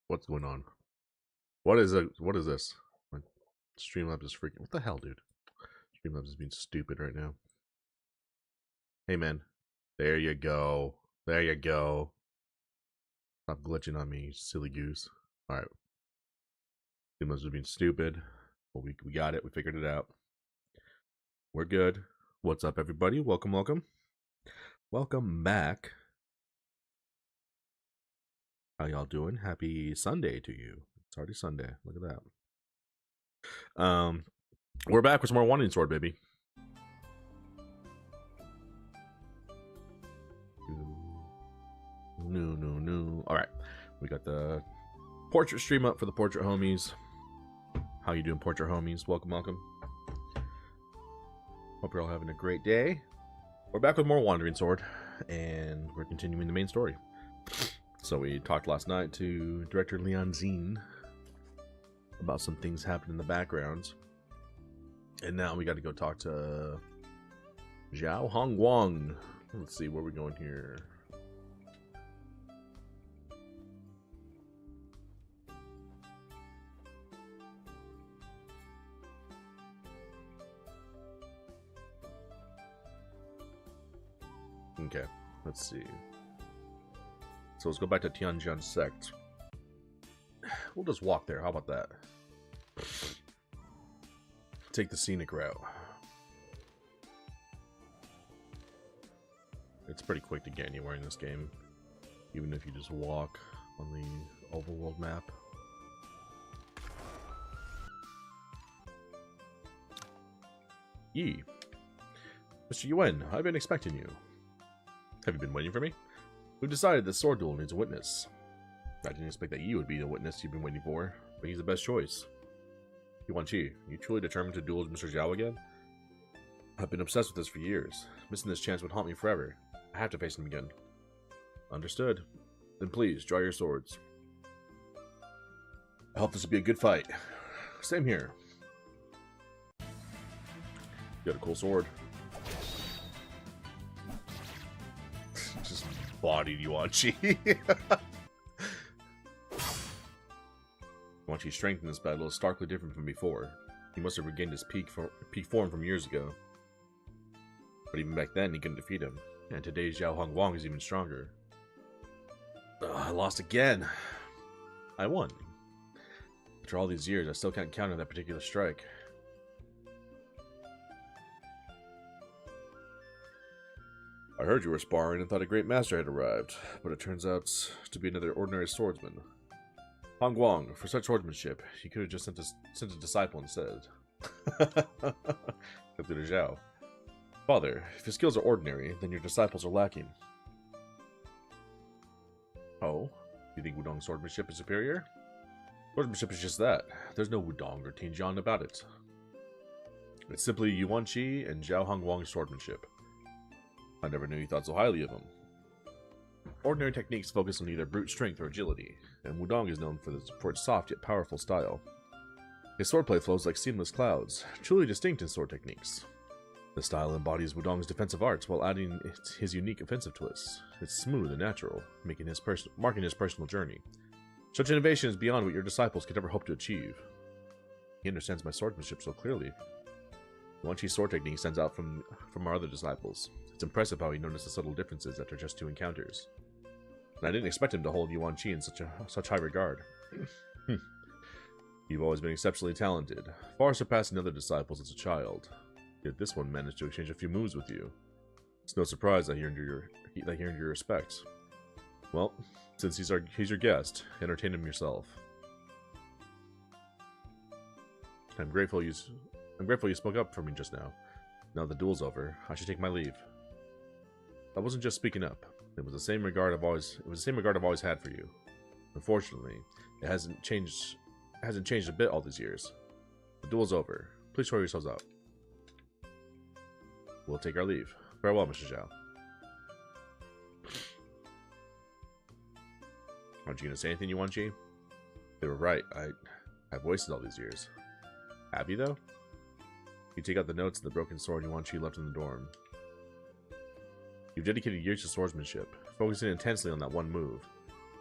What's going on? What is it? What is this? My Streamlabs is freaking. What the hell, dude? Streamlabs is being stupid right now. Hey, man. There you go. There you go. Stop glitching on me, you silly goose. All right. Streamlabs is being stupid. Well, we got it. We figured it out. We're good. What's up, everybody? Welcome, welcome. Welcome back. How y'all doing? Happy Sunday to you. It's already Sunday. Look at that. We're back with some more Wandering Sword, baby. No. All right, we got the portrait stream up for the portrait homies. How you doing, portrait homies? Welcome, welcome. Hope you're all having a great day. We're back with more Wandering Sword, and we're continuing the main story. So we talked last night to director Leon Zine about some things happening in the background, and now we got to go talk to Zhao Hongguang. Let's see where we're going here. Okay, let's see. So let's go back to Tianjian Sect. We'll just walk there. How about that? Take the scenic route. It's pretty quick to get anywhere in this game, even if you just walk on the overworld map. Yi. Mr. Yuan, I've been expecting you. Have you been waiting for me? We've decided this sword duel needs a witness. I didn't expect that you would be the witness you've been waiting for, but he's the best choice. Yuan Qi, you truly determined to duel with Mr. Zhao again? I've been obsessed with this for years. Missing this chance would haunt me forever. I have to face him again. Understood. Then please, draw your swords. I hope this will be a good fight. Same here. You got a cool sword. Just bodied Yuan Qi. Yuan Qi's strength in this battle is starkly different from before. He must have regained his peak form from years ago. But even back then, he couldn't defeat him. And today's Zhao Hongguang is even stronger. I lost again. I won. After all these years, I still can't counter that particular strike. I heard you were sparring and thought a great master had arrived, but it turns out to be another ordinary swordsman. Hongguang, for such swordsmanship, you could have just sent a disciple instead. Concluded Zhao. Father, if your skills are ordinary, then your disciples are lacking. Oh? You think Wudong's swordsmanship is superior? Swordsmanship is just that. There's no Wudong or Tianjian about it. It's simply Yuan Qi and Zhao Hongguang's swordsmanship. I never knew you thought so highly of him. Ordinary techniques focus on either brute strength or agility, and Wudong is known for its soft yet powerful style. His swordplay flows like seamless clouds, truly distinct in sword techniques. The style embodies Wudong's defensive arts while adding his unique offensive twists. It's smooth and natural, marking his personal journey. Such innovation is beyond what your disciples could ever hope to achieve. He understands my swordsmanship so clearly. Yuan Qi's sword technique stands out from our other disciples. It's impressive how he noticed the subtle differences after just 2 encounters. And I didn't expect him to hold Yuan Qi in such high regard. You've always been exceptionally talented, far surpassing other disciples as a child. Yet this one managed to exchange a few moves with you. It's no surprise I earned your respect. Well, since he's your guest, entertain him yourself. I'm grateful you spoke up for me just now. Now the duel's over, I should take my leave. I wasn't just speaking up. It was the same regard I've always had for you. Unfortunately, it hasn't changed a bit all these years. The duel's over. Please show yourselves out. We'll take our leave. Farewell, Mr. Zhao. Aren't you gonna say anything, Yuan Qi? They were right. I've wasted all these years. Have you, though? You take out the notes of the broken sword Yuan Qi left in the dorm. You've dedicated years to swordsmanship, focusing intensely on that one move.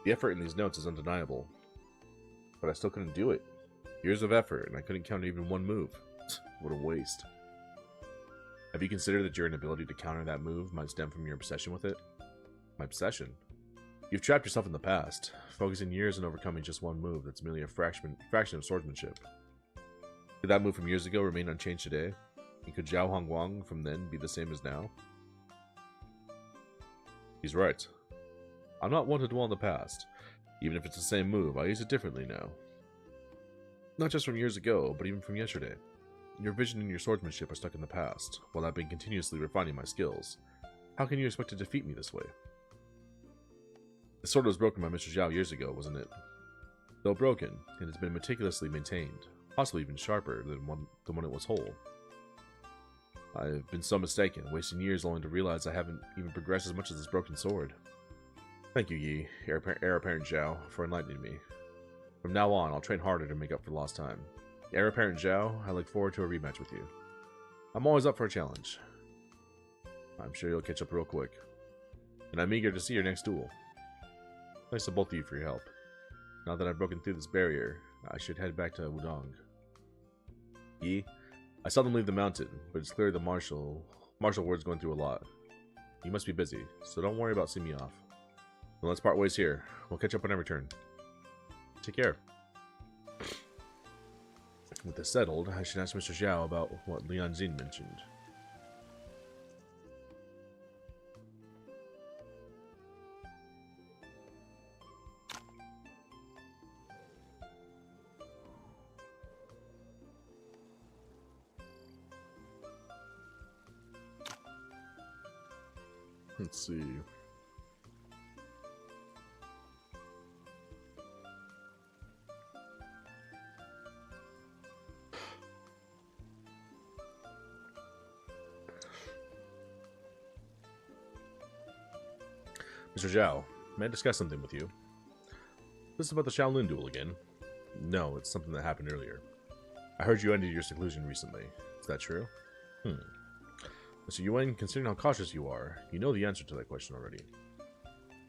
The effort in these notes is undeniable. but I still couldn't do it. Years of effort, and I couldn't counter even one move. What a waste. Have you considered that your inability to counter that move might stem from your obsession with it? My obsession? You've trapped yourself in the past, focusing years on overcoming just one move that's merely a fraction of swordsmanship. Could that move from years ago remain unchanged today? And could Zhao Hongguang from then be the same as now? He's right. I'm not one to dwell on the past. Even if it's the same move, I use it differently now. Not just from years ago, but even from yesterday. Your vision and your swordsmanship are stuck in the past, while I've been continuously refining my skills. How can you expect to defeat me this way? The sword was broken by Mr. Zhao years ago, wasn't it? Though broken, it has been meticulously maintained, possibly even sharper than when it was whole. I've been so mistaken, wasting years only to realize I haven't even progressed as much as this broken sword. Thank you, Yi, Heir Apparent Zhao, for enlightening me. From now on, I'll train harder to make up for lost time. Heir Apparent Zhao, I look forward to a rematch with you. I'm always up for a challenge. I'm sure you'll catch up real quick. And I'm eager to see your next duel. Thanks to both of you for your help. Now that I've broken through this barrier, I should head back to Wudong. Yi, I seldom leave the mountain, but it's clear the martial ward's going through a lot. You must be busy, so don't worry about seeing me off. Well, let's part ways here. We'll catch up when I return. Take care. With this settled, I should ask Mr. Zhao about what Lian Xin mentioned. Let's see. Mr. Zhao, may I discuss something with you? This is about the Shaolin duel again. No, it's something that happened earlier. I heard you ended your seclusion recently. Is that true? Mr. Yuan, considering how cautious you are, you know the answer to that question already.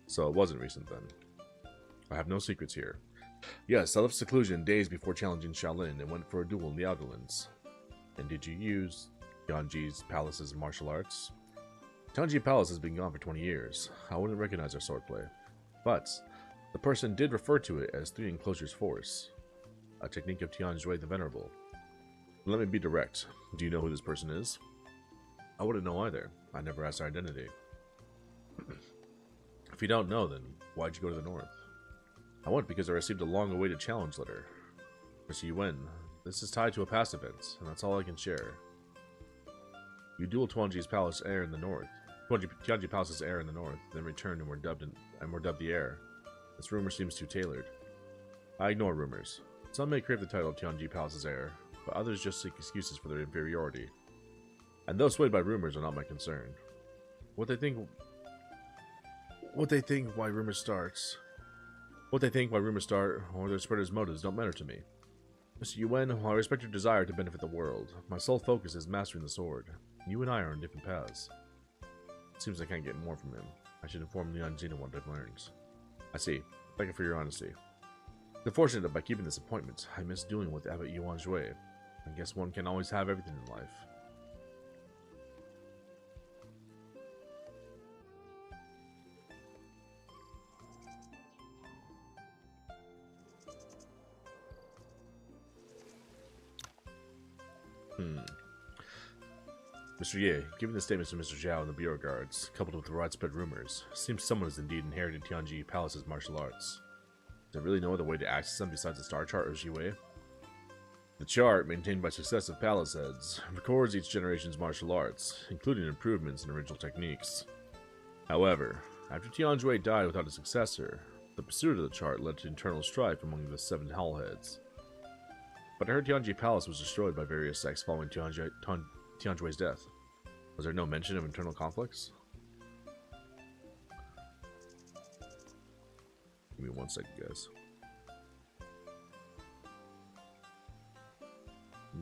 So it wasn't recent then. I have no secrets here. Yes, I left seclusion days before challenging Shaolin and went for a duel in the Outerlands. And did you use Tianji's Palace's martial arts? Tianji Palace has been gone for 20 years. I wouldn't recognize our swordplay. But the person did refer to it as Three Enclosures Force, a technique of Tianjui the Venerable. Let me be direct. Do you know who this person is? I wouldn't know either. I never asked their identity. If you don't know, then why'd you go to the north? I went because I received a long-awaited challenge letter. Mr. Yuan, this is tied to a past event, and that's all I can share. You dueled Tianji's Palace heir in the north. Tianji Palace's heir in the north, then returned and were dubbed the heir. This rumor seems too tailored. I ignore rumors. Some may crave the title of Tianji Palace's heir, but others just seek excuses for their inferiority. And those swayed by rumors are not my concern. What they think why rumors start, or their spreaders' motives don't matter to me. Mr. Yuan, while I respect your desire to benefit the world, my sole focus is mastering the sword. You and I are on different paths. It seems I can't get more from him. I should inform Lian Xin of what I've learned. I see. Thank you for your honesty. It's unfortunate that by keeping this appointment, I missed dealing with Abbot Yuan Shui. I guess one can always have everything in life. Mr. Ye, given the statements of Mr. Zhao and the Bureau Guards, coupled with the widespread rumors, seems someone has indeed inherited Tianji Palace's martial arts. Is there really no other way to access them besides the star chart or Jiwei? The chart, maintained by successive palace heads, records each generation's martial arts, including improvements in original techniques. However, after Tianjui died without a successor, the pursuit of the chart led to internal strife among the 7 hall heads. But I heard Tianji Palace was destroyed by various sects following Tianjui's death. Was there no mention of internal conflicts? Give me 1 second, guys.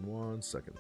1 second.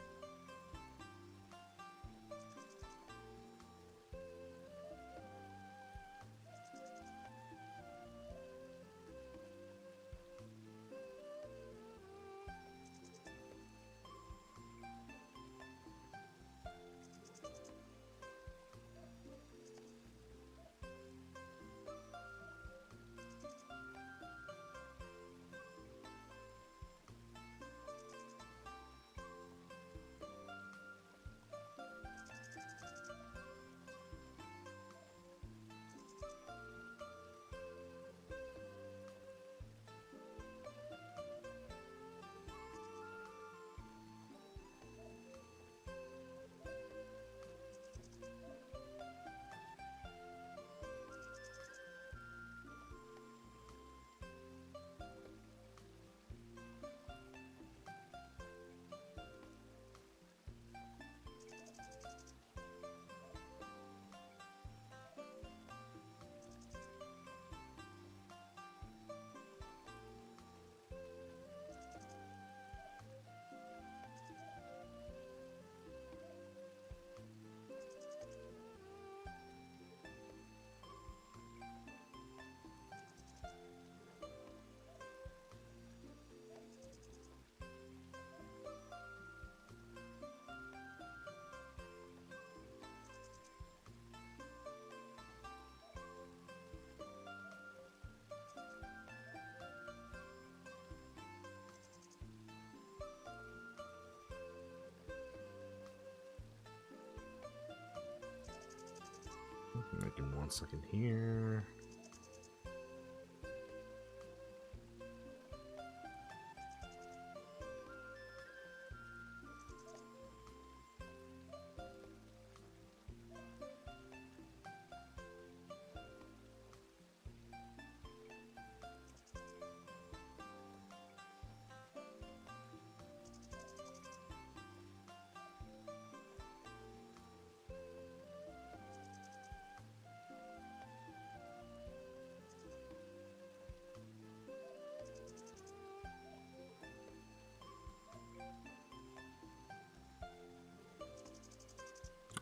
Give me 1 second here.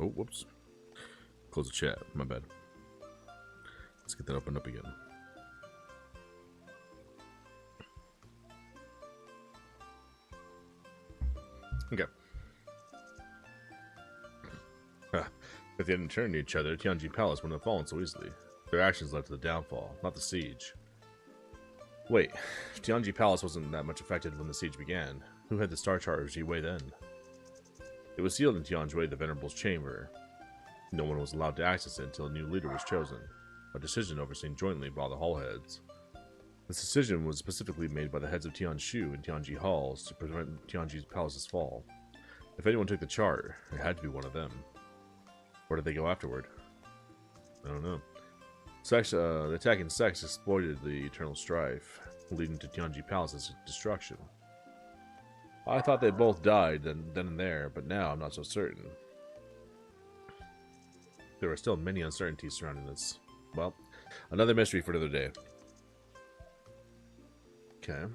Oh, whoops. Close the chat. My bad. Let's get that opened up again. Okay. If they hadn't turned to each other, Tianji Palace wouldn't have fallen so easily. Their actions led to the downfall, not the siege. Wait, Tianji Palace wasn't that much affected when the siege began. Who had the Star Chart of Ji Wei then? It was sealed in Tianjui, the Venerable's chamber. No one was allowed to access it until a new leader was chosen, a decision overseen jointly by the hall heads. This decision was specifically made by the heads of Tianshu and Tianji halls to prevent Tianji's palace's fall. If anyone took the chart, it had to be one of them. Where did they go afterward? I don't know. The attacking sects exploited the eternal strife, leading to Tianji Palace's destruction. I thought they both died then and there, but now I'm not so certain. There are still many uncertainties surrounding this. Well, another mystery for another day. Okay.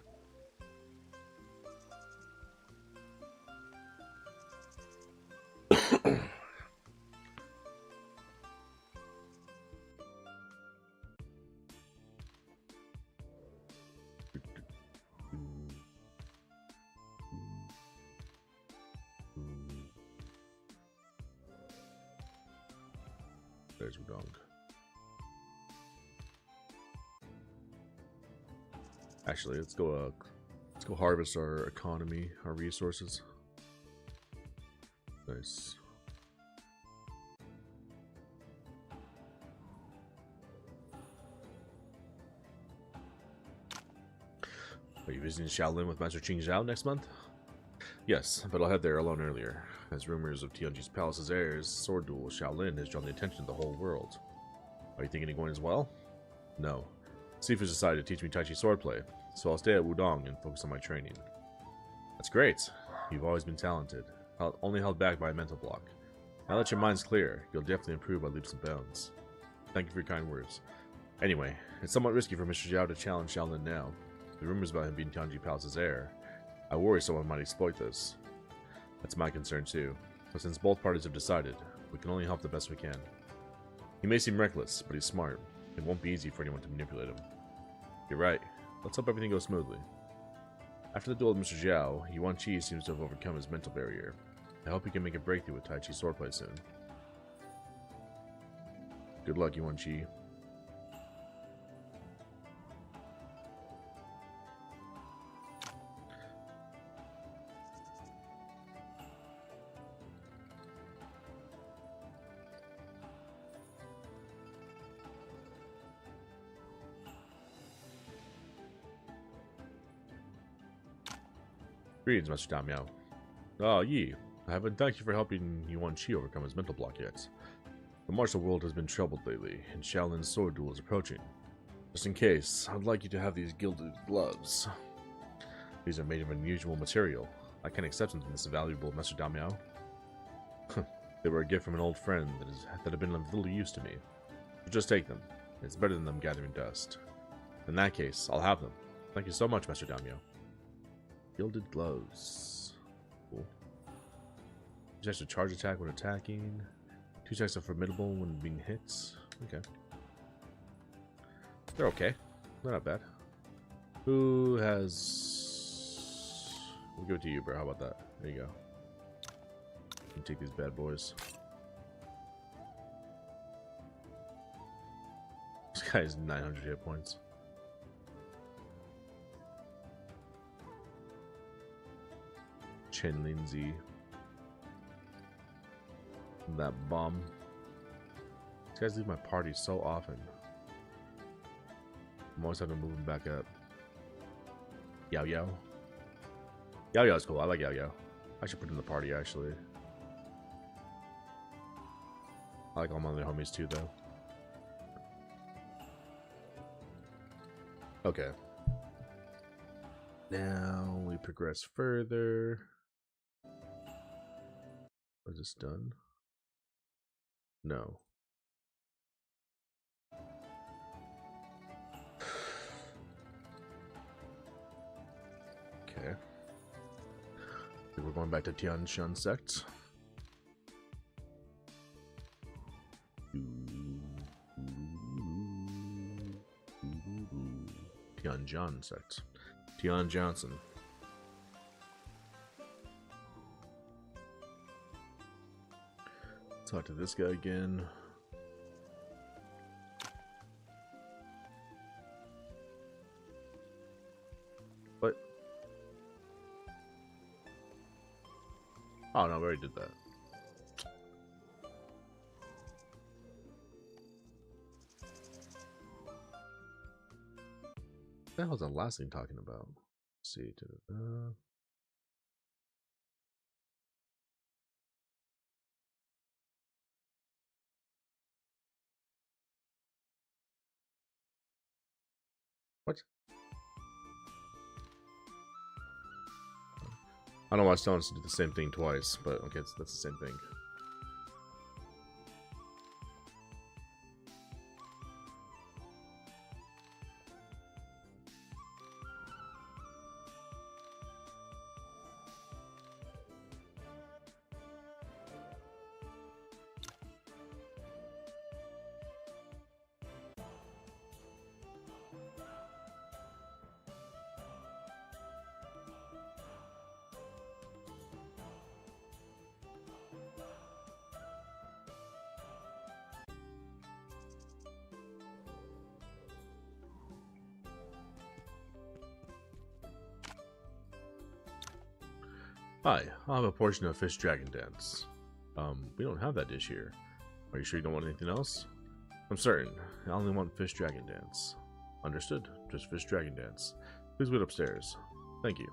There's Wudong. Actually, let's go harvest our economy, our resources. Nice. Are you visiting Shaolin with Master Qing Zhao next month? Yes, but I'll head there alone earlier, as rumors of Tianji's palace's heirs' sword duel with Shaolin has drawn the attention of the whole world. Are you thinking of going as well? No. Sifu's decided to teach me Tai Chi swordplay, so I'll stay at Wudong and focus on my training. That's great. You've always been talented, only held back by a mental block. Now that your mind's clear, you'll definitely improve by leaps and bounds. Thank you for your kind words. Anyway, it's somewhat risky for Mr. Zhao to challenge Shaolin now. The rumors about him being Tianji Palace's heir, I worry someone might exploit this. That's my concern too, but since both parties have decided, we can only help the best we can. He may seem reckless, but he's smart. It won't be easy for anyone to manipulate him. You're right. Let's hope everything goes smoothly. After the duel with Mr. Zhao, Yuan Qi seems to have overcome his mental barrier. I hope he can make a breakthrough with Tai Chi swordplay soon. Good luck, Yuan Qi. Greetings, Master Damiao. Ah, Yi. I haven't thanked you for helping Yuan Qi overcome his mental block yet. The martial world has been troubled lately, and Shaolin's sword duel is approaching. Just in case, I'd like you to have these gilded gloves. These are made of unusual material. I can't accept something this valuable, Master Damiao. They were a gift from an old friend that have been of little use to me. But just take them. It's better than them gathering dust. In that case, I'll have them. Thank you so much, Master Damiao. Gilded gloves. Cool. Just a charge attack when attacking. 2 attacks are formidable when being hit. Okay. They're okay. They're not bad. Who has... We'll give it to you, bro. How about that? There you go. You can take these bad boys. This guy has 900 hit points. Chen Lindsay. That bomb. These guys leave my party so often. I'm always having to move them back up. Yao Yao. Yao Yao's cool. I like Yao Yao. I should put him in the party, actually. I like all my other homies, too, though. Okay. Now we progress further. Is this done? No. Okay. We're going back to Tianshan sect. Tianjin sect. Tian Johnson. Talk to this guy again. What? Oh no, we already did that. What the hell was that last thing talking about? Let's see. What? I don't know why it's telling us to do the same thing twice, but okay, that's the same thing. Hi, I'll have a portion of Fish Dragon Dance. We don't have that dish here. Are you sure you don't want anything else? I'm certain. I only want Fish Dragon Dance. Understood. Just Fish Dragon Dance. Please wait upstairs. Thank you.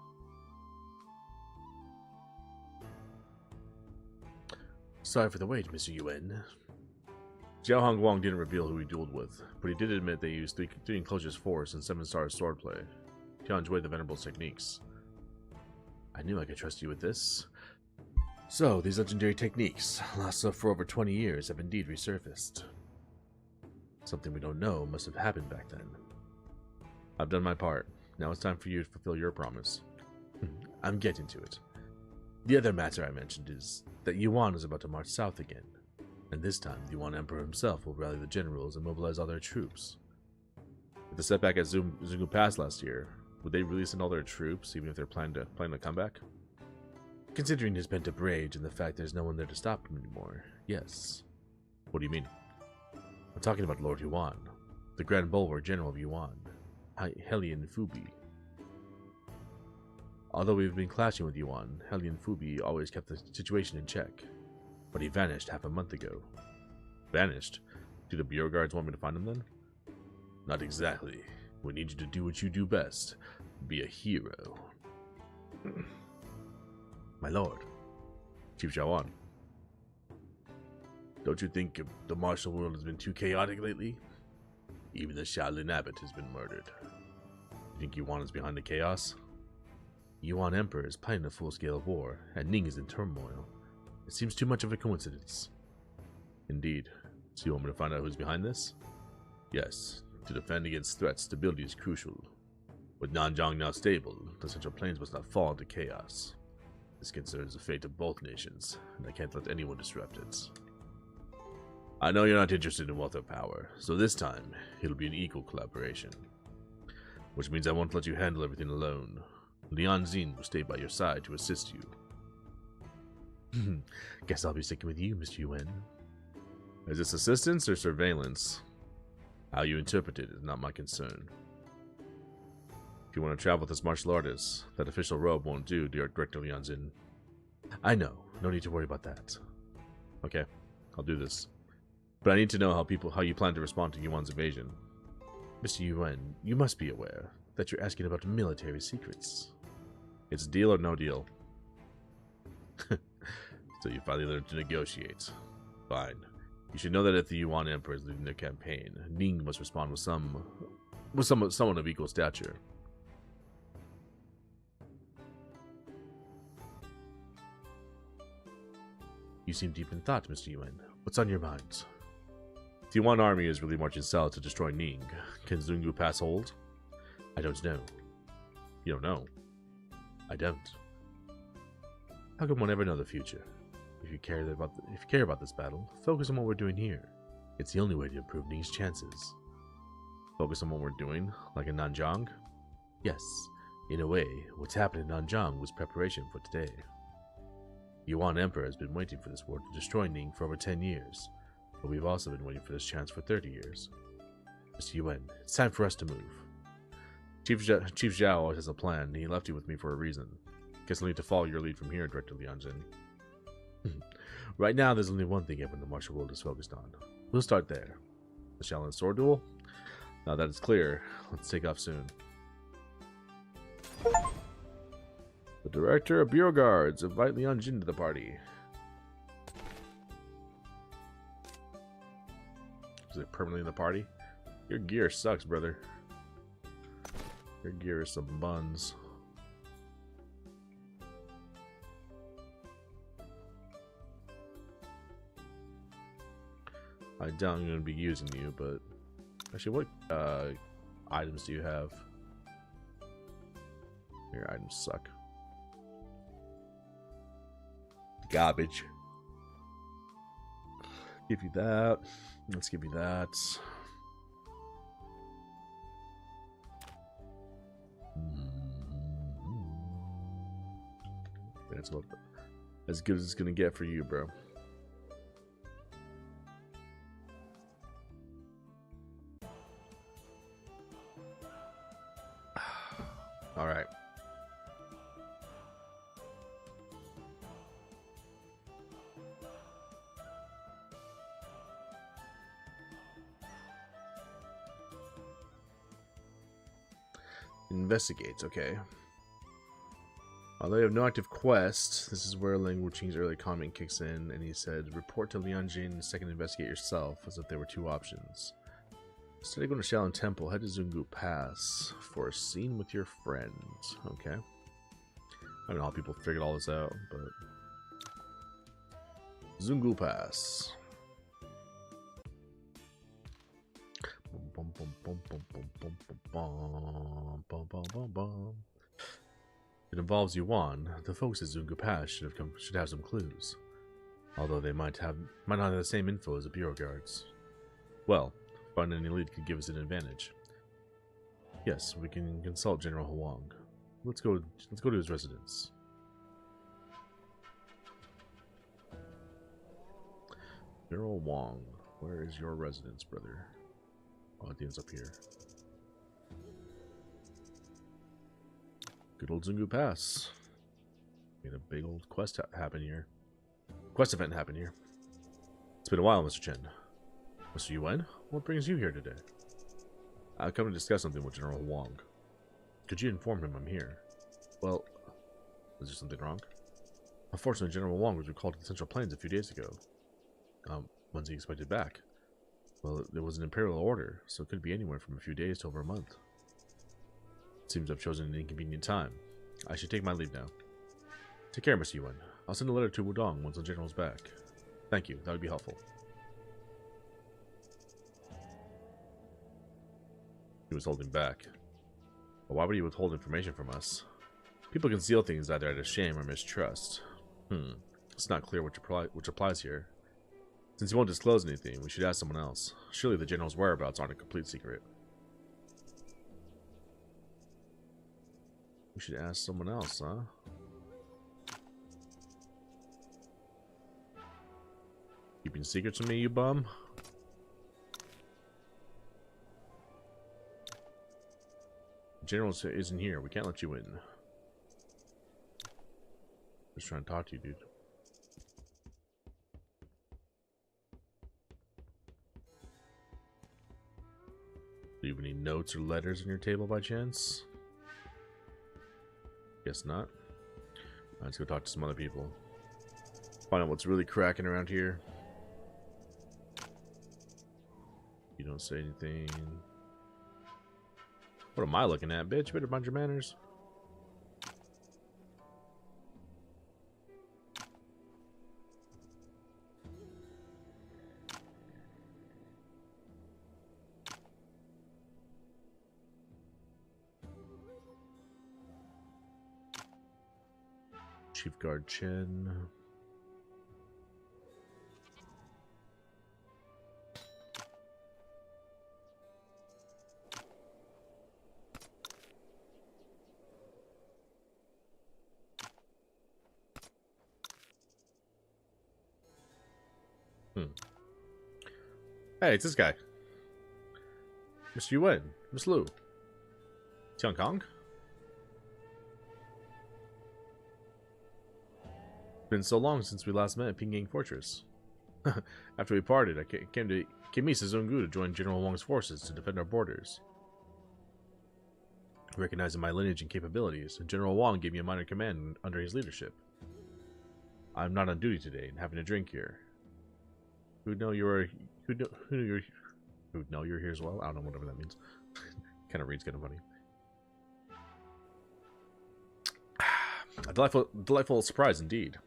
Sorry for the wait, Mr. Yuan. Jiao Hongguang didn't reveal who he dueled with, but he did admit they used three enclosures force and 7-star swordplay. Tian enjoyed the Venerable's techniques. I knew I could trust you with this. So, these legendary techniques, lost for over 20 years, have indeed resurfaced. Something we don't know must have happened back then. I've done my part. Now it's time for you to fulfill your promise. I'm getting to it. The other matter I mentioned is that Yuan is about to march south again, and this time the Yuan Emperor himself will rally the generals and mobilize all their troops. With the setback at Zungu Pass last year, would they really send all their troops, even if they're planning to come back? Considering his pent-up rage and the fact there's no one there to stop him anymore, yes. What do you mean? I'm talking about Lord Yuan, the Grand Bulwark General of Yuan, Hellion Fubi. Although we've been clashing with Yuan, Hellion Fubi always kept the situation in check. But he vanished half a month ago. Vanished? Do the Bureau Guards want me to find him then? Not exactly. We need you to do what you do best. Be a hero. My lord. Chief Shaoan. Don't you think the martial world has been too chaotic lately? Even the Shaolin Abbot has been murdered. You think Yuan is behind the chaos? Yuan Emperor is planning a full-scale war, and Ning is in turmoil. It seems too much of a coincidence. Indeed. So you want me to find out who's behind this? Yes. To defend against threats, stability is crucial. With Nanjang now stable, the Central Plains must not fall into chaos. This concerns the fate of both nations, and I can't let anyone disrupt it. I know you're not interested in wealth or power, so this time, it'll be an equal collaboration. Which means I won't let you handle everything alone. Lian Xin will stay by your side to assist you. Guess I'll be sticking with you, Mr. Yuan. Is this assistance or surveillance? How you interpret it is not my concern. If you want to travel with this martial artist, that official robe won't do, Director Lian Xin. I know. No need to worry about that. Okay, I'll do this. But I need to know how you plan to respond to Yuan's invasion. Mr. Yuan, you must be aware that you're asking about military secrets. It's deal or no deal. So you finally learned to negotiate. Fine. You should know that if the Yuan Emperor is leading their campaign, Ning must respond with someone of equal stature. You seem deep in thought, Mr. Yuan. What's on your mind? The Yuan army is really marching south to destroy Ning. Can Zungu Pass hold? I don't know. You don't know? I don't. How can one ever know the future? If you care about this battle, focus on what we're doing here. It's the only way to improve Ning's chances. Focus on what we're doing, like in Nanjang? Yes. In a way, what's happened in Nanjang was preparation for today. The Yuan Emperor has been waiting for this war to destroy Ning for over 10 years, but we've also been waiting for this chance for 30 years. Mr. Yuan, it's time for us to move. Chief Zhao always has a plan, and he left you with me for a reason. Guess I'll need to follow your lead from here, Director Lianjin. Right now, there's only one thing everyone in the martial world is focused on. We'll start there. The Shaolin sword duel? Now that it's clear, let's take off soon. The Director of Bureau Guards, invite Lianjin to the party. Is it permanently in the party? Your gear sucks, brother. Your gear is some buns. I doubt I'm going to be using you, but... Actually, what items do you have? Your items suck. Garbage. Give you that. Let's give you that. That's about as good as it's going to get for you, bro. All right. Investigates, okay. Although you have no active quest, this is where Ling Wuqing's early comment kicks in, and he said, report to Lianjin, second investigate yourself, as if there were two options. Instead of going to Shaolin Temple, head to Zungu Pass for a scene with your friends. Okay. I don't know how people figured all this out, but... Zungu Pass. It involves Yuan. The folks at Zungu Pass should have some clues. Although they might not have the same info as the Bureau Guards. Well, finding any lead could give us an advantage. Yes, we can consult General Huang. Let's go to his residence. General Huang, where is your residence, brother? Oh, it ends up here. Good old Zungu Pass. Made a big old quest happen here. Quest event happen here. It's been a while, Mr. Chen. Mr. Yuan, what brings you here today? I've come to discuss something with General Huang. Could you inform him I'm here? Well, is there something wrong? Unfortunately, General Huang was recalled to the Central Plains a few days ago. When's he expected back? Well, there was an imperial order, so it could be anywhere from a few days to over a month. It seems I've chosen an inconvenient time. I should take my leave now. Take care, Mr. Yuan. I'll send a letter to Wudong once the general's back. Thank you, that would be helpful. He was holding back. But why would he withhold information from us? People conceal things either out of shame or mistrust. It's not clear which applies here. Since he won't disclose anything, we should ask someone else. Surely the general's whereabouts aren't a complete secret. We should ask someone else, huh? Keeping secrets from me, you bum? The general isn't here. We can't let you in. Just trying to talk to you, dude. Leave any notes or letters on your table by chance? Guess not. Let's go talk to some other people. Find out what's really cracking around here. You don't say anything. What am I looking at, bitch? Better mind your manners. Chief Guard Chen. Hey, it's this guy. Mr. Yuan, Miss Lu. Tian Kong? Been so long since we last met at Pingyang Fortress. After we parted, I came to Misa Zungu to join General Wang's forces to defend our borders. Recognizing my lineage and capabilities, General Wang gave me a minor command under his leadership. I'm not on duty today and having a drink here. Who'd know you're here as well? I don't know, whatever that means. Kind of reads kind of funny. A delightful surprise indeed.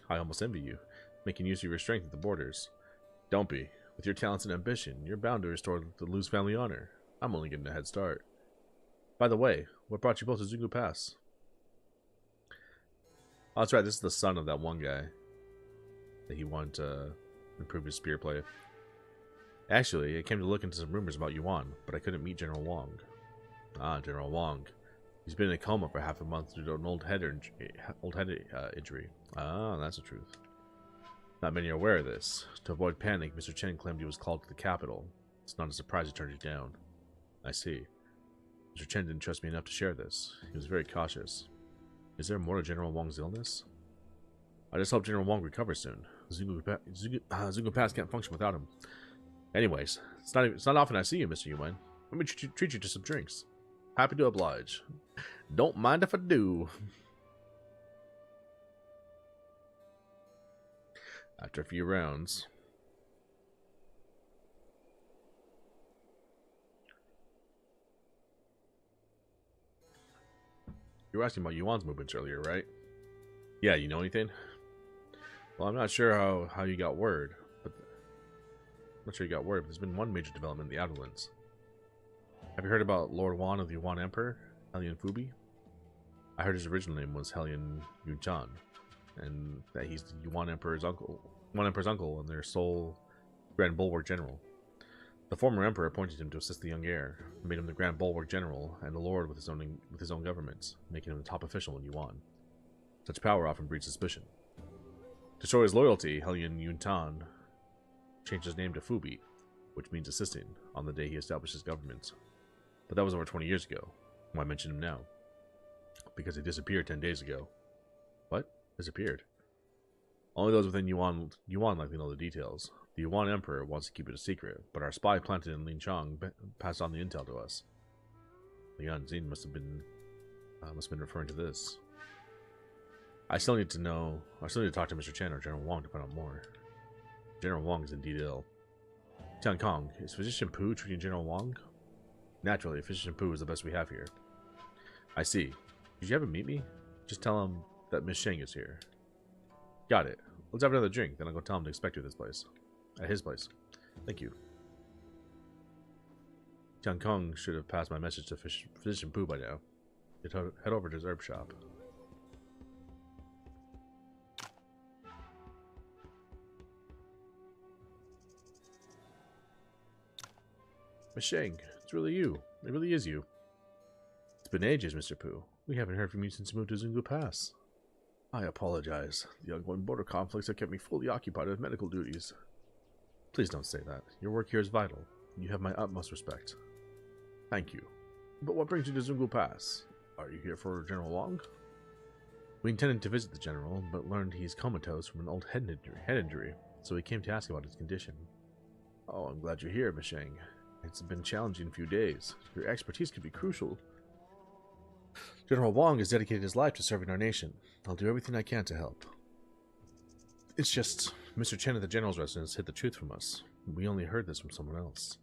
I almost envy you, making use of your strength at the borders. Don't be. With your talents and ambition, you're bound to restore the Lu's family honor. I'm only getting a head start. By the way, what brought you both to Zungu Pass? Oh, that's right, this is the son of that one guy that he wanted to improve his spear play. Actually, I came to look into some rumors about Yuan, but I couldn't meet General Wang. Ah, General Wang. He's been in a coma for half a month due to an old head injury. Ah, that's the truth. Not many are aware of this. To avoid panic, Mr. Chen claimed he was called to the capital. It's not a surprise he turned you down. I see. Mr. Chen didn't trust me enough to share this. He was very cautious. Is there more to General Wang's illness? I just hope General Wang recovers soon. Zungu Pass can't function without him. Anyways, it's not often I see you, Mr. Yuan. Let me treat you to some drinks. Happy to oblige. Don't mind if I do. After a few rounds, you were asking about Yuan's movements earlier, right? Yeah, you know anything? Well, I'm not sure how you got word, but there's been one major development in the Outerlands. Have you heard about Lord Wan of the Yuan Emperor, Hellion Fubi? I heard his original name was Hellion Yunchan, and that he's the Yuan Emperor's uncle and their sole Grand Bulwark General. The former emperor appointed him to assist the young heir, made him the Grand Bulwark General and the Lord with his own government, making him the top official in Yuan. Such power often breeds suspicion. To show his loyalty, Hellion Yuntan changed his name to Fubi, which means assisting, on the day he established his government. But that was over 20 years ago. Why mention him now? Because he disappeared 10 days ago. What? Disappeared? Only those within Yuan likely know the details. The Yuan Emperor wants to keep it a secret, but our spy planted in Linchang passed on the intel to us. Lian Xin must have been referring to this. I still need to talk to Mr. Chen or General Wang to find out more. General Wang is indeed ill. Tian Kong, is Physician Pu treating General Wang? Naturally, Physician Pu is the best we have here. I see. Did you ever meet me? Just tell him that Miss Sheng is here. Got it. Let's have another drink, then I'll go tell him to expect you at this place. At his place. Thank you. Tian Kong should have passed my message to Physician Pu by now. Head over to his herb shop. Miss Sheng, it's really you. It really is you. It's been ages, Mr. Pu. We haven't heard from you since you moved to Zungu Pass. I apologize. The ongoing border conflicts have kept me fully occupied with medical duties. Please don't say that. Your work here is vital. You have my utmost respect. Thank you. But what brings you to Zungu Pass? Are you here for General Wang? We intended to visit the general, but learned he's comatose from an old head injury, so we came to ask about his condition. Oh, I'm glad you're here, Miss Sheng. It's been a challenging few days. Your expertise could be crucial. General Wong has dedicated his life to serving our nation. I'll do everything I can to help. It's just, Mr. Chen at the General's residence hid the truth from us. We only heard this from someone else.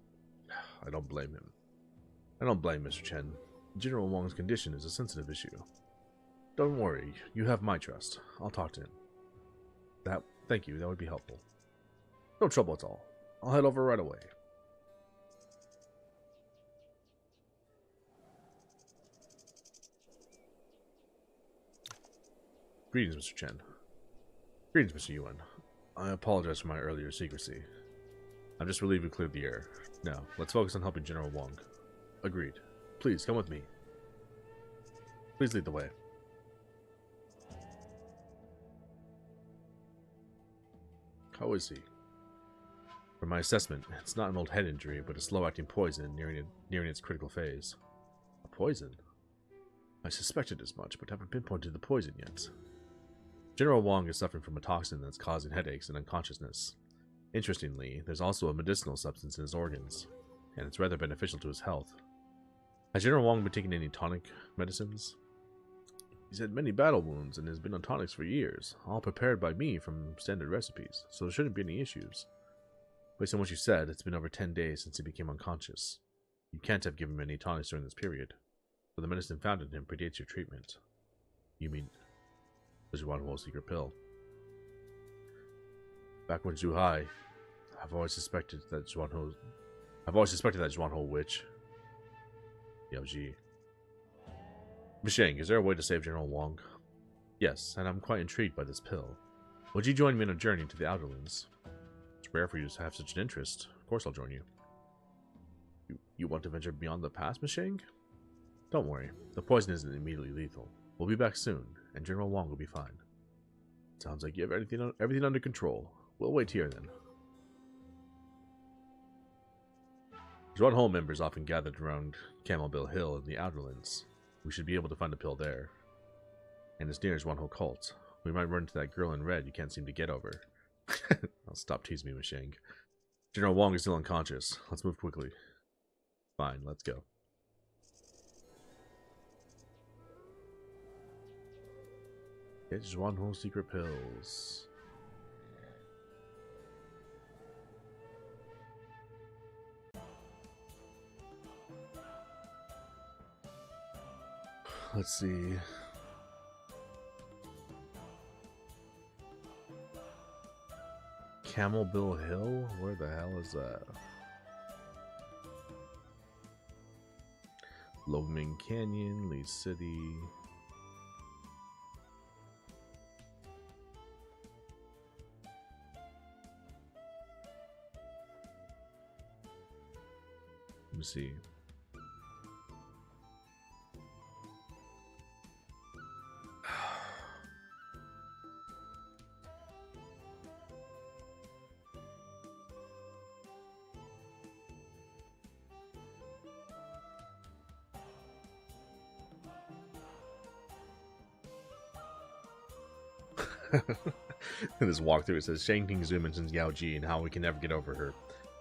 I don't blame him. I don't blame Mr. Chen. General Wong's condition is a sensitive issue. Don't worry, you have my trust. I'll talk to him. Thank you, that would be helpful. No trouble at all. I'll head over right away. Greetings, Mr. Chen. Greetings, Mr. Yuan. I apologize for my earlier secrecy. I'm just relieved we cleared the air. Now, let's focus on helping General Wong. Agreed. Please, come with me. Please lead the way. How is he? From my assessment, it's not an old head injury, but a slow-acting poison nearing its critical phase. A poison? I suspected as much, but haven't pinpointed the poison yet. General Wong is suffering from a toxin that's causing headaches and unconsciousness. Interestingly, there's also a medicinal substance in his organs, and it's rather beneficial to his health. Has General Wong been taking any tonic medicines? He's had many battle wounds and has been on tonics for years, all prepared by me from standard recipes, so there shouldn't be any issues. Based on what you said, it's been over 10 days since he became unconscious. You can't have given him any tonics during this period, so the medicine found in him predates your treatment. You mean the Zhuanhuo secret pill? Back when Zhuhai, I've always suspected that Zhuanhuo witch, Yao Ji. Misheng, is there a way to save General Wong? Yes, and I'm quite intrigued by this pill. Would you join me on a journey to the Outerlands? It's rare for you to have such an interest. Of course I'll join you. You want to venture beyond the past, Misheng? Don't worry, the poison isn't immediately lethal. We'll be back soon, and General Wong will be fine. Sounds like you have everything under control. We'll wait here then. Zhuanhou members often gathered around Camel Bill Hill in the Outerlands. We should be able to find the pill there. And it's near Zhuanhou cult. We might run into that girl in red you can't seem to get over. I'll stop teasing me, Misheng. General Wong is still unconscious. Let's move quickly. Fine, let's go. Get Zhuanhou secret pills. Let's see. Camel Bill Hill? Where the hell is that? Loming Canyon, Lee City. Let me see. In this walkthrough, it says Shang Tingzhu mentions Yao Ji and how we can never get over her.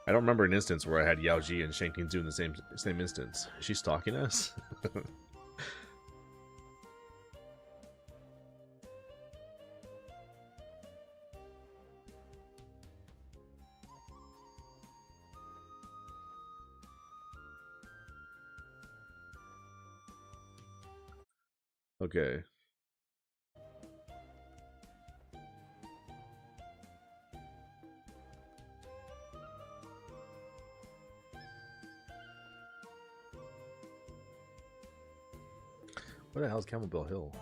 I don't remember an instance where I had Yao Ji and Shang Tingzhu in the same instance. Is she stalking us? Okay. Where the hell is Camel Bill Hill?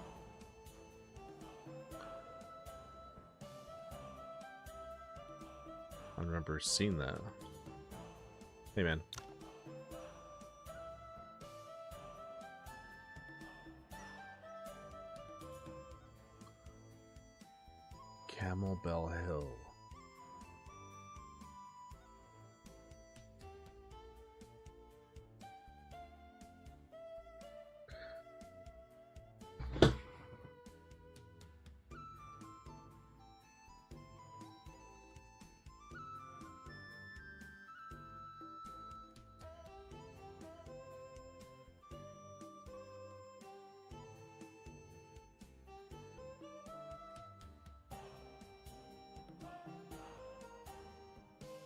I don't remember seeing that. Hey, man. Camel Bell Hill.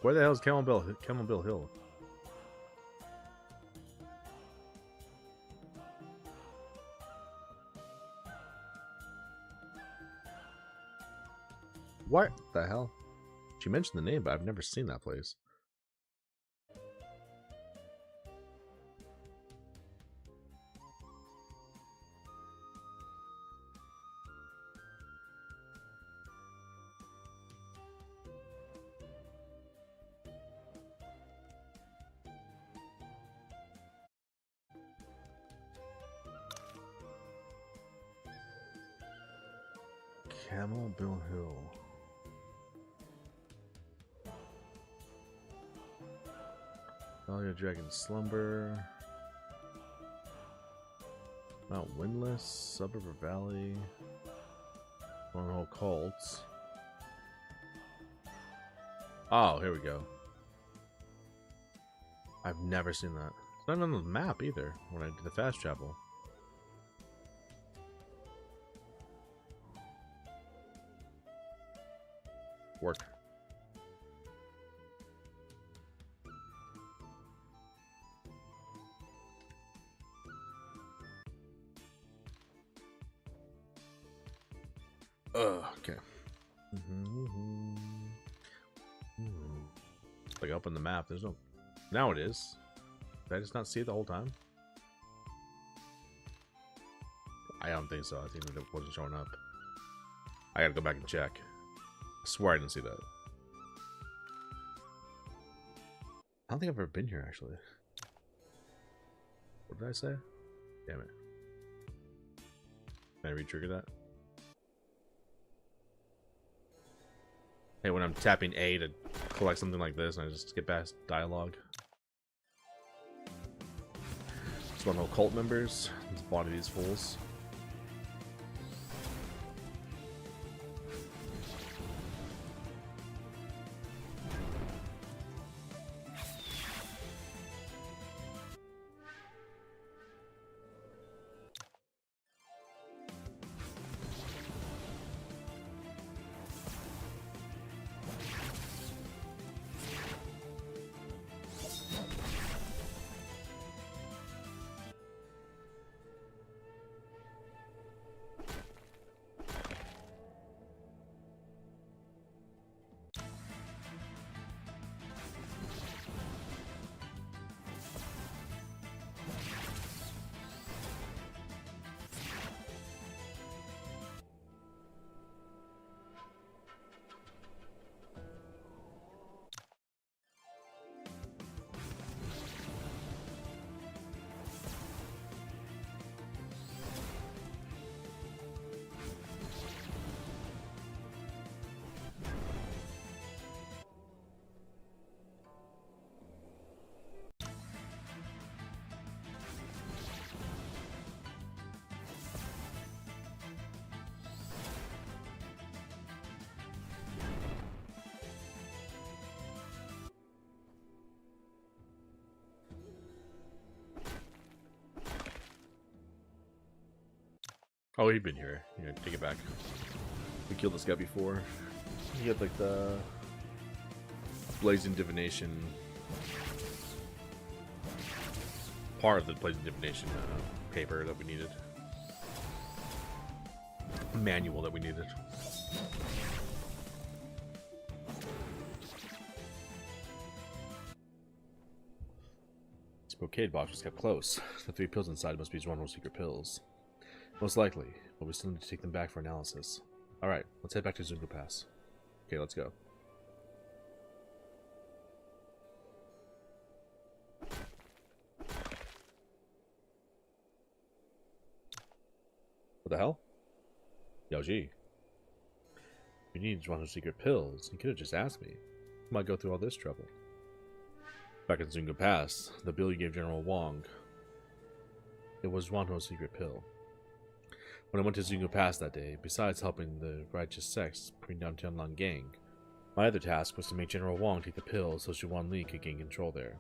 Where the hell is Camelbill Hill? What the hell? She mentioned the name, but I've never seen that place. Camelbill Hill. Dahlia Dragon Slumber. Mount Windless, Suburban Valley. Wormhole Cults. Oh, here we go. I've never seen that. It's not on the map either when I did the fast travel. Work. Okay. Like up on the map, there's no. Now it is. Did I just not see it the whole time? I don't think so. I think it wasn't showing up. I gotta go back and check. I swear I didn't see that. I don't think I've ever been here actually. What did I say? Damn it. Can I re-trigger that? Hey, when I'm tapping A to collect something like this, and I just skip past dialogue. Just want no cult members. Let's body these fools. Oh, he'd been here. Yeah, take it back. We killed this guy before. He had like the Blazing Divination. Part of the Blazing Divination paper that we needed. Manual that we needed. This brocade box was kept close. The 3 pills inside must be Zhuangnu's secret pills. Most likely, but we still need to take them back for analysis. Alright, let's head back to Zungu Pass. Okay, let's go. What the hell? Yao Ji. You need Zhuangnu's secret pills. You could have just asked me. Why go through all this trouble? Back in Zungu Pass, the bill you gave General Wong. It was Zhuangnu's secret pill. When I went to Zungu Pass that day, besides helping the righteous sects bring down Tianlan Gang, my other task was to make General Wong take the pill so Zhuan Li could gain control there.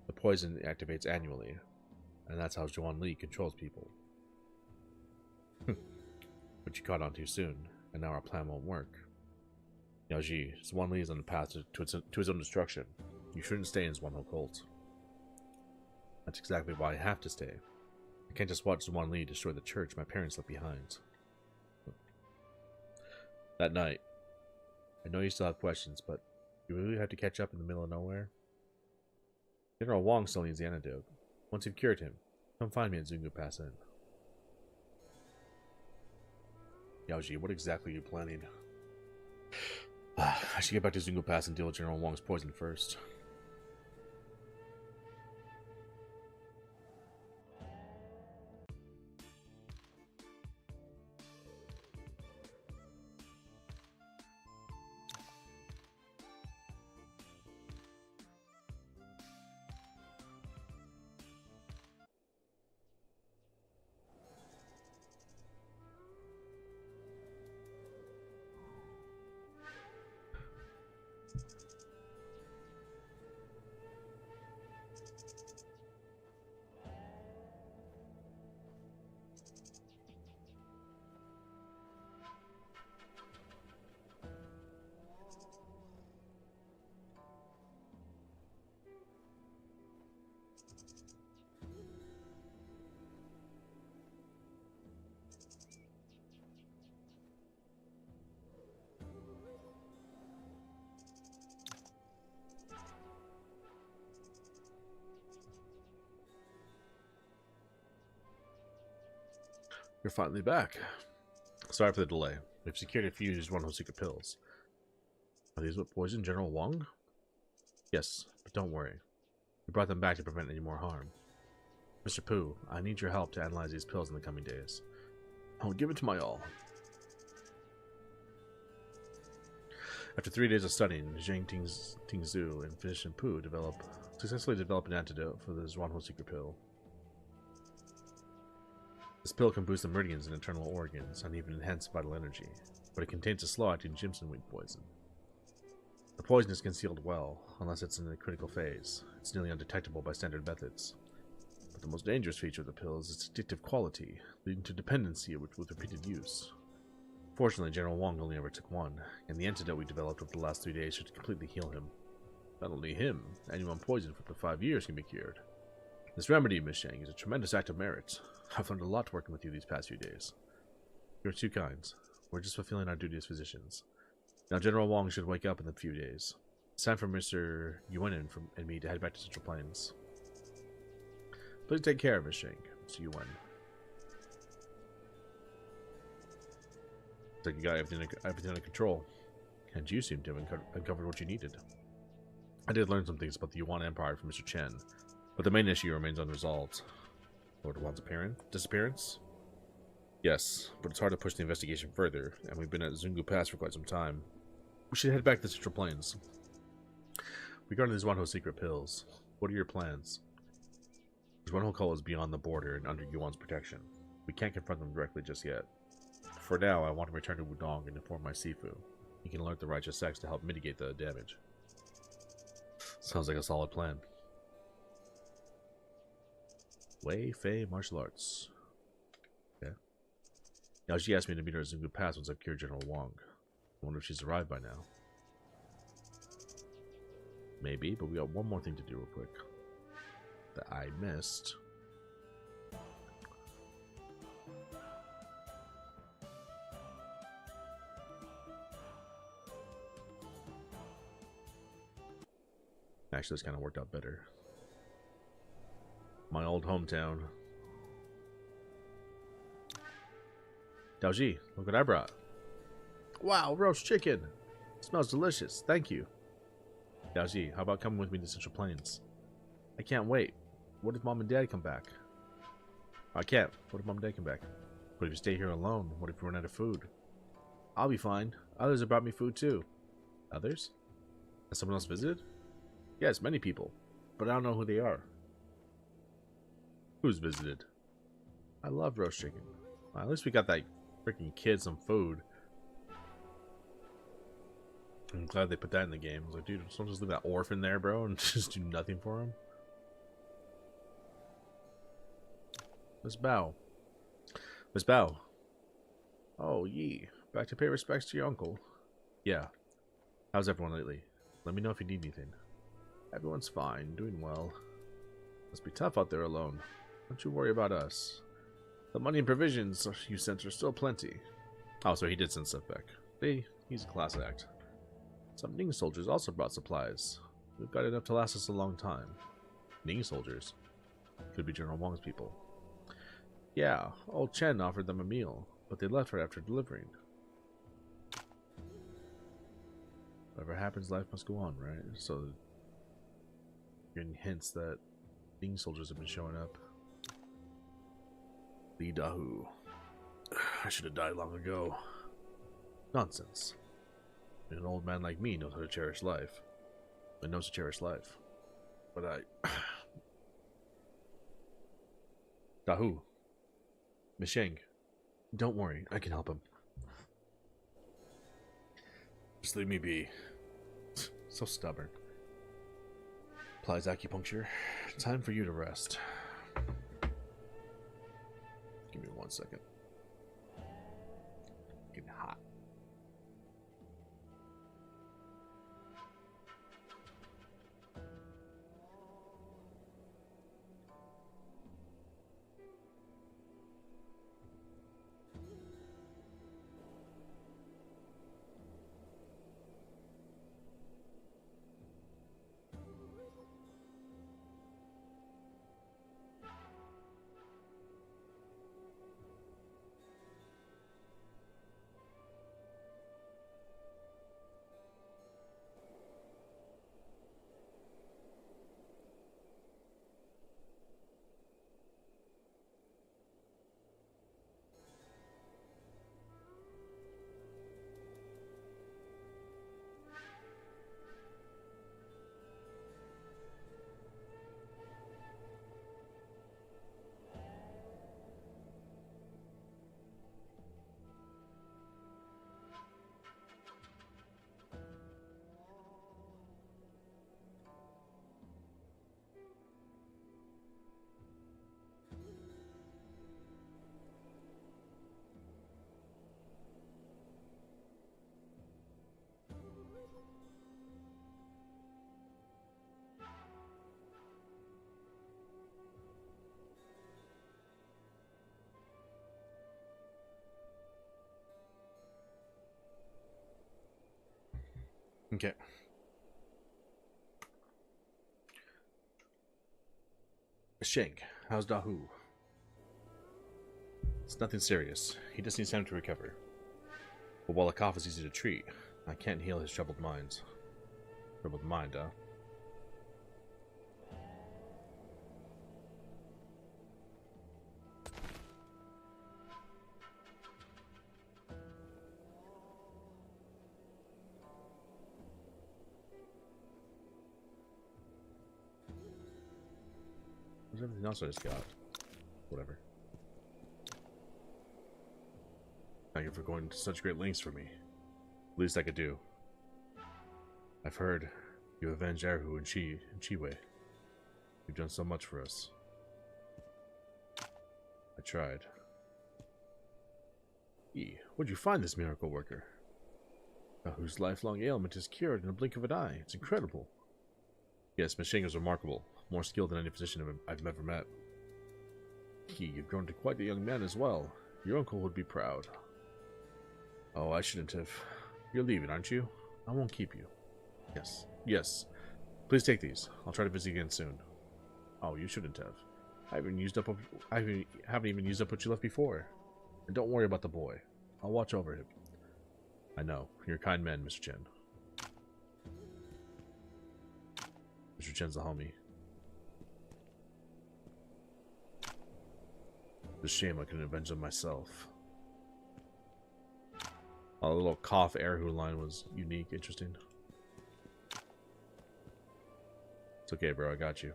The poison activates annually, and that's how Zhuan Li controls people. But you caught on too soon, and now our plan won't work. Yao Ji, Zwan Li is on the path to his own destruction. You shouldn't stay in Zwanho cult. That's exactly why I have to stay. I can't just watch Zwan Li destroy the church my parents left behind. That night, I know you still have questions, but you really have to catch up in the middle of nowhere? General Wong still needs the antidote. Once you've cured him, come find me at Zungu Pass Inn. Yao Ji, what exactly are you planning? I should get back to Zungu Pass and deal with General Wong's poison first. You're finally back. Sorry for the delay. We've secured a few Zwanho secret pills. Are these what poisoned General Wong? Yes, but don't worry. We brought them back to prevent any more harm. Mr. Pooh, I need your help to analyze these pills in the coming days. I'll give it to my all. After 3 days of studying, Zhang Tingzhu and physician Pooh successfully developed an antidote for the Zwanho secret pill. This pill can boost the meridians and internal organs and even enhance vital energy, but it contains a slow-acting Jimson weed poison. The poison is concealed well, unless it's in a critical phase. It's nearly undetectable by standard methods. But the most dangerous feature of the pill is its addictive quality, leading to dependency with repeated use. Fortunately, General Wong only ever took one, and the antidote we developed over the last 3 days should completely heal him. Not only him, anyone poisoned for up to 5 years can be cured. This remedy, Miss Shang, is a tremendous act of merit. I've learned a lot working with you these past few days. You're two kinds. We're just fulfilling our duty as physicians. Now General Wong should wake up in a few days. It's time for Mr. Yuan and me to head back to Central Plains. Please take care, Miss Shang. Mr. Yuan. Looks like you got everything under control. And you seem to have uncovered what you needed. I did learn some things about the Yuan Empire from Mr. Chen, but the main issue remains unresolved. Lord Wan's disappearance? Yes, but it's hard to push the investigation further, and we've been at Zungu Pass for quite some time. We should head back to the Central Plains. Regarding the Zwanho secret pills, what are your plans? Zwanho cult is beyond the border and under Yuan's protection. We can't confront them directly just yet. For now, I want to return to Wudong and inform my Sifu. He can alert the righteous sects to help mitigate the damage. Sounds like a solid plan. Wei Fei Martial Arts. Okay. Now she asked me to meet her at Zungu Pass once I've cured General Wong. I wonder if she's arrived by now. Maybe, but we got one more thing to do real quick that I missed. Actually, this kind of worked out better. My old hometown. Daoji, look what I brought. Wow, roast chicken. Smells delicious. Thank you. Daoji, how about coming with me to Central Plains? I can't wait. What if Mom and Dad come back? I can't. What if Mom and Dad come back? But if you stay here alone, what if you run out of food? I'll be fine. Others have brought me food too. Others? Has someone else visited? Yes, many people. But I don't know who they are. Who's visited? I love roast chicken. Well, at least we got that freaking kid some food. I'm glad they put that in the game. I was like, dude, someone just leave that orphan there, bro, and just do nothing for him. Miss Bao. Miss Bao. Oh, Yi. Back to pay respects to your uncle. Yeah. How's everyone lately? Let me know if you need anything. Everyone's fine, doing well. Must be tough out there alone. Don't you worry about us. The money and provisions you sent are still plenty. Oh, so he did send stuff back. He's a class act. Some Ning soldiers also brought supplies. We've got enough to last us a long time. Ning soldiers? Could be General Wong's people. Yeah, old Chen offered them a meal, but they left her after delivering. Whatever happens, life must go on, right? So, you're getting hints that Ning soldiers have been showing up. Li Dahu. I should have died long ago. Nonsense. An old man like me knows how to cherish life. I knows to cherish life. But I... Dahu. Misheng. Don't worry, I can help him. Just leave me be. So stubborn. Applies acupuncture. Time for you to rest. Give me 1 second. Getting hot. Okay. Shank, how's Dahu? It's nothing serious. He just needs time to recover. But while a cough is easy to treat, I can't heal his troubled mind. Troubled mind, huh? What's everything else I just got? Whatever. Thank you for going to such great lengths for me. Least I could do. I've heard you avenged Erhu and Chiwei. You've done so much for us. I tried. Where'd you find this miracle worker? Whose lifelong ailment is cured in a blink of an eye. It's incredible. Yes, Misheng is remarkable. More skilled than any physician I've ever met. You've grown to quite a young man as well. Your uncle would be proud. Oh, I shouldn't have. You're leaving, aren't you? I won't keep you. Yes. Yes. Please take these. I'll try to visit again soon. Oh, you shouldn't have. I haven't even used up what you left before. And don't worry about the boy. I'll watch over him. I know. You're a kind man, Mr. Chen. Mr. Chen's the homie. It's a shame I couldn't avenge them myself. Oh, the little cough Erhu line was unique, interesting. It's okay, bro. I got you.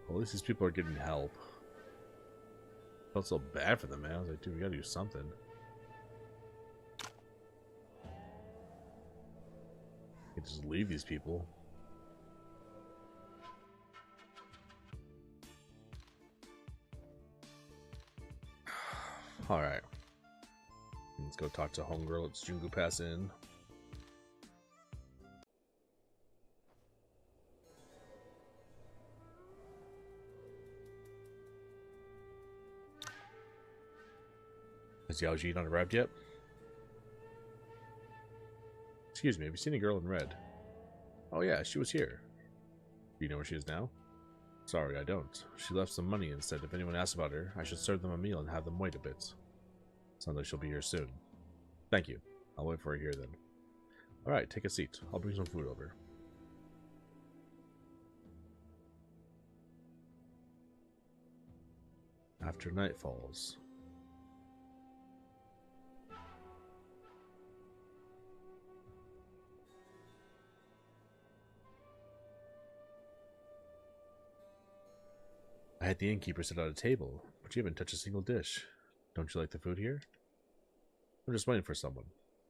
Well, at least these people are getting help. Felt so bad for them, man. I was like, dude, we gotta do something. just leave these people. Alright. Let's go talk to Homegirl. Let's Jungu Pass in. Has Yaoji not arrived yet? Excuse me, have you seen a girl in red? Oh yeah, she was here. Do you know where she is now? Sorry, I don't. She left some money and said if anyone asks about her, I should serve them a meal and have them wait a bit. Sounds like she'll be here soon. Thank you. I'll wait for her here then. Alright, take a seat. I'll bring some food over. After night falls. I had the innkeeper set out a table, but you haven't touched a single dish. Don't you like the food here? I'm just waiting for someone.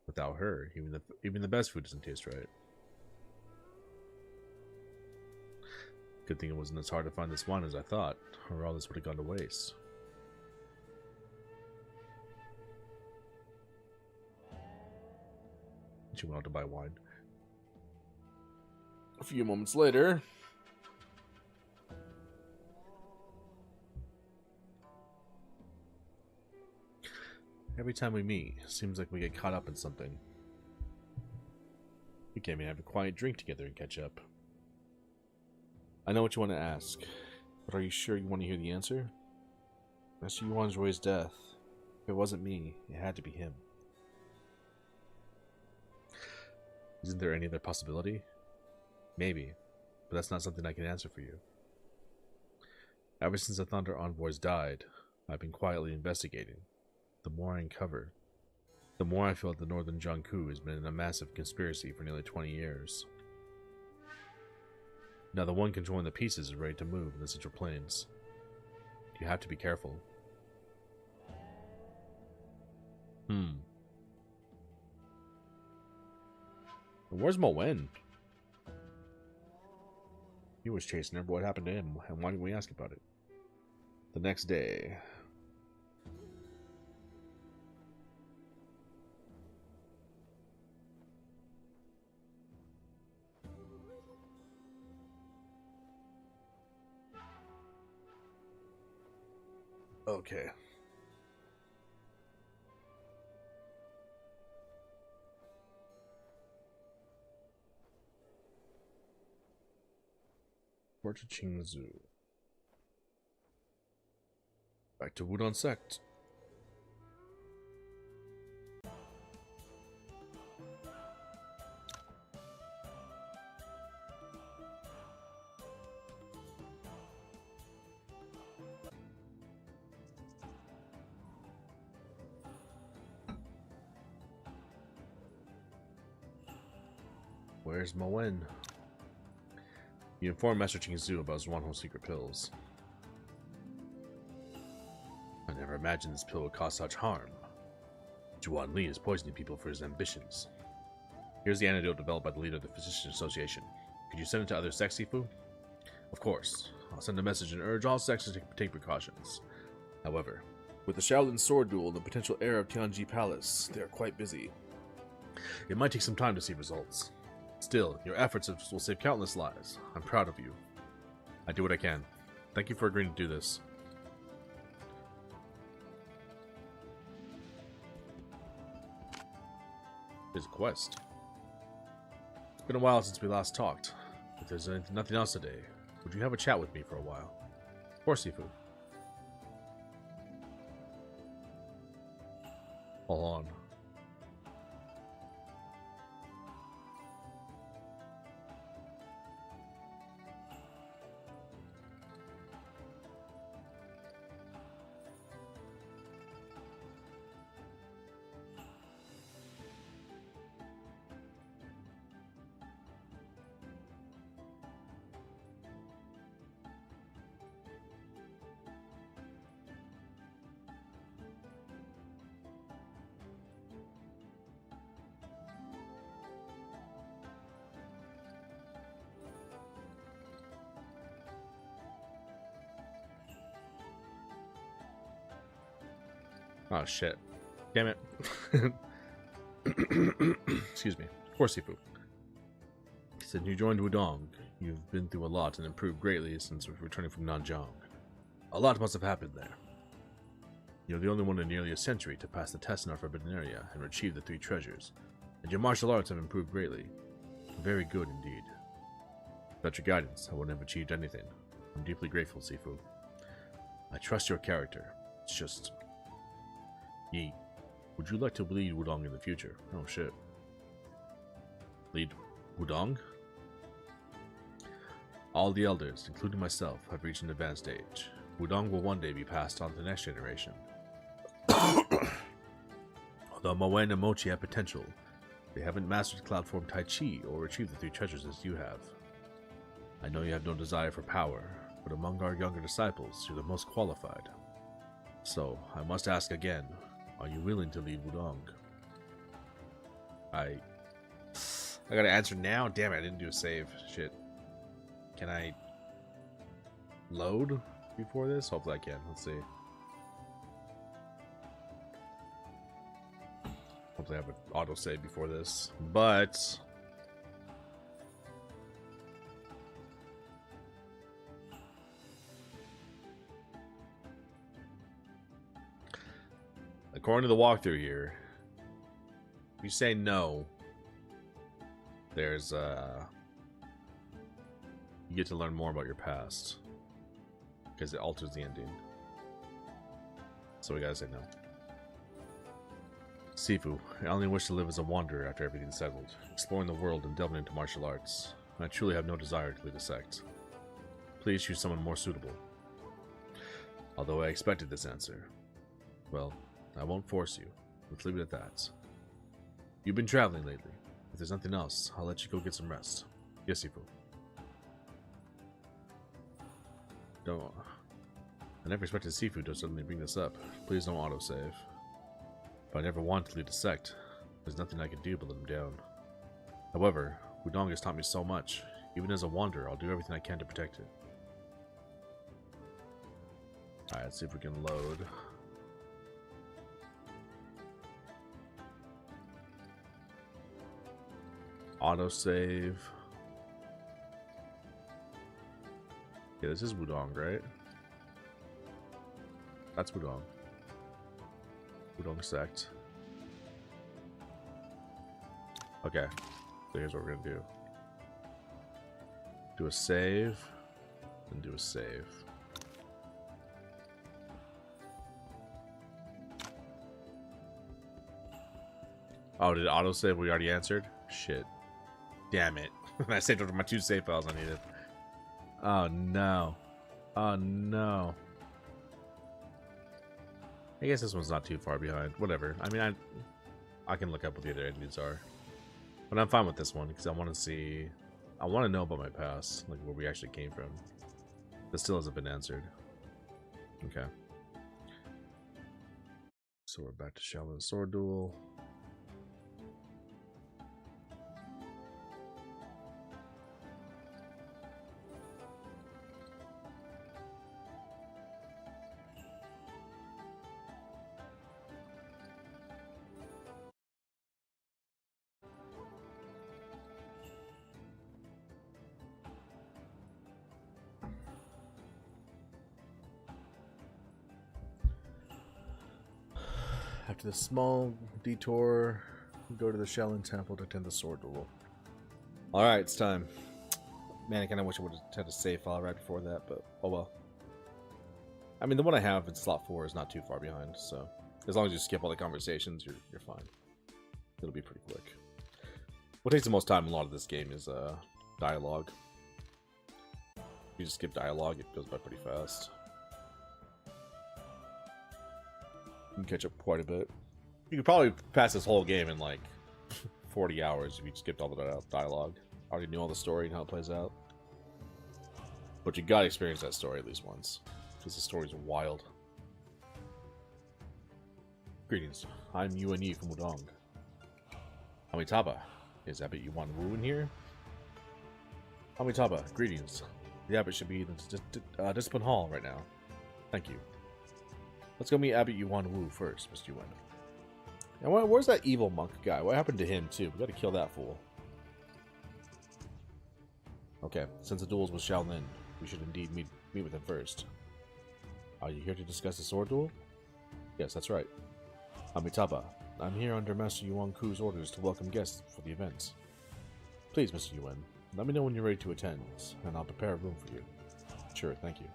Without her, even the best food doesn't taste right. Good thing it wasn't as hard to find this wine as I thought, or all this would have gone to waste. She went out to buy wine. A few moments later... Every time we meet, it seems like we get caught up in something. We can't even have a quiet drink together and catch up. I know what you want to ask, but are you sure you want to hear the answer? Master Yuan's Roy's death. If it wasn't me, it had to be him. Isn't there any other possibility? Maybe, but that's not something I can answer for you. Ever since the Thunder Envoys died, I've been quietly investigating. The more I uncover, the more I feel that the Northern Jiangku has been in a massive conspiracy for nearly 20 years. Now the one controlling the pieces is ready to move in the Central Plains. You have to be careful. Where's Mo Wen? He was chasing her, but what happened to him? And why didn't we ask about it? The next day... Okay. Port to Qingzhou. Back to Wudon Sect. Where's Mo Wen? You informed Master Qingzhou about Zhuanhong's secret pills. I never imagined this pill would cause such harm. Zhuan Li is poisoning people for his ambitions. Here's the antidote developed by the leader of the Physician Association. Could you send it to other sects, Sifu? Of course. I'll send a message and urge all sects to take precautions. However, with the Shaolin sword duel and the potential heir of Tianji Palace, they are quite busy. It might take some time to see results. Still, your efforts will save countless lives. I'm proud of you. I do what I can. Thank you for agreeing to do this. There's a quest. It's been a while since we last talked. If there's nothing else today, would you have a chat with me for a while? Of course, Sifu. Hold on. Oh, shit. Damn it. Excuse me. Of course, Sifu. Since you joined Wudong, you've been through a lot and improved greatly since returning from Nanjiang. A lot must have happened there. You're the only one in nearly a century to pass the test in our forbidden area and retrieve the 3 treasures, and your martial arts have improved greatly. Very good indeed. Without your guidance, I wouldn't have achieved anything. I'm deeply grateful, Sifu. I trust your character. It's just... Yi, would you like to lead Wudong in the future? Oh shit. Lead Wudong? All the elders, including myself, have reached an advanced age. Wudong will one day be passed on to the next generation. Although Moen and Mochi have potential, they haven't mastered Cloud Form Tai Chi or retrieved the 3 treasures as you have. I know you have no desire for power, but among our younger disciples, you're the most qualified. So, I must ask again, are you willing to lead Wudong? I gotta answer now? Damn it, I didn't do a save. Shit. Can I load before this? Hopefully I can. Let's see. Hopefully I have an autosave before this. But... according to the walkthrough here, if you say no, there's you get to learn more about your past because it alters the ending. So we gotta say no. Sifu, I only wish to live as a wanderer after everything's settled, exploring the world and delving into martial arts. I truly have no desire to lead a sect. Please choose someone more suitable. Although I expected this answer. Well, I won't force you. Let's leave it at that. You've been traveling lately. If there's nothing else, I'll let you go get some rest. Yes, Sifu. Don't... I never expected Sifu to suddenly bring this up. Please don't autosave. But I never wanted to lead a sect. There's nothing I can do but let him down. However, Wudong has taught me so much. Even as a wanderer, I'll do everything I can to protect it. Alright, let's see if we can load. Autosave. Yeah, this is Wudong, right? That's Wudong. Wudong sect. Okay, so here's what we're gonna do. Do a save, and do a save. Oh, did it autosave? We already answered? Shit. Damn it. I saved over my 2 save files I needed. Oh no. Oh no. I guess this one's not too far behind. Whatever. I mean, I can look up what the other endings are. But I'm fine with this one because I want to see... I want to know about my past. Like where we actually came from. That still hasn't been answered. Okay. So we're back to Shaolin Sword Duel. After the small detour, go to the Shaolin Temple to attend the sword duel. Alright, it's time. Man, I kind of wish I would have had a save file right before that, but oh well. I mean, the one I have in slot 4 is not too far behind, so as long as you skip all the conversations, you're fine. It'll be pretty quick. What takes the most time in a lot of this game is dialogue. If you just skip dialogue, it goes by pretty fast. You can catch up quite a bit. You could probably pass this whole game in like 40 hours if you skipped all the dialogue. Already knew all the story and how it plays out. But you gotta experience that story at least once. Because the story's wild. Greetings, I'm Yuan Yi from Wudong. Amitabha, is Abbot Yuan Wu in here? Amitabha, greetings. The Abbot should be in the Discipline Hall right now. Thank you. Let's go meet Abbot Yuan Wu first, Mr. Yuan. And where's that evil monk guy? What happened to him, too? We gotta kill that fool. Okay, since the duel's with Shaolin, we should indeed meet with him first. Are you here to discuss the sword duel? Yes, that's right. Amitabha, I'm here under Master Yuan Ku's orders to welcome guests for the event. Please, Mr. Yuan, let me know when you're ready to attend, and I'll prepare a room for you. Sure, thank you.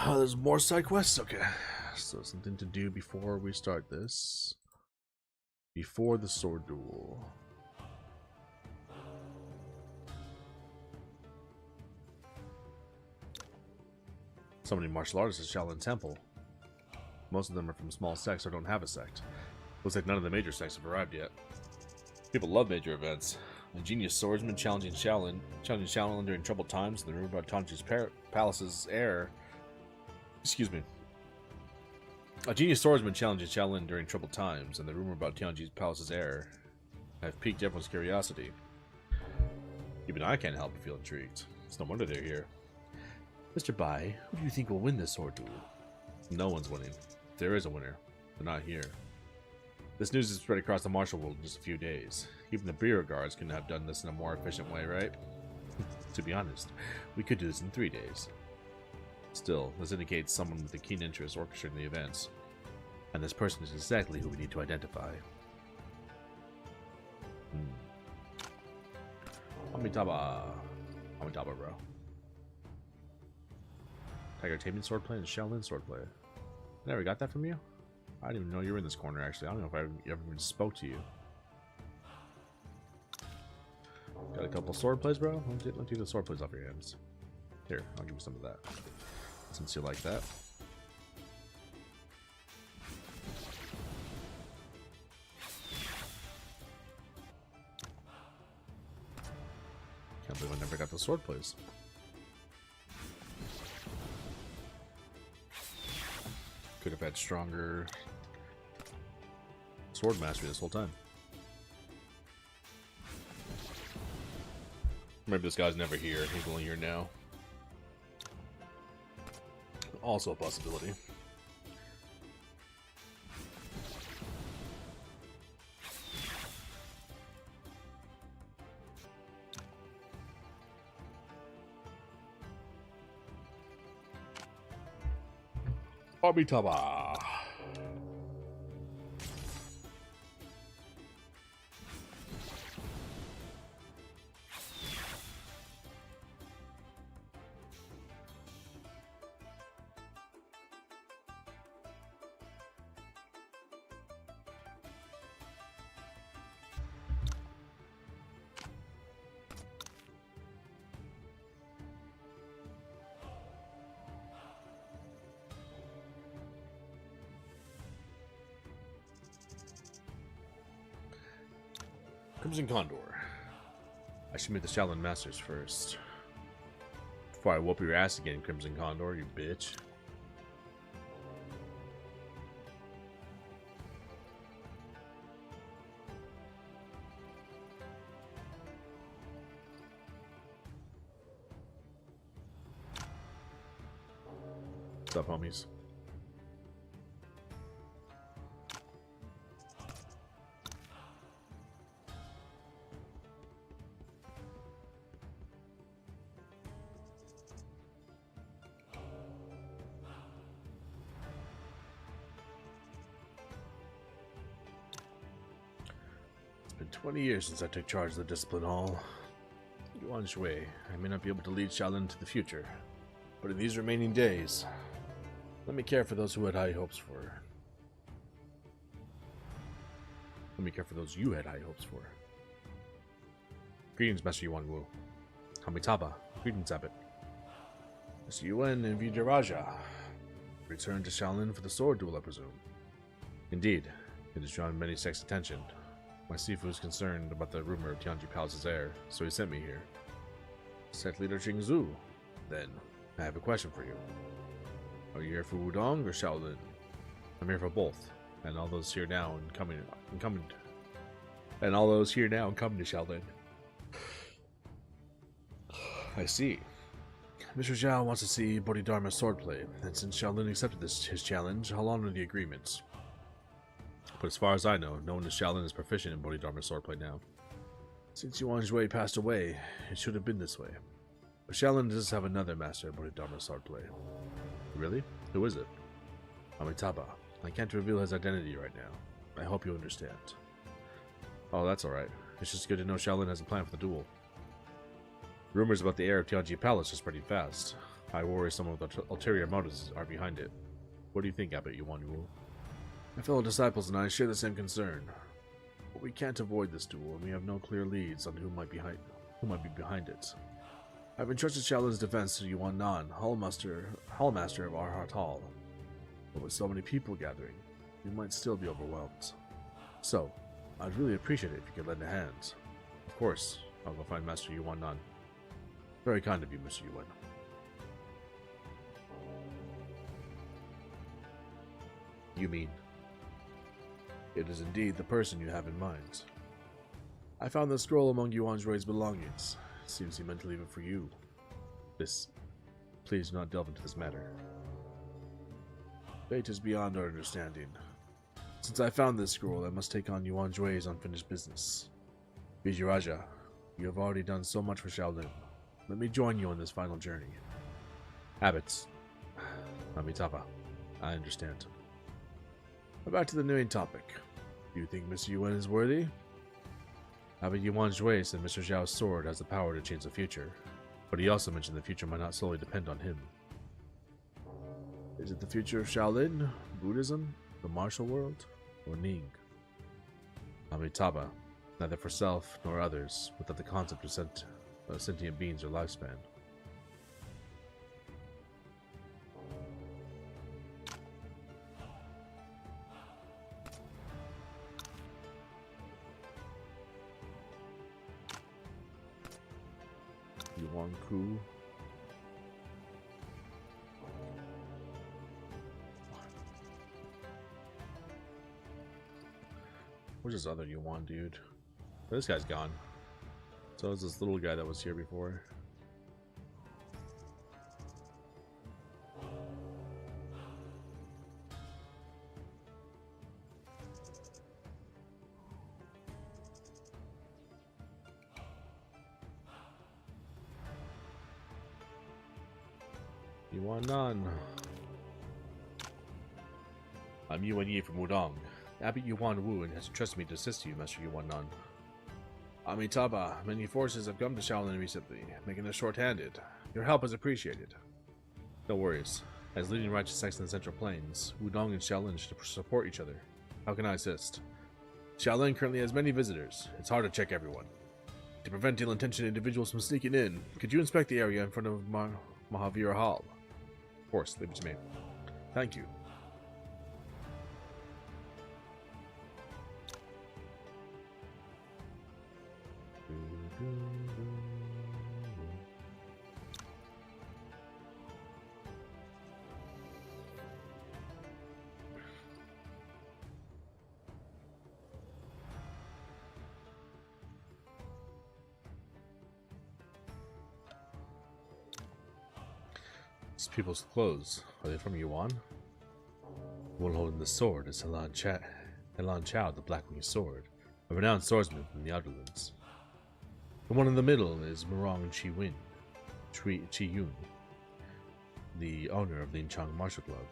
Oh, there's more side quests? Okay. So something to do before we start this. Before the sword duel. So many martial artists at Shaolin Temple. Most of them are from small sects or don't have a sect. Looks like none of the major sects have arrived yet. People love major events. A genius swordsman challenging Shaolin during troubled times, and the rumor about Tianji's palace's heir. Excuse me. A genius swordsman challenging Shaolin during troubled times, and the rumor about Tianji's palace's heir have piqued everyone's curiosity. Even I can't help but feel intrigued. It's no wonder they're here. Mr. Bai, who do you think will win this sword duel? No one's winning. If there is a winner, they're not here. This news is spread across the martial world in just a few days. Even the Bureau guards couldn't have done this in a more efficient way, right? To be honest, we could do this in 3 days. Still, this indicates someone with a keen interest orchestrating the events. And this person is exactly who we need to identify. Amitabha, bro. Tiger Taming swordplay and Shaolin swordplay. I never got that from you? I didn't even know you were in this corner, actually. I don't know if I ever even spoke to you. Got a couple sword plays, bro? Don't take the sword plays off your hands. Here, I'll give you some of that. Since you like that. Can't believe I never got the sword plays. Could have had stronger sword mastery this whole time. Maybe this guy's never here. He's only here now. Also a possibility. Amitabha. Crimson Condor. I should meet the Shaolin Masters first. Before I whoop your ass again, Crimson Condor, you bitch. What's up, homies? It's been 20 years since I took charge of the Discipline Hall. Yuan Shui, I may not be able to lead Shaolin into the future, but in these remaining days, let me care for those who had high hopes for. Let me care for those you had high hopes for. Greetings, Master Yuan Wu. Amitabha. Greetings, Abbot. Mr. Yuan and Vijayaraja. Return to Shaolin for the sword duel, I presume. Indeed, it has drawn many sects' attention. My Sifu is concerned about the rumor of Tianji Palace's heir, so he sent me here. Sect leader Jingzhu, then. I have a question for you. Are you here for Wudong or Shaolin? I'm here for both, and all those here now and coming to Shaolin. I see. Mr. Zhao wants to see Bodhidharma swordplay, and since Shaolin accepted his challenge, I'll honor the agreement. But as far as I know, no one in Shaolin is proficient in Bodhidharma swordplay now. Since Yuan Jue passed away, it should have been this way. But Shaolin does have another master of Bodhidharma swordplay. Really? Who is it? Amitabha. I can't reveal his identity right now. I hope you understand. Oh, that's alright. It's just good to know Shaolin has a plan for the duel. Rumors about the heir of Tianji Palace are spreading fast. I worry some of the ulterior motives are behind it. What do you think, Abbot Yuan Wu? My fellow disciples and I share the same concern. But we can't avoid this duel, and we have no clear leads on who might be behind it. I've entrusted Shaolin's defense to Yuan Nan, Hallmaster of Arhat Hall. But with so many people gathering, you might still be overwhelmed. So, I'd really appreciate it if you could lend a hand. Of course, I'll go find Master Yuan Nan. Very kind of you, Mr. Yuan. You mean? It is indeed the person you have in mind. I found the scroll among Yuan Jue's belongings. It seems he meant to leave it for you. Please do not delve into this matter. Fate is beyond our understanding. Since I found this scroll, I must take on Yuan Jue's unfinished business. Vijayaraja, you have already done so much for Shaolin. Let me join you on this final journey. Abbots. Amitabha. I understand. But back to the main topic. Do you think Mr. Yuan is worthy? Abbot Yuan Jue said Mr. Zhao's sword has the power to change the future, but he also mentioned the future might not solely depend on him. Is it the future of Shaolin, Buddhism, the martial world, or Ning? Amitabha, neither for self nor others, without the concept of sentient beings or lifespan. Yuan Ku. Where's this other Yuan dude? Oh, this guy's gone. So is this little guy that was here before. Yuan Nan. I'm Yuan Yi from Wudong. Abbot Yuan Wu has entrusted me to assist you, Master Yuan Nan. Amitabha, many forces have come to Shaolin recently, making us short-handed. Your help is appreciated. No worries. As leading righteous sects in the Central Plains, Wudong and Shaolin should support each other. How can I assist? Shaolin currently has many visitors. It's hard to check everyone. To prevent ill-intentioned individuals from sneaking in, could you inspect the area in front of Mahavira Hall? Of course, leave it to me. Thank you. These people's clothes, are they from Yuan? The one holding the sword is Helan Chao, the Blackwing Sword, a renowned swordsman from the Outerlands. The one in the middle is Murong Chi Yun, the owner of the Inchang Martial Club.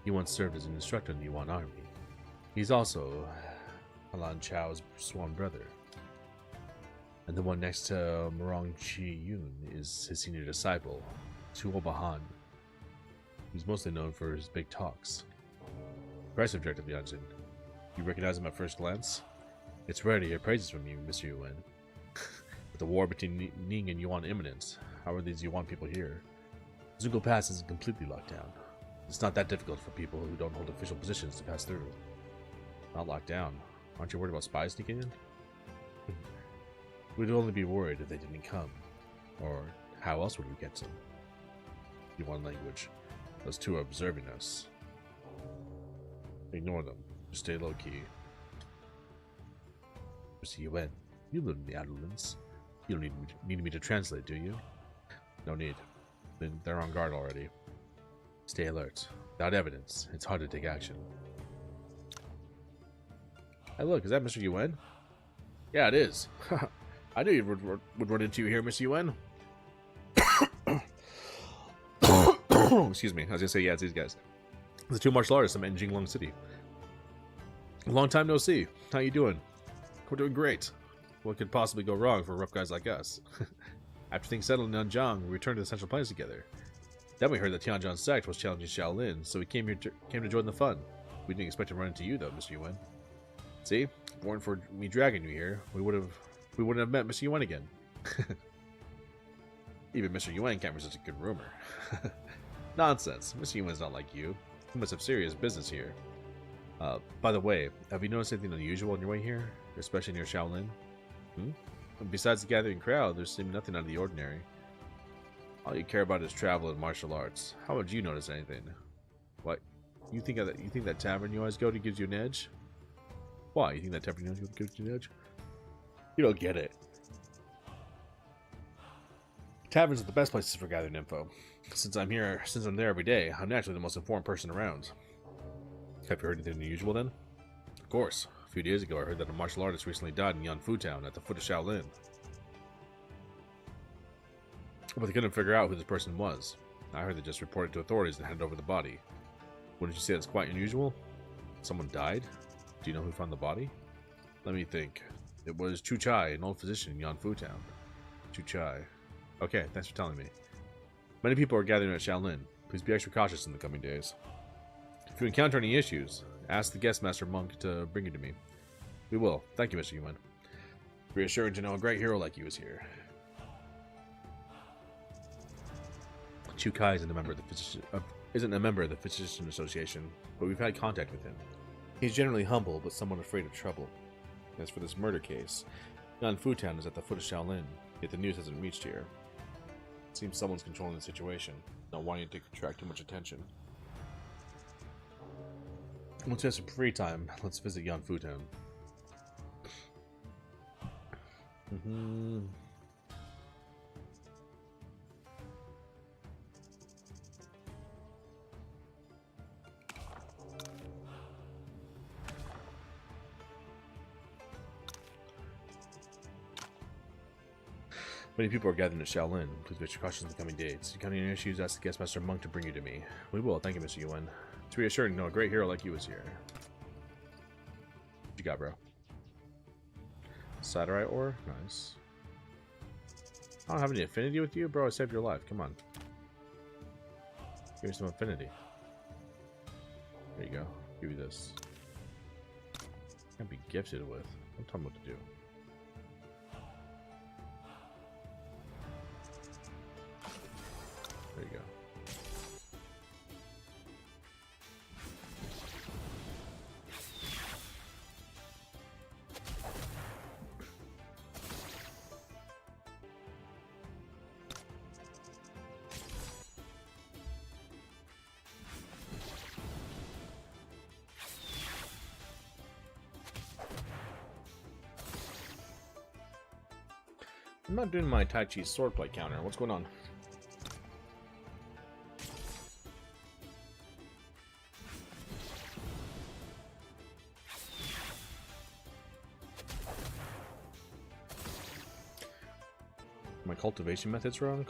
He once served as an instructor in the Yuan army. He's also Helan Chao's sworn brother. And the one next to Murong Chi Yun is his senior disciple, Tuo Bahan, who's mostly known for his big talks. Impressive, Director Lianjin. You recognize him at first glance? It's rare to hear praises from you, Mr. Yuan. With the war between Ning and Yuan imminent, how are these Yuan people here? Zungo Pass isn't completely locked down. It's not that difficult for people who don't hold official positions to pass through. Not locked down. Aren't you worried about spies sneaking in? We'd only be worried if they didn't come. Or how else would we get them? Yuan language. Those two are observing us. Ignore them. Just stay low-key. Mr. Yuan, you live in the Outerlands. You don't need me to translate, do you? No need. They're on guard already. Stay alert. Without evidence, it's hard to take action. Hey, look, is that Mr. Yuan? Yeah, it is. I knew you would run into you here, Mr. Yuan. Excuse me. I was gonna say, yeah, it's these guys. The two martial artists I'm in Jinglong City. Long time no see. How you doing? We're doing great. What could possibly go wrong for rough guys like us? After things settled in Nanjiang, we returned to the Central Plains together. Then we heard that Tianjin sect was challenging Shaolin, so we came to join the fun. We didn't expect to run into you though, Mr. Yuan. See, if it weren't for me dragging you here, we wouldn't have met Mr. Yuan again. Even Mr. Yuan can't resist a good rumor. Nonsense. Mr. Yuan's not like you. He must have serious business here. By the way, have you noticed anything unusual on your way here, especially near Shaolin? Besides the gathering crowd, there seemed nothing out of the ordinary. All you care about is travel and martial arts. How would you notice anything? What? You think that tavern you always go to gives you an edge? Why? You think that tavern you always go to gives you an edge? You don't get it. Taverns are the best places for gathering info. Since I'm there every day, I'm naturally the most informed person around. Have you heard anything unusual then? Of course. A few days ago, I heard that a martial artist recently died in Yanfu Town at the foot of Shaolin. But they couldn't figure out who this person was. I heard they just reported to authorities and handed over the body. Wouldn't you say that's quite unusual? Someone died? Do you know who found the body? Let me think. It was Chu Chai, an old physician in Yanfu Town. Chu Chai. Okay, thanks for telling me. Many people are gathering at Shaolin. Please be extra cautious in the coming days. If you encounter any issues, ask the guest master monk to bring you to me. We will. Thank you, Mr. Yuan. Reassuring to know a great hero like you is here. Chu Kai isn't a member of the Physician Association, but we've had contact with him. He's generally humble, but somewhat afraid of trouble. As for this murder case, Yanfu Town is at the foot of Shaolin, yet the news hasn't reached here. It seems someone's controlling the situation, not wanting to attract too much attention. Once we have some free time, let's visit Yanfu Town. Many people are gathering at Shaolin. Please be extra cautious in the coming days. If you encounter any issues, ask the guest master monk to bring you to me. We will. Thank you, Mr. Yuan. It's reassuring to know a great hero like you is here. What you got, bro? Saturite ore? Nice. I don't have any affinity with you, bro. I saved your life. Come on. Here's some affinity. There you go. Give you this. Can't be gifted with. Don't tell me what to do. There you go. I'm not doing my Tai Chi swordplay counter. What's going on? My cultivation method's wrong?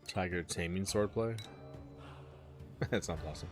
Tiger taming swordplay? That sounds awesome.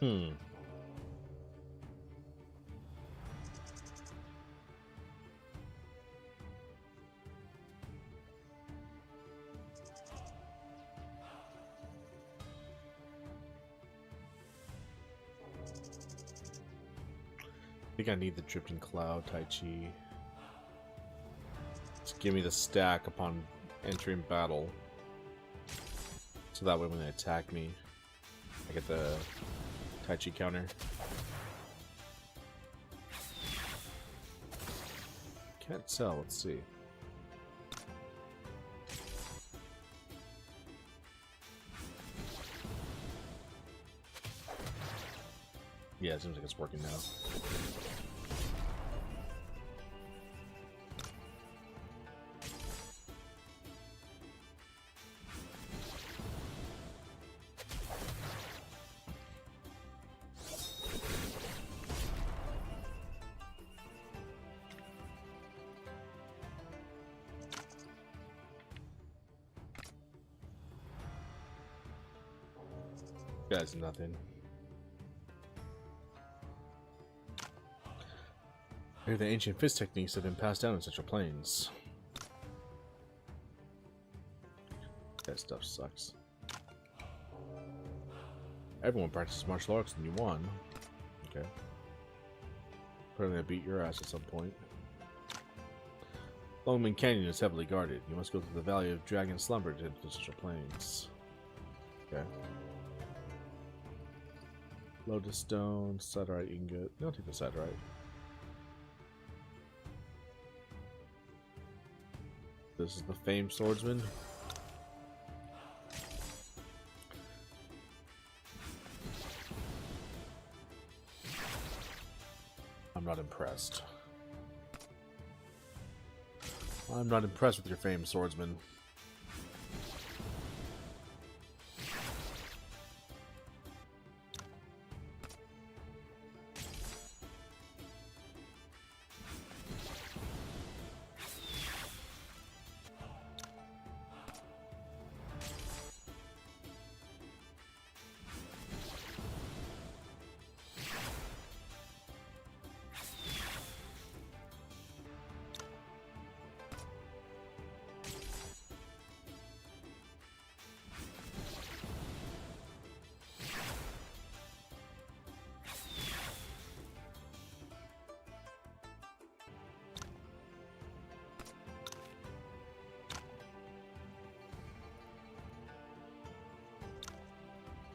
Hmm. I think I need the Drifting Cloud Tai Chi. Just give me the stack upon entering battle. So that way when they attack me, I get the Tai Chi counter. Can't tell, let's see. Yeah, it seems like it's working now. Guys, nothing. I hear the ancient fist techniques have been passed down in Central Plains. That stuff sucks. Everyone practices martial arts in Yuan. Okay. Probably gonna beat your ass at some point. Longman Canyon is heavily guarded. You must go to the Valley of Dragon Slumber to enter the Central Plains. Okay. Lotus Stone, Siderite Ingot. I'll take the Siderite. This is the famed swordsman. I'm not impressed. I'm not impressed with your famed swordsman.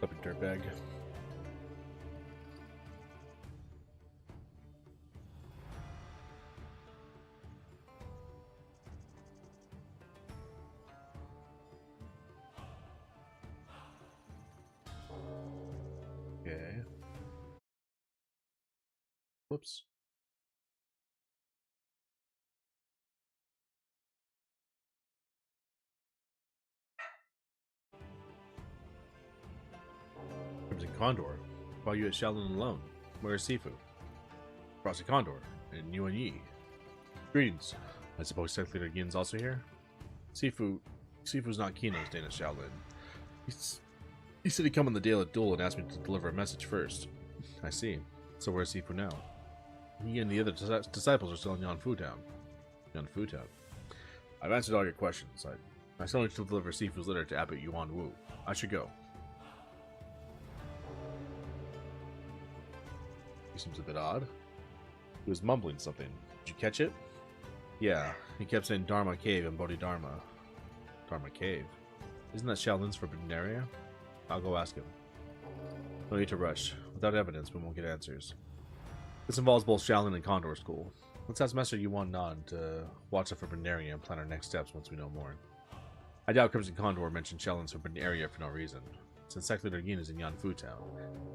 Up a dirtbag. Okay. Whoops. Crimson Condor. While you at Shaolin alone. Where is Sifu? Frosty Condor and Yuan Yi. Greetings. I suppose Sect Leader Gin's also here? Sifu's not keen on staying at Shaolin. He said he'd come on the day of the duel and asked me to deliver a message first. I see. So where's Sifu now? He and the other disciples are still in Yanfu Town. Yanfu Town. I've answered all your questions. I still need to deliver Sifu's letter to Abbot Yuan Wu. I should go. He seems a bit odd. He was mumbling something. Did you catch it? Yeah, he kept saying Dharma Cave and Bodhidharma. Dharma Cave? Isn't that Shaolin's forbidden area? I'll go ask him. No need to rush. Without evidence, we won't get answers. This involves both Shaolin and Condor School. Let's ask Master Yuan Nan to watch the forbidden area and plan our next steps once we know more. I doubt Crimson Condor mentioned Shaolin's forbidden area for no reason. Since Sect Leader Yin is in Yanfu Town,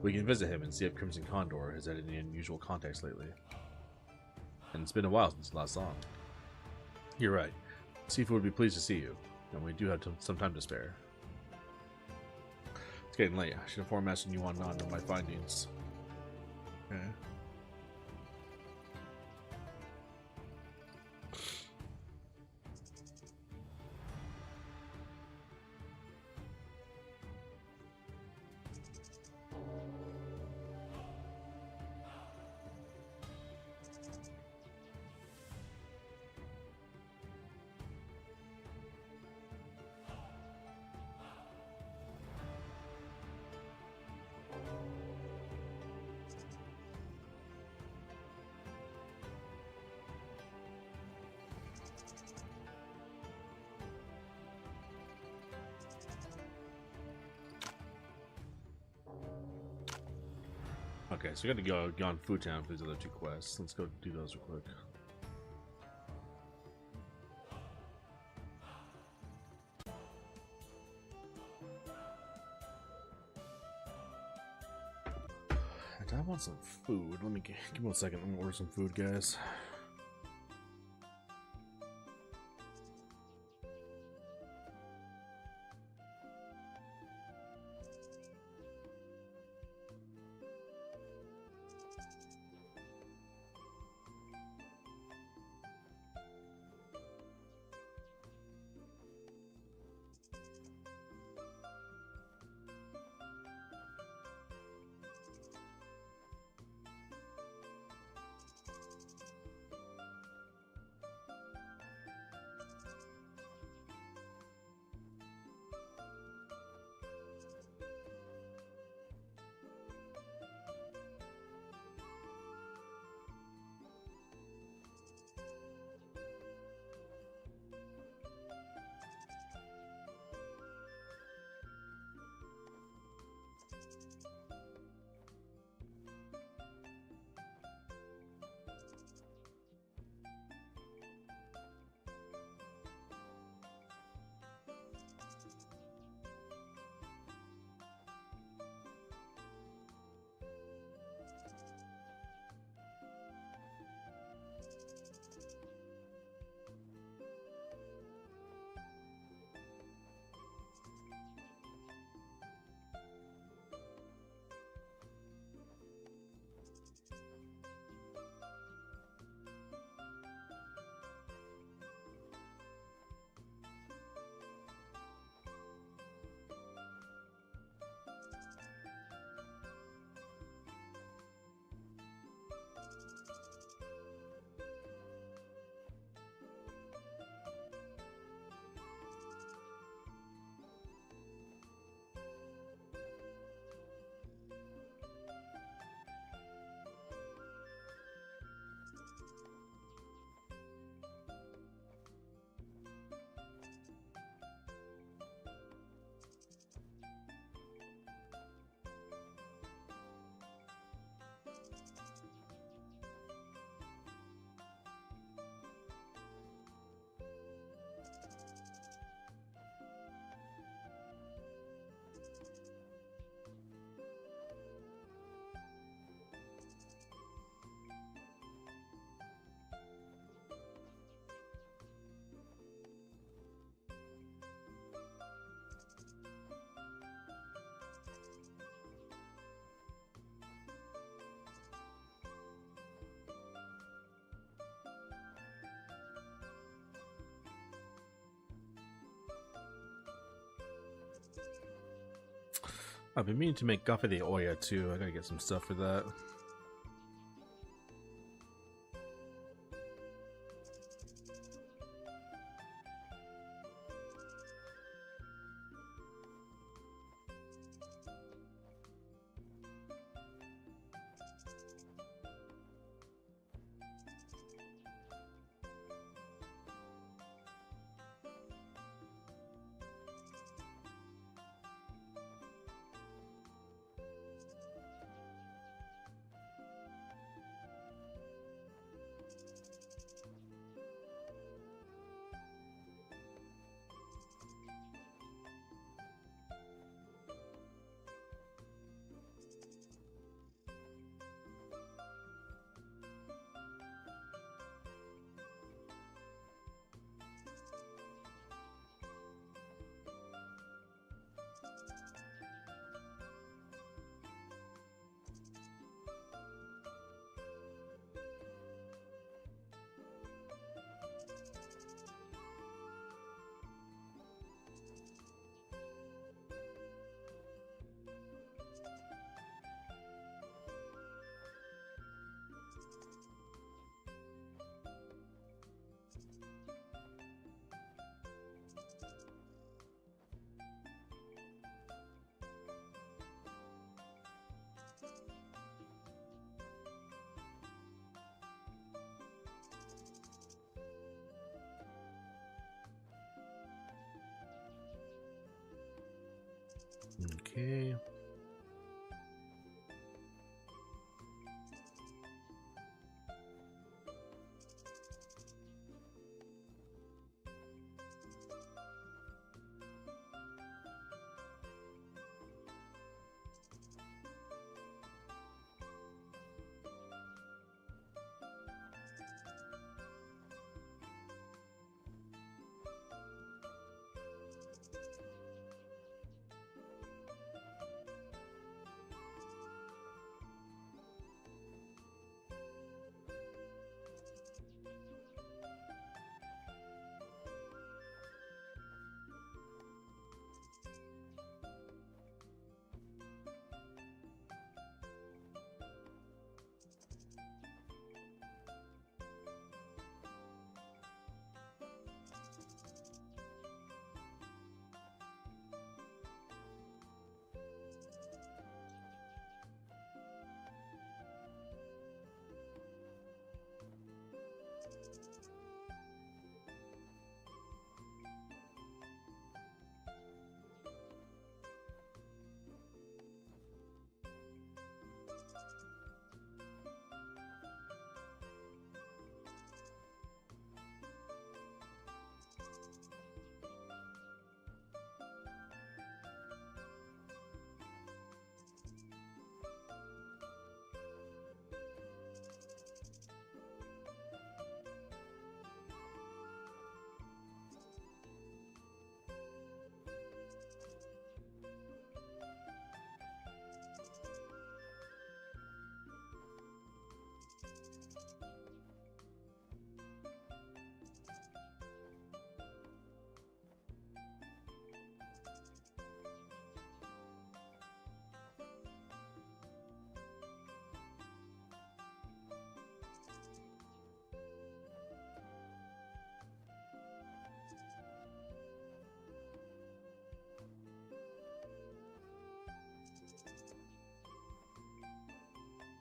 we can visit him and see if Crimson Condor has had any unusual contacts lately. And it's been a while since the last song. You're right. Sifu would be pleased to see you, and we do have some time to spare. It's getting late. I should inform Master Yuan Nan of my findings. Okay. Okay, so we got to go on Food Town for these other two quests. Let's go do those real quick. I want some food. Let me give me 1 second. Let me order some food, guys. I've been meaning to make Gafe de Oya too. I gotta get some stuff for that. Okay.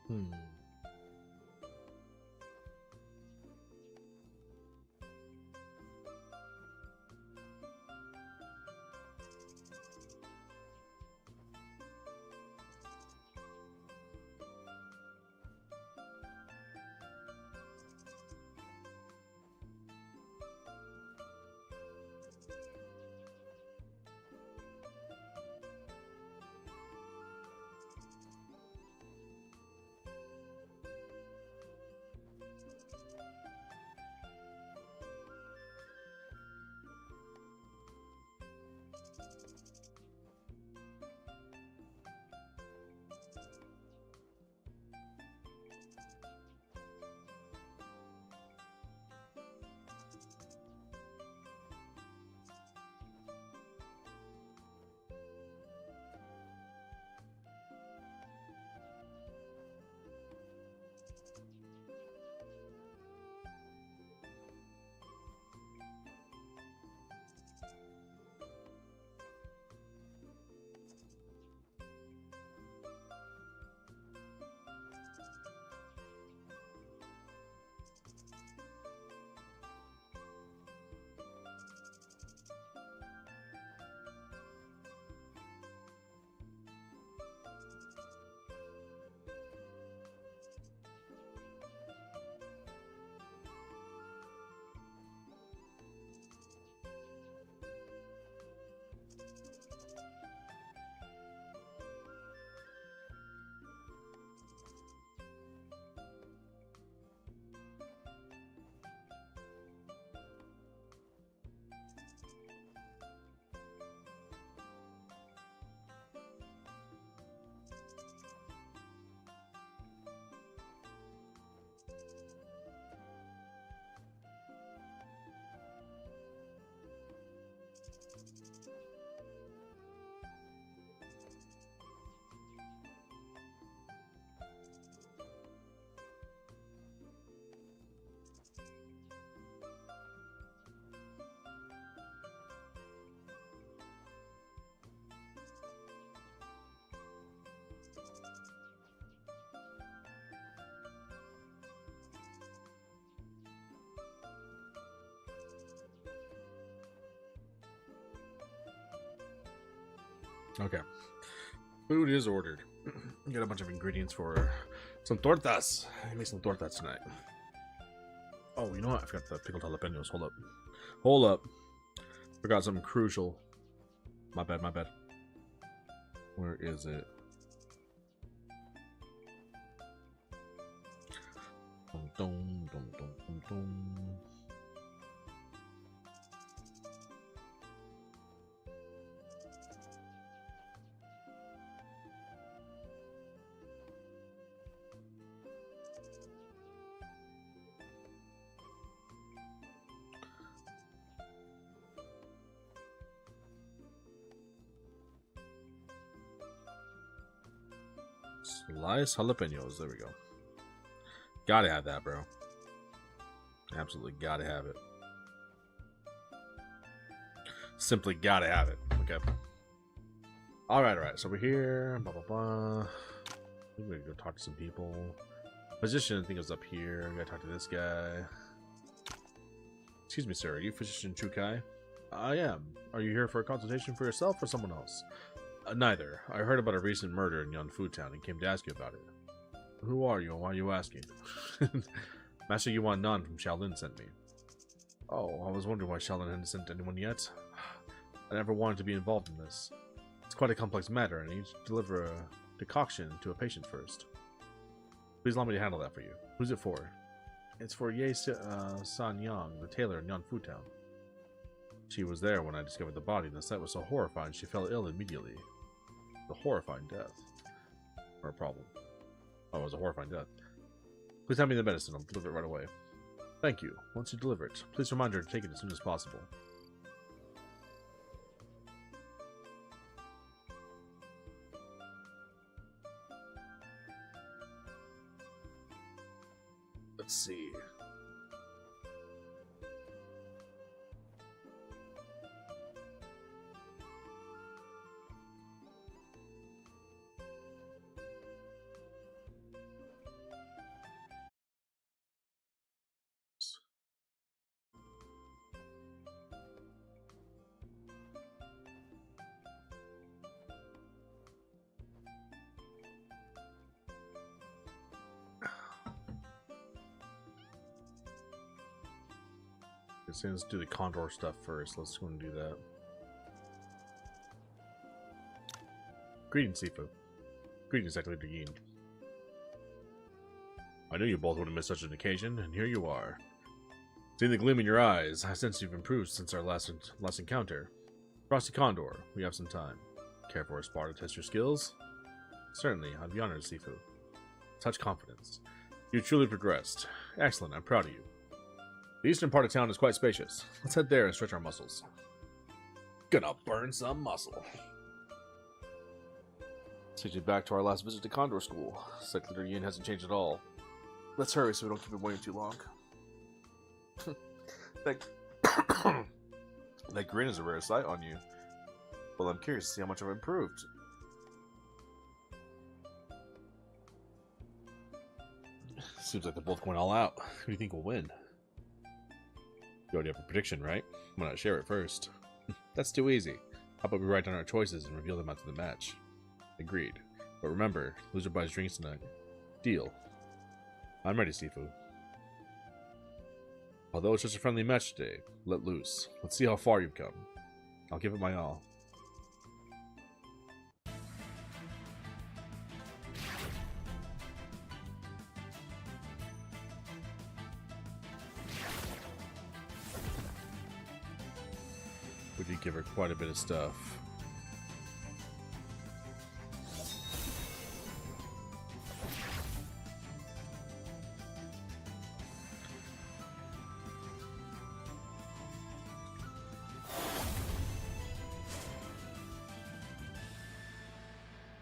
Hmm. Okay. Food is ordered. Got a bunch of ingredients for some tortas. I make some tortas tonight. Oh, you know what? I forgot the pickled jalapenos. Hold up. Hold up. Forgot something crucial. My bad, my bad. Where is it? Dum, dum, dum, dum, dum, dum. Sliced jalapenos. There we go. Gotta have that, bro. Absolutely gotta have it. Simply gotta have it. Okay. Alright, alright. So we're here. Blah, blah, blah. I think we're gonna go talk to some people. Physician, I think, is up here. I gotta talk to this guy. Excuse me, sir. Are you Physician Chukai? I am. Are you here for a consultation for yourself or someone else? Neither. I heard about a recent murder in Yanfu Town and came to ask you about it. Who are you and why are you asking? Master Yuan Nan from Shaolin sent me. Oh, I was wondering why Shaolin hadn't sent anyone yet. I never wanted to be involved in this. It's quite a complex matter and I need to deliver a decoction to a patient first. Please allow me to handle that for you. Who's it for? It's for Ye San Yang, the tailor in Yanfu Town. She was there when I discovered the body, and the sight was so horrifying she fell ill immediately. The horrifying death. Or a problem. Oh, it was a horrifying death. Please hand me the medicine. I'll deliver it right away. Thank you. Once you deliver it, please remind her to take it as soon as possible. Let's see. Let's do the Condor stuff first. Let's go and do that. Greetings, Sifu. Greetings, Second Leader Yin. I knew you both would have missed such an occasion, and here you are. Seeing the gleam in your eyes, I sense you've improved since our last encounter. Frosty Condor, we have some time. Care for a spar to test your skills? Certainly, I'd be honored, Sifu. Such confidence. You truly progressed. Excellent, I'm proud of you. The eastern part of town is quite spacious. Let's head there and stretch our muscles. Gonna burn some muscle. Takes you back to our last visit to Condor School. Second Leader Yin hasn't changed at all. Let's hurry so we don't keep him waiting too long. That grin is a rare sight on you. Well, I'm curious to see how much I've improved. Seems like they're both going all out. Who do you think will win? You already have a prediction, right? Why not share it first? That's too easy. How about we write down our choices and reveal them after the match? Agreed. But remember, loser buys drinks tonight. Deal. I'm ready, Sifu. Although it's just a friendly match today, let loose. Let's see how far you've come. I'll give it my all. We did give her quite a bit of stuff.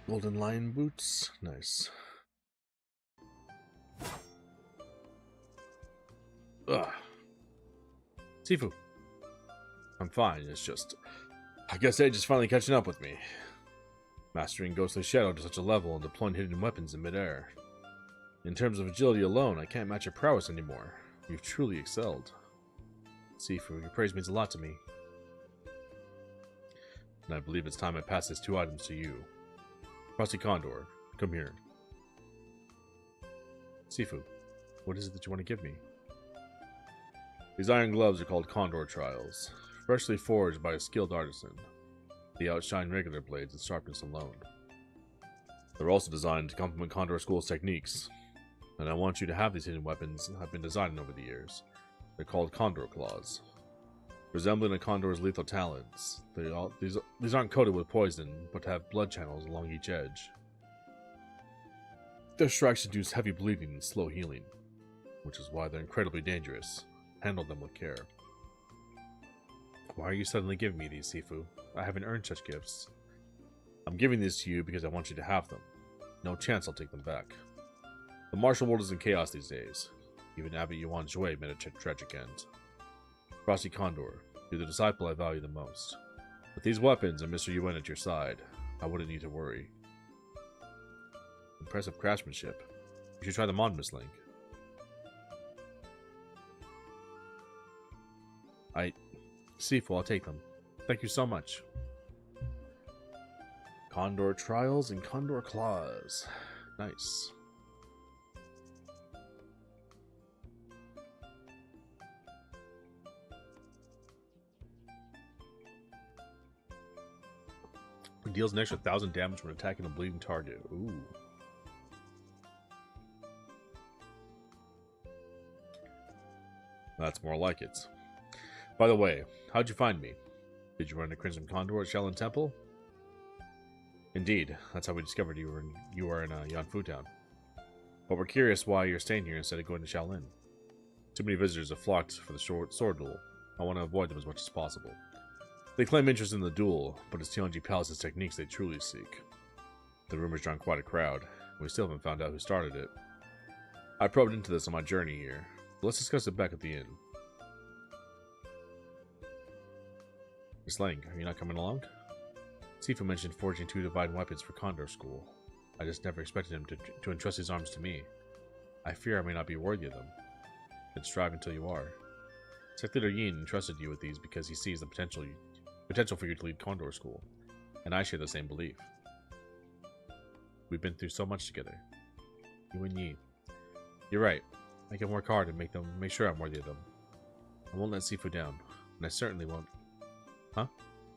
Golden Lion boots. Nice. Ugh. Sifu. I'm fine, it's just... I guess age is finally catching up with me. Mastering Ghostly Shadow to such a level and deploying hidden weapons in midair. In terms of agility alone, I can't match your prowess anymore. You've truly excelled. Sifu, your praise means a lot to me. And I believe it's time I pass these two items to you. Frosty Condor, come here. Sifu, what is it that you want to give me? These iron gloves are called Condor Trials, freshly forged by a skilled artisan. They outshine regular blades in sharpness alone. They're also designed to complement Condor School's techniques, and I want you to have these hidden weapons I've been designing over the years. They're called Condor Claws. Resembling a condor's lethal talons, these aren't coated with poison, but have blood channels along each edge. Their strikes induce heavy bleeding and slow healing, which is why they're incredibly dangerous. Handle them with care. Why are you suddenly giving me these, Sifu? I haven't earned such gifts. I'm giving these to you because I want you to have them. No chance I'll take them back. The martial world is in chaos these days. Even Abbot Yuan Shui met a tragic end. Frosty Condor, you're the disciple I value the most. With these weapons and Mr. Yuan at your side, I wouldn't need to worry. Impressive craftsmanship. You should try them on, Miss Link. Sifu, I'll take them. Thank you so much. Condor Trials and Condor Claws. Nice. It deals an extra 1,000 damage when attacking a bleeding target. Ooh. That's more like it. By the way, how'd you find me? Did you run into Crimson Condor at Shaolin Temple? Indeed, that's how we discovered you were in Yanfu Town. But we're curious why you're staying here instead of going to Shaolin. Too many visitors have flocked for the sword duel. I want to avoid them as much as possible. They claim interest in the duel, but it's Tianji Palace's techniques they truly seek. The rumors drawn quite a crowd. We still haven't found out who started it. I probed into this on my journey here. Let's discuss it back at the inn. Miss Lang, are you not coming along? Sifu mentioned forging 2 divine weapons for Condor School. I just never expected him to entrust his arms to me. I fear I may not be worthy of them. Then strive until you are. Second Leader Yin entrusted you with these because he sees the potential for you to lead Condor School, and I share the same belief. We've been through so much together. You and Yi. You're right. I can work hard and make sure I'm worthy of them. I won't let Sifu down. And I certainly won't. Huh?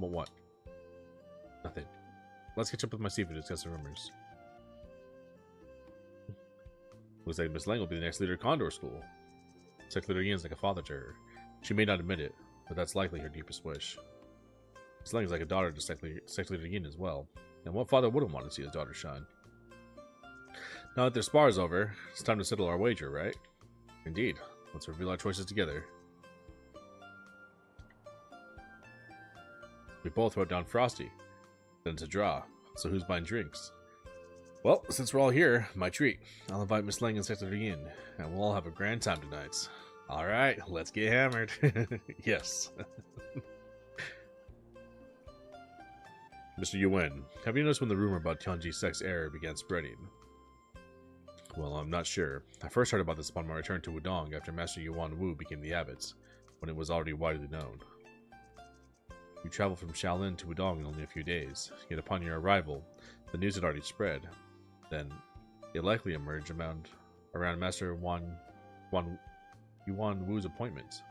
Well, what? Nothing. Let's catch up with my Sifu to discuss the rumors. Looks like Miss Lang will be the next leader of Condor School. Sect Leader Yin's like a father to her. She may not admit it, but that's likely her deepest wish. Miss Lang is like a daughter to Sect Leader Yin as well. And what father wouldn't want to see his daughter shine? Now that their spar is over, it's time to settle our wager, right? Indeed. Let's reveal our choices together. We both wrote down Frosty. Then it's a draw. So who's buying drinks? Well, since we're all here, my treat. I'll invite Miss Lang and Sect Leader Yin, and we'll all have a grand time tonight. Alright, let's get hammered. Yes. Mr. Yuan, have you noticed when the rumor about Tianji Sect's error began spreading? Well, I'm not sure. I first heard about this upon my return to Wudong after Master Yuan Wu became the abbot, when it was already widely known. You traveled from Shaolin to Wudong in only a few days, yet upon your arrival, the news had already spread. Then, it likely emerged around Master Yuan Wu's appointment.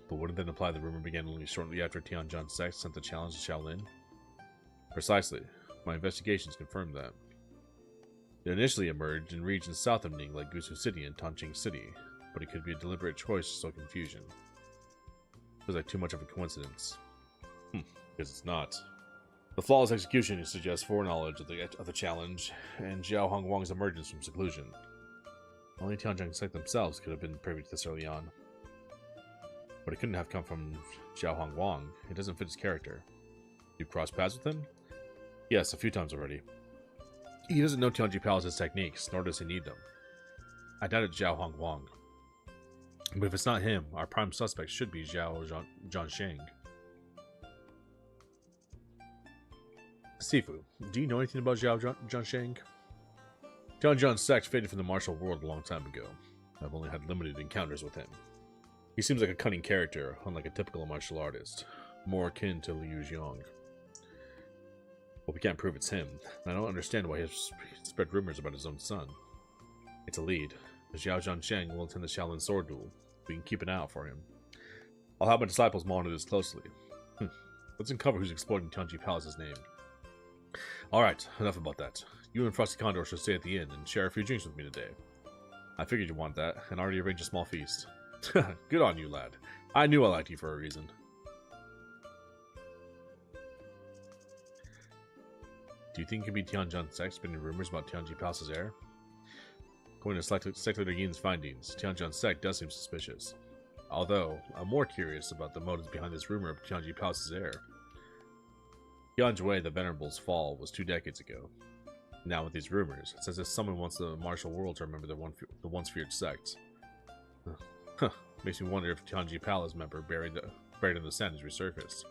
But wouldn't that imply the rumor began only shortly after Tianjin Sect sent the challenge to Shaolin? Precisely. My investigations confirmed that. It initially emerged in regions south of Ning like Gusu City and Tanqing City, but it could be a deliberate choice to sow confusion. Feels like too much of a coincidence. Because it's not. The flawless execution suggests foreknowledge of the challenge, and Zhao Hongwang's emergence from seclusion. Only Tianjin Sect themselves could have been privy to this early on. But it couldn't have come from Zhao Hongwang. It doesn't fit his character. You crossed paths with him? Yes, a few times already. He doesn't know Tianji Palace's techniques, nor does he need them. I doubt it's Zhao Hongwang. But if it's not him, our prime suspect should be Zhao Zhansheng. Sifu, do you know anything about Zhao Zhansheng? Tianjin Sect faded from the martial world a long time ago. I've only had limited encounters with him. He seems like a cunning character, unlike a typical martial artist, more akin to Liu Xiong. But we can't prove it's him, and I don't understand why he has spread rumors about his own son. It's a lead. Zhao Zhansheng will attend the Shaolin sword duel. We can keep an eye out for him. I'll have my disciples monitor this closely. Let's uncover who's exploiting Tianji Palace's name. Alright, enough about that. You and Frosty Condor should stay at the inn and share a few drinks with me today. I figured you'd want that, and already arranged a small feast. Good on you, lad. I knew I liked you for a reason. Do you think it could be Tianjin Sect spinning rumors about Tianji Palace's heir? According to Sect Leader Yin's findings, Tianjin Sect does seem suspicious. Although, I'm more curious about the motives behind this rumor of Tianji Palace's heir. Tianjue the Venerable's fall was 2 decades ago. Now with these rumors, it's as if someone wants the martial world to remember the once feared sect. Makes me wonder if Tianji Palace member buried in the sand has resurfaced.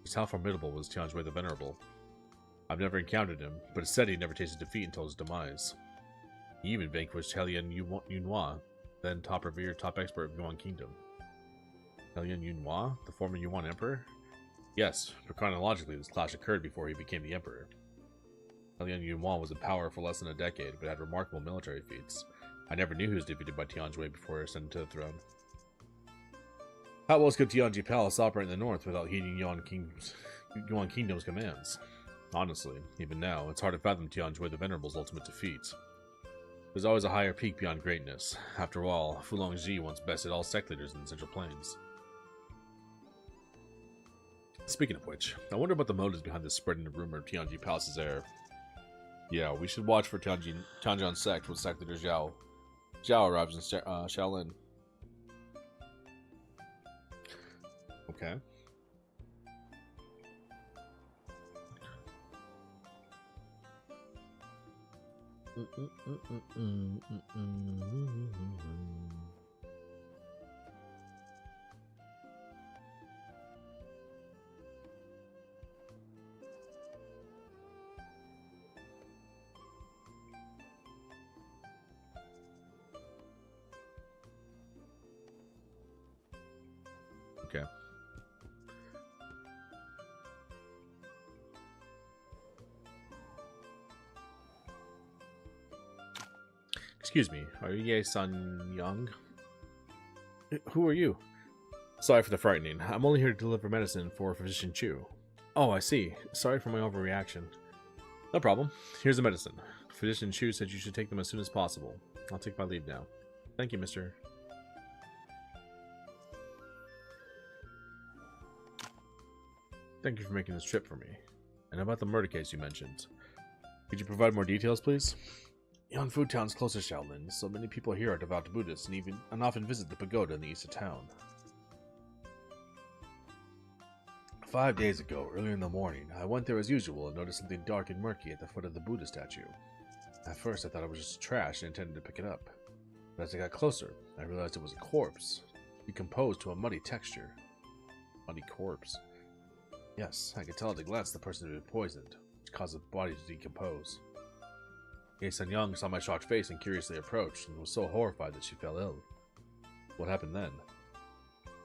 Just how formidable was Tianjue the Venerable? I've never encountered him, but it's said he never tasted defeat until his demise. He even vanquished Hellion Yunhua, then top expert of Yuan Kingdom. Hellion Yunhua, the former Yuan Emperor? Yes, but chronologically this clash occurred before he became the Emperor. Hellion Yunhua was in power for less than a decade, but had remarkable military feats. I never knew he was defeated by Tianjue before he ascended to the throne. How else could Tianji Palace operate in the north without heeding Yuan Kingdom's commands? Honestly, even now, it's hard to fathom Tianjue the Venerable's ultimate defeat. There's always a higher peak beyond greatness. After all, Fulong Ji once bested all sect leaders in the Central Plains. Speaking of which, I wonder about the motives behind this spreading the rumor of Tianji Palace's heir. Yeah, we should watch for Tianjin Sect when Sect Leader Zhao arrives in Shaolin. Okay. Okay. Excuse me, are you Ye Sun Young? Who are you? Sorry for the frightening. I'm only here to deliver medicine for Physician Chu. Oh, I see. Sorry for my overreaction. No problem. Here's the medicine. Physician Chu said you should take them as soon as possible. I'll take my leave now. Thank you, mister. Thank you for making this trip for me. And about the murder case you mentioned. Could you provide more details, please? Yanfu Town's close to Shaolin, so many people here are devout Buddhists and often visit the pagoda in the east of town. 5 days ago, earlier in the morning, I went there as usual and noticed something dark and murky at the foot of the Buddha statue. At first, I thought it was just trash and intended to pick it up. But as I got closer, I realized it was a corpse, decomposed to a muddy texture. Muddy corpse. Yes, I could tell at a glance the person had been poisoned, which caused the body to decompose. Ye Sun Young saw my shocked face and curiously approached, and was so horrified that she fell ill. What happened then?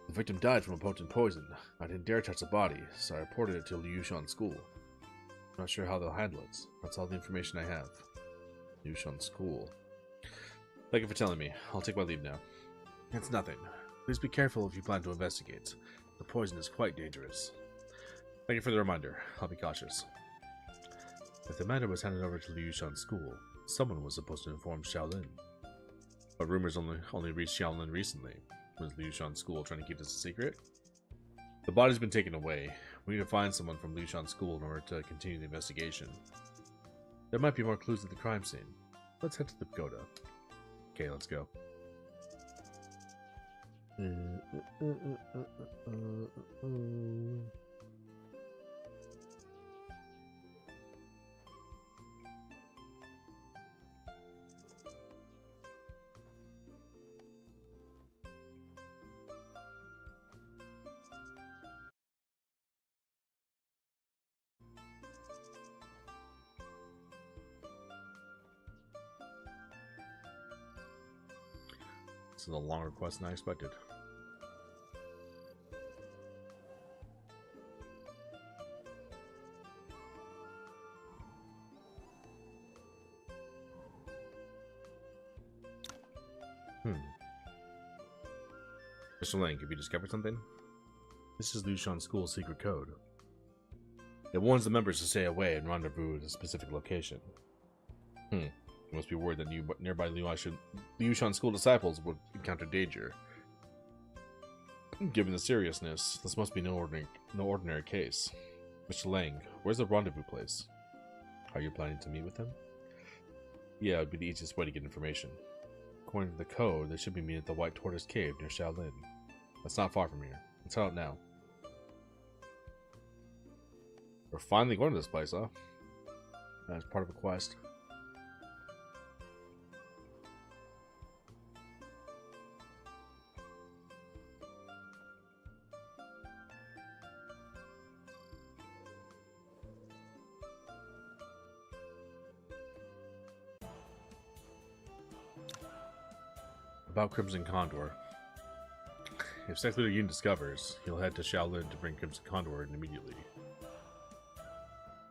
The victim died from a potent poison. I didn't dare touch the body, so I reported it to Liushan School. I'm not sure how they'll handle it. That's all the information I have. Liushan School. Thank you for telling me. I'll take my leave now. It's nothing. Please be careful if you plan to investigate. The poison is quite dangerous. Thank you for the reminder. I'll be cautious. If the matter was handed over to Liushan School, someone was supposed to inform Shaolin. But rumors only reached Shaolin recently. Was Liushan School trying to keep this a secret? The body's been taken away. We need to find someone from Liushan School in order to continue the investigation. There might be more clues at the crime scene. Let's head to the pagoda. Okay, let's go. This is a longer quest than I expected. Mr. Lang, have you discovered something? This is Liushan School's secret code. It warns the members to stay away and rendezvous at a specific location. You must be worried that nearby Liushan School disciples would encounter danger. Given the seriousness, this must be no ordinary case. Mr. Lang, where's the rendezvous place? Are you planning to meet with them? Yeah, it would be the easiest way to get information. According to the code, they should be meeting at the White Tortoise Cave near Shaolin. That's not far from here. Let's head out now. We're finally going to this place, huh? That's part of a quest. About Crimson Condor. If Sect Leader Yun discovers, he'll head to Shaolin to bring Crimson Condor in immediately.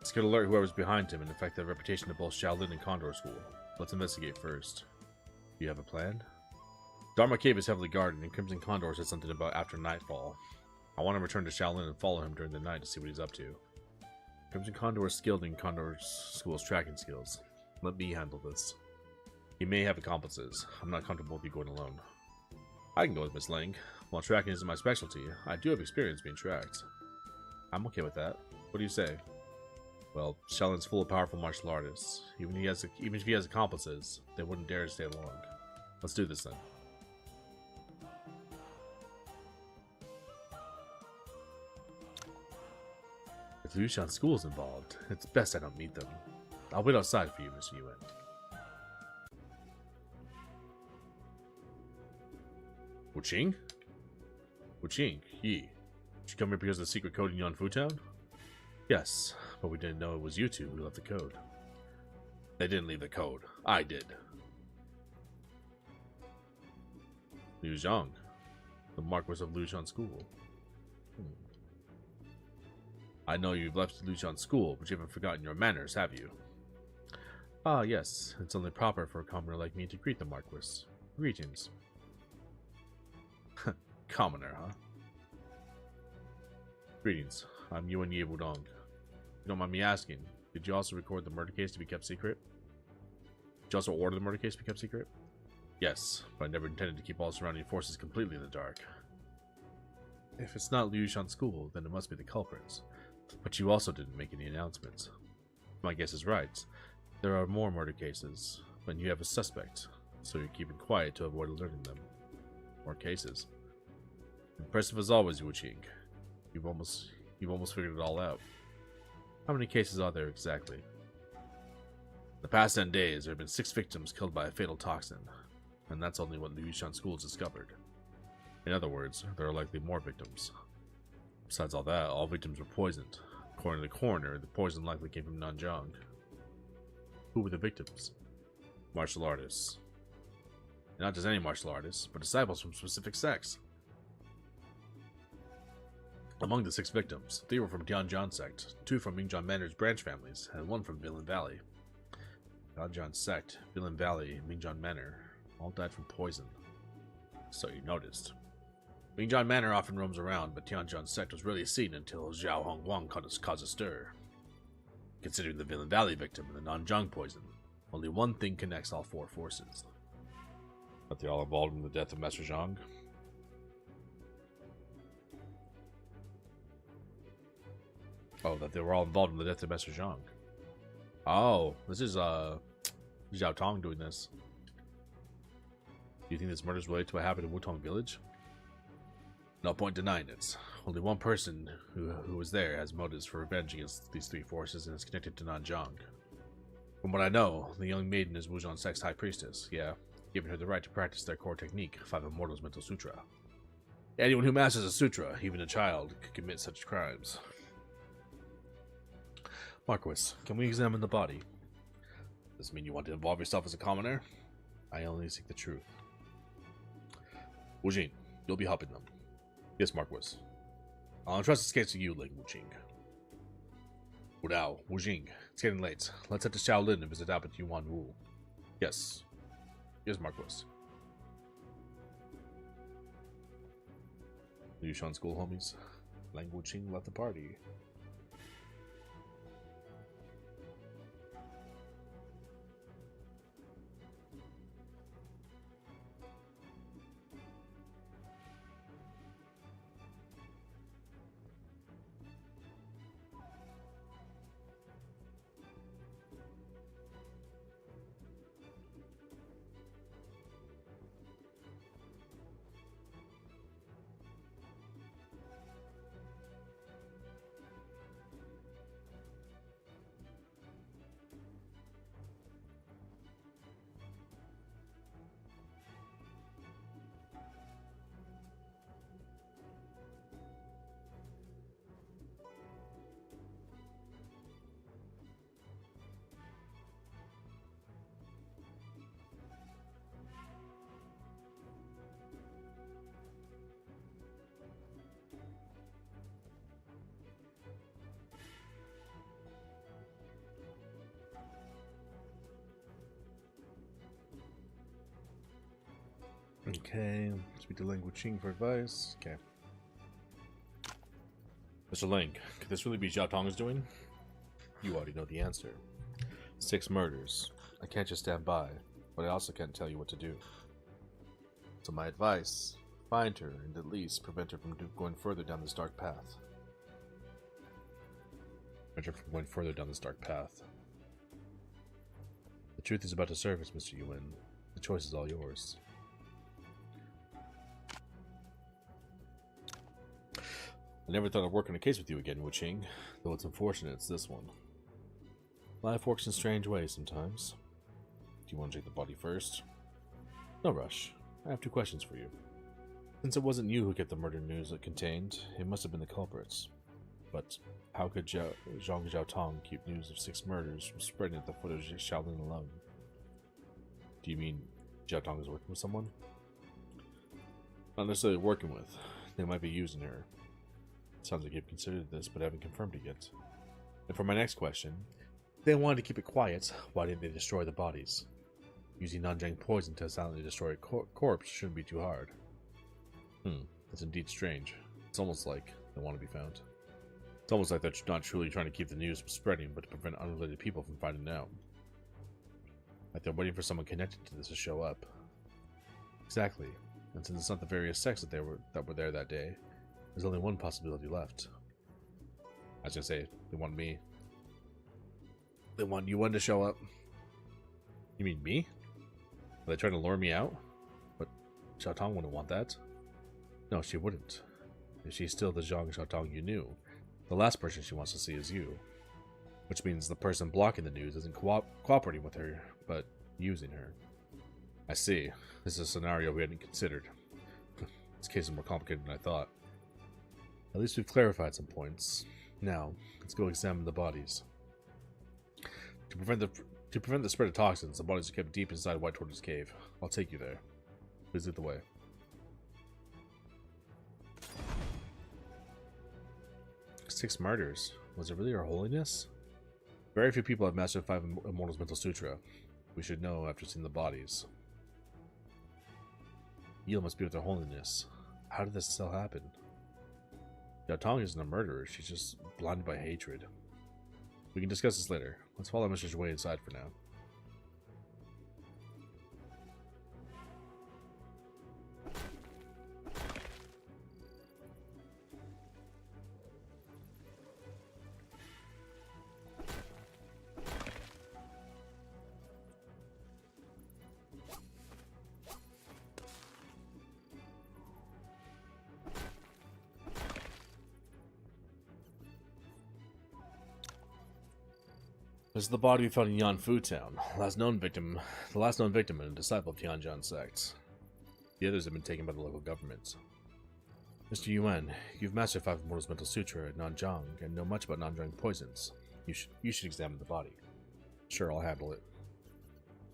This could alert whoever's behind him and affect the reputation of both Shaolin and Condor School. Let's investigate first. Do you have a plan? Dharma Cave is heavily guarded, and Crimson Condor said something about after nightfall. I want to return to Shaolin and follow him during the night to see what he's up to. Crimson Condor is skilled in Condor School's tracking skills. Let me handle this. He may have accomplices. I'm not comfortable with you going alone. I can go with Miss Lang. While tracking isn't my specialty, I do have experience being tracked. I'm okay with that. What do you say? Well, Shaolin's full of powerful martial artists. Even if he has accomplices, they wouldn't dare to stay along. Let's do this then. If Liushan School's involved, it's best I don't meet them. I'll wait outside for you, Mr. Yuan. Wuqing? Wuqing, Yi. Did you come here because of the secret code in Yanfu Town? Yes, but we didn't know it was you two who left the code. They didn't leave the code. I did. Liu Zhang, the Marquis of Liushan School. I know you've left Liushan School, but you haven't forgotten your manners, have you? Ah, yes, it's only proper for a commoner like me to greet the Marquis. Greetings. Commoner, huh? Greetings. I'm Yuan Ye Wudong. If you don't mind me asking, did you also record the murder case to be kept secret? Did you also order the murder case to be kept secret? Yes, but I never intended to keep all surrounding forces completely in the dark. If it's not Liu Shan School, then it must be the culprits. But you also didn't make any announcements. My guess is right. There are more murder cases, but you have a suspect, so you're keeping quiet to avoid alerting them. More cases. Impressive as always, Wu Qing. You've almost figured it all out. How many cases are there exactly? The past 10 days, there have been 6 victims killed by a fatal toxin, and that's only what Liu Shan School has discovered. In other words, there are likely more victims. Besides all that, all victims were poisoned. According to the coroner, the poison likely came from Nanjiang. Who were the victims? Martial artists. And not just any martial artists, but disciples from specific sects. Among the 6 victims, 3 were from Tianjian sect, 2 from Mingjian Manor's branch families, and 1 from Villain Valley. Tianjian sect, Villain Valley, and Mingjian Manor all died from poison. So you noticed. Mingjian Manor often roams around, but Tianjian sect was rarely seen until Zhao Hongguang caused a stir. Considering the Villain Valley victim and the Nanjiang poison, only one thing connects all 4 forces. That they're all involved in the death of Master Zhang? Oh, that they were all involved in the death of Master Zhang. Oh, this is Zhao Tong doing this. Do you think this murder is related to what happened in Wutong Village? No point denying it. Only one person who was there has motives for revenge against these 3 forces and is connected to Nanjiang. From what I know, the young maiden is Wujian Sect's high priestess, yeah, giving her the right to practice their core technique, 5 Immortals Mental Sutra. Anyone who masters a sutra, even a child, could commit such crimes. Marquis, can we examine the body? Does this mean you want to involve yourself as a commoner? I only seek the truth. Wu Jing, you'll be helping them. Yes, Marquis. I'll entrust this case to you, Ling Wuqing. Wu Dao, Wu Jing, it's getting late. Let's head to Shaolin and visit Abbot Yuan Wu. Yes. Yes, Marquis. Liu Shan School homies. Ling Wuqing left the party. Okay, speak to Ling Wuqing for advice. Okay. Mr. Ling, could this really be Zhao Tong's doing? You already know the answer. 6 murders. I can't just stand by, but I also can't tell you what to do. So my advice, find her and at least prevent her from going further down this dark path. Prevent her from going further down this dark path. The truth is about to surface, Mr. Yuan. The choice is all yours. I never thought I'd work on a case with you again, Wu Qing, though it's unfortunate it's this one. Life works in strange ways sometimes. Do you want to check the body first? No rush. I have 2 questions for you. Since it wasn't you who kept the murder news it contained, it must have been the culprits. But how could Zhang Zhaotong keep news of 6 murders from spreading at the foot of Shaolin alone? Do you mean Zhaotong is working with someone? Not necessarily working with. They might be using her. Sounds like you've considered this, but haven't confirmed it yet. And for my next question, They wanted to keep it quiet. Why didn't they destroy the bodies? Using Nanjang poison to silently destroy a corpse shouldn't be too hard. That's indeed strange. It's almost like they want to be found. It's almost like they're not truly trying to keep the news from spreading, but to prevent unrelated people from finding out. Like they're waiting for someone connected to this to show up. Exactly. And since it's not the various sects that were there that day, there's only one possibility left. I was gonna say, they want me. They want you one to show up. You mean me? Are they trying to lure me out? But Xiaotong wouldn't want that. No, she wouldn't. If she's still the Zhang Xiaotong you knew, the last person she wants to see is you. Which means the person blocking the news isn't cooperating with her, but using her. I see. This is a scenario we hadn't considered. This case is more complicated than I thought. At least we've clarified some points. Now, let's go examine the bodies. To prevent the spread of toxins, the bodies are kept deep inside White Tortoise Cave. I'll take you there. Please lead the way. Six murders. Was it really Her Holiness? Very few people have mastered 5 Immortals Mental Sutra. We should know after seeing the bodies. Yield must be with Her Holiness. How did this still happen? Xiaotong isn't a murderer, she's just blinded by hatred. We can discuss this later. Let's follow Mr. Zhui inside for now. This is the body we found in Yanfu Town. The last known victim and a disciple of Tianjin sect. The others have been taken by the local government. Mr. Yuan, you've mastered 5 Immortals Mental Sutra at Nanjang and know much about Nanjang poisons. You should examine the body. Sure, I'll handle it.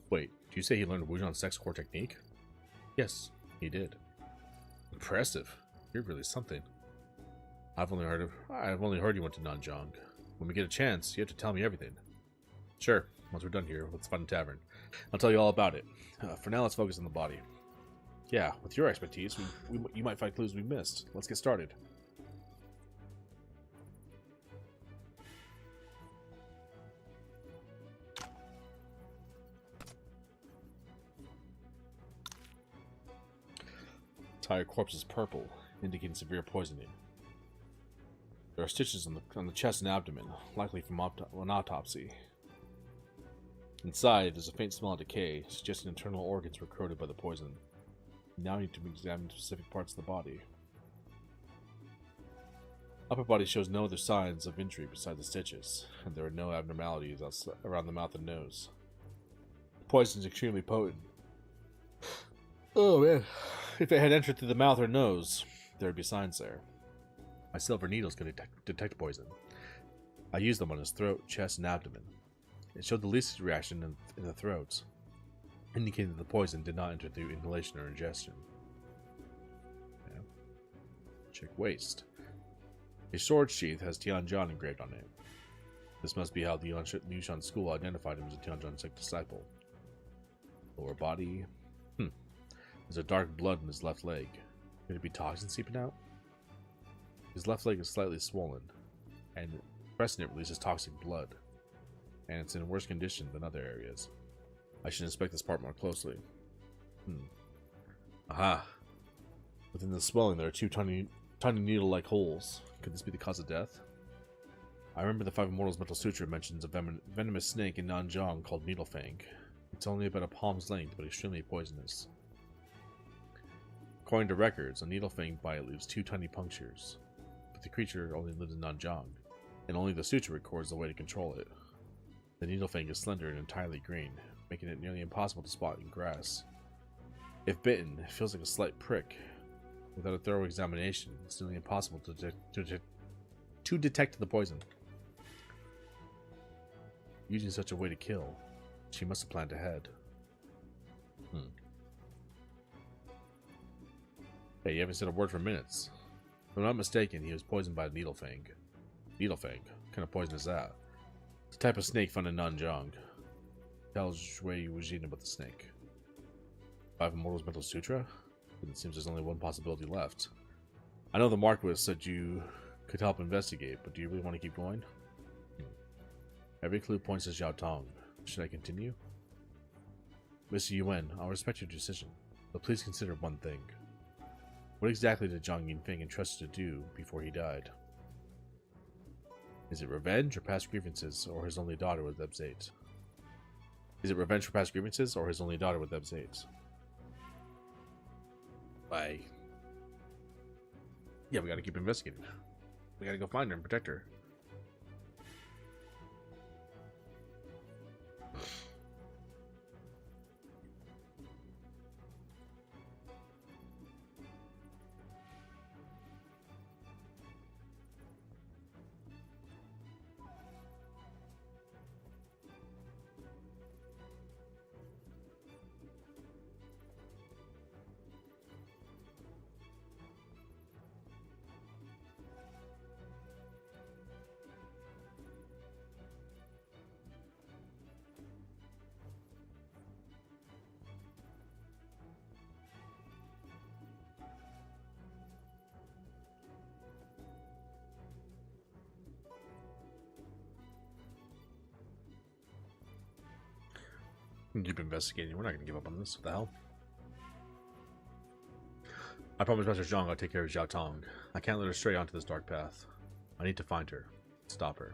Wait, do you say he learned Wujian Sect's core technique? Yes, he did. Impressive. You're really something. I've only heard you went to Nanjang. When we get a chance, you have to tell me everything. Sure. Once we're done here, let's find a tavern. I'll tell you all about it. For now, let's focus on the body. Yeah, with your expertise, you might find clues we missed. Let's get started. Entire corpse is purple, indicating severe poisoning. There are stitches on the chest and abdomen, likely from an autopsy. Inside, there's a faint smell of decay, suggesting internal organs were corroded by the poison. Now we need to examine specific parts of the body. Upper body shows no other signs of injury besides the stitches, and there are no abnormalities around the mouth and nose. The poison is extremely potent. Oh man, if it had entered through the mouth or nose, there would be signs there. My silver needles can detect poison. I used them on his throat, chest, and abdomen. It showed the least reaction in the throat, indicating that the poison did not enter through inhalation or ingestion. Yeah. Check waist. A sword sheath has Tianjin engraved on it. This must be how the Liushan school identified him as a Tianjin sect disciple. Lower body. There's a dark blood in his left leg. Could it be toxin seeping out? His left leg is slightly swollen, and pressing it releases toxic blood, and it's in worse condition than other areas. I should inspect this part more closely. Aha! Within the swelling there are 2 tiny needle-like holes. Could this be the cause of death? I remember the 5 Immortals Mental Sutra mentions a venomous snake in Nanjang called Needlefang. It's only about a palm's length, but extremely poisonous. According to records, a Needlefang bite leaves 2 tiny punctures. The creature only lives in Nanjang, and only the sutra records the way to control it. The Needlefang is slender and entirely green, making it nearly impossible to spot in grass. If bitten, it feels like a slight prick. Without a thorough examination, it's nearly impossible to detect the poison. Using such a way to kill, she must have planned ahead. Hey, you haven't said a word for minutes. If I'm not mistaken, he was poisoned by a Needlefang. Needlefang? What kind of poison is that? It's a type of snake found in Nanjang. Tells Wei Wujin about the snake. Five Immortals Mental Sutra? But it seems there's only one possibility left. I know the Marquis said you could help investigate, but do you really want to keep going? Every clue points to Xiao Tong. Should I continue? Mr. Yuan, I'll respect your decision, but please consider one thing. What exactly did Zhang Yinfeng entrust you to do before he died? Is it revenge or past grievances, or his only daughter with Ebs-8? Is it revenge for past grievances, or his only daughter with Ebs-8? Yeah, we gotta keep investigating. We gotta go find her and protect her. Keep investigating. We're not gonna give up on this. What the hell? I promised Master Zhang I'll take care of Xiao Tong. I can't let her stray onto this dark path. I need to find her. Stop her.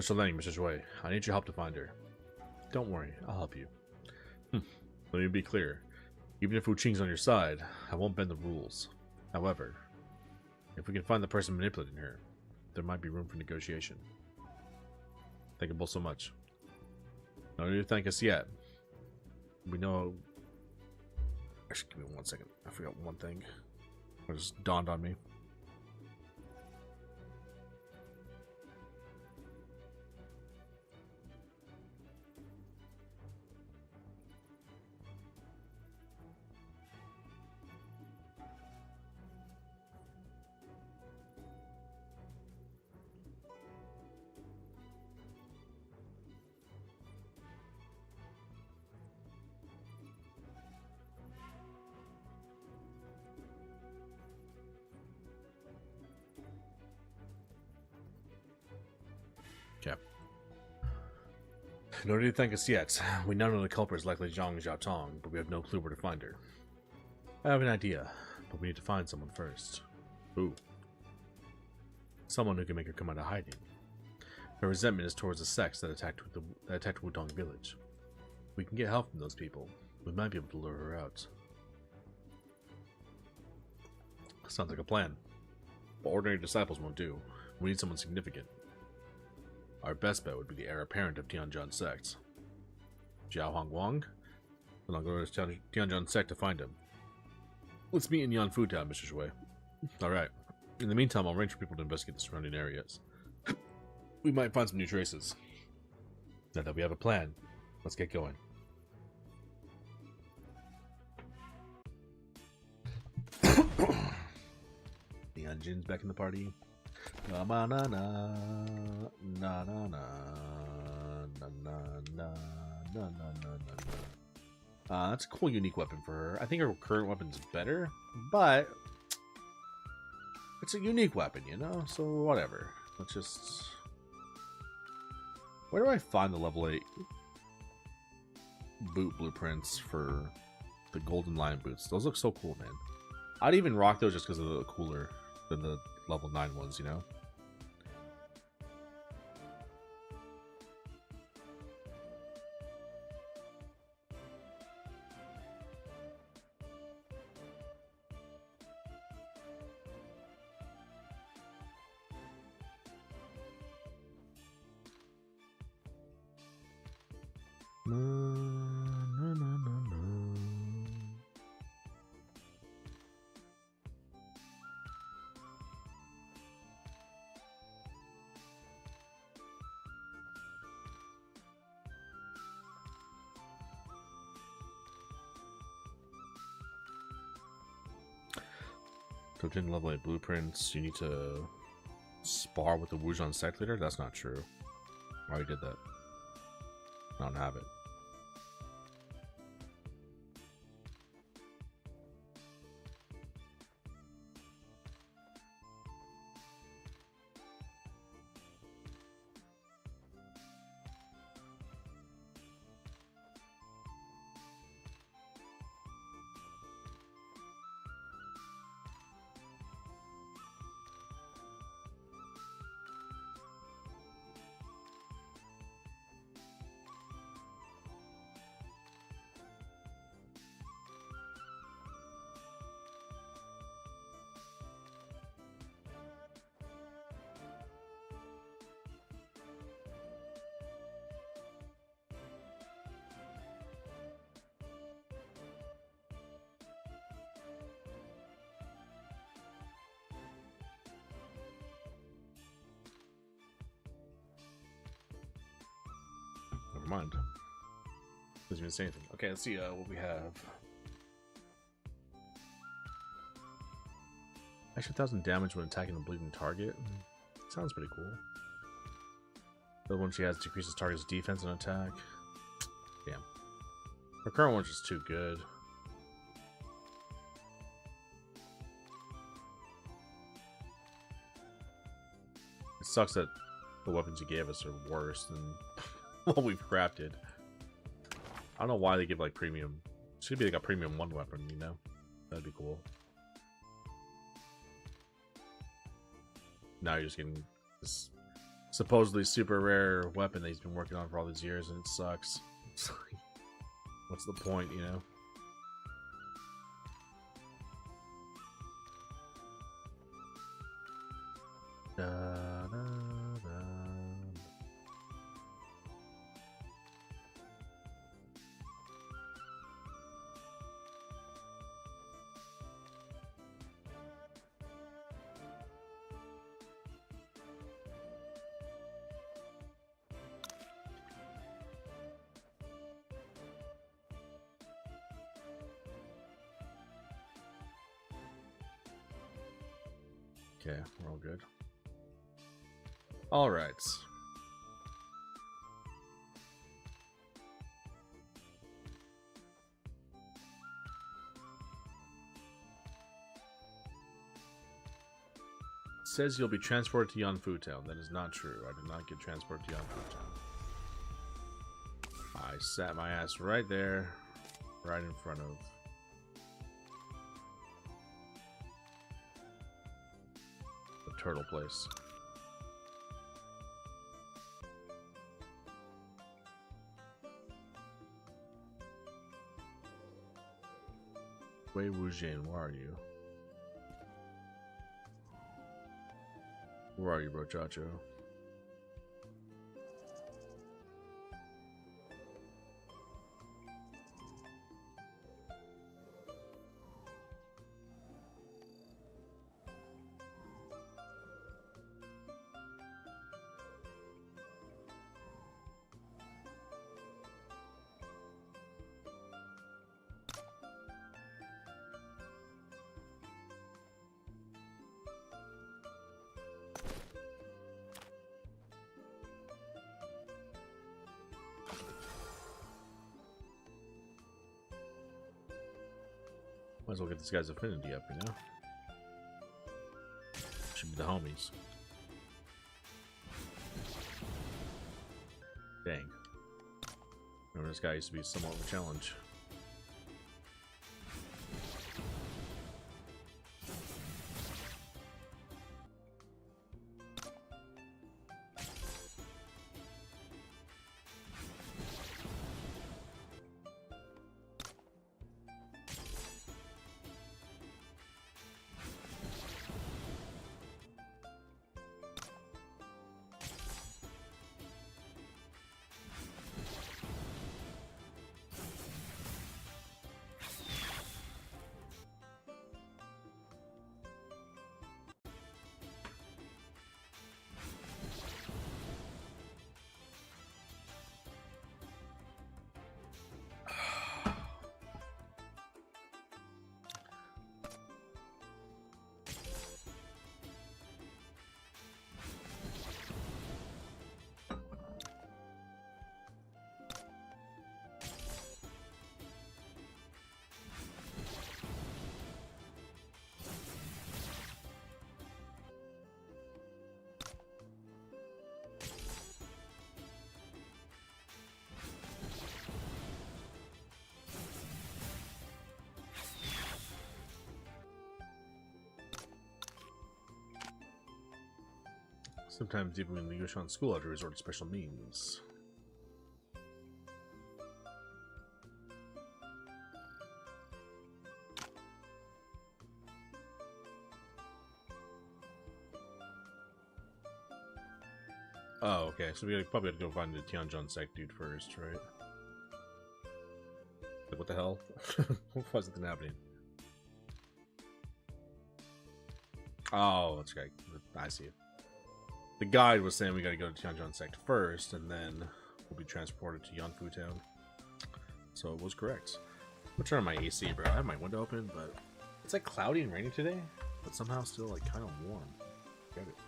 Mr. Lang, Mr. Zhui, I need your help to find her. Don't worry, I'll help you. Let me be clear. Even if Wu Qing's on your side, I won't bend the rules. However, if we can find the person manipulating her, there might be room for negotiation. Thank you both so much. No need to thank us yet. We know... Actually, give me 1 second. I forgot one thing. It just dawned on me. Okay. No need to thank us yet. We now know the culprit is likely Zhang Xiaotong, but we have no clue where to find her. I have an idea, but we need to find someone first. Who? Someone who can make her come out of hiding. Her resentment is towards the sects that attacked Wudong Village. If we can get help from those people, we might be able to lure her out. Sounds like a plan. But ordinary disciples won't do. We need someone significant. Our best bet would be the heir apparent of Tianjin sects. Zhao Hongwang? Then I'll go to Tianjin sect to find him. Let's meet in Yanfu Town, Mr. Shui. Alright. In the meantime, I'll arrange for people to investigate the surrounding areas. We might find some new traces. Now that we have a plan, let's get going. Tianjin's back in the party. Na na na na na na na na na na na. That's a cool, unique weapon for her. I think her current weapon's better, but it's a unique weapon, you know. So whatever. Let's just. Where do I find the level 8 boot blueprints for the Golden Lion boots? Those look so cool, man. I'd even rock those just because of the cooler than the level 9 ones, you know? Na, na, na, na, na. To obtain level 8 blueprints, you need to spar with the Wujian sect leader? That's not true. I already did that. I don't have it. Never mind. Doesn't even say anything. Okay, let's see what we have. Extra 1,000 damage when attacking a bleeding target. Sounds pretty cool. The one she has decreases target's defense and attack. Damn. Her current one's just too good. It sucks that the weapons you gave us are worse than what we've crafted. I don't know why they give like premium. It should be like a premium 1 weapon, you know? That'd be cool. Now you're just getting this supposedly super rare weapon that he's been working on for all these years, and it sucks. It's like, what's the point, you know? Da, da, da. Okay, we're all good. All right. It says you'll be transported to Yanfu Town. That is not true. I did not get transported to Yanfu Town. I sat my ass right there, right in front of the turtle place. Wei Wujian, where are you? Where are you, Brochacho? Might as well get this guy's affinity up, you know? Should be the homies. Dang. Remember, this guy used to be somewhat of a challenge. Sometimes even in the Yushan school, I have to resort to special means. Oh, okay. So we probably have to go find the Tianjin sect dude first, right? Like, what the hell? Why is it happening? Oh, that's right. I see it. The guide was saying we gotta go to Tianjin sect first, and then we'll be transported to Yanfu Town. So it was correct. I'm turning on my AC, bro. I have my window open, but it's like cloudy and rainy today, but somehow still like kind of warm. Get it.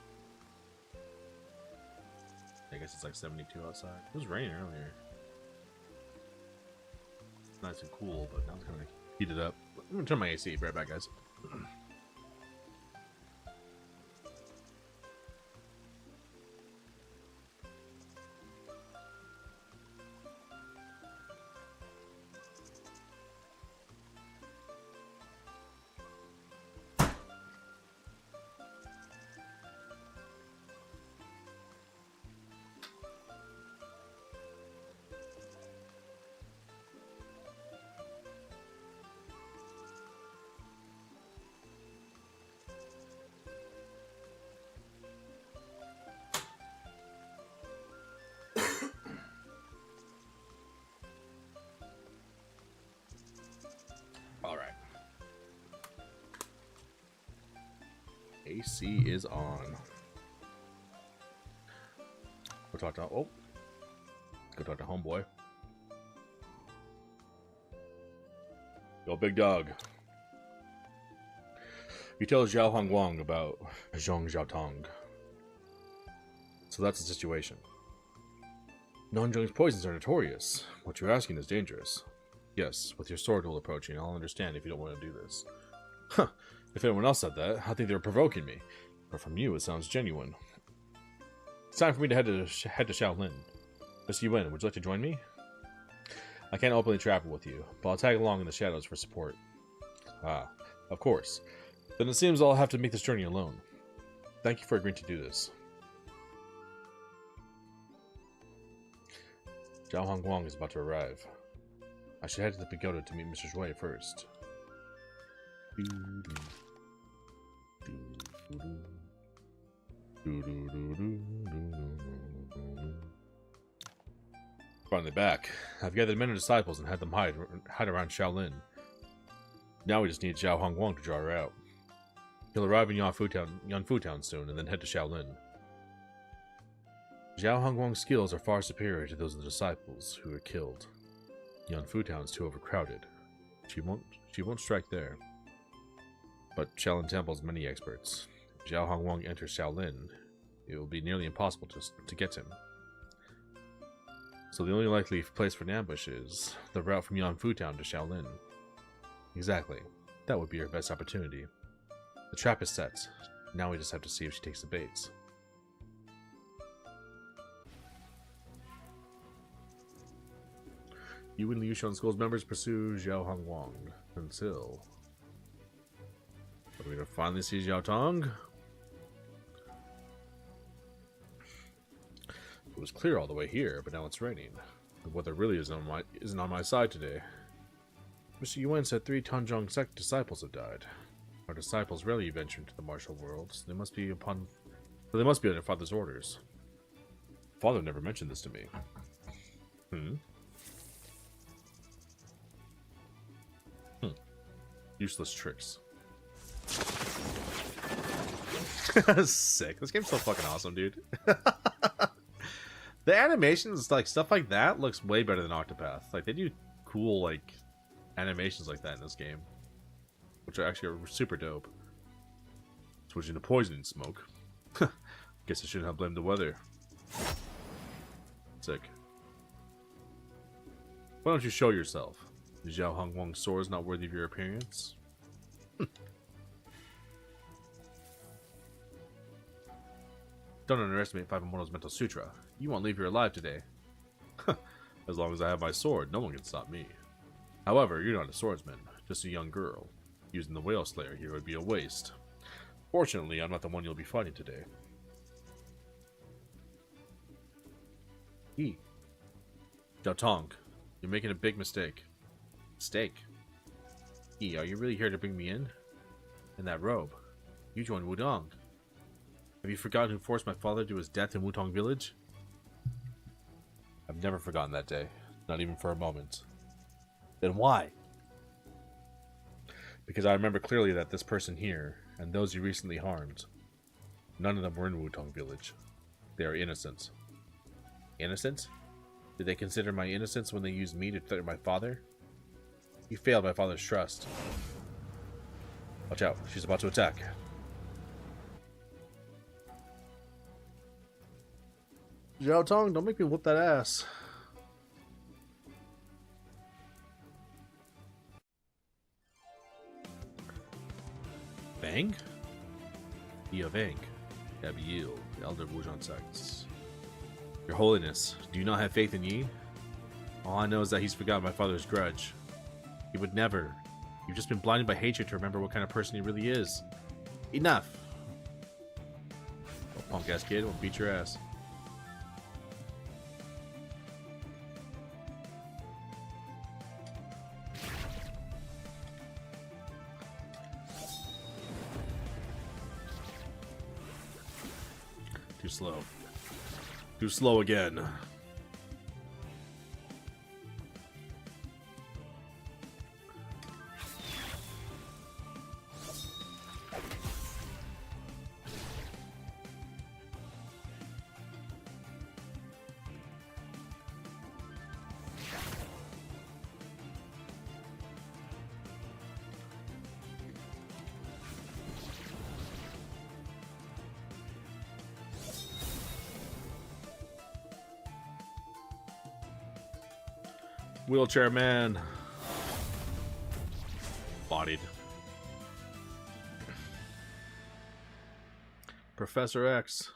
I guess it's like 72 outside. It was raining earlier. It's nice and cool, but now it's kind of heated up. I'm gonna turn my AC. Be right back, guys. Alright. AC is on. Go talk to go talk to homeboy. Yo, big dog. You tell Zhao Hongguang about Zhong Xiaotong. So that's the situation. Nanzhong's poisons are notorious. What you're asking is dangerous. Yes, with your sword duel approaching, I'll understand if you don't want to do this. Huh. If anyone else said that, I think they were provoking me. But from you, it sounds genuine. It's time for me to head to Shaolin. Miss Yuan, would you like to join me? I can't openly travel with you, but I'll tag along in the shadows for support. Ah, of course. Then it seems I'll have to make this journey alone. Thank you for agreeing to do this. Zhao Hongguang is about to arrive. I should head to the pagoda to meet Mr. Zhui first. Finally back. I've gathered many disciples and had them hide around Shaolin. Now we just need Zhao Hongguang to draw her out. He'll arrive in Yanfu Town soon and then head to Shaolin. Zhao Hongguang's skills are far superior to those of the disciples who were killed. Yanfu Town's too overcrowded. She won't strike there. But Shaolin Temple has many experts. If Zhao Hongguang enters Shaolin, it will be nearly impossible to get him. So the only likely place for an ambush is the route from Yanfu Town to Shaolin. Exactly. That would be our best opportunity. The trap is set. Now we just have to see if she takes the baits. You and the Yushan School's members pursue Zhao Hongguang until... Are we gonna finally see Zhao Tong? It was clear all the way here, but now it's raining. The weather really isn't on my side today. Mr. Yuan said 3 Tanzhong sect disciples have died. Our disciples rarely venture into the martial world, so they must be under Father's orders. Father never mentioned this to me. Useless tricks. Sick. This game's so fucking awesome, dude. The animations, like, stuff like that looks way better than Octopath. Like, they do cool, like, animations like that in this game. Which are actually super dope. Switching to poisoning smoke. Guess I shouldn't have blamed the weather. Sick. Why don't you show yourself? Is Zhao Hongguang's sword not worthy of your appearance? Don't underestimate Five-Mono's mental sutra. You won't leave here alive today. As long as I have my sword, no one can stop me. However, you're not a swordsman, just a young girl. Using the Whale Slayer here would be a waste. Fortunately, I'm not the one you'll be fighting today. Yi. Zhao Tong, you're making a big mistake. Mistake? Yi, are you really here to bring me in? In that robe? You joined Wudong. Have you forgotten who forced my father to his death in Wutong Village? I've never forgotten that day. Not even for a moment. Then why? Because I remember clearly that this person here, and those you recently harmed, none of them were in Wutong Village. They are innocent. Innocent? Did they consider my innocence when they used me to threaten my father? You failed my father's trust. Watch out, she's about to attack. Zhao Tong, don't make me whoop that ass. Vang? Dia Vang. Abiel, the elder Wujan sects. Your Holiness, do you not have faith in Yi? All I know is that he's forgotten my father's grudge. He would never. You've just been blinded by hatred to remember what kind of person he really is. Enough! Oh, punk ass kid, I'll beat your ass. Too slow. Too slow again. Wheelchair man. Bodied. Professor X.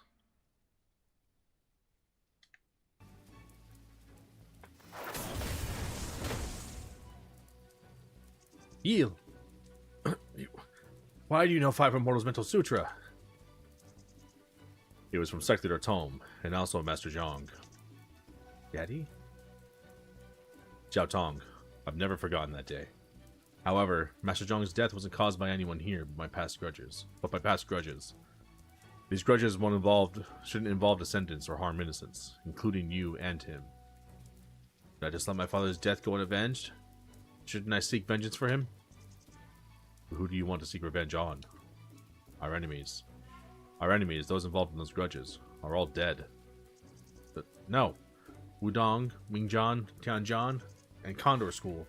Yield. Why do you know Five Immortals Mental Sutra? It was from Sector Tome, and also Master Zhang. Daddy? Zhao Tong, I've never forgotten that day. However, Master Zhang's death wasn't caused by anyone here but my past grudges. These grudges shouldn't involve descendants or harm innocents, including you and him. Did I just let my father's death go unavenged? Shouldn't I seek vengeance for him? Who do you want to seek revenge on? Our enemies. Our enemies, those involved in those grudges, are all dead. But no. Wudong, Mingjian, Tianjian, and Condor School.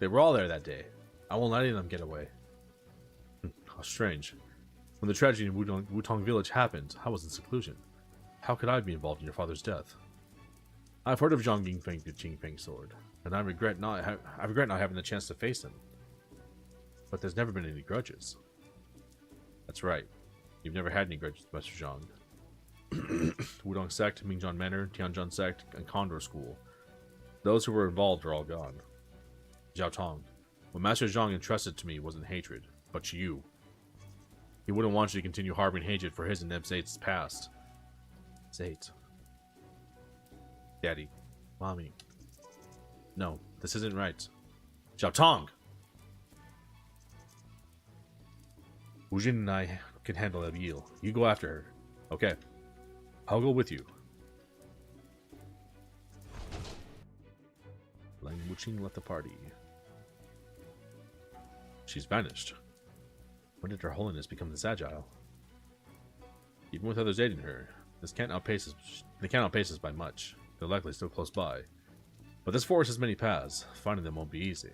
They were all there that day. I won't let any of them get away. How strange. When the tragedy in Wutong Village happened, I was in seclusion. How could I be involved in your father's death? I've heard of Zhang Yingfeng the Qingfeng sword, and I regret not having the chance to face him. But there's never been any grudges. That's right. You've never had any grudges, Master Zhang. Wudong Sect, Mingjian Manor, Tianjian Sect, and Condor School. Those who were involved are all gone. Zhao Tong, what Master Zhang entrusted to me wasn't hatred, but you. He wouldn't want you to continue harboring hatred for his and Neb Zate's past. Zate. Daddy. Mommy. No, this isn't right. Zhao Tong! Wu Jin and I can handle Abiel. You go after her. Okay. I'll go with you. Lang Wuqing left the party. She's vanished. When did Her Holiness become this agile? Even with others aiding her, they can't outpace us by much. They're likely still close by. But this forest has many paths. Finding them won't be easy.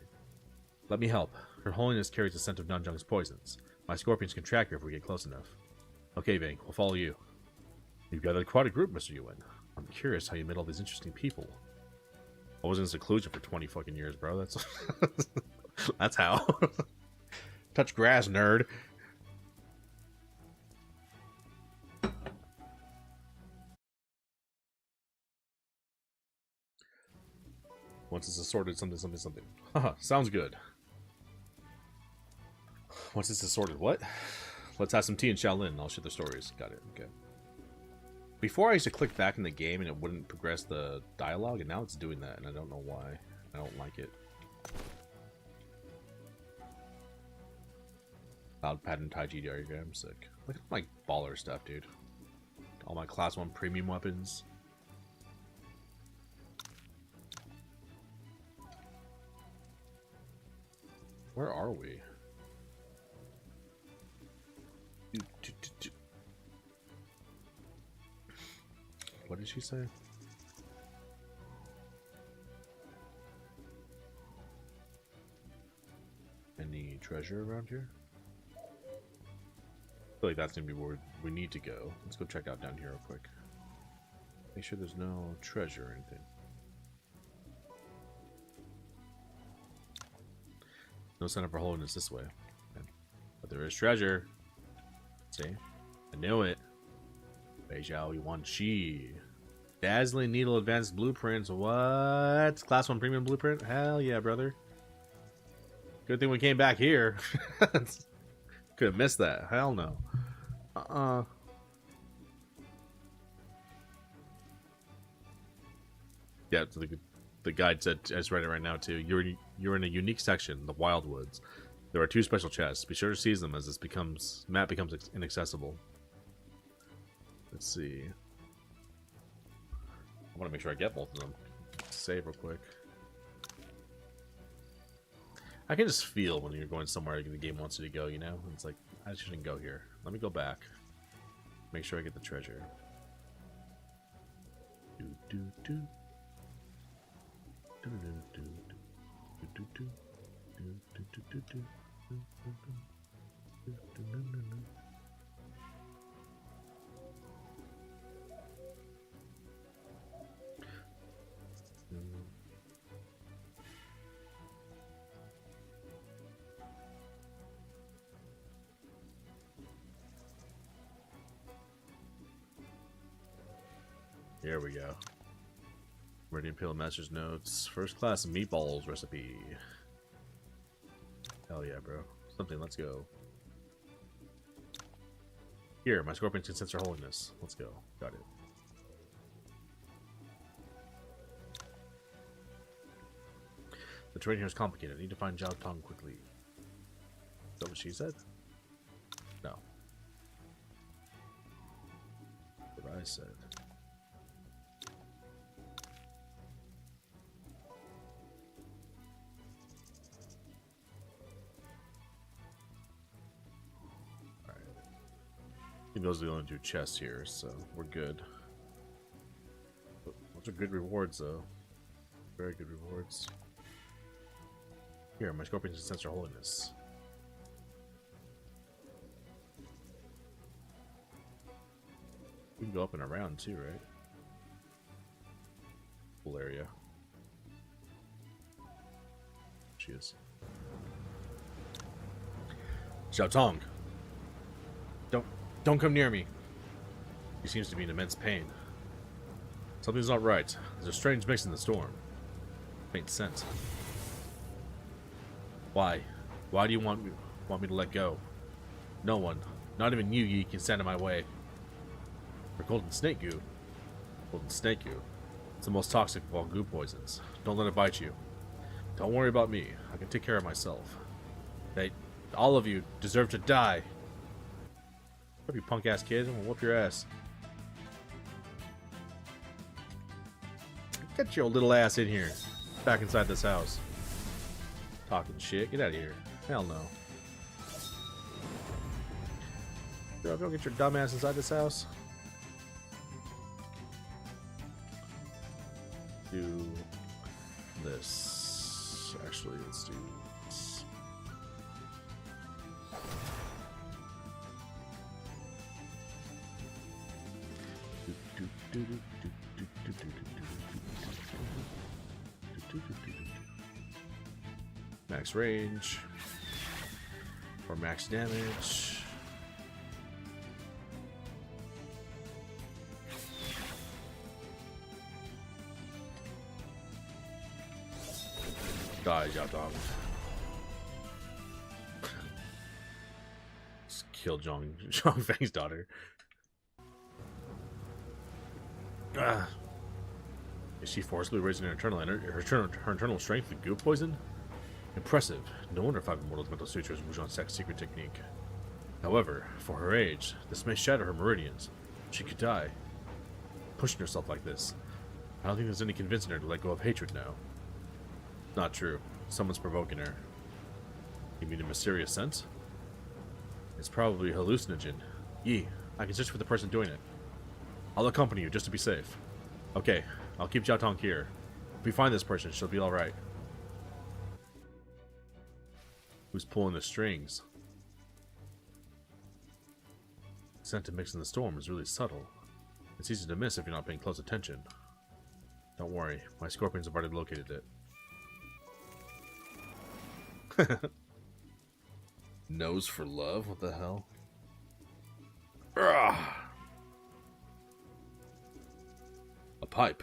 Let me help. Her Holiness carries the scent of Nanzhang's poisons. My scorpions can track her if we get close enough. Okay, Vang, we'll follow you. You've gathered quite a group, Mr. Yuan. I'm curious how you met all these interesting people. I was in seclusion for 20 fucking years, bro. That's that's how. Touch grass, nerd. Once it's assorted, something. Haha, sounds good. Once it's assorted, what? Let's have some tea in Shaolin and I'll share the stories. Got it, okay. Before I used to click back in the game and it wouldn't progress the dialogue, and now it's doing that, and I don't know why. I don't like it. Cloud pattern Taiji diagram, sick. Look at my baller stuff, dude. All my class 1 premium weapons. Where are we? What did she say? Any treasure around here? I feel like that's gonna be where we need to go. Let's go check out down here real quick. Make sure there's no treasure or anything. No sign of our holiness this way. But there is treasure. See? I knew it. Beijao Yuan Chi. Dazzling Needle Advanced Blueprints. What? Class 1 Premium Blueprint? Hell yeah, brother. Good thing we came back here. Could have missed that. Hell no. Yeah, the guide said, I just read it right now too. You're in a unique section, the Wildwoods. There are 2 special chests. Be sure to seize them as this map becomes inaccessible. Let's see. I want to make sure I get both of them. Save real quick. I can just feel when you're going somewhere the game wants you to go, you know? It's like, I shouldn't go here. Let me go back. Make sure I get the treasure. Do do do. Do do do do do do do do do do do. Here we go. Meridian Pale Master's Notes. First class meatballs recipe. Hell yeah, bro. Something, let's go. Here, my scorpions can sense their holiness. Let's go. Got it. The terrain here is complicated. I need to find Jiao Tong quickly. Is that what she said? No. That's what I said. Those are the only 2 chests here, so we're good. Those are good rewards, though. Very good rewards. Here, my scorpions can sense their holiness. We can go up and around too, right? Cool area. She is. Jiao Tong! Don't come near me. He seems to be in immense pain. Something's not right. There's a strange mix in the storm. Faint scent. Why? Why do you want me to let go? No one, not even you, Yi, can stand in my way. For golden snake goo. Golden snake goo. It's the most toxic of all goo poisons. Don't let it bite you. Don't worry about me. I can take care of myself. All of you deserve to die. What you punk ass kid? I'm gonna whoop your ass. Get your little ass in here. Back inside this house. Talking shit. Get out of here. Hell no. Girl, don't get your dumb ass inside this house. Do this. Actually, let's do this. Max range or max damage. Die, Jiao Tong. Just kill Zhong Fang's daughter. Ah. Is she forcibly raising her internal strength with goo poison? Impressive. No wonder 5 Immortals Mental Suture is Wu Zhan's secret technique. However, for her age, this may shatter her meridians. She could die. Pushing herself like this. I don't think there's any convincing her to let go of hatred now. Not true. Someone's provoking her. You mean in a mysterious sense? It's probably a hallucinogen. Yi, I can search for the person doing it. I'll accompany you just to be safe. Okay, I'll keep Jiao Tong here. If we find this person, she'll be alright. Who's pulling the strings? The scent to mix in the storm is really subtle. It's easy to miss if you're not paying close attention. Don't worry, my scorpions have already located it. Nose for love? What the hell? Ugh. A pipe.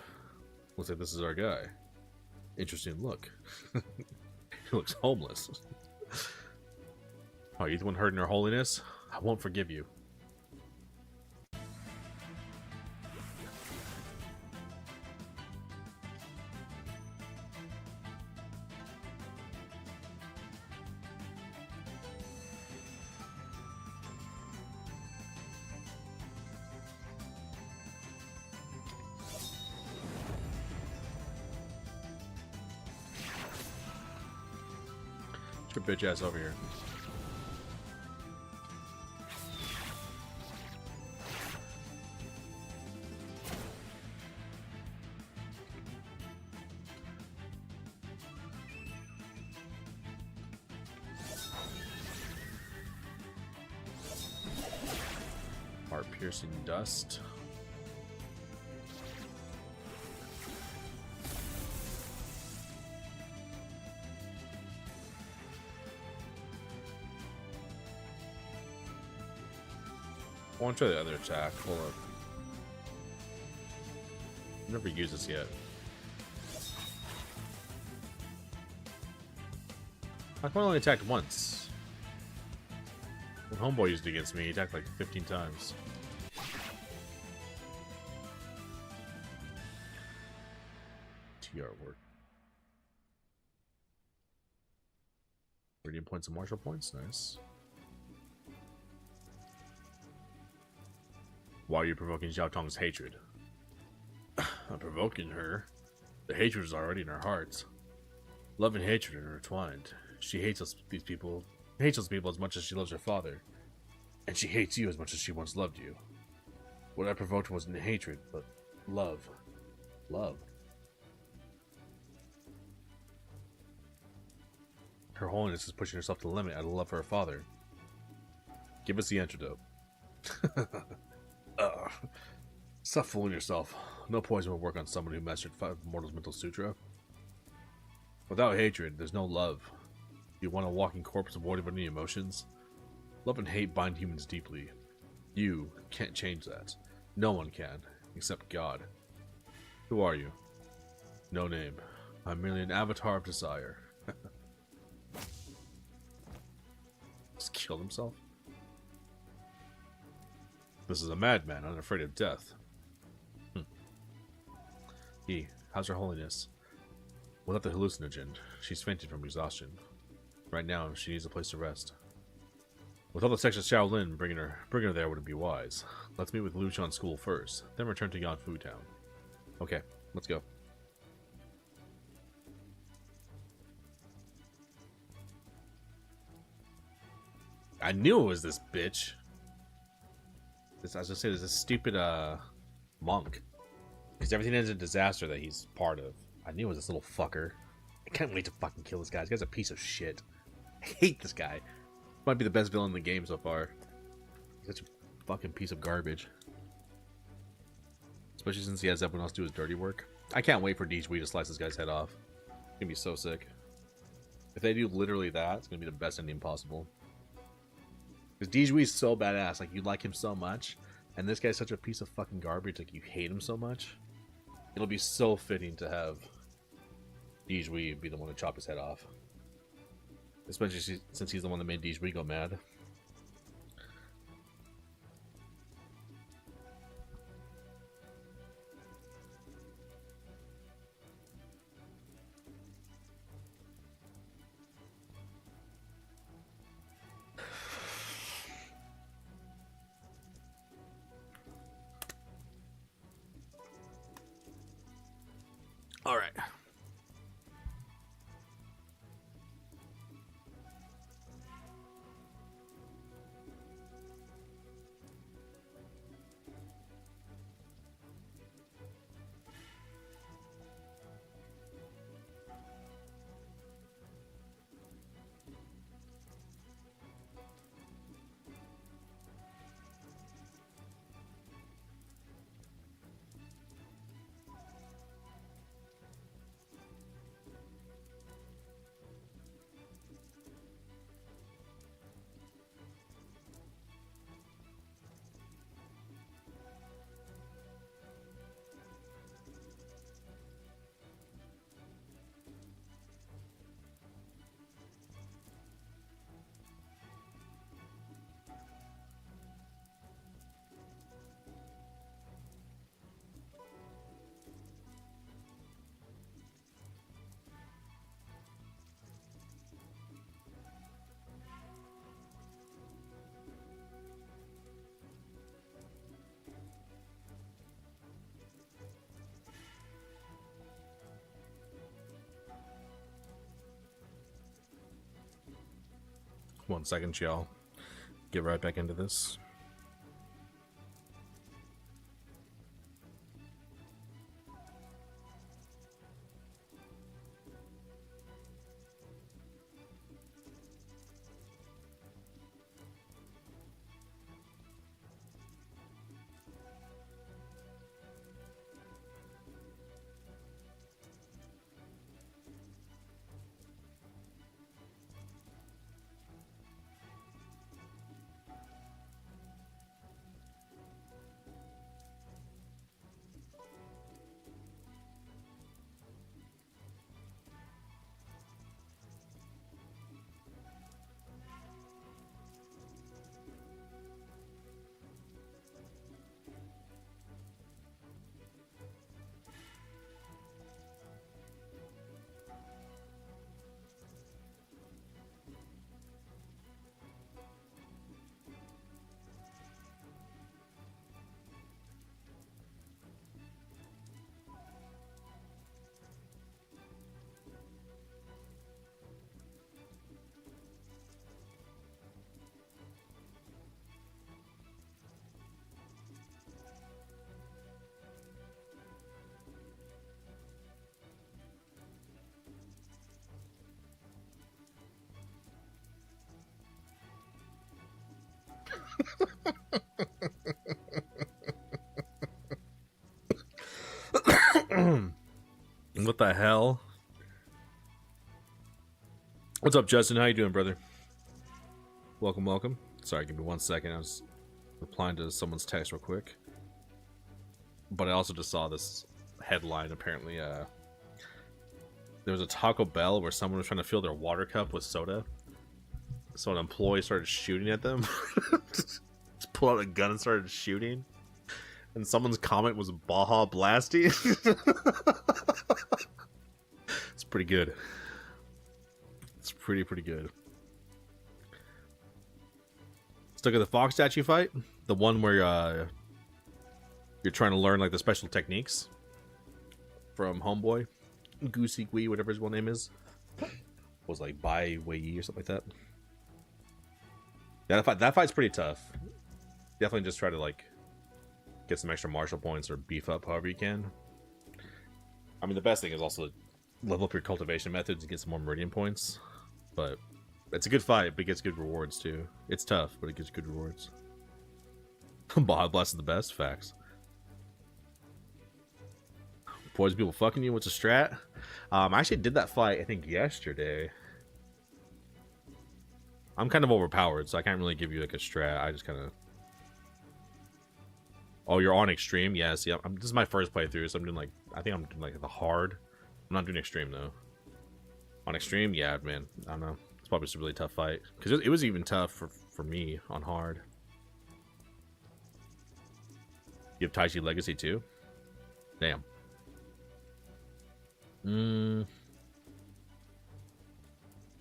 Looks like this is our guy. Interesting look. He looks homeless. Oh, you the one hurting her holiness? I won't forgive you. Get your bitch ass over here. Heart-piercing dust. I want to try the other attack. Hold up. I've never used this yet. I've only attacked once. When Homeboy used it against me, he attacked like 15 times. TR work. Radiant points and martial points, nice. Why are you provoking Jiao Tong's hatred? I'm provoking her. The hatred is already in her heart. Love and hatred are intertwined. She hates these people as much as she loves her father. And she hates you as much as she once loved you. What I provoked wasn't hatred, but love. Love. Her holiness is pushing herself to the limit out of love for her father. Give us the antidote. Stop fooling yourself. No poison will work on someone who mastered 5 Immortals Mental Sutra. Without hatred, there's no love. You want a walking corpse devoid of any emotions? Love and hate bind humans deeply. You can't change that. No one can, except God. Who are you? No name. I'm merely an avatar of desire. Just killed himself? This is a madman, unafraid of death. How's her holiness? Without the hallucinogen, she's fainted from exhaustion. Right now, she needs a place to rest. With all the section of Shaolin, bringing her there wouldn't be wise. Let's meet with Liu Shan School first, then return to Yanfu Town. Okay, let's go. I knew it was this bitch. As I was gonna say, there's this stupid monk. Because everything ends in disaster that he's part of. I knew it was this little fucker. I can't wait to fucking kill this guy. This guy's a piece of shit. I hate this guy. Might be the best villain in the game so far. He's such a fucking piece of garbage. Especially since he has everyone else do his dirty work. I can't wait for Dijui to slice this guy's head off. It's gonna be so sick. If they do literally that, it's gonna be the best ending possible. Because Dijui is so badass. Like, you like him so much. And this guy's such a piece of fucking garbage. Like, you hate him so much. It'll be so fitting to have Dijui be the one to chop his head off. Especially since he's the one that made Dijui go mad. All right. One second, y'all. Get right back into this. What the hell? What's up, Justin? How you doing, brother? Welcome, welcome. Sorry, give me 1 second. I was replying to someone's text real quick. But I also just saw this headline. Apparently, there was a Taco Bell where someone was trying to fill their water cup with soda. So an employee started shooting at them. Just pulled out a gun and started shooting. And someone's comment was Baja Blasty. It's pretty good. It's pretty good. Let's look at the Fox statue fight. The one where you're trying to learn like the special techniques from Homeboy. Goosey Gui, whatever his real name is. Was like Bai Wei or something like that. Yeah, that fight's pretty tough. Definitely just try to like get some extra martial points or beef up however you can. I mean, the best thing is also level up your cultivation methods and get some more meridian points. But it's a good fight, but it gets good rewards too. It's tough, but it gives good rewards. Baja Blast is the best. Facts. Poison people fucking you. What's a strat? I actually did that fight, I think, yesterday. I'm kind of overpowered, so I can't really give you like a strat. I just kind of... Oh, you're on extreme? Yes, yeah. This is my first playthrough, so I'm doing like... I think I'm doing like the hard. I'm not doing extreme, though. On extreme? Yeah, man. I don't know. It's probably just a really tough fight. Because it was even tough for me on hard. You have Tai Chi Legacy, too? Damn. Do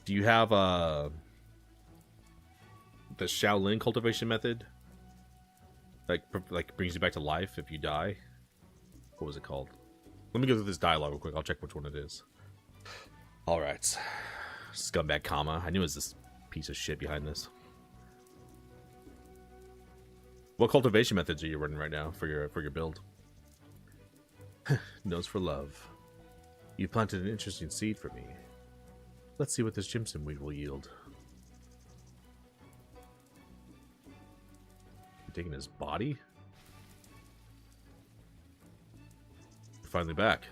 you have the Shaolin cultivation method? Like brings you back to life if you die? What was it called? Let me go through this dialogue real quick. I'll check which one it is. All right. Scumbag comma. I knew it was this piece of shit behind this. What cultivation methods are you running right now for your build? Nose for love. You planted an interesting seed for me. Let's see what this Jimson weed will yield. You're taking his body? You're finally back.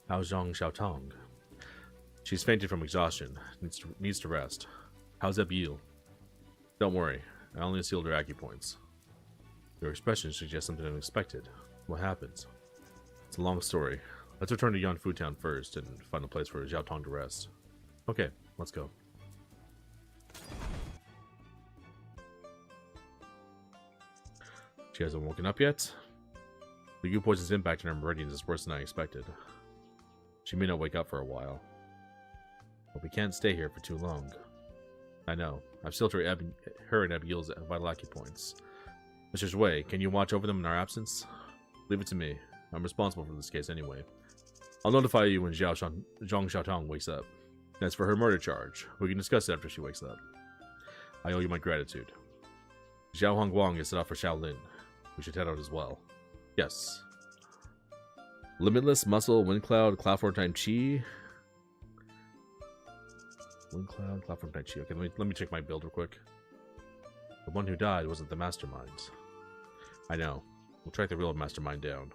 How's Zhang Xiaotong? She's fainted from exhaustion. Needs to rest. How's Abiel? Don't worry. I only sealed her acupoints. Your expression suggests something unexpected. What happens? It's a long story. Let's return to Yanfu Town first and find a place for Xiao Tong to rest. Okay, let's go. She hasn't woken up yet? The Yu poison's impact on her meridians is worse than I expected. She may not wake up for a while. But we can't stay here for too long. I know. I've sealed her and Abiel's vital acupoints. Mr. Zhui, can you watch over them in our absence? Leave it to me. I'm responsible for this case anyway. I'll notify you when Zhang Xiaotong wakes up. As for her murder charge, we can discuss it after she wakes up. I owe you my gratitude. Zhao Hongguang is set off for Shaolin. We should head out as well. Yes. Limitless, Muscle, Wind Cloud, Cloudform Time Chi. Wind Cloud, Cloudform Time Chi. Okay, let me check my build real quick. The one who died wasn't the mastermind. I know. We'll track the real mastermind down.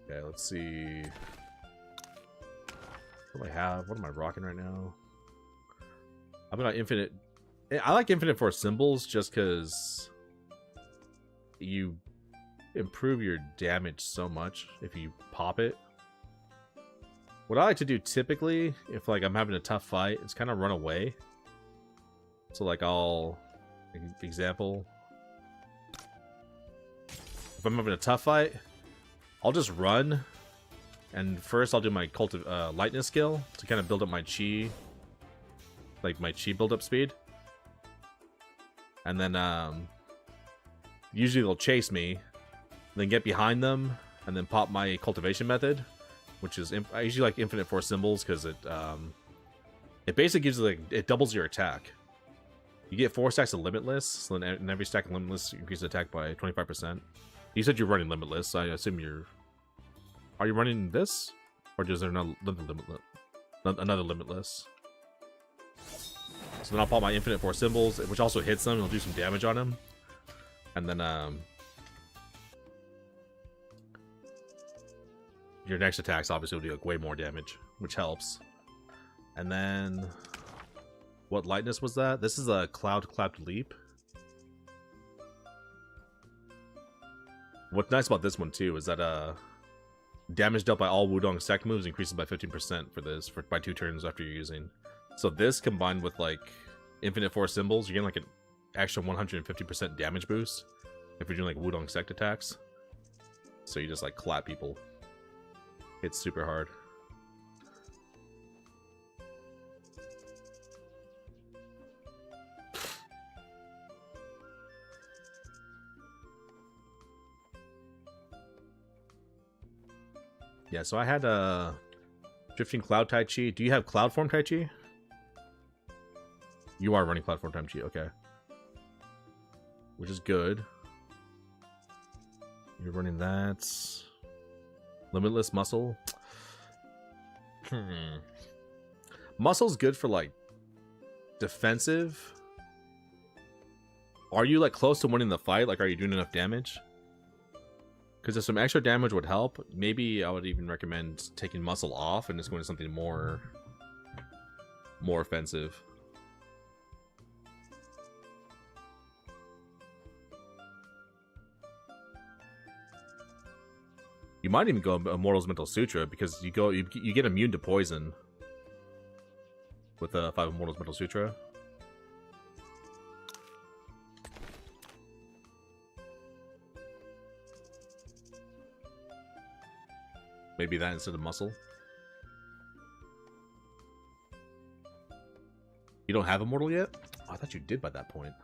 Okay, let's see. What do I have? What am I rocking right now? I've got infinite. I like infinite force symbols just because you improve your damage so much if you pop it. What I like to do typically, if like I'm having a tough fight, is kind of run away. So like I'll, example, if I'm having a tough fight, I'll just run, and first I'll do my lightness skill to kind of build up my chi, like my chi build up speed, and then usually they'll chase me, then get behind them, and then pop my cultivation method, which is I usually like infinite force symbols because it basically gives you like it doubles your attack. You get 4 stacks of Limitless, so then in every stack of Limitless, you increase the attack by 25%. You said you're running Limitless, so I assume you're... Are you running this? Or is there another Limitless? So then I'll pop my Infinite Force Symbols, which also hits them, and it'll do some damage on them. And then, your next attacks obviously will do like way more damage, which helps. And then... What lightness was that? This is a Cloud Clapped Leap. What's nice about this one too is that damage dealt by all Wudong Sect moves increases by 15% for this by 2 turns after you're using. So this combined with like Infinite Force Symbols, you're getting like an extra 150% damage boost if you're doing like Wudong Sect attacks. So you just like clap people. It's super hard. Yeah, so I had Drifting Cloud Tai Chi. Do you have Cloud Form Tai Chi? You are running Cloud Form Tai Chi, okay. Which is good. You're running that. Limitless Muscle. Muscle's good for like defensive. Are you like close to winning the fight? Like, are you doing enough damage? Because if some extra damage would help, maybe I would even recommend taking Muscle off and just going to something more offensive. You might even go Immortal's Mental Sutra because you get immune to poison with 5 Immortal's Mental Sutra. Maybe that instead of Muscle. You don't have Immortal yet? Oh, I thought you did by that point.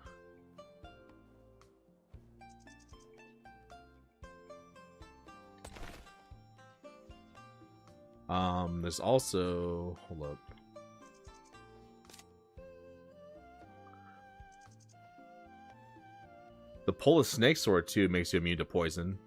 There's also, hold up. The Polar Snake Sword too makes you immune to poison.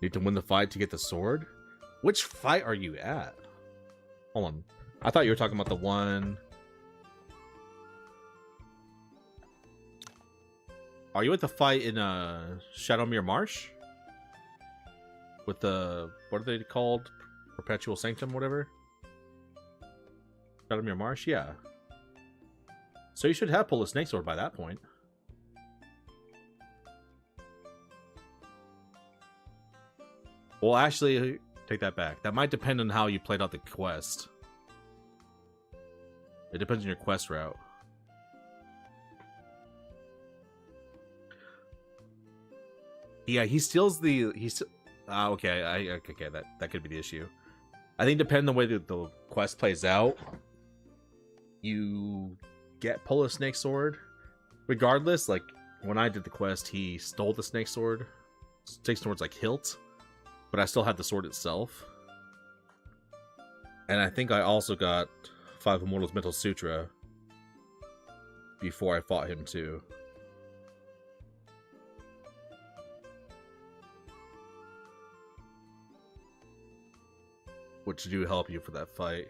Need to win the fight to get the sword? Which fight are you at? Hold on. I thought you were talking about the one... Are you at the fight in Shadowmere Marsh? With the... What are they called? Perpetual Sanctum, whatever? Shadowmere Marsh? Yeah. So you should have pulled a Snake Sword by that point. Well, actually, take that back. That might depend on how you played out the quest. It depends on your quest route. Yeah, he steals the... okay, okay, that could be the issue. I think depending on the way the quest plays out, you get pull a Snake Sword. Regardless, like, when I did the quest, he stole the Snake Sword. Snake Sword's like hilt. But I still had the sword itself. And I think I also got 5 Immortals Mental Sutra before I fought him too. Which do help you for that fight.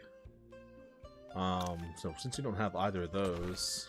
So since you don't have either of those...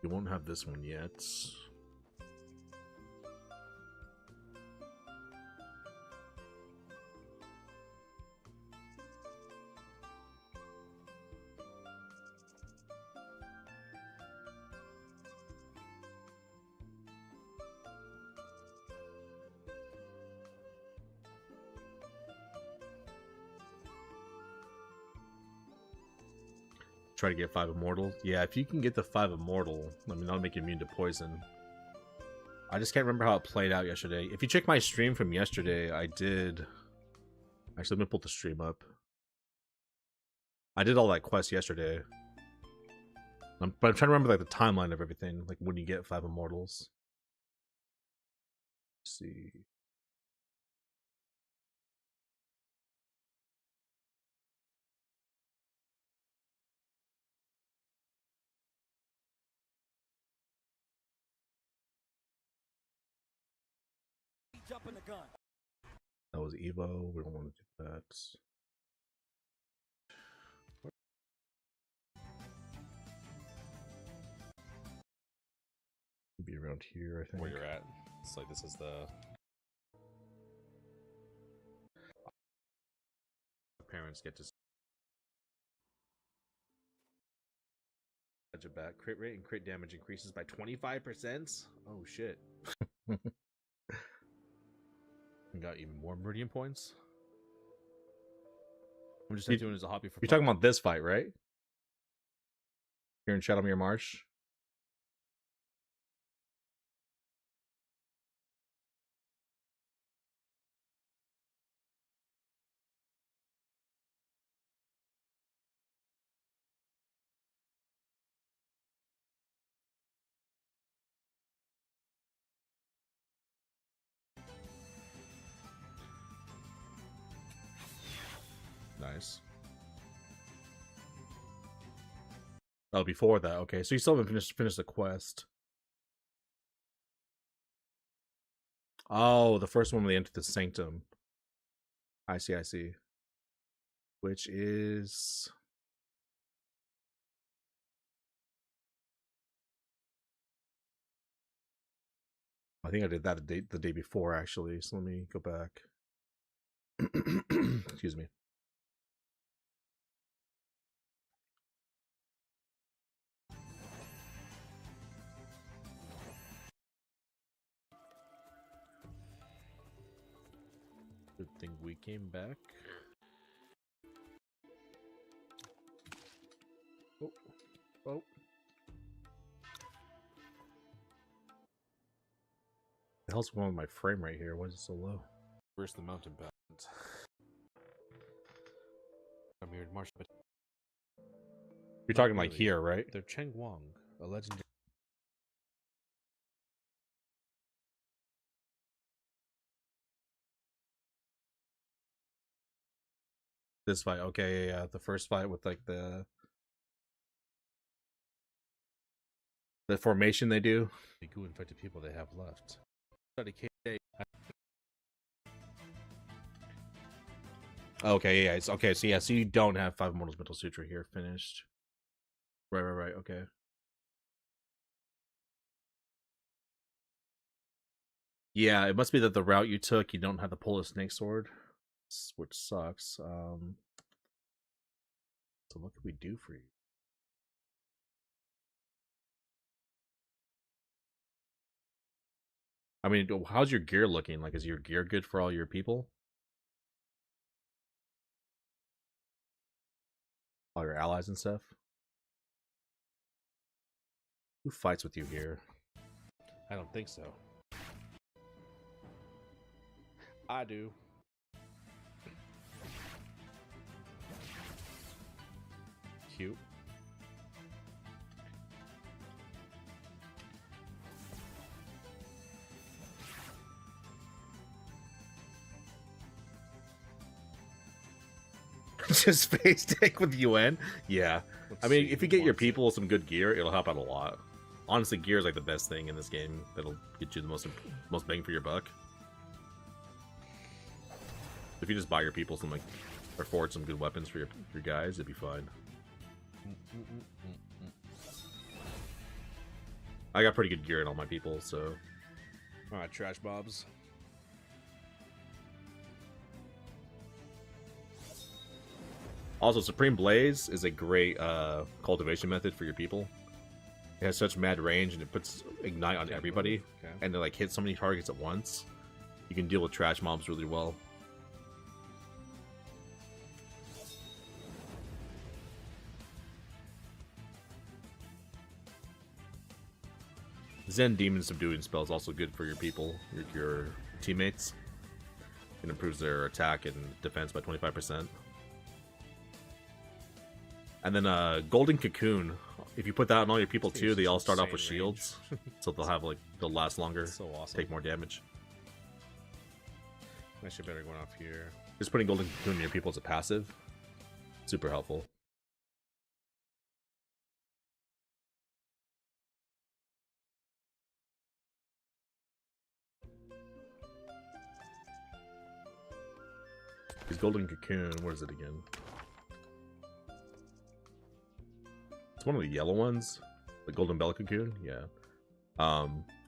You won't have this one yet. Try to get 5 Immortal. Yeah, if you can get the 5 Immortal, I mean, that'll make you immune to poison. I just can't remember how it played out yesterday. If you check my stream from yesterday, I did... Actually, let me pull the stream up. I did all that quest yesterday. But I'm trying to remember like the timeline of everything, like when you get 5 Immortals. Let's see. Jumping the gun. That was Evo. We don't want to do that. Be around here, I think. Where you're at. It's like this is the parents get to budget back. Crit rate and crit damage increases by 25%. Oh shit. We got even more Meridian points. I'm just doing it as a hobby for fun. You're talking about this fight, right? Here in Shadowmere Marsh. Nice. Oh, before that. Okay, so you still haven't finished the quest. Oh, the first one when they enter the Sanctum. I see, I see. Which is... I think I did that the day before, actually. So let me go back. Excuse me. Good thing we came back. Oh. Oh. The hell's going on with my frame rate here? Why is it so low? Where's the mountain path? I mirrored Marsh, but You're talking Not like really. here, right? they're Cheng Wang, a legendary. This fight, okay, yeah, the first fight with like the formation they do. The goo infected people they have left. Study K. Okay, yeah, it's okay. So yeah, so you don't have 5 Immortals Mental Sutra here finished. Right. Okay. Yeah, it must be that the route you took, you don't have to pull a snake sword, which sucks. So what can we do for you? I mean, how's your gear looking? Like, is your gear good for all your people? All your allies and stuff? Who fights with you here? I don't think so. I do. Cute. Just face tank with UN? Yeah. Let's I mean, see if who you get your wants it. people some good gear, it'll help out a lot. Honestly, gear is like the best thing in this game. That'll get you the most bang for your buck. If you just buy your people some like, or forward some good weapons for your guys, it'd be fine. I got pretty good gear in all my people, so Alright, trash mobs. also Supreme Blaze is a great cultivation method for your people. It has such mad range and it puts ignite on Can't everybody, move. Okay. and they like hit so many targets at once. You can deal with trash mobs really well. Zen Demon Subduing spell is also good for your people, your teammates. It improves their attack and defense by 25%. And then Golden Cocoon, if you put that on all your people This too, thing's they all just start off with insane shields, so they'll last longer, So awesome. take more damage. I should better going off here. Just putting Golden Cocoon in your people as a passive, super helpful. Because Golden Cocoon, where is it again? It's one of the yellow ones. The Golden Bella Cocoon, yeah.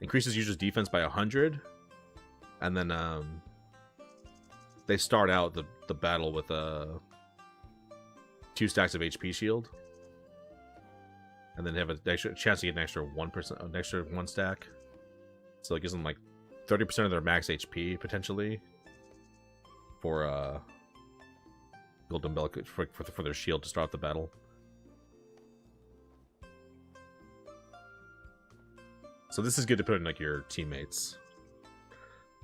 Increases user's defense by 100. And then they start out the battle with 2 stacks of HP shield. And then they have a chance to get an extra 1%, an extra 1 stack. So it gives them like 30% of their max HP potentially for Golden Bella for their shield to start the battle. So this is good to put in like your teammates.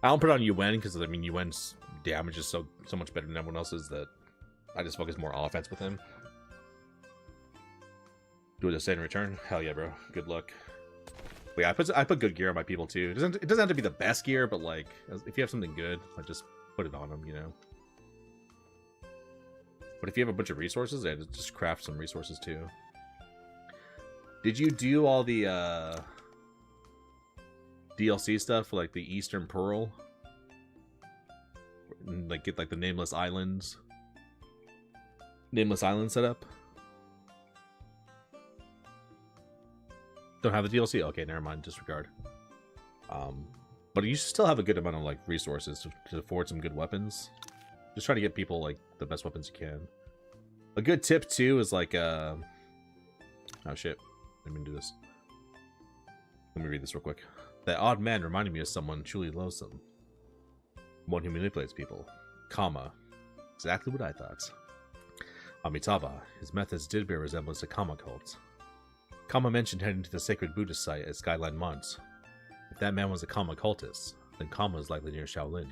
I don't put it on UN because I mean UN's damage is so much better than everyone else's that I just focus more offense with him. Do it the same in return? Hell yeah, bro. Good luck. But yeah, I put good gear on my people too. It doesn't have to be the best gear, but like if you have something good, I just put it on them, you know. But if you have a bunch of resources, I just craft some resources too. Did you do all the DLC stuff for like the Eastern Pearl? And, like get like the Nameless Islands set up? Don't have the DLC? Okay, never mind, disregard. But you still have a good amount of like resources to afford some good weapons. Just try to get people like the best weapons you can. A good tip too is like oh shit. Let me do this. Let me read this real quick. That odd man reminded me of someone truly loathsome. One who manipulates people. Kama. Exactly what I thought. Amitabha. His methods did bear resemblance to Kama cult. Kama mentioned heading to the sacred Buddhist site at Skyline Mont. If that man was a Kama cultist, then Kama is likely near Shaolin.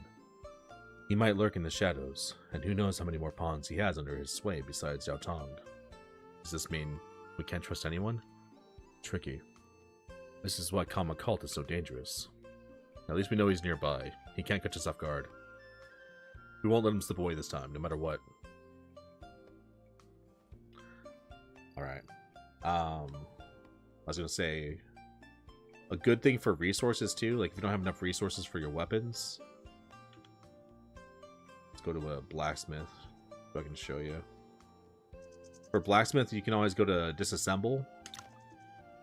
He might lurk in the shadows, and who knows how many more pawns he has under his sway besides Zhao Tong. Does this mean we can't trust anyone? Tricky. This is why Kama cult is so dangerous. At least we know he's nearby. He can't catch us off guard. We won't let him slip away this time, no matter what. Alright. I was gonna say, a good thing for resources too, like if you don't have enough resources for your weapons, let's go to a blacksmith, so I can show you. For blacksmith, you can always go to disassemble,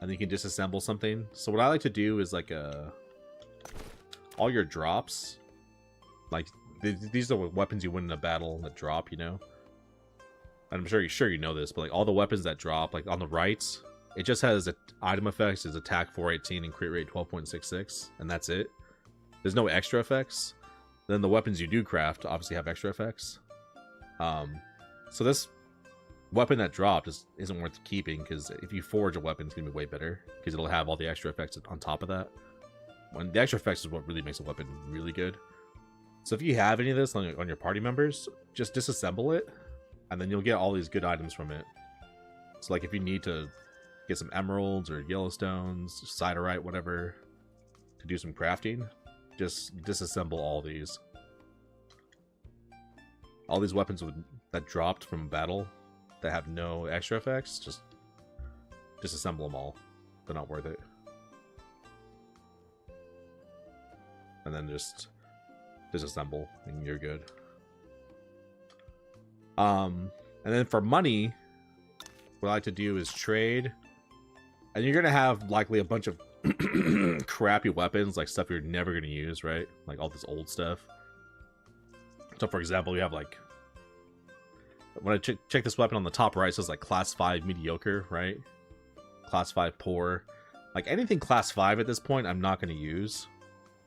and you can disassemble something. So what I like to do is like all your drops, like these are weapons you win in a battle that drop, you know. And I'm sure you know this, but like all the weapons that drop, like on the right, it just has item effects is attack 418 and crit rate 12.66, and that's it. There's no extra effects. Then the weapons you do craft obviously have extra effects. So this weapon that dropped isn't worth keeping, because if you forge a weapon, it's gonna be way better because it'll have all the extra effects on top of that. When the extra effects is what really makes a weapon really good. So if you have any of this on your party members, just disassemble it, and then you'll get all these good items from it. So like if you need to get some emeralds or yellowstones, siderite, whatever, to do some crafting, just disassemble all these. All these weapons that dropped from battle that have no extra effects, just disassemble them all. They're not worth it. And then just disassemble and you're good. And then for money, what I like to do is trade. And you're gonna have likely a bunch of crappy weapons, like stuff you're never gonna use, right? Like all this old stuff. So for example, you have like, when I check this weapon on the top right, it says like class 5 mediocre, right? Class 5 poor. Like anything class 5 at this point, I'm not gonna use.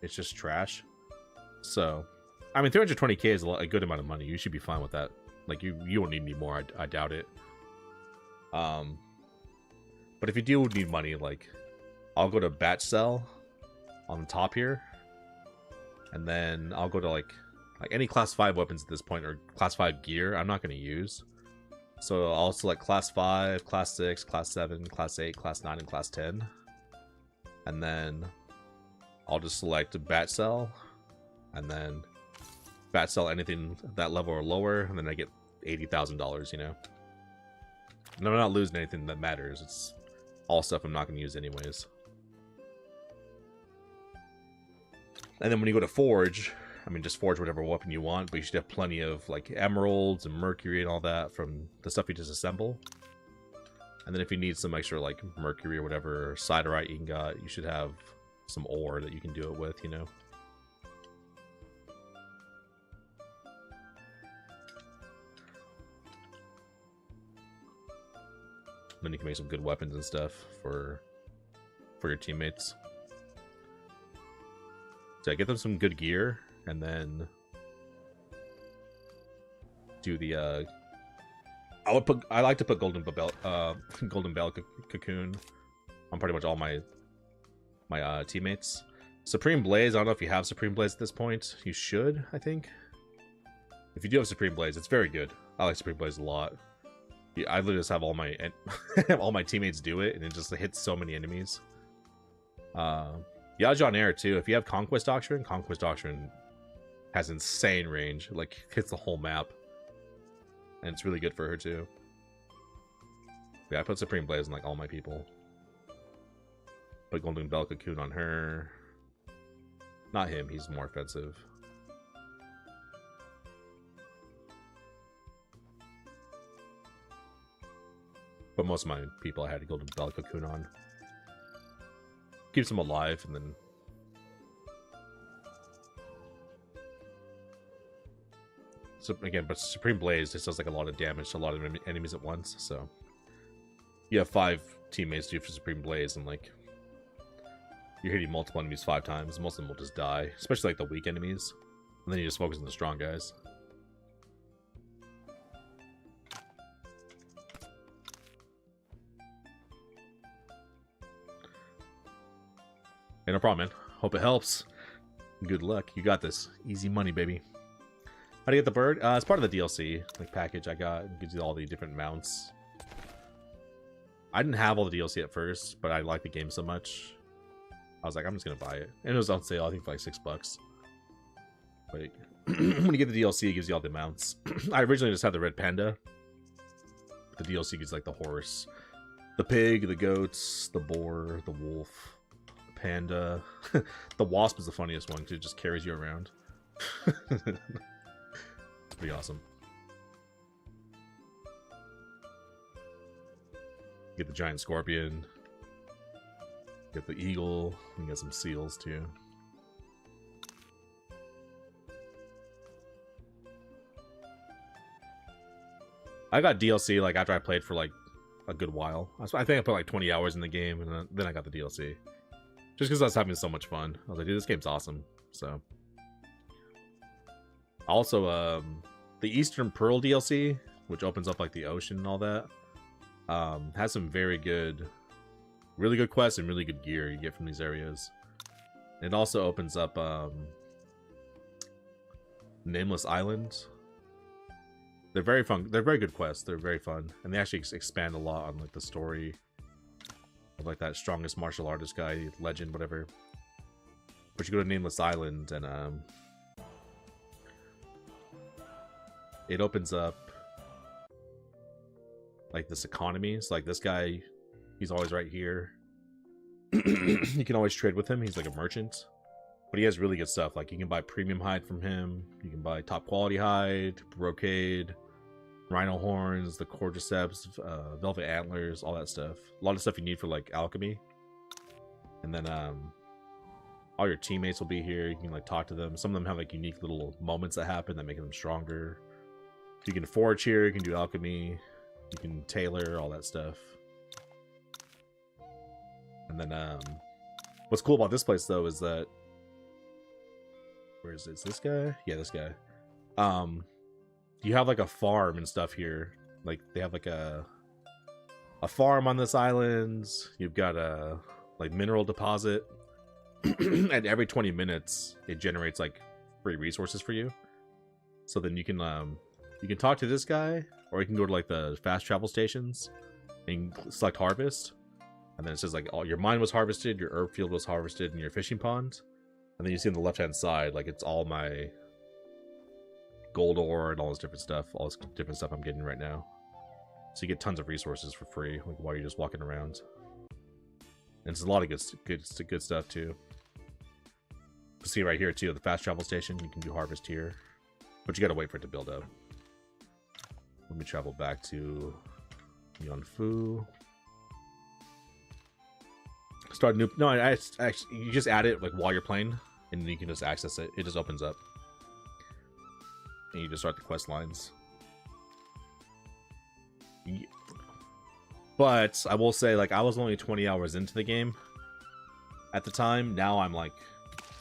It's just trash. So, I mean, 320k is a good amount of money. You should be fine with that. Like you don't need any more. I doubt it. But if you do need money, like I'll go to batch sell on the top here, and then I'll go to like any class 5 weapons at this point, or class 5 gear I'm not going to use. So I'll select class 5, class 6, class 7, class 8, class 9, and class 10. And then I'll just select batch sell, and then batch sell anything that level or lower, and then I get $80,000, you know. And I'm not losing anything that matters. It's all stuff I'm not going to use anyways. And then when you go to forge, I mean, just forge whatever weapon you want, but you should have plenty of like emeralds and mercury and all that from the stuff you disassemble. And then if you need some extra like mercury or whatever, siderite ingot, you should have some ore that you can do it with, you know. Then you can make some good weapons and stuff for your teammates. So yeah, get them some good gear, and then do the I like to put golden bell cocoon on pretty much all my teammates. Supreme Blaze, I don't know if you have Supreme Blaze at this point. You should, I think. If you do have Supreme Blaze, it's very good. I like Supreme Blaze a lot. I literally just have all my all my teammates do it, and it just hits so many enemies. Yajan Air too. If you have Conquest Doctrine has insane range. Like hits the whole map, and it's really good for her too. Yeah, I put Supreme Blaze on like all my people. Put Golden Bell Cocoon on her. Not him. He's more offensive. But most of my people I had a Golden Bell Cocoon on. Keeps them alive, and then So again, but Supreme Blaze just does like a lot of damage to a lot of enemies at once. So you have 5 teammates do for Supreme Blaze, and like you're hitting multiple enemies 5 times. Most of them will just die, especially like the weak enemies. And then you just focus on the strong guys. Hey, no problem, man. Hope it helps. Good luck. You got this. Easy money, baby. How do you get the bird? It's part of the DLC like package I got. It gives you all the different mounts. I didn't have all the DLC at first, but I liked the game so much. I was like, I'm just gonna buy it. And it was on sale, I think for like $6. But when you get the DLC, it gives you all the mounts. I originally just had the red panda. The DLC gives like the horse, the pig, the goats, the boar, the wolf, the panda. The wasp is the funniest one because it just carries you around. Pretty awesome. Get the giant scorpion. Get the eagle. And get some seals too. I got DLC like after I played for like a good while. I think I put like 20 hours in the game, and then I got the DLC. Just because I was having so much fun. I was like, dude, this game's awesome. So also, the Eastern Pearl DLC, which opens up like the ocean and all that, has some very good, really good quests and really good gear you get from these areas. It also opens up Nameless Island. They're very fun. They're very good quests. They're very fun, and they actually expand a lot on like the story of like that strongest martial artist guy, legend, whatever. But you go to Nameless Island, and it opens up like this economy. So like this guy, he's always right here. You can always trade with him. He's like a merchant, but he has really good stuff. Like you can buy premium hide from him. You can buy top quality hide, brocade, rhino horns, the cordyceps, velvet antlers, all that stuff. A lot of stuff you need for like alchemy. And then all your teammates will be here. You can like talk to them. Some of them have like unique little moments that happen that make them stronger. You can forge here. You can do alchemy. You can tailor, all that stuff. And then what's cool about this place though is that, where is it? Is this guy? Yeah, this guy. You have like a farm and stuff here. Like they have like a farm on this island. You've got a like mineral deposit. And every 20 minutes it generates like free resources for you. So then you can talk to this guy, or you can go to like the fast travel stations and select harvest. And then it says like all your mine was harvested, your herb field was harvested, and your fishing pond. And then you see on the left hand side, like it's all my gold ore and all this different stuff, I'm getting right now. So you get tons of resources for free, like while you're just walking around. And it's a lot of good stuff too. See right here too, the fast travel station, you can do harvest here, but you gotta wait for it to build up. Let me travel back to Yunfu. Start new. No, I actually you just add it like while you're playing, and you can just access it. It just opens up, and you just start the quest lines. But I will say, like, I was only 20 hours into the game at the time. Now I'm like,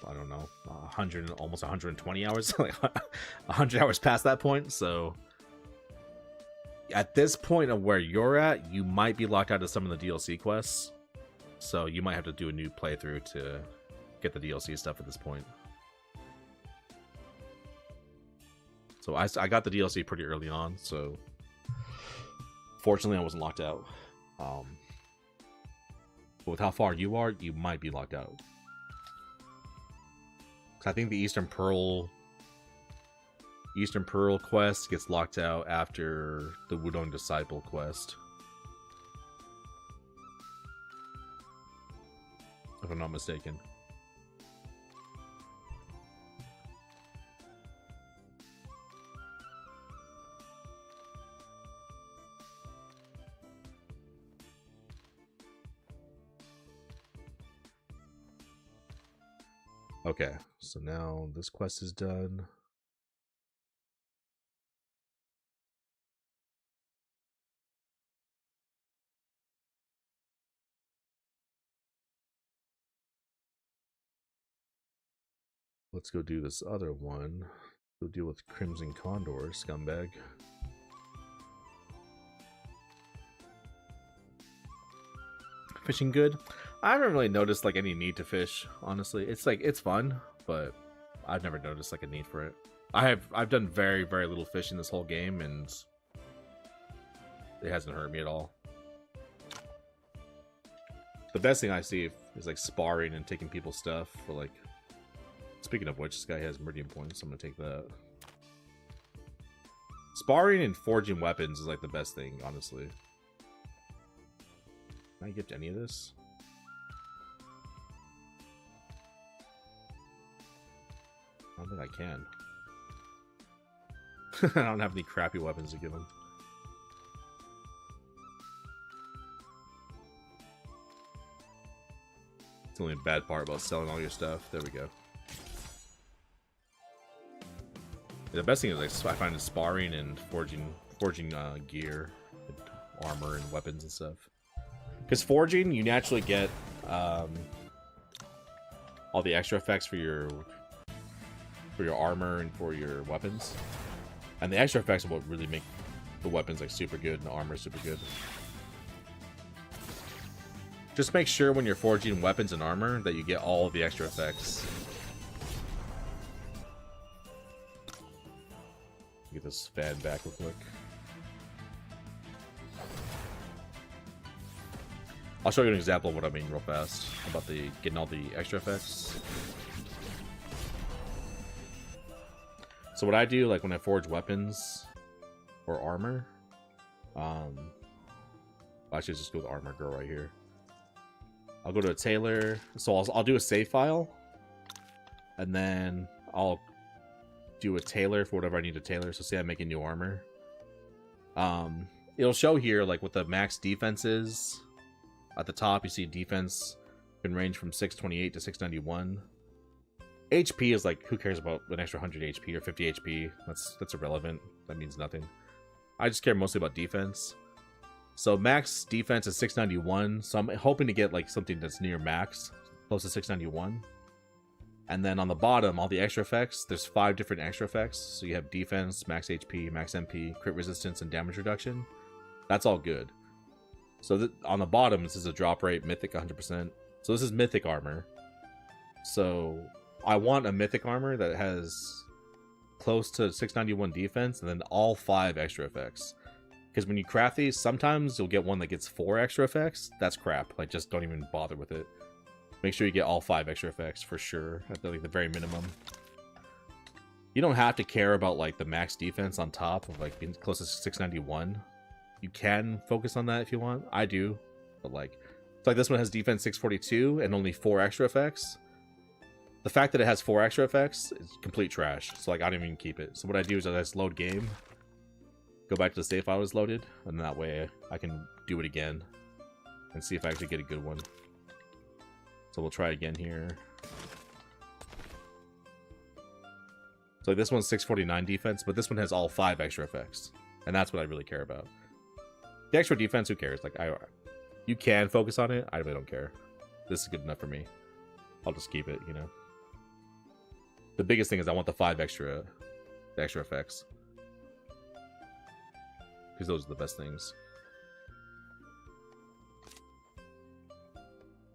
I don't know, 100, almost 120 hours, like 100 hours past that point. So at this point of where you're at, you might be locked out of some of the DLC quests. So you might have to do a new playthrough to get the DLC stuff at this point. So I got the DLC pretty early on, so fortunately I wasn't locked out. But with how far you are, you might be locked out. 'Cause I think the Eastern Pearl quest gets locked out after the Wudong Disciple quest, if I'm not mistaken. Okay, so now this quest is done. let's go do this other one. Go deal with Crimson Condor, scumbag. Fishing good? I haven't really noticed like any need to fish, honestly. It's like it's fun, but I've never noticed like a need for it. I've done very, very little fishing this whole game, and it hasn't hurt me at all. The best thing I see is like sparring and taking people's stuff for like. Speaking of which, this guy has meridian points, so I'm gonna take that. Sparring and forging weapons is like the best thing, honestly. Can I get any of this? I don't think I can. I don't have any crappy weapons to give him. It's only a bad part about selling all your stuff. There we go. The best thing is like I find is sparring and forging gear, and armor, and weapons and stuff. Because forging, you naturally get all the extra effects for your armor and for your weapons, and the extra effects are what really make the weapons like super good and the armor super good. Just make sure when you're forging weapons and armor that you get all of the extra effects. Get this fan back real quick. I'll show you an example of what I mean real fast about the getting all the extra effects. So what I do, like when I forge weapons or armor, actually just go with armor girl right here. I'll go to a tailor, so I'll do a save file, and then I'll do a tailor for whatever I need to tailor. So say I'm making new armor. It'll show here like what the max defense is. At the top, you see defense can range from 628 to 691. HP is like, who cares about an extra 100 HP or 50 HP? That's irrelevant. That means nothing. I just care mostly about defense. So max defense is 691. So I'm hoping to get like something that's near max, close to 691. And then on the bottom, all the extra effects, there's 5 different extra effects. So you have defense, max HP, max MP, crit resistance, and damage reduction. That's all good. So on the bottom, this is a drop rate, mythic 100%. So this is mythic armor. So I want a mythic armor that has close to 691 defense and then all 5 extra effects. Because when you craft these, sometimes you'll get one that gets 4 extra effects. That's crap. Like, just don't even bother with it. Make sure you get all 5 extra effects for sure, at the, like, the very minimum. You don't have to care about like the max defense on top of like being close to 691. You can focus on that if you want. I do, but like, it's like this one has defense 642 and only 4 extra effects. The fact that it has 4 extra effects is complete trash. So like, I don't even keep it. So what I do is I just load game, go back to the save file was loaded, and that way I can do it again and see if I actually get a good one. So we'll try again here. So like this one's 649 defense, but this one has all 5 extra effects, and that's what I really care about. The extra defense, who cares? Like, you can focus on it. I really don't care. This is good enough for me. I'll just keep it, you know. The biggest thing is I want the extra effects, because those are the best things.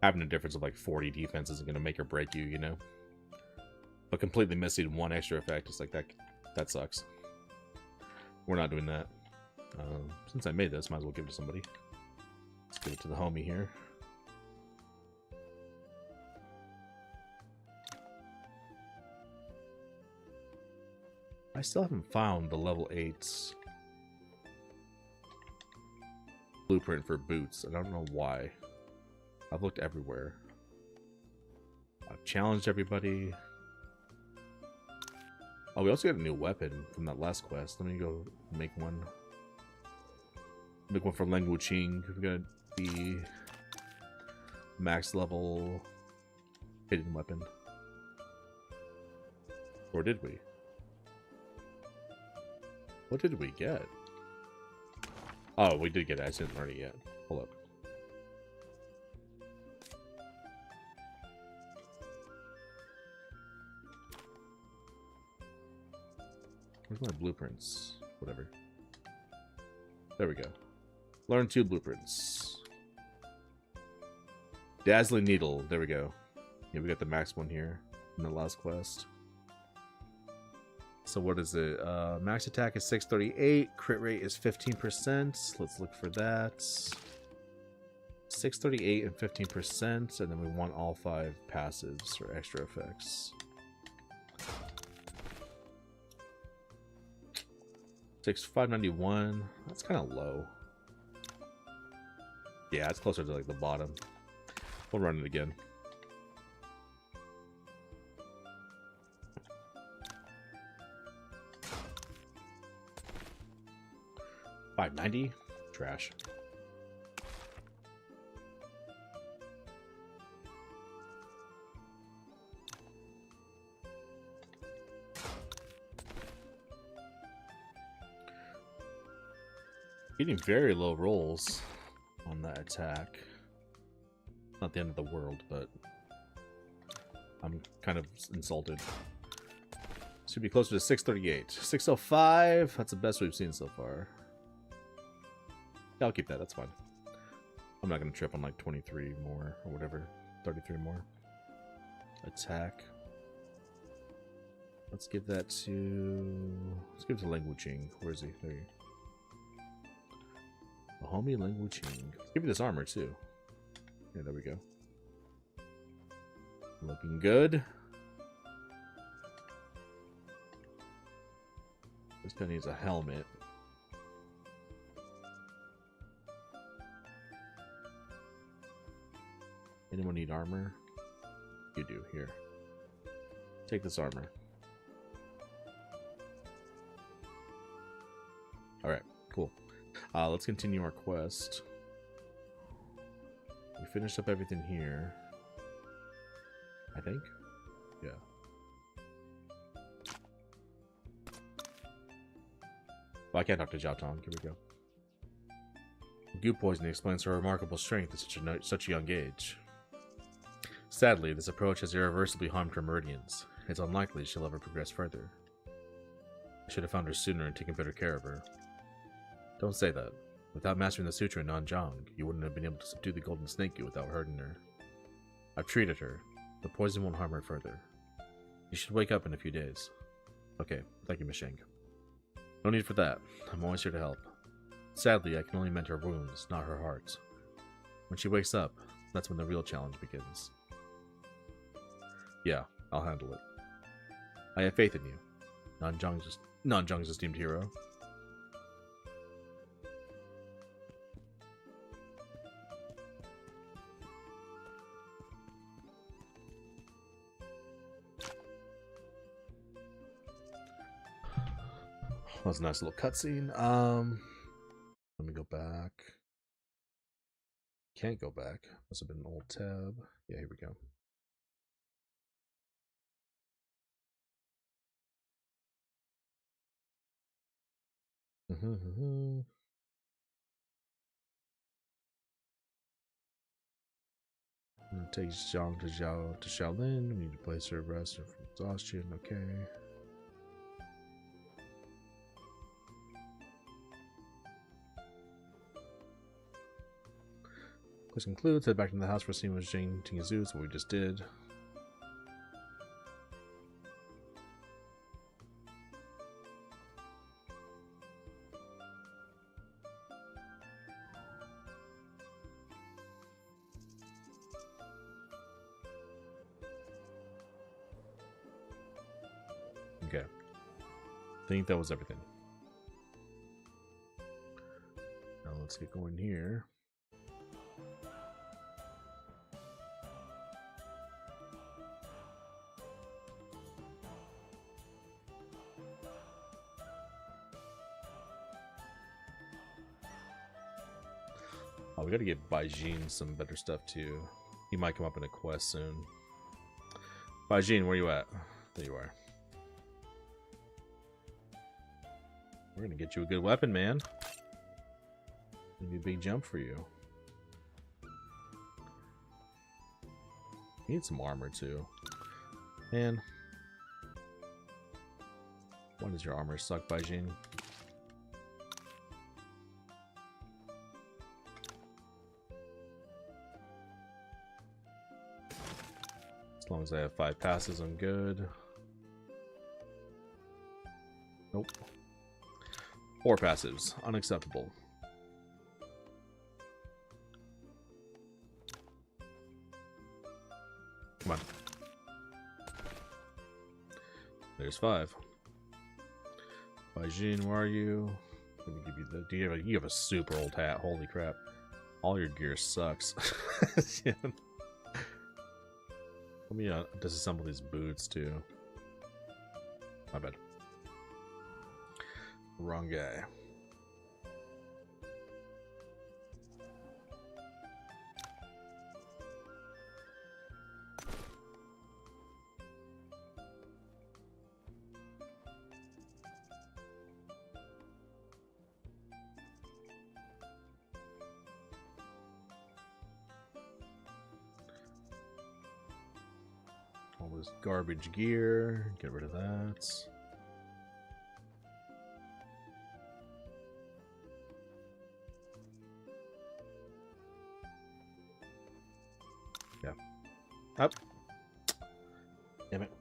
Having a difference of like 40 defense isn't going to make or break you, you know. But completely missing 1 extra effect is like that sucks. We're not doing that. Since I made this, might as well give it to somebody. Let's give it to the homie here. I still haven't found the level 8's blueprint for boots. I don't know why. I've looked everywhere. I've challenged everybody. Oh, we also got a new weapon from that last quest. Let me go make one. Make one for Leng Wuqing. We've got the max level hidden weapon. Or did we? What did we get? Oh, we did get it. I didn't learn it yet. Hold up. Where's my blueprints? Whatever. There we go. Learn 2 blueprints. Dazzling Needle. There we go. Yeah, we got the max one here in the last quest. So what is it? Max attack is 638. Crit rate is 15%. Let's look for that. 638 and 15%. And then we want all 5 passives or extra effects. 591. That's kind of low. Yeah, it's closer to like the bottom. We'll run it again. $590? Trash. Getting very low rolls on that attack. Not the end of the world, but I'm kind of insulted. Should be closer to 638. 605, that's the best we've seen so far. Yeah, I'll keep that, that's fine. I'm not going to trip on like 23 more or whatever. 33 more. Attack. Let's give that to... Let's give it to Ling Wuqing. Where is he? There he is. The homie Ling Wuqing. Let's give you this armor too. Yeah, there we go. Looking good. This guy needs a helmet. Anyone need armor? You do. Here. Take this armor. Alright, cool. Let's continue our quest. We finished up everything here. I think? Yeah. Well, I can't talk to Jiao Tong. Here we go. Goo poisoning explains her remarkable strength at such a young age. Sadly, this approach has irreversibly harmed her meridians. It's unlikely she'll ever progress further. I should have found her sooner and taken better care of her. Don't say that. Without mastering the sutra in Nanjiang, you wouldn't have been able to subdue the golden snake without hurting her. I've treated her. The poison won't harm her further. You should wake up in a few days. Okay, thank you, Miss Sheng. No need for that. I'm always here to help. Sadly, I can only mend her wounds, not her heart. When she wakes up, that's when the real challenge begins. Yeah, I'll handle it. I have faith in you. Nanjiang's esteemed hero. That was a nice little cutscene. Let me go back. Can't go back. Must have been an old tab. Yeah, here we go. Takes Zhang to Shaolin. We need to place her rest from exhaustion. Okay. Quest concludes. Head back to the house for seeing with Jing Tingzu. That's what we just did. Okay. I think that was everything. Now let's get going here. Oh, we gotta get Baijin some better stuff too. He might come up in a quest soon. Baijin, where you at? There you are. We're gonna get you a good weapon, man. It'll be a big jump for you. You need some armor too. Man. When does your armor suck, Baijin? As long as I have 5 passes, I'm good. Nope. 4 passives. Unacceptable. Come on. There's 5. Baijin, where are you? Let me give you the. You have a super old hat. Holy crap! All your gear sucks. Yeah. Let me disassemble these boots too. My bad. Wrong guy. All this garbage gear, get rid of that. Yeah. Up. Damn it.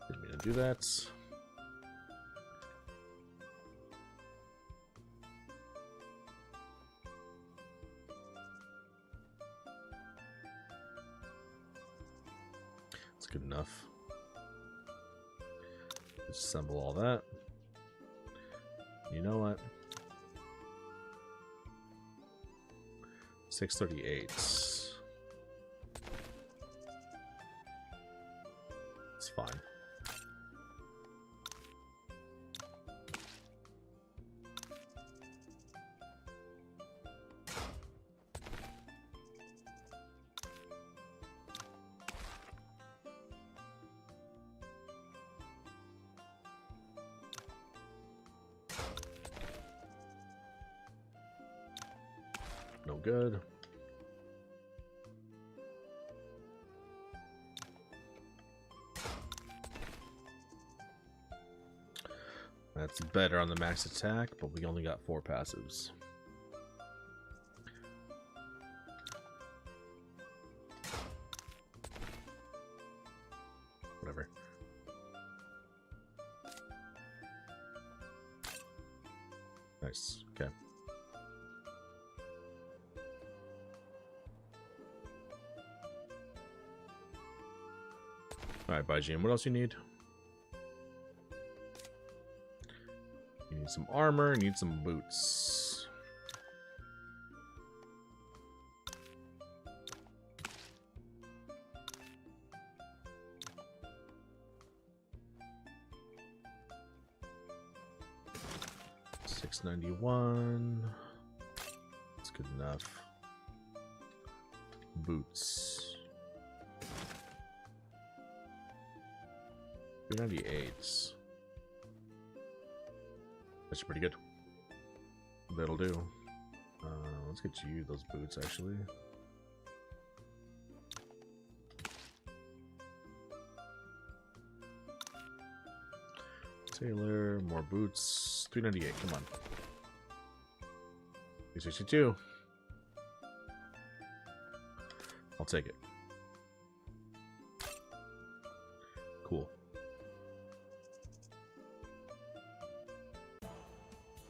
Didn't mean to do that. Good enough. Assemble all that. You know what? 638. It's fine. No good. That's better on the max attack, but we only got 4 passives. Whatever. Nice. Okay. Alright, Baijin, what else you need? You need some armor, you need some boots. $691. That's good enough. Boots. 398. That's pretty good. That'll do. Let's get you those boots actually. Taylor, more boots. 398. Come on. 362. I'll take it. Cool.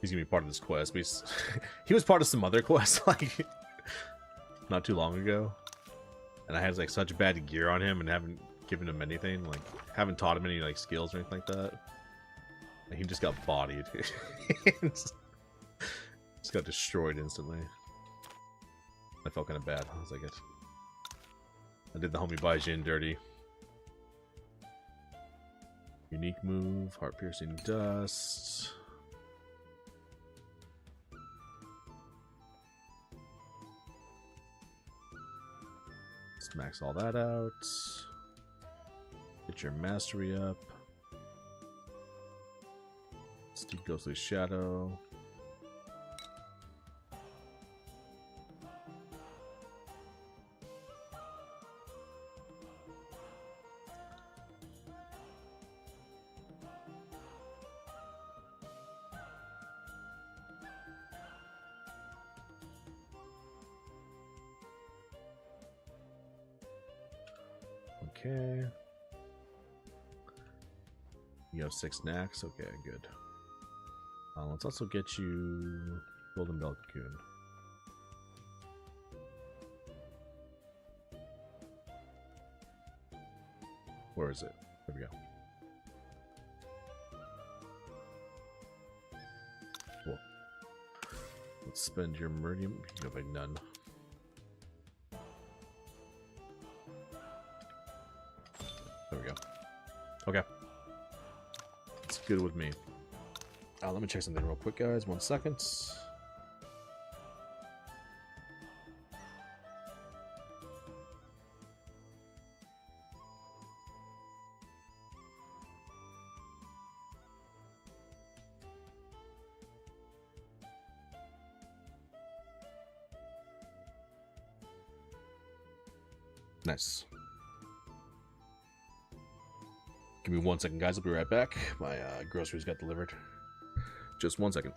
He's gonna be part of this quest. But he was part of some other quest like not too long ago, and I had like such bad gear on him and haven't given him anything, like haven't taught him any like skills or anything like that. And he just got bodied. Just got destroyed instantly. I felt kind of bad. I was like, I did the homie Baijin dirty. Unique move, heart piercing dust. Let's max all that out. Get your mastery up. Let's do Ghostly Shadow. Okay. You have 6 knacks. Okay, good. Let's also get you Golden Bell Cocoon. Where is it? There we go. Cool. Let's spend your meridium. You have like none. There we go. Okay. It's good with me. Let me check something real quick, guys. 1 second. Nice. Give me 1 second, guys. I'll be right back. My groceries got delivered. Just 1 second.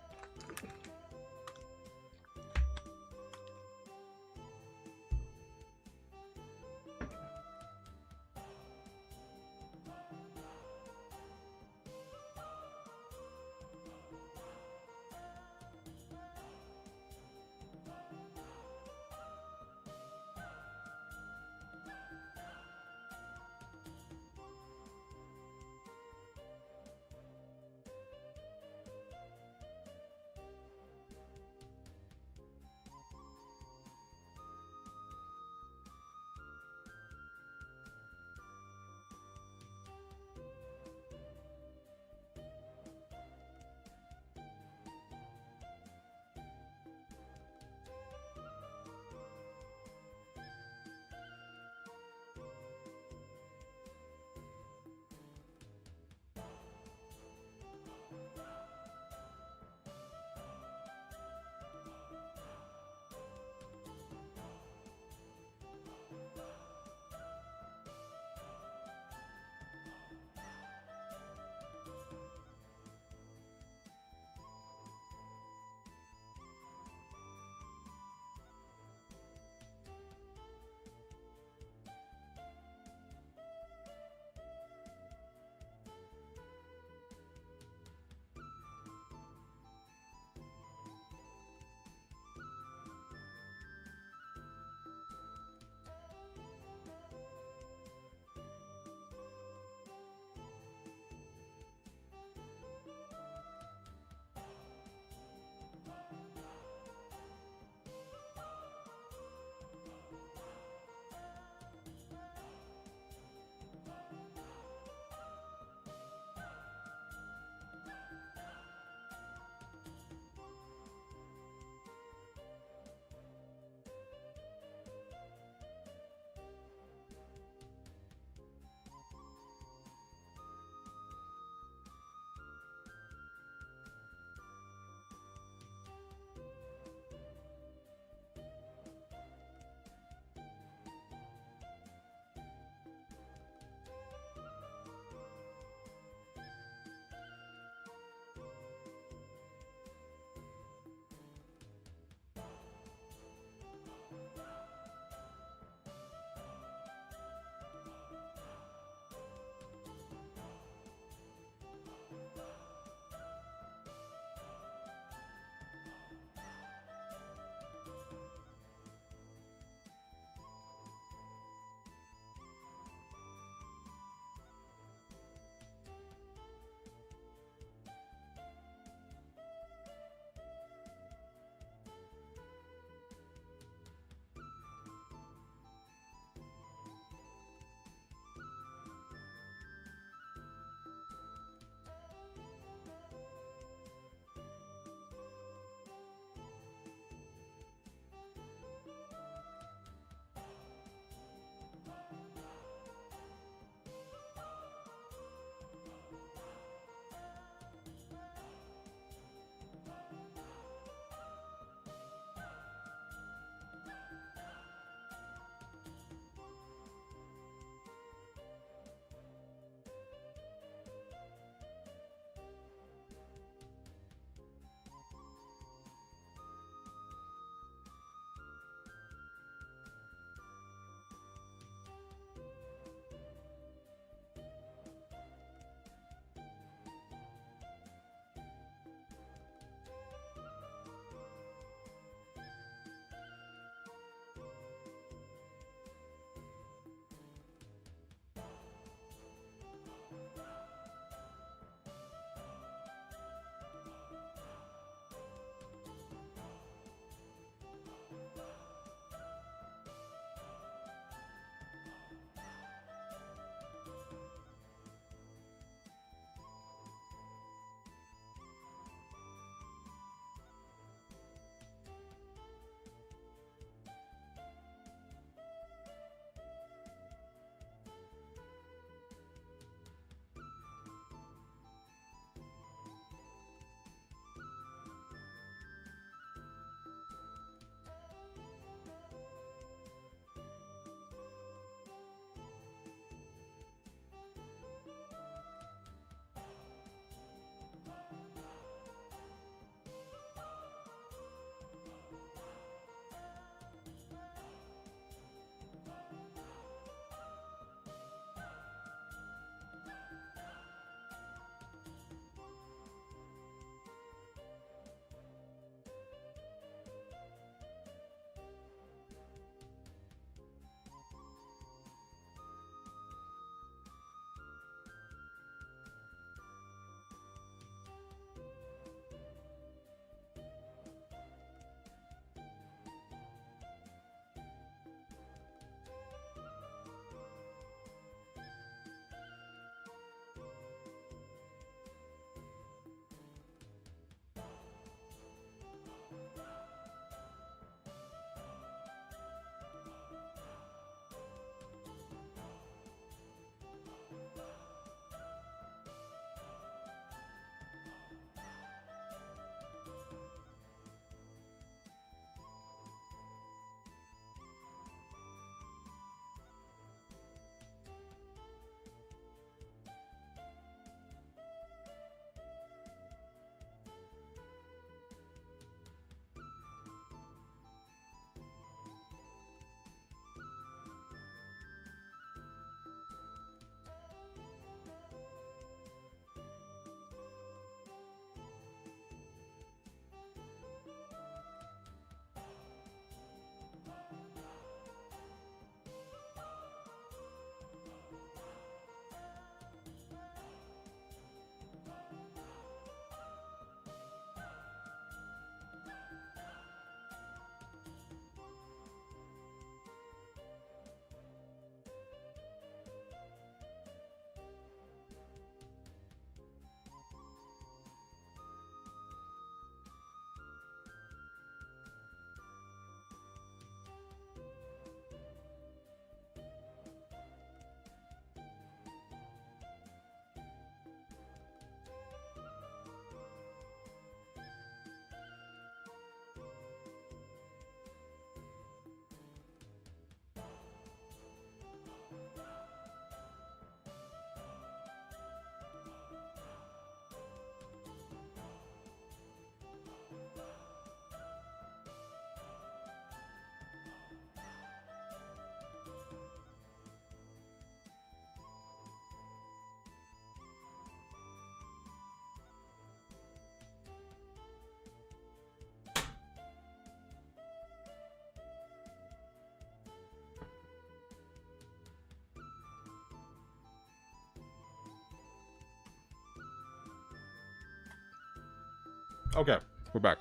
Okay, we're back.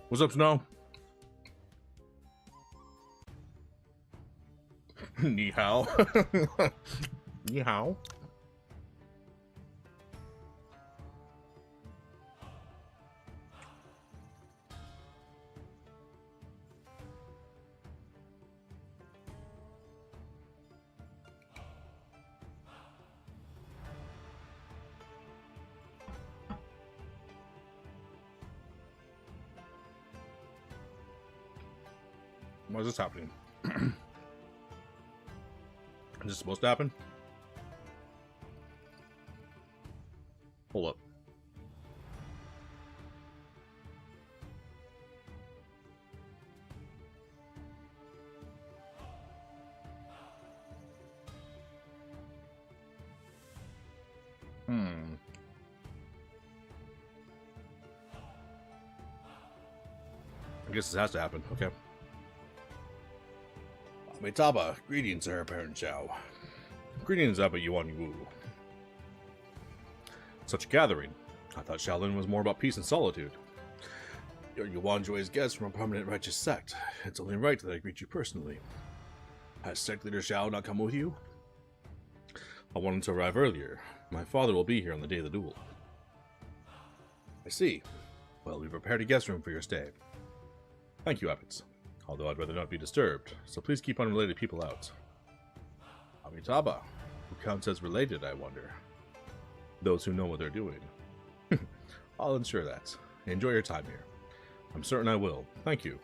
What's up, Snow? Ni hao. Ni hao. Why is this happening? Is this supposed to happen? Hold up. I guess this has to happen. Okay. Meitaba, greetings, Heir Apparent Zhao. Greetings, Abba Yuan Wu. Such a gathering. I thought Shaolin was more about peace and solitude. You're Yuan Jui's guest from a prominent righteous sect. It's only right that I greet you personally. Has sect leader Zhao not come with you? I wanted to arrive earlier. My father will be here on the day of the duel. I see. Well, we prepared a guest room for your stay. Thank you, Abbots. Although I'd rather not be disturbed, so please keep unrelated people out. Amitabha, who counts as related, I wonder? Those who know what they're doing. I'll ensure that. Enjoy your time here. I'm certain I will. Thank you.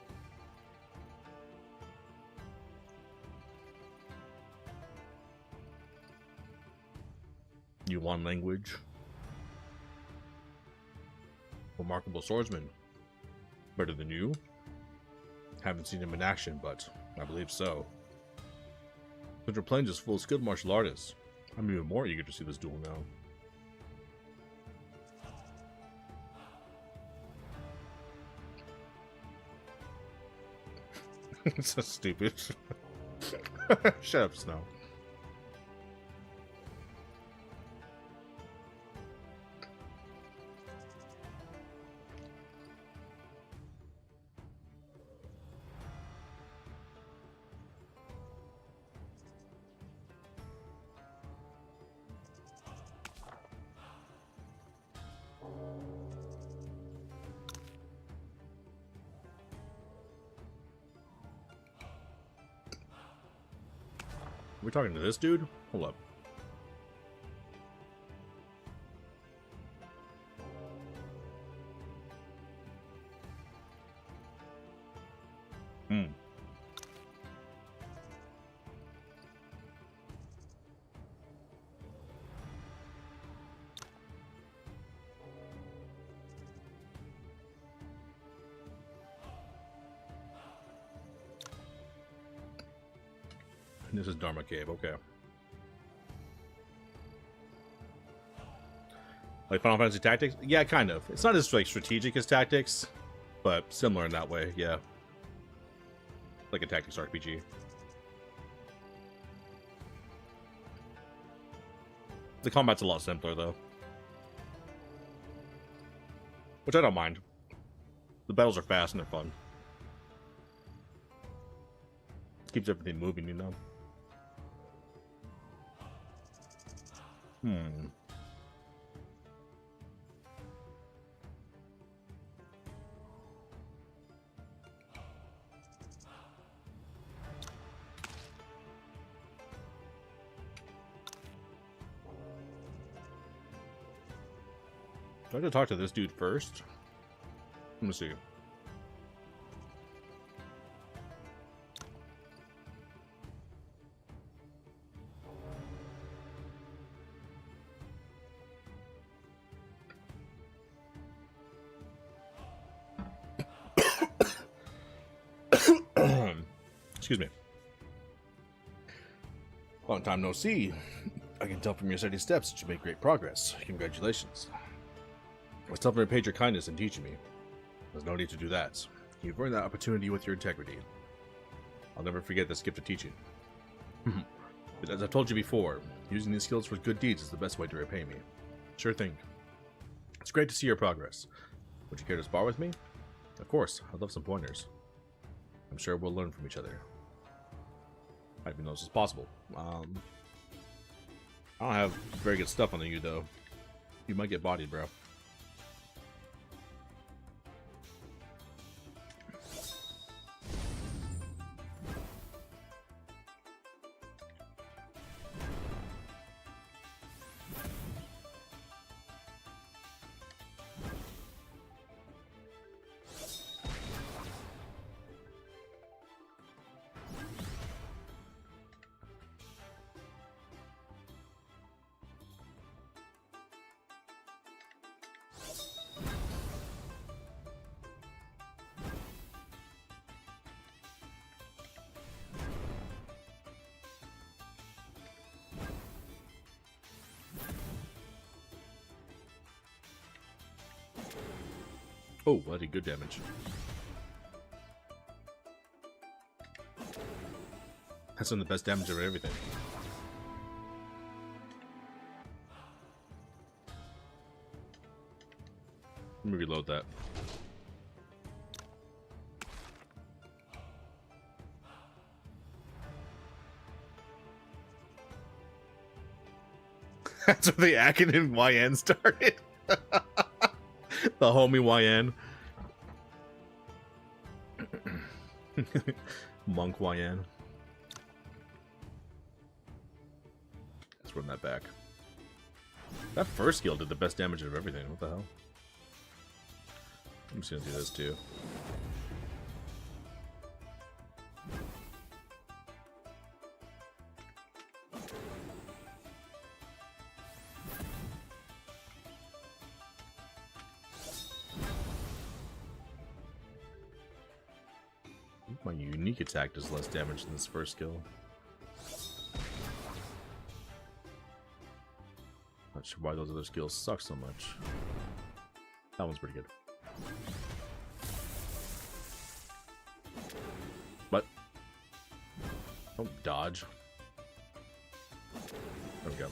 Yuan language. Remarkable swordsman. Better than you? Haven't seen him in action, but I believe so. Central Plains is full of skilled martial artists. I'm even more eager to see this duel now. So stupid. Shut up, Snow. We're talking to this dude? Hold up. This is Dharma Cave, okay. Like Final Fantasy Tactics? Yeah, kind of. It's not as like strategic as Tactics, but similar in that way, yeah. Like a Tactics RPG. The combat's a lot simpler, though. Which I don't mind. The battles are fast and they're fun. Keeps everything moving, you know? Do I have to talk to this dude first? Let me see. Excuse me. Long time no see. I can tell from your steady steps that you made great progress. Congratulations. I was telling repaid your kindness in teaching me. There's no need to do that. You've earned that opportunity with your integrity. I'll never forget this gift of teaching. But as I've told you before, using these skills for good deeds is the best way to repay me. Sure thing. It's great to see your progress. Would you care to spar with me? Of course, I'd love some pointers. I'm sure we'll learn from each other. I didn't know this was possible. I don't have very good stuff on you, though. You might get bodied, bro. Oh, that did good damage. That's some of the best damage of everything. Let me reload that. That's where the Akin and YN started. The homie YN. Monk YN. Let's run that back. That first skill did the best damage of everything. What the hell? I'm just gonna do this too. My unique attack does less damage than this first skill. Not sure why those other skills suck so much. That one's pretty good. What? Don't dodge. There we go.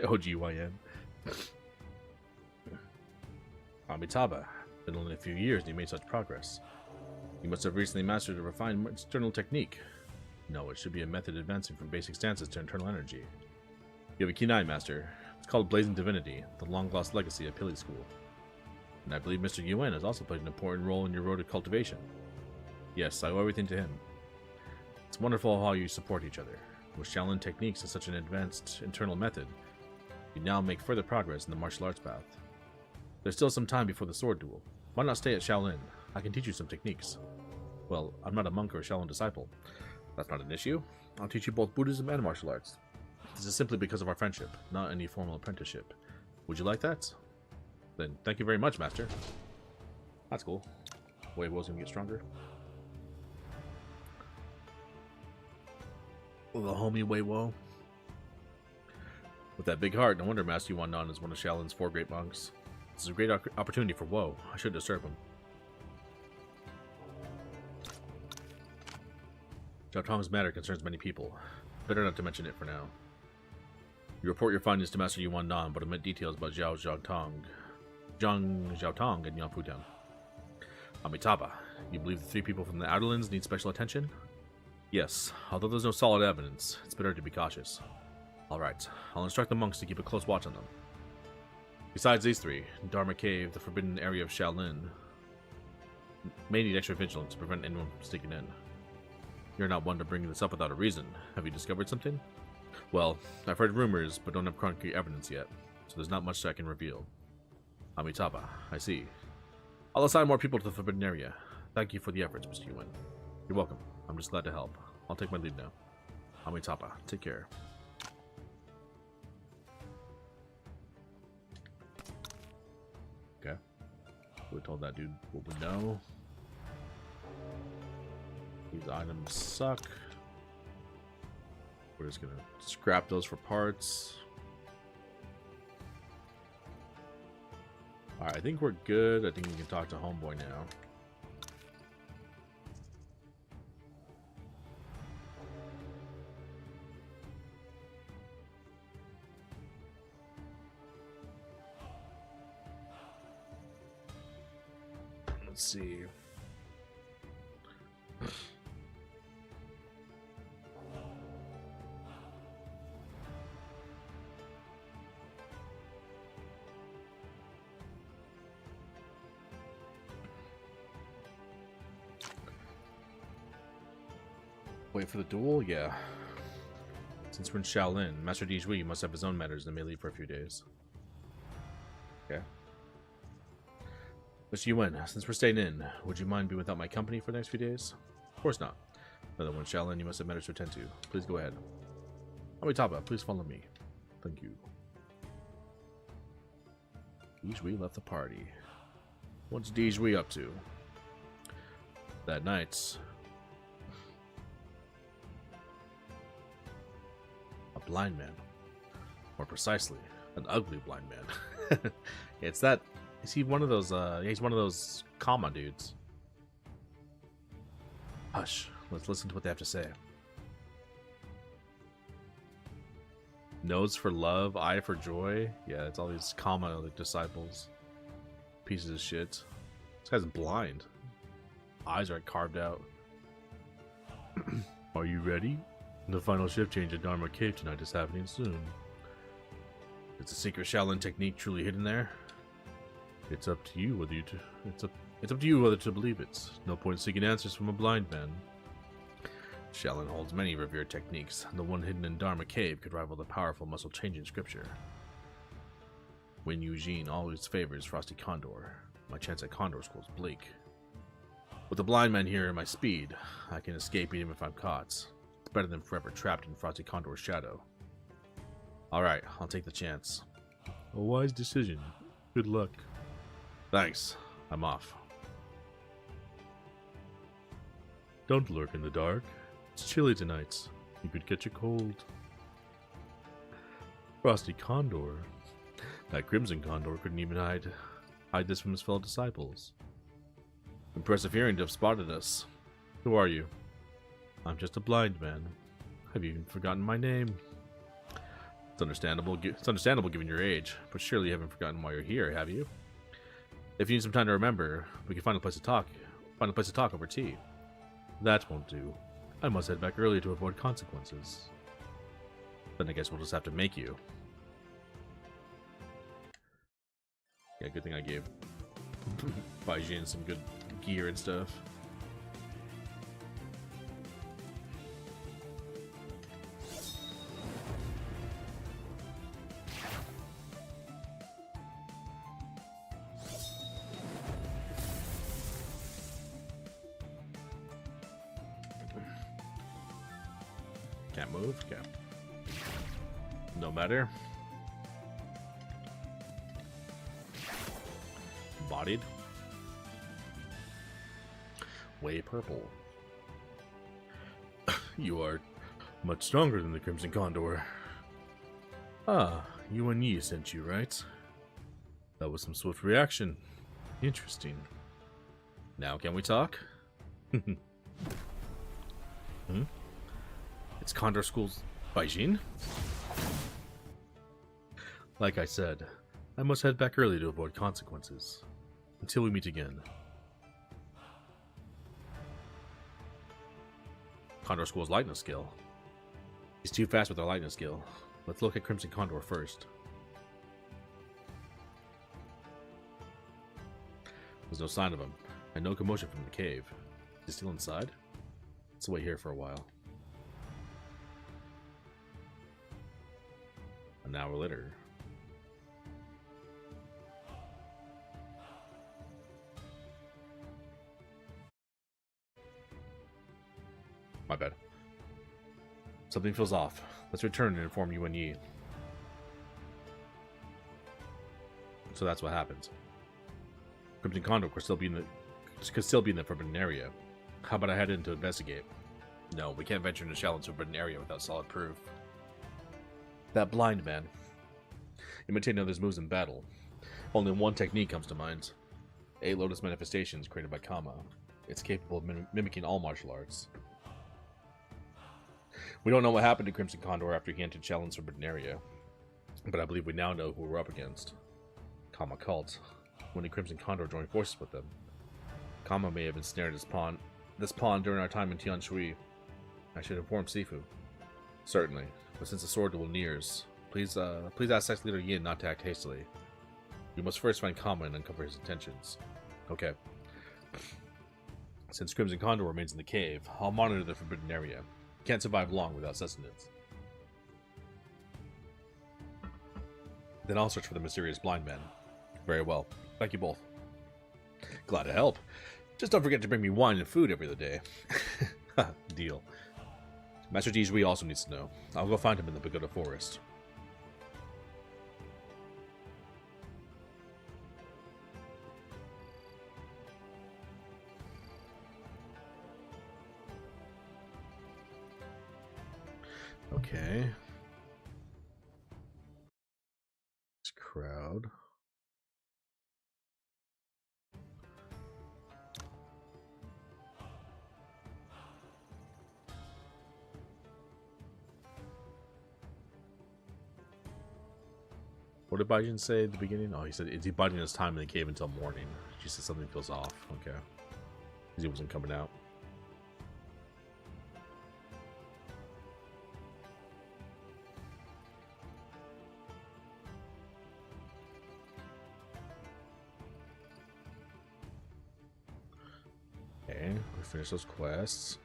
OGYN. Amitabha, been only a few years and you made such progress. You must have recently mastered a refined external technique. No, it should be a method advancing from basic stances to internal energy. You have a keen eye, Master. It's called Blazing Divinity, the long-lost legacy of Pili School. And I believe Mr. Yuen has also played an important role in your road to cultivation. Yes, I owe everything to him. It's wonderful how you support each other. With Shaolin techniques and such an advanced internal method, you now make further progress in the martial arts path. There's still some time before the sword duel. Why not stay at Shaolin? I can teach you some techniques. Well, I'm not a monk or a Shaolin disciple. That's not an issue. I'll teach you both Buddhism and martial arts. This is simply because of our friendship, not any formal apprenticeship. Would you like that? Then thank you very much, Master. That's cool. Weiwo's gonna get stronger. The homie Weiwo. With that big heart, no wonder Master Yuan Nan is one of Shaolin's 4 great monks. This is a great opportunity for Woe. I should disturb him. Zhao Tong's matter concerns many people. Better not to mention it for now. You report your findings to Master Yuan Nan, but omit details about Zhao Tong and Yang Fudan. Amitabha, you believe the 3 people from the Outerlands need special attention? Yes, although there's no solid evidence, it's better to be cautious. Alright, I'll instruct the monks to keep a close watch on them. Besides these 3, Dharma Cave, the forbidden area of Shaolin, may need extra vigilance to prevent anyone from sneaking in. You're not one to bring this up without a reason. Have you discovered something? Well, I've heard rumors, but don't have concrete evidence yet, so there's not much that I can reveal. Amitabha, I see. I'll assign more people to the forbidden area. Thank you for the efforts, Mr. Yuan. You're welcome. I'm just glad to help. I'll take my leave now. Amitabha, take care. Okay. We told that dude what we know. These items suck. We're just gonna scrap those for parts. Alright, I think we're good. I think we can talk to Homeboy now. Let's see. Wait for the duel? Yeah. Since we're in Shaolin, Master Dijui must have his own matters and may leave for a few days. Okay. Mr. Yuan, since we're staying in, would you mind being without my company for the next few days? Of course not. Another one, Shaolin, you must have matters to attend to. Please go ahead. Amitaba, please follow me. Thank you. Dijui left the party. What's Dijui up to? That night, a blind man. More precisely, an ugly blind man. It's that. Is he one of those, he's one of those comma dudes. Hush, let's listen to what they have to say. Nose for love, eye for joy. Yeah, it's all these comma like disciples. Pieces of shit. This guy's blind. Eyes are carved out. Are you ready? The final shift change at Dharma Cave tonight is happening soon. Is the secret Shaolin technique truly hidden there? It's up to you whether it's up to you whether to believe it. No point seeking answers from a blind man. Shaolin holds many revered techniques, and the one hidden in Dharma Cave could rival the powerful muscle-changing scripture. Wen Eugene always favors Frosty Condor. My chance at Condor School is bleak. With the blind man here and my speed, I can escape even if I'm caught. It's better than forever trapped in Frosty Condor's shadow. Alright, I'll take the chance. A wise decision. Good luck. Thanks. I'm off. Don't lurk in the dark. It's chilly tonight. You could catch a cold. Frosty Condor. That Crimson Condor couldn't even hide this from his fellow disciples. Impressive hearing to have spotted us. Who are you? I'm just a blind man. Have you even forgotten my name? It's understandable given your age, but surely you haven't forgotten why you're here, have you? If you need some time to remember, we can find a place to talk. Find a place to talk over tea. That won't do. I must head back early to avoid consequences. Then I guess we'll just have to make you. Yeah, good thing I gave Baijin some good gear and stuff. Can't move? Okay. No matter. Bodied. Way purple. You are much stronger than the Crimson Condor. Ah, Yuan Yi sent you, right? That was some swift reaction. Interesting. Now can we talk? Hmm? It's Condor School's Baijin? Like I said, I must head back early to avoid consequences. Until we meet again. Condor School's lightness skill. He's too fast with our lightness skill. Let's look at Crimson Condor first. There's no sign of him, and no commotion from the cave. Is he still inside? Let's wait here for a while. An hour later. My bad. Something feels off. Let's return and inform Yuan Yi. So that's what happens. Crimson Condor could still be in the forbidden area. How about I head in to investigate? No, we can't venture into Shallon's forbidden area without solid proof. That blind man. Imitating others' moves in battle. Only one technique comes to mind. 8 Lotus manifestations created by Kama. It's capable of mimicking all martial arts. We don't know what happened to Crimson Condor after he entered Shallon's forbidden area, but I believe we now know who we're up against. Kama Cult. When the Crimson Condor joined forces with them, Kama may have ensnared this pawn during our time in Tian Shui. I should inform Sifu. Certainly, but since the sword duel nears, please ask Sex Leader Yin not to act hastily. We must first find Kama and uncover his intentions. Okay. Since Crimson Condor remains in the cave, I'll monitor the forbidden area. Can't survive long without sustenance. Then I'll search for the mysterious blind man. Very well. Thank you both. Glad to help. Just don't forget to bring me wine and food every other day. Deal. Master Jizui also needs to know. I'll go find him in the Pagoda Forest. Okay. This crowd. What did Baijin say at the beginning? Oh, he said, is he biding his time in the cave until morning? She said something feels off. Okay. Because he wasn't coming out. Okay, we finish those quests.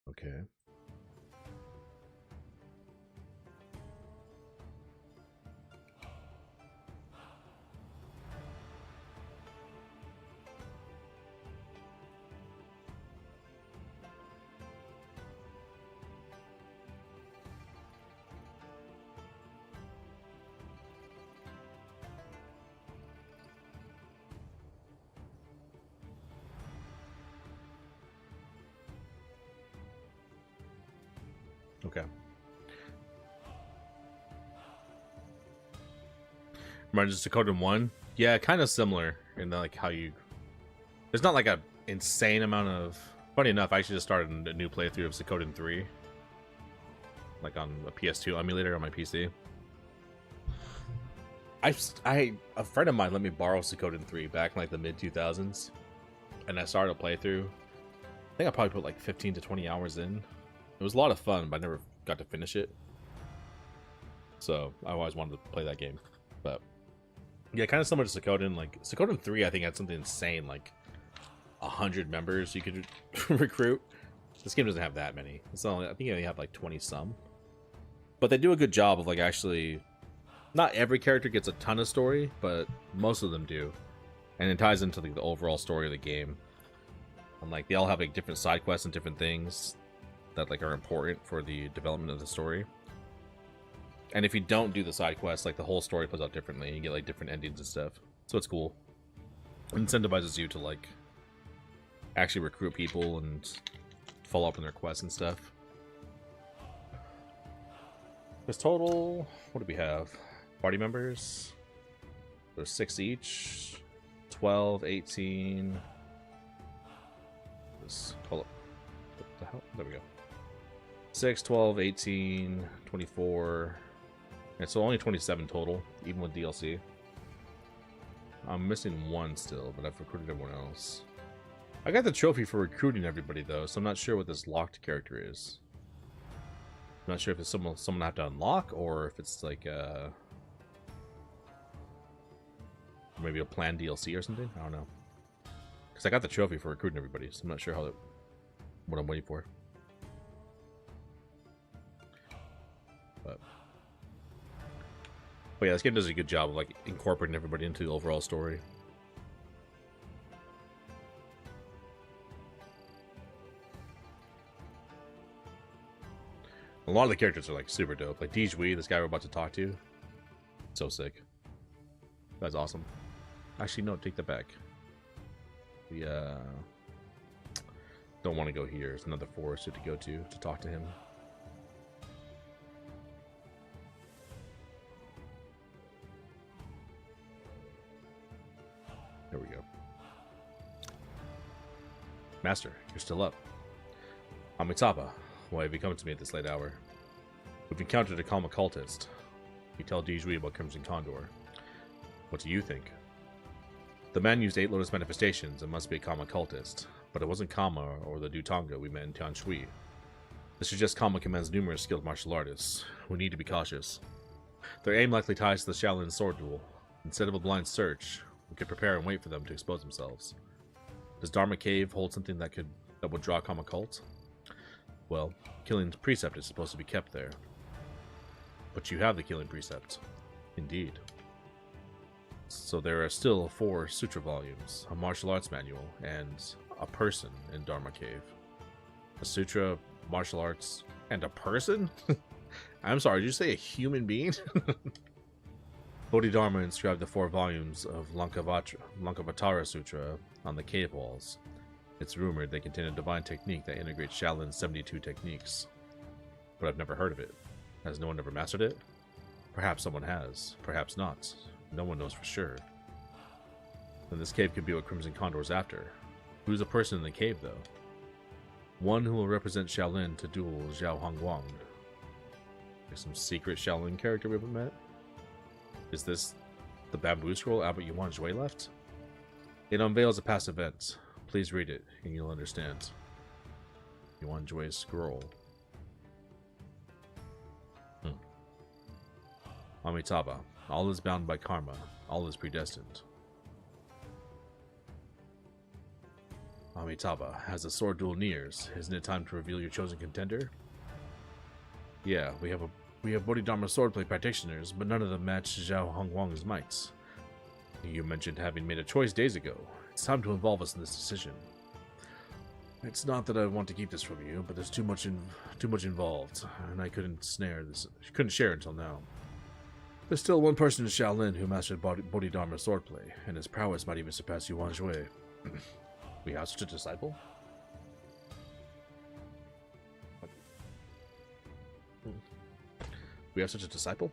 Okay. Okay. Reminds us of Suikoden 1. Yeah, kind of similar in the, like how you. There's not like a insane amount of. Funny enough, I actually just started a new playthrough of Suikoden 3, like on a PS2 emulator on my PC. A friend of mine let me borrow Suikoden 3 back in like the mid 2000s, and I started a playthrough. I think I probably put like 15 to 20 hours in. It was a lot of fun, but I never got to finish it. So I always wanted to play that game. But yeah, kind of similar to Suikoden. Like Suikoden 3, I think had something insane, like 100 members you could recruit. This game doesn't have that many. It's only, I think you only have like 20 some. But they do a good job of like actually. Not every character gets a ton of story, but most of them do, and it ties into like the overall story of the game. And like they all have like different side quests and different things that like are important for the development of the story. And if you don't do the side quests, like the whole story plays out differently. You get like different endings and stuff. So it's cool. It incentivizes you to like actually recruit people and follow up on their quests and stuff. There's total, what do we have? Party members. There's 6 each. 12, 18. This, hold up. What the hell? There we go. 6, 12, 18, 24. And so only 27 total, even with DLC. I'm missing one still, but I've recruited everyone else. I got the trophy for recruiting everybody though, so I'm not sure what this locked character is. I'm not sure if it's someone I have to unlock or if it's like maybe a planned DLC or something. I don't know. Because I got the trophy for recruiting everybody, so I'm not sure what I'm waiting for. But yeah, this game does a good job of like incorporating everybody into the overall story. A lot of the characters are like super dope. Like Dijui, this guy we're about to talk to. So sick. That's awesome. Actually, no, take that back. We don't want to go here. There's another forest to go to talk to him. There we go. Master, you're still up. Amitabha, why have you come to me at this late hour? We've encountered a Kama cultist. You tell Dijui about Crimson Condor. What do you think? The man used 8 Lotus manifestations and must be a Kama cultist, but it wasn't Kama or the Dutanga we met in Tianshui. This suggests Kama commands numerous skilled martial artists. We need to be cautious. Their aim likely ties to the Shaolin sword duel. Instead of a blind search, we could prepare and wait for them to expose themselves. Does Dharma Cave hold something that would draw Kama cult? Well, Killing's precept is supposed to be kept there. But you have the Killing precept. Indeed. So there are still 4 sutra volumes, a martial arts manual, and a person in Dharma Cave. A sutra, martial arts, and a person? I'm sorry, did you say a human being? Bodhidharma inscribed the 4 volumes of Lankavatara Sutra on the cave walls. It's rumored they contain a divine technique that integrates Shaolin's 72 techniques. But I've never heard of it. Has no one ever mastered it? Perhaps someone has, perhaps not. No one knows for sure. Then this cave could be what Crimson Condor's after. Who's a person in the cave, though? One who will represent Shaolin to duel Zhao Hongguang. There's some secret Shaolin character we haven't met? Is this the bamboo scroll Abbot Yuan Jue left? It unveils a past event. Please read it, and you'll understand. Yuan Jue's scroll. Amitabha. All is bound by karma. All is predestined. Amitabha, as the sword duel nears, isn't it time to reveal your chosen contender? Yeah, we have Bodhidharma swordplay practitioners, but none of them match Zhao Hongguang's might. You mentioned having made a choice days ago. It's time to involve us in this decision. It's not that I want to keep this from you, but there's too much involved, and I couldn't share until now. There's still one person in Shaolin who mastered Bodhidharma swordplay, and his prowess might even surpass Yuan Jue. We have such a disciple? We have such a disciple?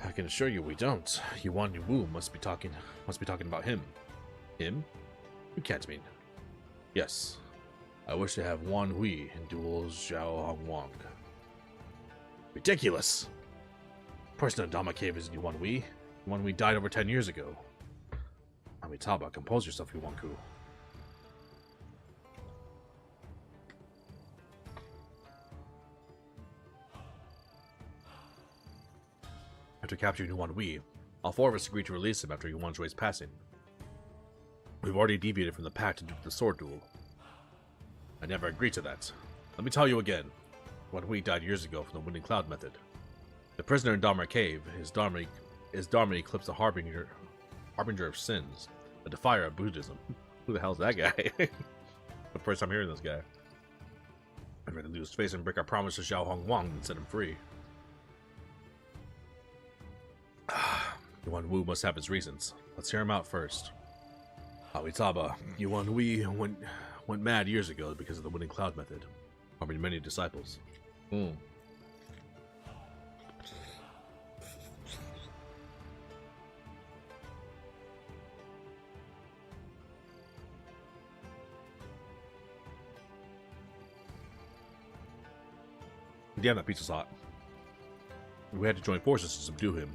I can assure you we don't. Yuan Wu must be talking about him. Him? You can't mean. Yes. I wish to have Wan Hui in duel Zhao Hongguang. Ridiculous! The person in Dharma Cave isn't Yuan Hui. Yuan Hui died over 10 years ago. Amitabha, compose yourself, Yuanku. After capturing Yuan Hui, all 4 of us agreed to release him after Yuan Jue's passing. We've already deviated from the pact to do the sword duel. I never agreed to that. Let me tell you again. Yuan Hui died years ago from the Winning Cloud method. The prisoner in Dharma Cave is Dharma Eclipse, the harbinger of sins, a defier of Buddhism. Who the hell is that guy? The first time hearing this guy. I'd rather lose face and break our promise to Zhao Hongguang than set him free. Yuan Wu must have his reasons. Let's hear him out first. Amitabha, Yuan Hui went mad years ago because of the Winning Cloud method, harming many disciples. Damn, that pizza's hot. We had to join forces to subdue him.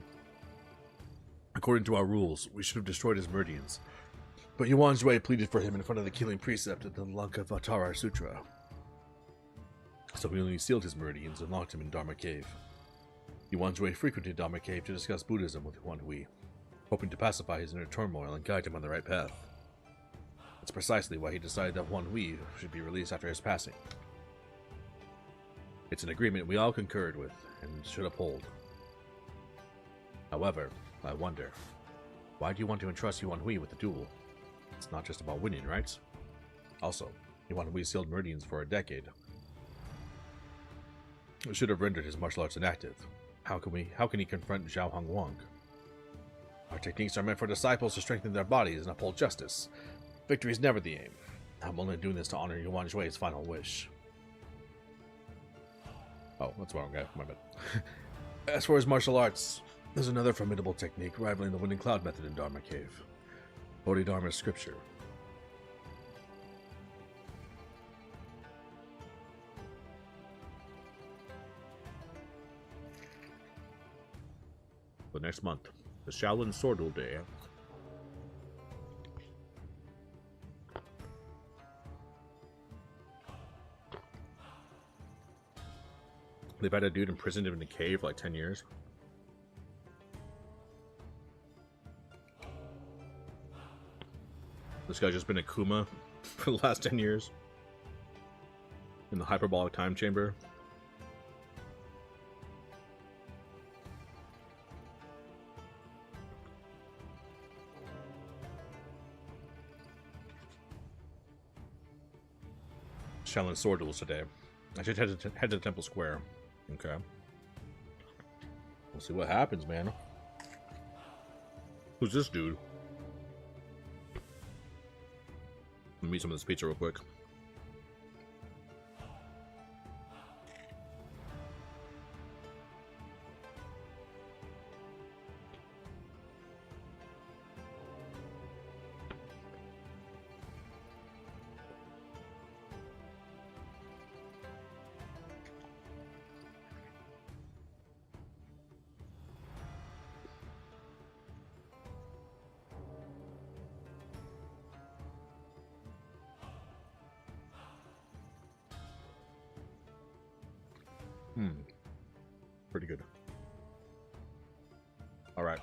According to our rules, we should have destroyed his meridians. But Yuan Shui pleaded for him in front of the killing precept of the Lankavatara Sutra. So we only sealed his meridians and locked him in Dharma Cave. Yuan Shui frequented Dharma Cave to discuss Buddhism with Huan Hui, hoping to pacify his inner turmoil and guide him on the right path. That's precisely why he decided that Huan Hui should be released after his passing. It's an agreement we all concurred with and should uphold. However, I wonder, why do you want to entrust Yuan Hui with the duel? It's not just about winning, right? Also, Yuan Hui sealed meridians for a decade. It should have rendered his martial arts inactive. How can he confront Zhao Hong Wang? Our techniques are meant for disciples to strengthen their bodies and uphold justice. Victory is never the aim. I'm only doing this to honor Yuan Shui's final wish. Oh, that's wrong, guy. My bad. As for his martial arts, there's another formidable technique rivaling the Winning Cloud method in Dharma Cave. Bodhidharma Scripture. The next month, the Shaolin Sword Duel Day. They've had a dude imprisoned in a cave for like 10 years. This guy's just been a Kuma for the last 10 years. In the hyperbolic time chamber. Shaolin Sword Duels today. I should head to Temple Square. Okay. We'll see what happens, man. Who's this dude? Let me eat some of this pizza real quick. Pretty good. All right.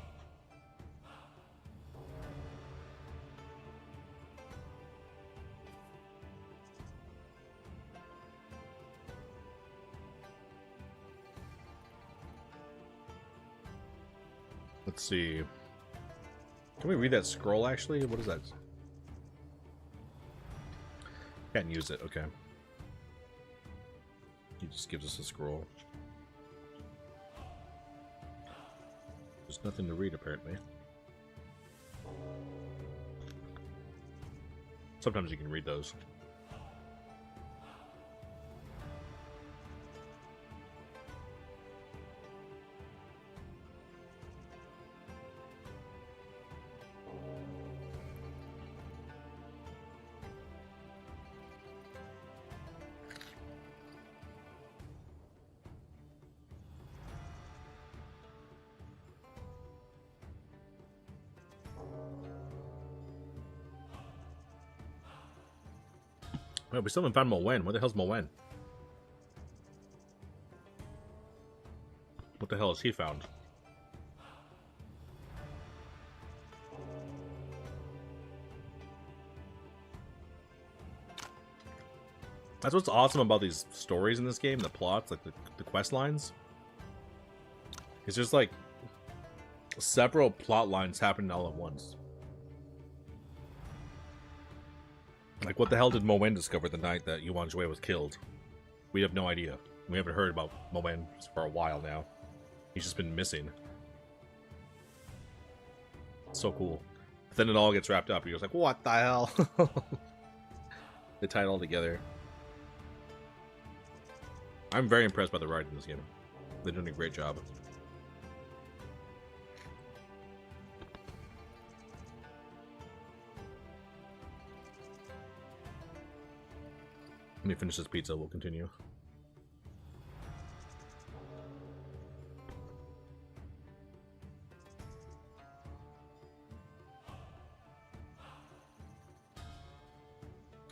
Let's see. Can we read that scroll actually? What is that? Can't use it. Okay. He just gives us a scroll. There's nothing to read, apparently. Sometimes you can read those. Well, we still haven't found Mo Wen. Where the hell's Mo Wen? What the hell has he found? That's what's awesome about these stories in this game, the plots, like the quest lines. It's just like several plot lines happening all at once. Like, what the hell did Mo Wen discover the night that Yuan Shui was killed? We have no idea. We haven't heard about Mo Wen for a while now. He's just been missing. So cool. But then it all gets wrapped up. He was like, what the hell? They tie it all together. I'm very impressed by the writing in this game. They're doing a great job. Let me finish this pizza, we'll continue.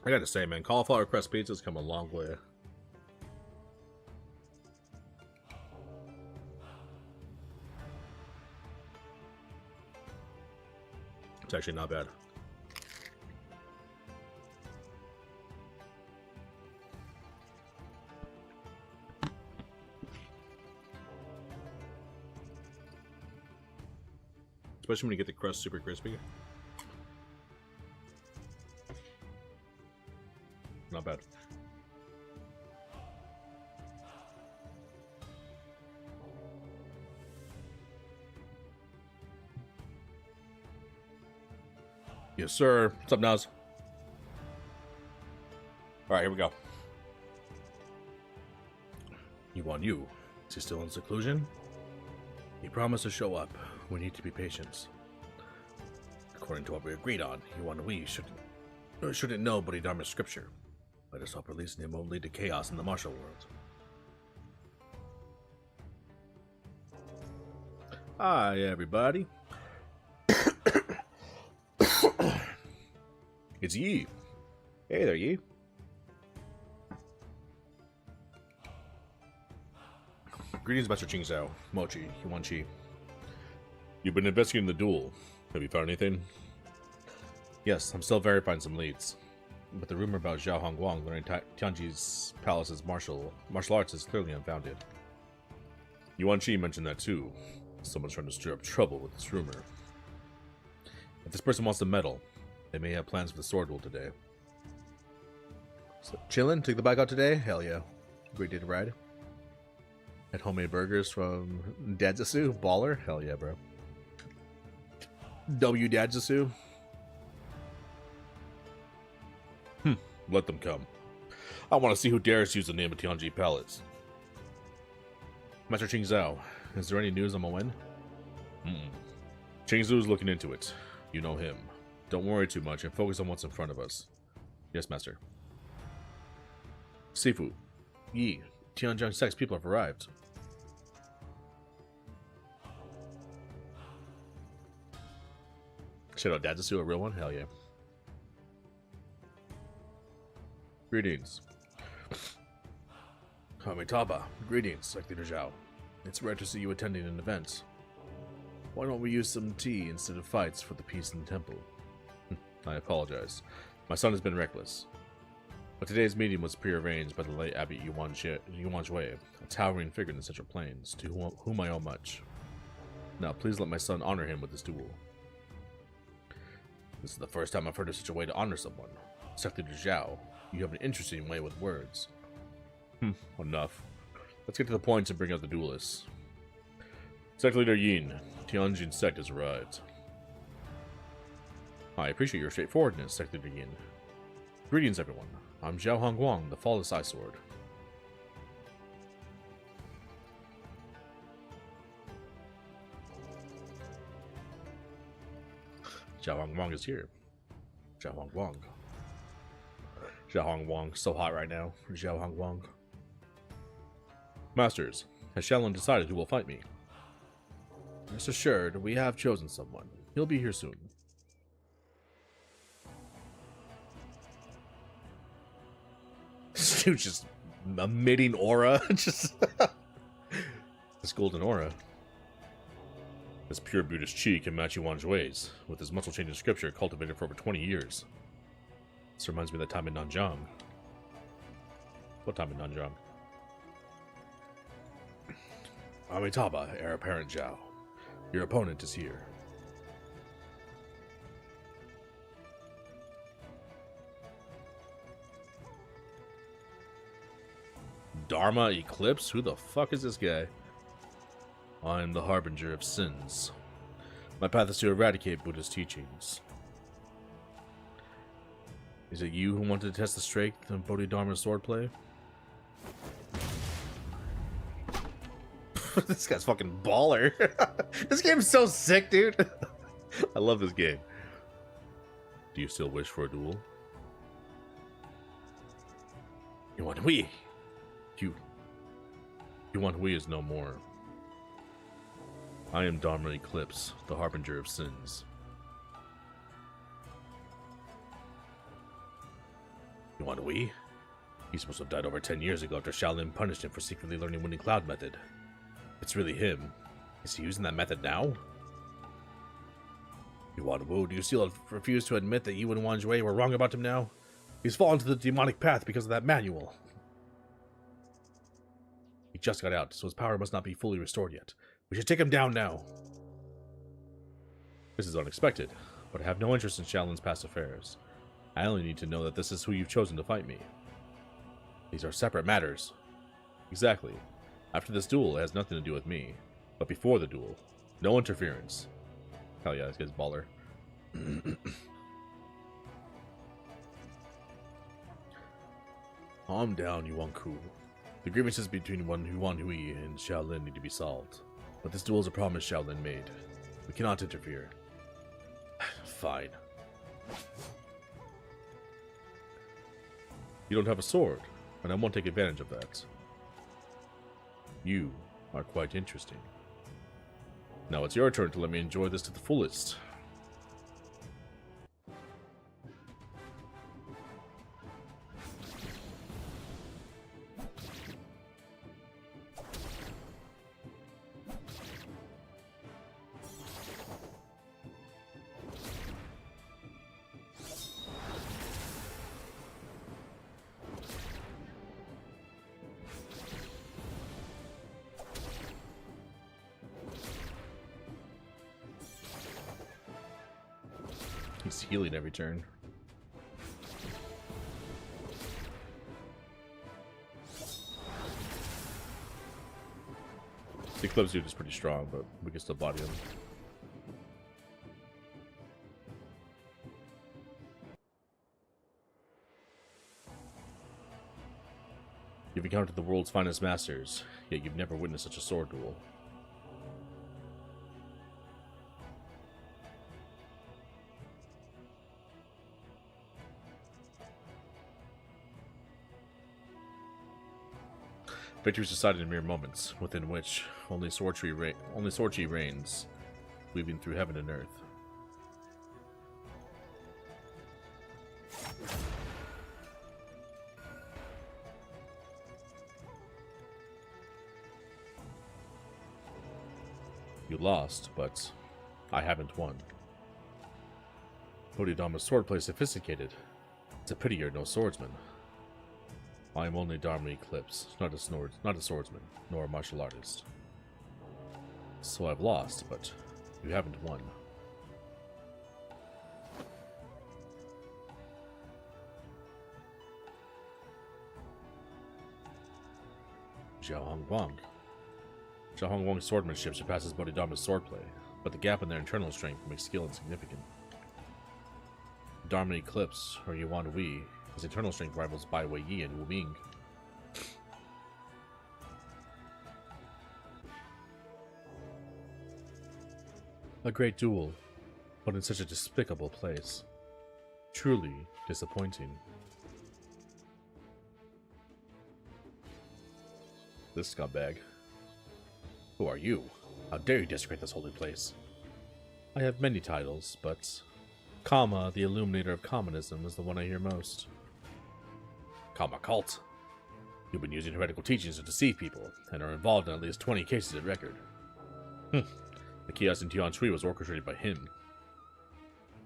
I gotta say, man, cauliflower crust pizza's come a long way. It's actually not bad. Especially when you get the crust super crispy. Not bad. Yes, sir. What's up, Naz? Alright, here we go. You. Is he still in seclusion? He promised to show up. We need to be patient. According to what we agreed on, we shouldn't know Bodhidharma's scripture. Let us hope releasing him won't lead to chaos in the martial world. Hi, everybody. It's Yi. Hey there, Yi. Greetings, Master Ching Zhao, Mochi, Yuan Chi. You've been investigating the duel. Have you found anything? Yes, I'm still verifying some leads. But the rumor about Zhao Hongguang learning Tianji's palace's martial arts is clearly unfounded. Yuan Chi mentioned that too. Someone's trying to stir up trouble with this rumor. If this person wants to meddle, they may have plans for the sword duel today. So, chillin'? Took the bike out today? Hell yeah. Great day to ride. Had homemade burgers from Dadzasu? Baller? Hell yeah, bro. W Dadzasu? Let them come. I want to see who dares use the name of Tianji Palace. Master Ching Zhao, is there any news on my win? Ching Zhu is looking into it. You know him. Don't worry too much and focus on what's in front of us. Yes, Master. Sifu, Yi, Tianjin Sect's people have arrived. Shout out Dadzasu, a real one? Hell yeah. Greetings. Hamitaba, greetings, Sect Leader Zhao. It's rare to see you attending an event. Why don't we use some tea instead of fights for the peace in the temple? I apologize. My son has been reckless. But today's meeting was prearranged by the late Abbot Yuan Shui, a towering figure in the Central Plains, to whom I owe much. Now, please let my son honor him with this duel. This is the first time I've heard of such a way to honor someone. Sect Leader Zhao, you have an interesting way with words. Enough. Let's get to the point and bring out the duelists. Sect Leader Yin, Tianjin Sect has arrived. I appreciate your straightforwardness, Sect Leader Yin. Greetings, everyone. I'm Zhao Hongguang, the Flawless Eye Sword. Zhao Hongguang is here. Zhao Hongguang. Zhao Hongguang, so hot right now. Zhao Hongguang. Masters, has Xiaolin decided who will fight me? Rest assured, we have chosen someone. He'll be here soon. This dude's just emitting aura. Just this golden aura. This pure Buddhist chi can match Yuan Shui's, with his muscle changing scripture cultivated for over 20 years. This reminds me of that time in Nanjiang. What time in Nanjiang? Amitabha, heir apparent Zhao. Your opponent is here. Dharma Eclipse? Who the fuck is this guy? I am the harbinger of sins. My path is to eradicate Buddha's teachings. Is it you who wanted to test the strength of Bodhidharma's swordplay? This guy's fucking baller. This game's so sick, dude. I love this game. Do you still wish for a duel? Yuan Hui. Yuan Hui is no more. I am Dharma Eclipse, the harbinger of sins. Yuan Wei? He's supposed to have died over 10 years ago after Shaolin punished him for secretly learning Winning Cloud method. If it's really him, is he using that method now? Yuan Wu, do you still refuse to admit that you and Wan Jue were wrong about him now? He's fallen to the demonic path because of that manual. He just got out, so his power must not be fully restored yet. We should take him down now. This is unexpected, but I have no interest in Shaolin's past affairs. I only need to know that this is who you've chosen to fight me. These are separate matters. Exactly. After this duel, it has nothing to do with me. But before the duel, no interference. Hell yeah, this guy's baller. Calm down, Yuan Ku. The grievances between Yuan Hui and Shaolin need to be solved. But this duel is a promise Shaolin made. We cannot interfere. Fine. You don't have a sword, and I won't take advantage of that. You are quite interesting. Now it's your turn to let me enjoy this to the fullest. He's healing every turn. The Eclipse dude is pretty strong, but we can still body him. You've encountered the world's finest masters, yet you've never witnessed such a sword duel. Victory is decided in mere moments, within which only Sword Chi reigns, weaving through heaven and earth. You lost, but I haven't won. Bodhidharma's swordplay is sophisticated. It's a pity you're no swordsman. I am only Dharma Eclipse, not a swordsman, nor a martial artist. So I've lost, but you haven't won. Zhao Hongguang. Zhao Hongguang's swordsmanship surpasses Bodhidharma's swordplay, but the gap in their internal strength makes skill insignificant. Dharma Eclipse, or Yuan Hui, his internal strength rivals Bai Weiyi and Wu Ming. A great duel, but in such a despicable place. Truly disappointing. This scumbag. Who are you? How dare you desecrate this holy place? I have many titles, but Kama, the illuminator of commonism, is the one I hear most. Kama cult. You've been using heretical teachings to deceive people, and are involved in at least 20 cases at record. The chaos in Tianshui was orchestrated by him.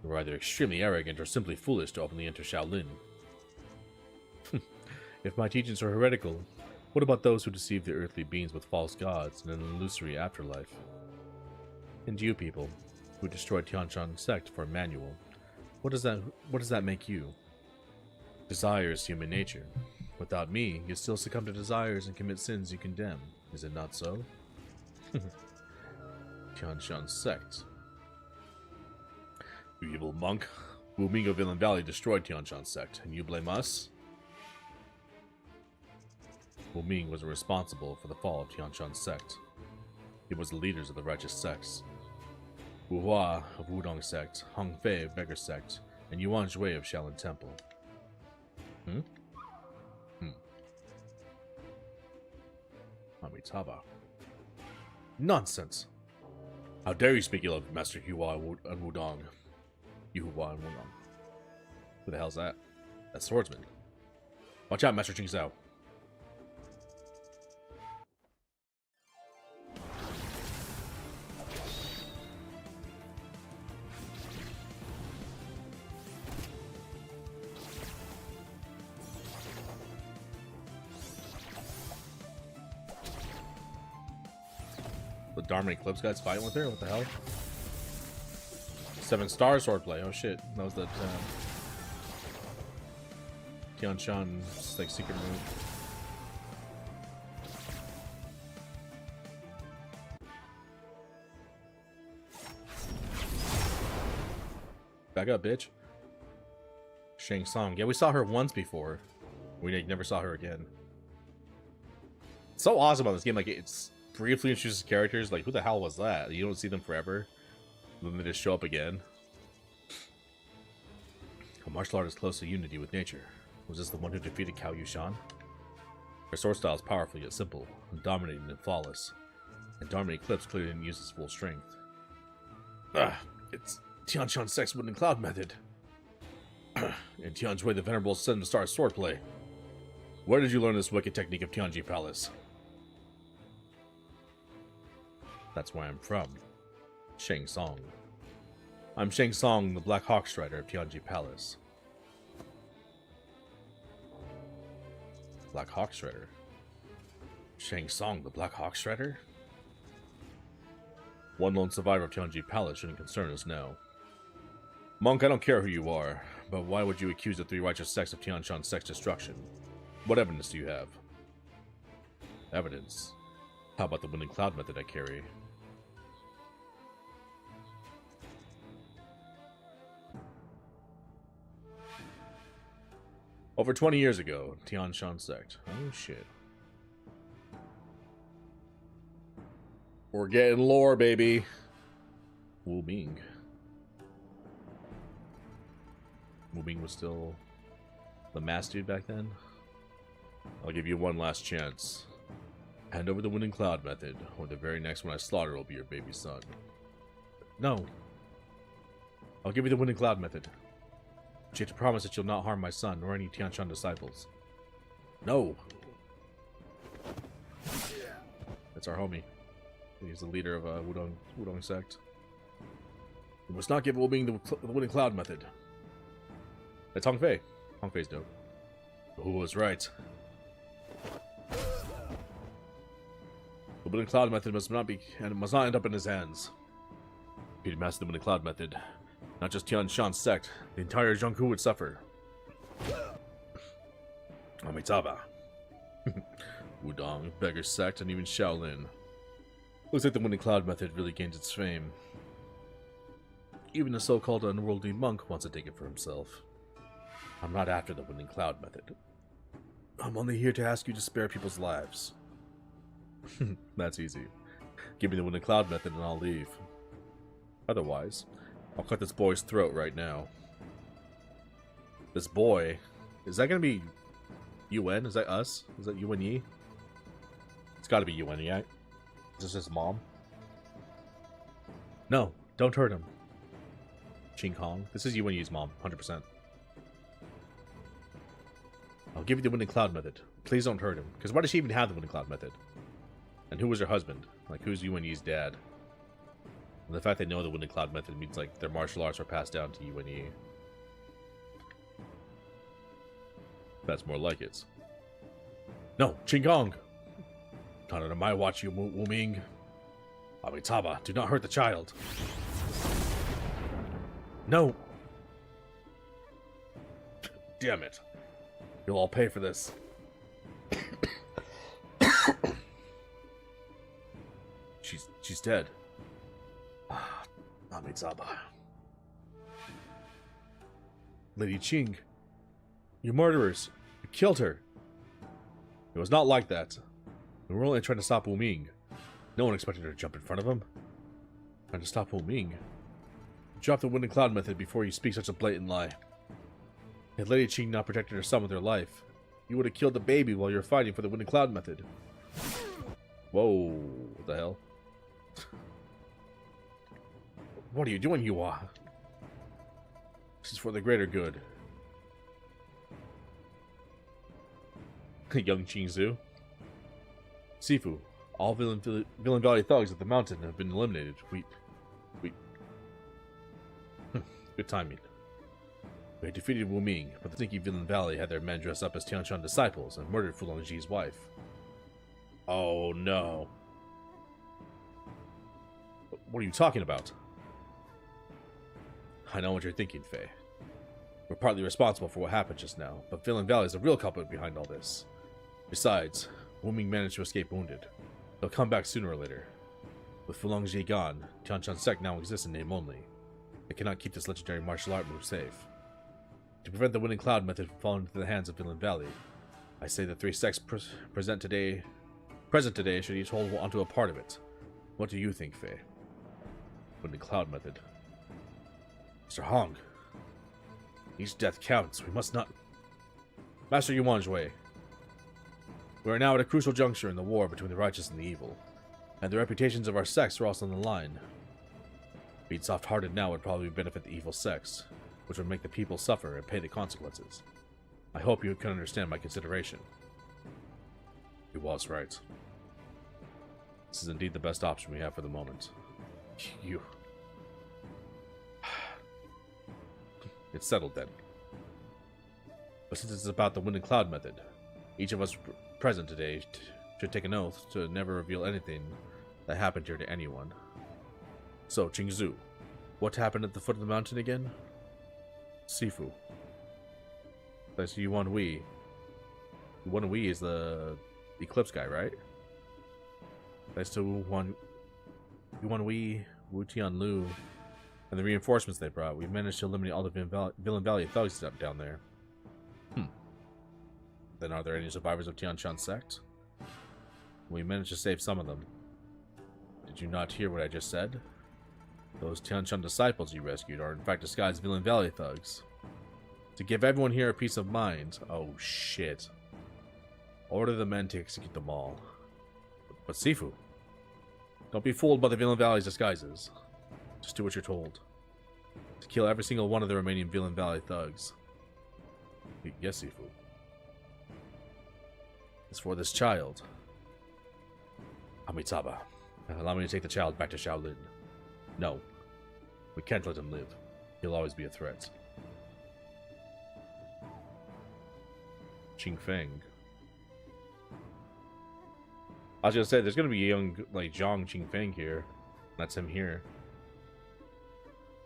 You were either extremely arrogant or simply foolish to openly enter Shaolin. If my teachings are heretical, what about those who deceive the earthly beings with false gods and an illusory afterlife? And you people, who destroyed Tianshan sect for a manual, what does that make you? Desire is human nature. Without me, you still succumb to desires and commit sins you condemn. Is it not so? Tianshan sect. You evil monk. Wu Ming of Villain Valley destroyed Tianshan sect, and you blame us? Wu Ming was responsible for the fall of Tianshan sect. He was the leaders of the righteous sects. Wu Hua of Wudong sect, Hong Fei of Beggar sect, and Yuan Jue of Shaolin Temple. Amitabha. Nonsense! How dare you speak ill of Master Hua and Wudong? Yu Hua and Wudong. Who the hell's that? That swordsman. Watch out, Master Ching Zhao. The Dharma Eclipse guy's fighting with her? What the hell? 7-star swordplay. Oh shit. That was the Tian Shan's like secret move. Back up, bitch. Shang Tsung. Yeah, we saw her once before. We never saw her again. It's so awesome about this game. Like, it's briefly introduces characters. Like, who the hell was that? You don't see them forever. Then they just show up again. A martial art is close to unity with nature. Was this the one who defeated Cao Yushan? Her sword style is powerful yet simple, dominating and flawless. And Dharma Eclipse clearly didn't use its full strength. It's Tian Shan's Sex Wind and Cloud method. In Tian's way, the venerable 7-star swordplay. Where did you learn this wicked technique of Tianji Palace? That's where I'm from. Shang Tsung. I'm Shang Tsung, the Black Hawk Strider of Tianji Palace. Black Hawk Strider? Shang Tsung, the Black Hawk Strider? One lone survivor of Tianji Palace shouldn't concern us now. Monk, I don't care who you are, but why would you accuse the 3 righteous sects of Tian Shan's sex destruction? What evidence do you have? Evidence? How about the Wind and Cloud method I carry? Over 20 years ago, Tian Shan sect. Oh shit. We're getting lore, baby. Wu Ming. Wu Ming was still the master dude back then. I'll give you one last chance. Hand over the Wind and Cloud method, or the very next one I slaughter will be your baby son. No. I'll give you the Wind and Cloud method. But you have to promise that you'll not harm my son or any Tian Shan disciples. No. That's our homie. He's the leader of Wudong sect. You must not give Wu Ming the Wind and Cloud method. That's Hong Fei. Hong Fei's dope. Who was right? The Wind and Cloud method must not end up in his hands. If he'd mastered the Wind and Cloud method, not just Tian Shan's sect, the entire Zhongku would suffer. Amitabha. Wudong, Beggar sect, and even Shaolin. Looks like the Wind and Cloud method really gains its fame. Even a so-called unworldly monk wants to take it for himself. I'm not after the Wind and Cloud method. I'm only here to ask you to spare people's lives. That's easy. Give me the Wind and Cloud method and I'll leave. Otherwise, I'll cut this boy's throat right now. This boy? Is that gonna be Yuan? Is that us? Is that Yuan Yi? It's gotta be Yuan Yi, right? Is this his mom? No, don't hurt him. Qing Kong. This is Yuan Yi's mom, 100%. I'll give you the Wind and Cloud method. Please don't hurt him. Because why does she even have the Wind and Cloud method? And who was her husband? Like, who's Yuan Yi's dad? And the fact they know the Wind and Cloud method means, like, their martial arts are passed down to Yuan Yi. That's more like it. No, Qing Kong! Not under my watch, you Wu Ming. Amitabha, do not hurt the child. No! Damn it. You'll all pay for this. She's dead. Amitabha. Lady Qing, you murderers. You killed her. It was not like that. We were only trying to stop Wu Ming. No one expected her to jump in front of him. Trying to stop Wu Ming. Drop the Wind and Cloud method before you speak such a blatant lie. Had Lady Qing not protected her son with her life, you would have killed the baby while you were fighting for the Wind and Cloud method. Whoa, what the hell? What are you doing, Yuan? This is for the greater good. Young Qingzu. Sifu, all Villain Valley thugs at the mountain have been eliminated. We... Good timing. We had defeated Wu Ming, but the sneaky Villain Valley had their men dress up as Tianshan disciples and murdered Fu Longji's wife. Oh no. What are you talking about? I know what you're thinking, Faye. We're partly responsible for what happened just now, but Villain Valley is the real culprit behind all this. Besides, Wu Ming managed to escape wounded. They'll come back sooner or later. With Fu Longji gone, Tianshan sect now exists in name only. They cannot keep this legendary martial art move safe. To prevent the Winning Cloud method from falling into the hands of Villain Valley, I say the three sects present today should each hold onto a part of it. What do you think, Faye? Winning Cloud method. Mr. Hong. Each death counts. We must not... Master Yuan Jue. We are now at a crucial juncture in the war between the righteous and the evil, and the reputations of our sects are also on the line. Being soft-hearted now would probably benefit the evil sects, which would make the people suffer and pay the consequences. I hope you can understand my consideration. He was right. This is indeed the best option we have for the moment. You... It's settled then. But since it's about the Winning Cloud method, each of us present today should take an oath to never reveal anything that happened here to anyone. So, Qingzu, what happened at the foot of the mountain again? Sifu. That's Yuan Wei. Yuan Wei is the Eclipse guy, right? That's to Yuan Wei, Wu Tianlu, and the reinforcements they brought. We managed to eliminate all the Villain Valley thugs down there. Then are there any survivors of Tianshan sect? We managed to save some of them. Did you not hear what I just said? Those Tianshan disciples you rescued are in fact disguised Villain Valley thugs. To give everyone here a peace of mind... Oh shit. Order the men to execute them all. But Sifu, don't be fooled by the Villain Valley's disguises. Just do what you're told. To kill every single one of the remaining Villain Valley thugs. Yes, Sifu. It's for this child. Amitabha, allow me to take the child back to Shaolin. No. We can't let him live. He'll always be a threat. Qing Feng. I was gonna say, there's gonna be a young, like, Zhang Qing Feng here. That's him here.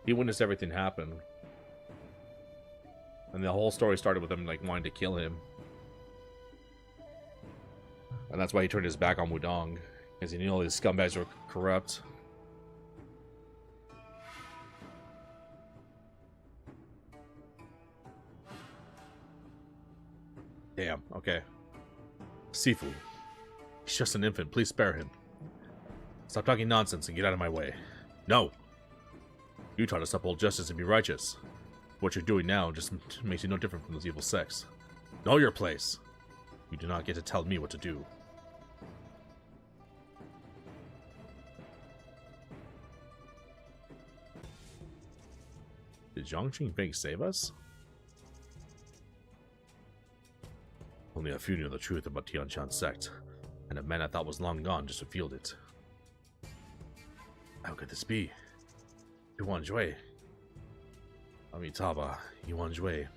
He witnessed everything happen. And the whole story started with him, like, wanting to kill him. And that's why he turned his back on Wudong. Because he knew all these scumbags were corrupt. Damn, okay. Sifu. He's just an infant. Please spare him. Stop talking nonsense and get out of my way. No! You taught us to uphold justice and be righteous. What you're doing now just makes you no different from those evil sects. Know your place! You do not get to tell me what to do. Did Zhang Qingfeng save us? Only a few knew the truth about Tianshan sect, and a man I thought was long gone just revealed it. How could this be? Yuan Jue. Amitabha, Yuan Jue.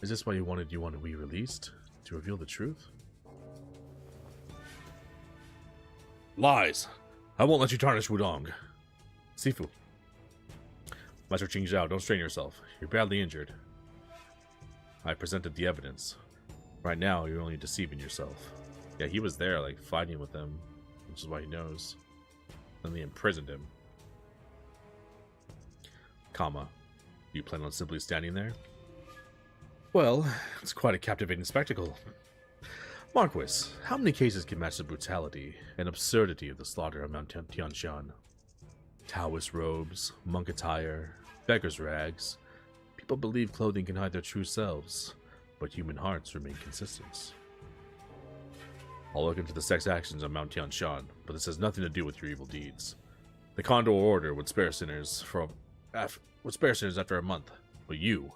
Is this why you wanted Yuan Wei released? To reveal the truth? Lies! I won't let you tarnish Wudong. Sifu. Master Qing Zhao, don't strain yourself. You're badly injured. I presented the evidence. Right now, you're only deceiving yourself. Yeah, he was there, like, fighting with them, which is why he knows. Then they imprisoned him. Comma. You plan on simply standing there? Well, it's quite a captivating spectacle. Marquis, how many cases can match the brutality and absurdity of the slaughter of Mount Tianshan? Taoist robes, monk attire, beggar's rags. People believe clothing can hide their true selves, but human hearts remain consistent. I'll look into the sect's actions on Mount Tianshan, but this has nothing to do with your evil deeds. The Condor Order would spare sinners after a month, but you,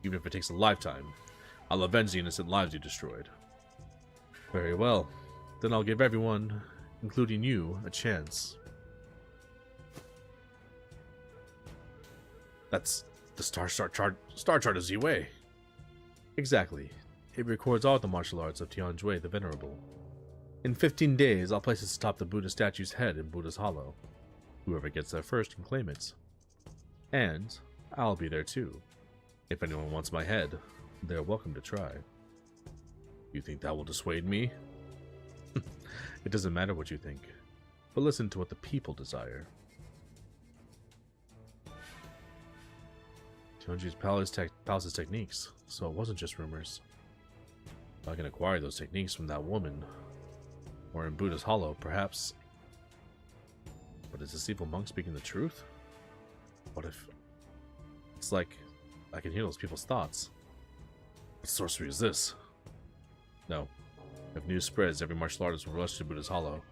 even if it takes a lifetime, I'll avenge the innocent lives you destroyed. Very well. Then I'll give everyone, including you, a chance. That's the Star Chart of Ziwei. Exactly. It records all the martial arts of Tianjui the Venerable. In 15 days, I'll place it atop the Buddha statue's head in Buddha's Hollow. Whoever gets there first can claim it. And I'll be there too. If anyone wants my head, they're welcome to try. You think that will dissuade me? It doesn't matter what you think, but listen to what the people desire. Tianju's palace's techniques, so it wasn't just rumors. If I can acquire those techniques from that woman, or in Buddha's Hollow, perhaps. But is this evil monk speaking the truth? What if... It's like I can hear those people's thoughts. What sorcery is this? No. If news spreads, every martial artist will rush to Buddha's Hollow.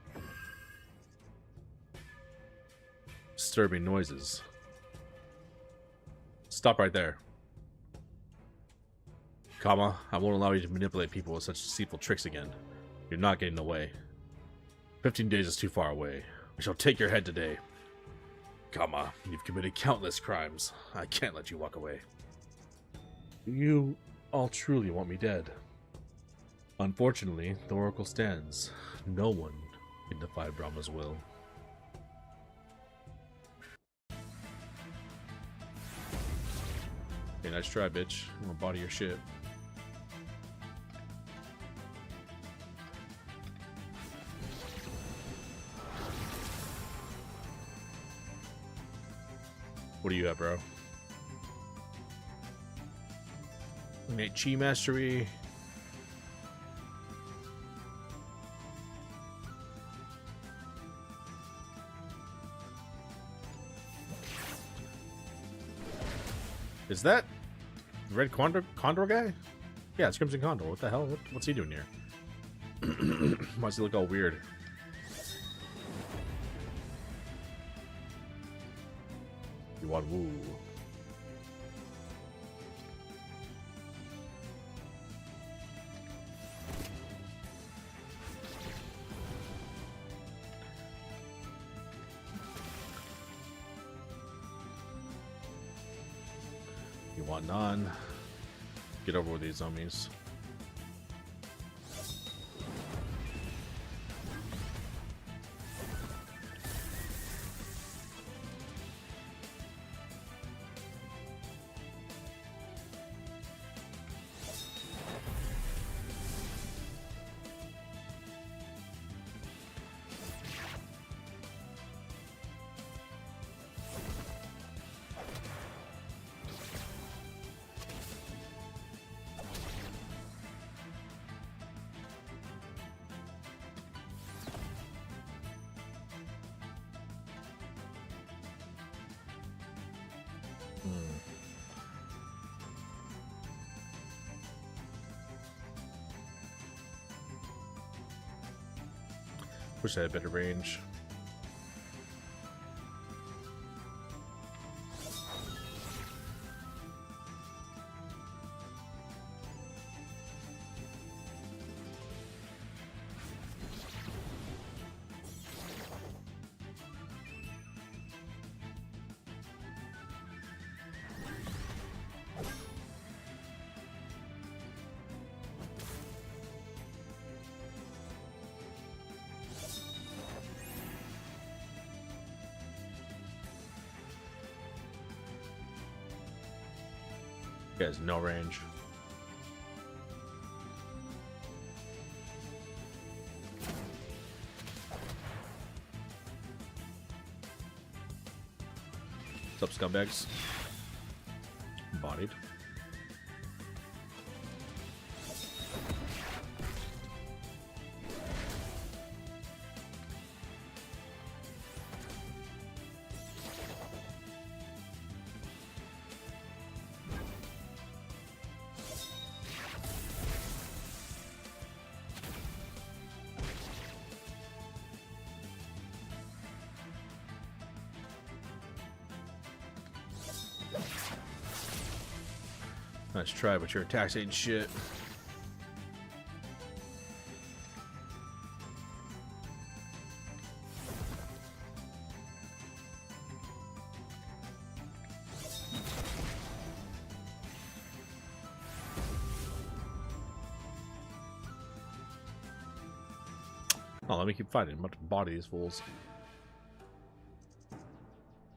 Disturbing noises. Stop right there. Kama, I won't allow you to manipulate people with such deceitful tricks again. You're not getting away. 15 days is too far away. I shall take your head today. Kama, you've committed countless crimes. I can't let you walk away. You all truly want me dead. Unfortunately, the Oracle stands. No one can defy Brahma's will. Okay, nice try, bitch. I'm gonna body your shit. What do you have, bro? Innate Chi Mastery. Is that the Red Condor guy? Yeah, it's Crimson Condor. What the hell? What's he doing here? Why does he look all weird? Yuan Wu. You want none? Get over with these zombies. Wish I had better range. He has no range. What's up, scumbags? Bodied. Nice try, but your attacks ain't shit. let me keep fighting. I'm about to body these fools.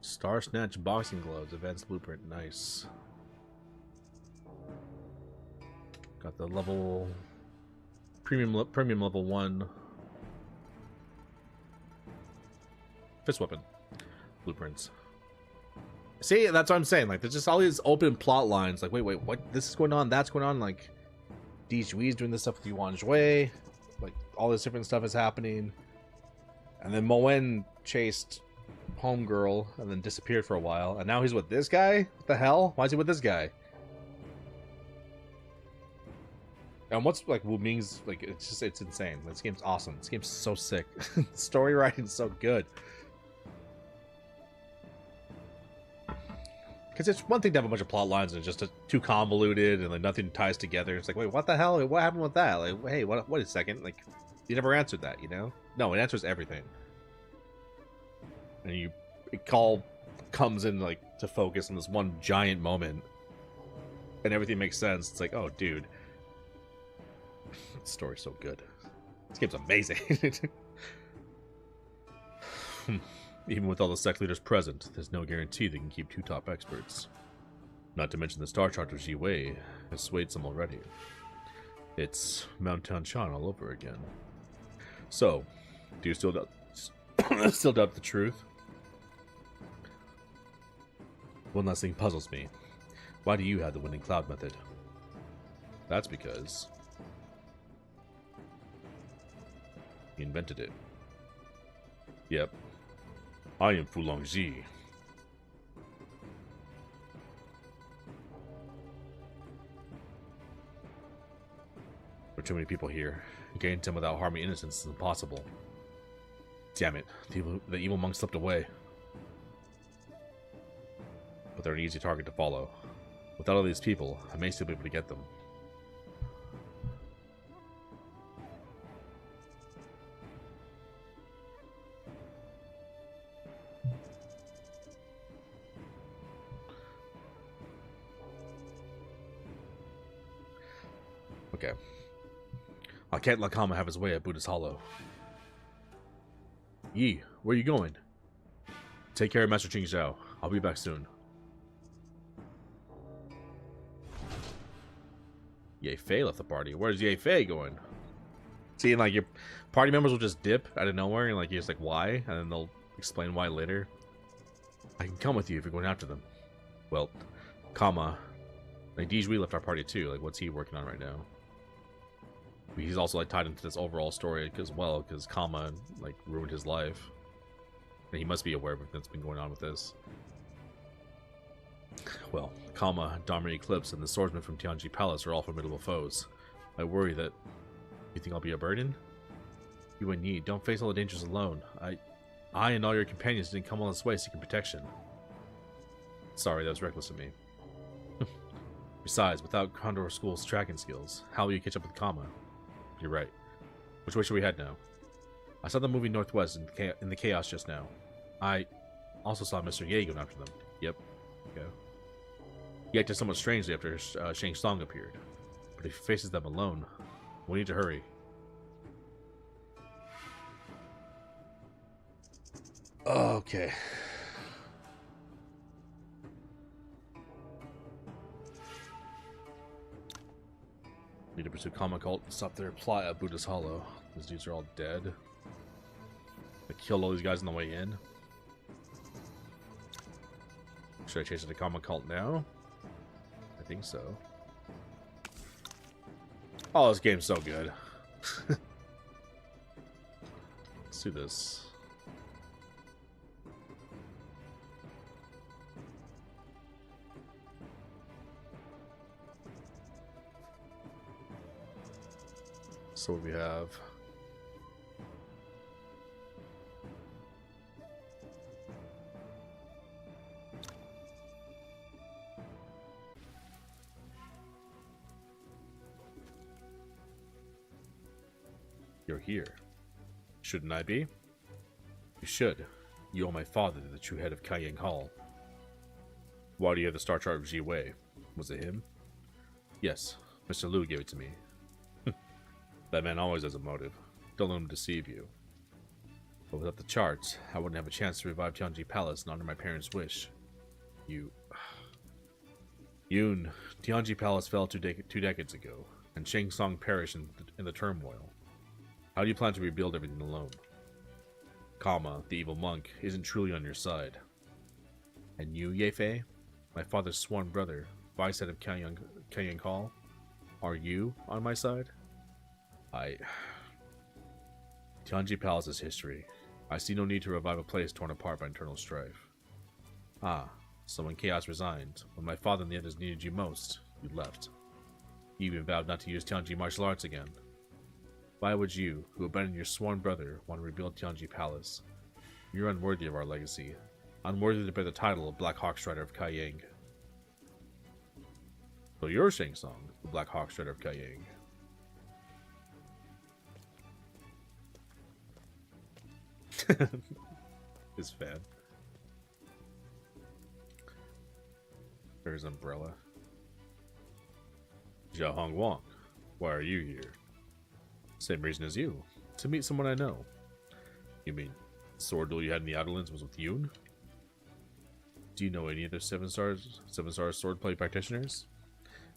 Star Snatch boxing gloves, advanced blueprint, nice. Got the level premium level 1 fist weapon blueprints. See, that's what I'm saying. Like, there's just all these open plot lines. Like, wait, what? This is going on. That's going on. Like, Di Jui's doing this stuff with Yuan Jue. Like, all this different stuff is happening. And then Moen chased Homegirl and then disappeared for a while. And now he's with this guy? What the hell? Why is he with this guy? And what's like Wu Ming's like? It's insane. This game's awesome. This game's so sick. Story writing's so good. Because it's one thing to have a bunch of plot lines and it's just too convoluted and like nothing ties together. It's like, wait, what the hell? What happened with that? Like, hey, wait a second. Like, you never answered that, you know? No, it answers everything. And it all comes in like to focus in this one giant moment, and everything makes sense. It's like, oh, dude, this story's so good. This game's amazing. Even with all the sect leaders present, there's no guarantee they can keep 2 top experts. Not to mention the Star Charter Ji Wei has swayed some already. It's Mount Tanshan all over again. So, do you still doubt the truth? One last thing puzzles me. Why do you have the winning cloud method? That's because he invented it. Yep. I am Fulong Ji. There are too many people here. Getting to them without harming innocents is impossible. Damn it. The evil monk slipped away. But they're an easy target to follow. Without all these people, I may still be able to get them. Okay. I can't let Kama have his way at Buddha's Hollow. Yi, where are you going? Take care of Master Ching Zhao. I'll be back soon. Ye Fei left the party. Where's Ye Fei going? See, like, your party members will just dip out of nowhere, and like you're just like, why? And then they'll explain why later. I can come with you if you're going after them. Well, Kama, like Di Jui left our party too. Like, what's he working on right now? He's also like tied into this overall story as well, because Kama like ruined his life, and he must be aware of everything that's been going on with this. Well, Kama, Dharma Eclipse, and the swordsman from Tianji Palace are all formidable foes. I worry that... You think I'll be a burden? You and Yi, don't face all the dangers alone. I and all your companions didn't come all this way seeking protection. Sorry, that was reckless of me. Besides, without Condor School's tracking skills, how will you catch up with Kama? You're right. Which way should we head now? I saw them moving northwest in the chaos just now. I also saw Mr. Ye going after them. Yep. Okay. He acted somewhat strangely after Shang Tsung appeared. But if he faces them alone, we need to hurry. Okay. Need to pursue Kama Cult and stop their plot at Buddha's Hollow. These dudes are all dead. I killed all these guys on the way in. Should I chase the Kama Cult now? I think so. Oh, this game's so good. Let's do this. So what do we have? You're here. Shouldn't I be? You should. You owe my father the true head of Kaiyang Hall. Why do you have the Star Chart of Ji Wei? Was it him? Yes, Mr. Liu gave it to me. That man always has a motive. Don't let him deceive you. But without the charts, I wouldn't have a chance to revive Tianji Palace and honor my parents' wish. You... Yoon, Tianji Palace fell 2 decades ago, and Shang Tsung perished in the turmoil. How do you plan to rebuild everything alone? Kama, the evil monk, isn't truly on your side. And you, Ye Fei, my father's sworn brother, vice head of Kangyang Hall, are you on my side? Tianji Palace is history. I see no need to revive a place torn apart by internal strife. Ah, so when Chaos resigned, when my father and the others needed you most, you left. You even vowed not to use Tianji martial arts again. Why would you, who abandoned your sworn brother, want to rebuild Tianji Palace? You're unworthy of our legacy. Unworthy to bear the title of Black Hawk Strider of Kaiyang. So you're Shang Tsung, the Black Hawk Strider of Kaiyang. His fan. There's Umbrella. Zhao Hong Wang, why are you here? Same reason as you, to meet someone I know. You mean the sword duel you had in the Outerlands was with Yoon? Do you know any other 7-star swordplay practitioners?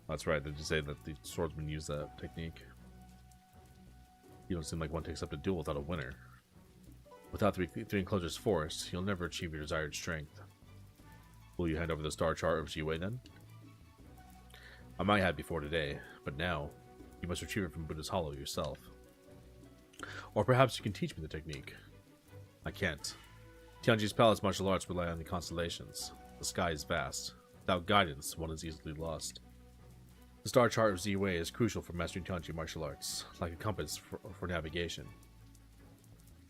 That's right, they just say that the swordsmen use that technique. You don't seem like one to accept a duel without a winner. Without the three enclosures forced, you'll never achieve your desired strength. Will you hand over the star chart of Jiwei then? I might have before today, but now, you must retrieve it from Buddha's Hollow yourself. Or perhaps you can teach me the technique. I can't. Tianji's palace martial arts rely on the constellations. The sky is vast. Without guidance, one is easily lost. The star chart of Ziwei is crucial for mastering Tianji martial arts, like a compass for navigation.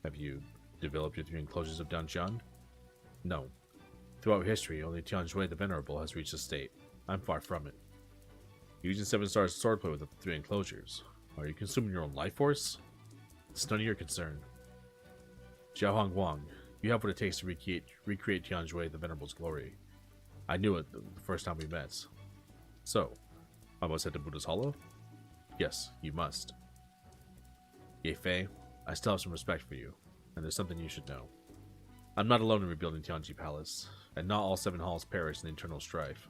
Have you developed your 3 enclosures of Danjian? No. Throughout history, only Tianjui the Venerable has reached this state. I'm far from it. You're using 7-star swordplay with the 3 enclosures. Are you consuming your own life force? It's none of your concern. Zhao Hong Wang, you have what it takes to recreate Tianjui the Venerable's glory. I knew it the first time we met. So, I must head to Buddha's Hollow? Yes, you must. Ye Fei, I still have some respect for you, and there's something you should know. I'm not alone in rebuilding Tianji Palace, and not all 7 halls perish in the internal strife.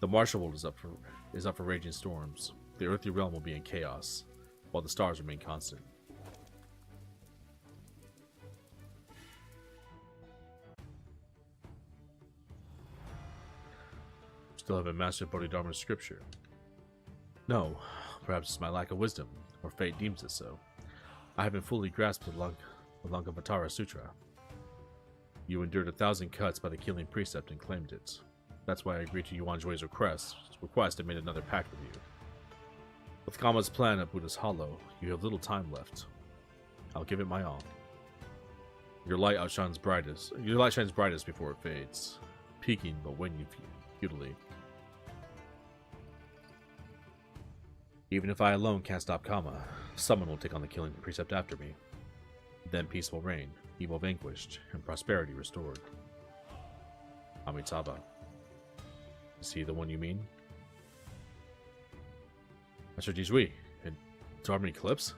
The martial world is up for raging storms. The earthly realm will be in chaos, while the stars remain constant. Still haven't mastered Bodhidharma's scripture. No, perhaps it's my lack of wisdom, or fate deems it so. I haven't fully grasped the Lankavatara Sutra. You endured 1,000 cuts by the killing precept and claimed it. That's why I agreed to Yuan Jui's request and made another pact with you. With Kama's plan at Buddha's Hollow, you have little time left. I'll give it my all. Your light shines brightest before it fades, peaking but waning futilely. Even if I alone can't stop Kama, someone will take on the killing precept after me. Then peace will reign, evil vanquished, and prosperity restored. Amitabha. Is he the one you mean? Master Jizui, and Darman Eclipse?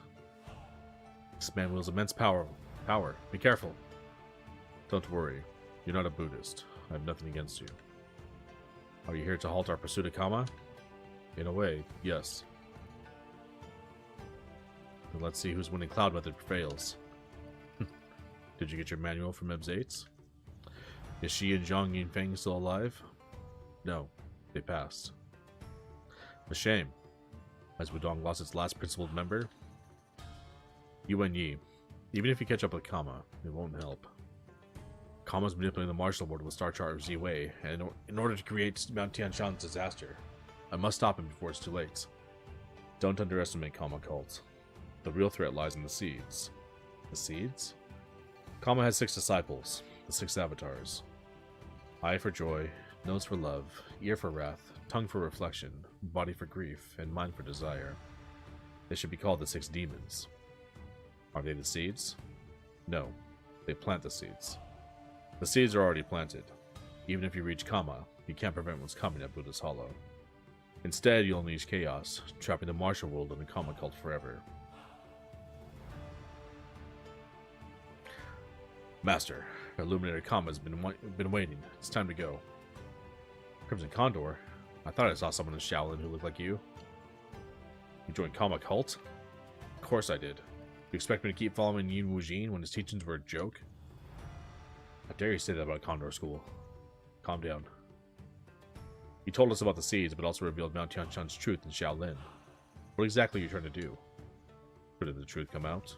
This man wields immense power. Be careful. Don't worry. You're not a Buddhist. I have nothing against you. Are you here to halt our pursuit of Kama? In a way, yes. Then let's see whose winning cloud method prevails. Did you get your manual from Ebs 8? Is she and Zhang Yinfeng still alive? No, they passed. A shame. Has Wudong lost its last principled member? Yuan Yi, even if you catch up with Kama, it won't help. Kama's manipulating the martial board with Star Chart of Ziwei, and in order to create Mount Tianshan's disaster, I must stop him before it's too late. Don't underestimate Kama Cult. The real threat lies in the seeds. The seeds? Kama has 6 disciples, the 6 avatars. Eye for joy, nose for love, ear for wrath, tongue for reflection, body for grief, and mind for desire. They should be called the 6 demons. Are they the seeds? No, they plant the seeds. The seeds are already planted. Even if you reach Kama, you can't prevent what's coming at Buddha's Hollow. Instead, you'll unleash chaos, trapping the martial world in the Kama cult forever. Master, Illuminated Kama has been waiting. It's time to go. Crimson Condor? I thought I saw someone in Shaolin who looked like you. You joined Kama Cult? Of course I did. You expect me to keep following Yin Wujin when his teachings were a joke? How dare you say that about Condor School? Calm down. You told us about the seeds, but also revealed Mount Tianshan's truth in Shaolin. What exactly are you trying to do? Where did the truth come out?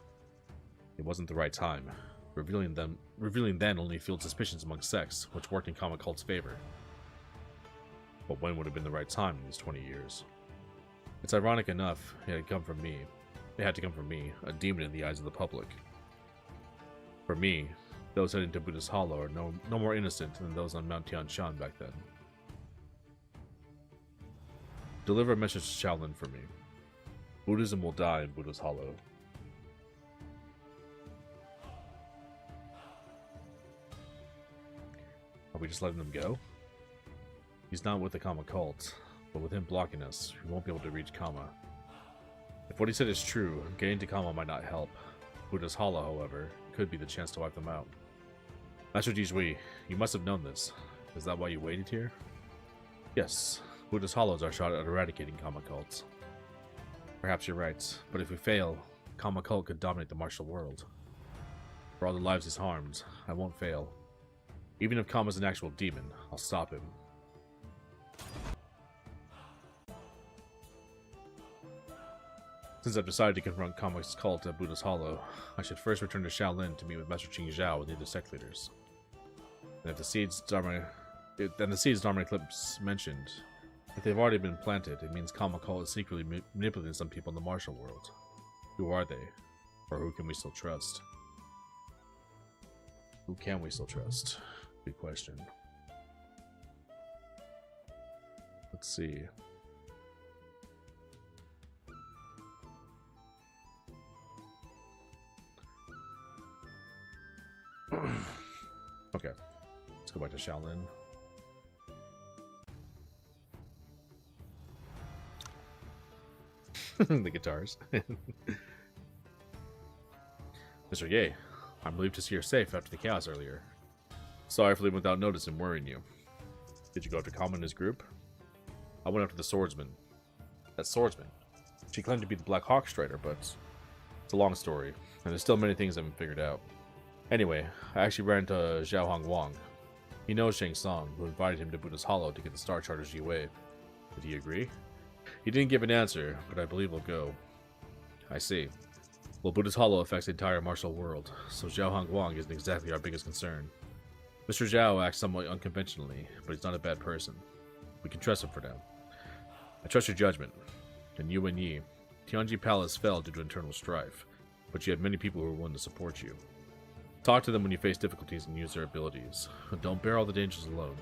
It wasn't the right time. Revealing then only fueled suspicions among sects, which worked in Kama Cult's favor. But when would have been the right time in these 20 years? It's ironic enough, it had to come from me, a demon in the eyes of the public. For me, those heading to Buddha's Hollow are no more innocent than those on Mount Tianshan back then. Deliver a message to Shaolin for me. Buddhism will die in Buddha's Hollow. Are we just letting him go? He's not with the Kama Cult, but with him blocking us, we won't be able to reach Kama. If what he said is true, getting to Kama might not help. Buddha's Hollow, however, could be the chance to wipe them out. Master Jizui, you must have known this. Is that why you waited here? Yes, Buddha's Hollow is our shot at eradicating Kama Cults. Perhaps you're right, but if we fail, Kama Cult could dominate the martial world. For all the lives he's harmed, I won't fail. Even if Kama's an actual demon, I'll stop him. Since I've decided to confront Kama's cult at Buddha's Hollow, I should first return to Shaolin to meet with Master Qing Zhao and the other sect leaders. And if the seeds Dharma Eclipse mentioned, if they've already been planted, it means Kama Cult is secretly manipulating some people in the martial world. Who are they? Or who can we still trust? Who can we still trust? Good question. Let's see. Okay, let's go back to Shaolin. The guitars. Mr. Ye, I'm relieved to see you're safe after the chaos earlier. Sorry for leaving without notice and worrying you. Did you go after Kama and his group? I went after the swordsman. That swordsman? She claimed to be the Black Hawk Strider, but it's a long story, and there's still many things I haven't figured out. Anyway, I actually ran into Zhao Hongwang. He knows Shang Tsung, who invited him to Buddha's Hollow to get the Star Charter's Yi-Wei. Did he agree? He didn't give an answer, but I believe he'll go. I see. Well, Buddha's Hollow affects the entire martial world, so Zhao Hongwang isn't exactly our biggest concern. Mr. Zhao acts somewhat unconventionally, but he's not a bad person. We can trust him for now. I trust your judgment. And you and Yi, Tianji Palace fell due to internal strife, but you had many people who were willing to support you. Talk to them when you face difficulties and use their abilities. Don't bear all the dangers alone.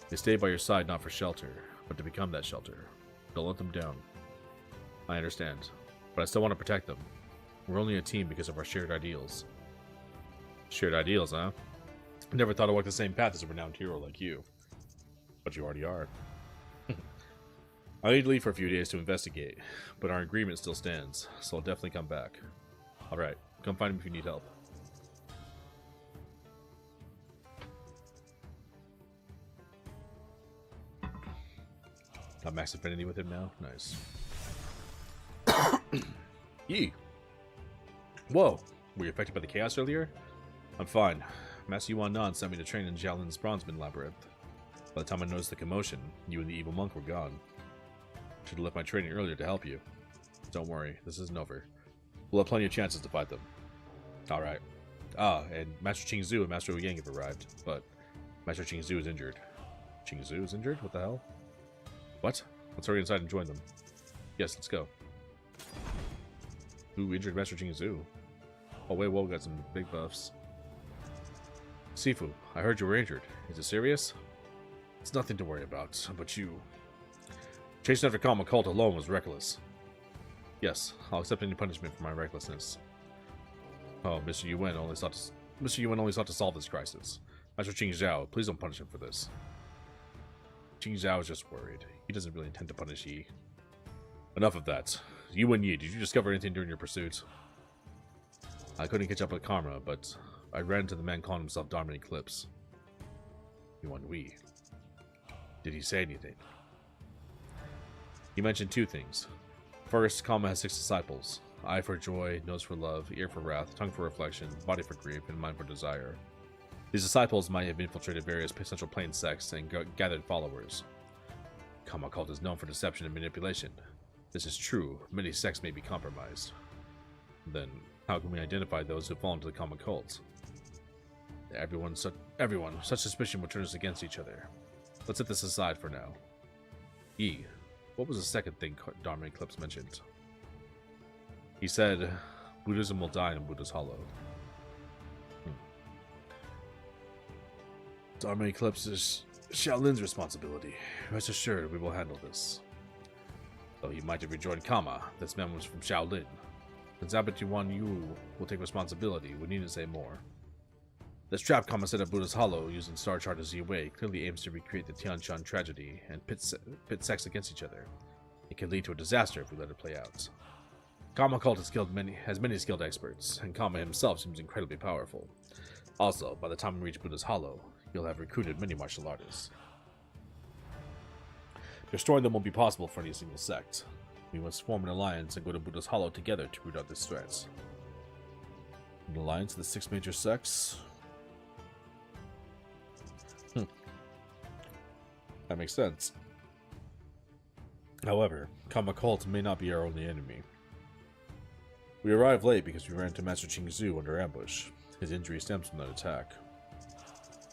They stay by your side not for shelter, but to become that shelter. Don't let them down. I understand, but I still want to protect them. We're only a team because of our shared ideals. Shared ideals, huh? I never thought I'd walk the same path as a renowned hero like you. But you already are. I need to leave for a few days to investigate, but our agreement still stands, so I'll definitely come back. Alright, come find me if you need help. Got max affinity with him now? Nice. Yi! Whoa! Were you affected by the chaos earlier? I'm fine. Master Yuan Nan sent me to train in Jiaolin's Bronzeman Labyrinth. By the time I noticed the commotion, you and the evil monk were gone. Should have left my training earlier to help you. Don't worry, this isn't over. We'll have plenty of chances to fight them. Alright. Ah, and Master Qing Zhu and Master Wu Yang have arrived, but Master Qing Zhu is injured. Qing Zhu is injured? What the hell? What? Let's hurry inside and join them. Yes, let's go. Who injured Master Qing Zhu? Oh wait, whoa, got some big buffs. Sifu, I heard you were injured. Is it serious? It's nothing to worry about, but you... Chasing after Kama Cult alone was reckless. Yes, I'll accept any punishment for my recklessness. Oh, Mr. Yuan only sought to solve this crisis. Master Qing Zhao, please don't punish him for this. Qing Zhao is just worried. He doesn't really intend to punish Yi. Enough of that. You and Yi, did you discover anything during your pursuit? I couldn't catch up with Karma, but I ran into the man calling himself Darman Eclipse. Yuan Wei. Did he say anything? He mentioned two things. First, Kama has 6 disciples. Eye for joy, nose for love, ear for wrath, tongue for reflection, body for grief, and mind for desire. These disciples might have infiltrated various Central Plains sects and gathered followers. Kama cult is known for deception and manipulation. This is true. Many sects may be compromised. Then, how can we identify those who fall into the Kama cult? Everyone, such suspicion will turn us against each other. Let's set this aside for now. E. What was the second thing Darman Eclipse mentioned? He said, Buddhism will die in Buddha's Hollow. Darman Eclipse is Shaolin's responsibility. Rest assured, we will handle this. Though he might have rejoined Kama, this man was from Shaolin. Since Abbot Yuan Yu will take responsibility, we needn't say more. This trap Kama set at Buddha's Hollow using Star Chart as Yi-Wei clearly aims to recreate the Tianshan tragedy and pit sects against each other. It can lead to a disaster if we let it play out. Kama cult has many skilled experts, and Kama himself seems incredibly powerful. Also, by the time we reach Buddha's Hollow, he'll have recruited many martial artists. Destroying them won't be possible for any single sect. We must form an alliance and go to Buddha's Hollow together to root out this threat. An alliance of the 6 major sects? That makes sense. However, Kama cult may not be our only enemy. We arrived late because we ran into Master Qingzu under ambush. His injury stems from that attack.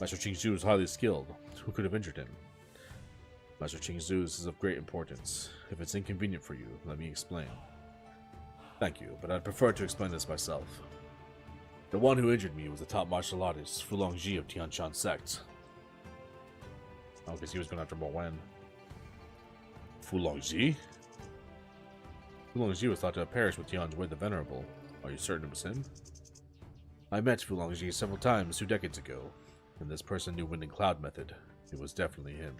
Master Qingzu is highly skilled. Who could have injured him? Master Qingzu is of great importance. If it's inconvenient for you, let me explain. Thank you, but I'd prefer to explain this myself. The one who injured me was the top martial artist, Fulongji of Tianshan sect. Oh, because he was going after Mo Wen. Fulongji? Fulongji was thought to have perished with Tian's Wei the Venerable. Are you certain it was him? I met Fulongji several times 2 decades ago, and this person knew Wind and Cloud method. It was definitely him.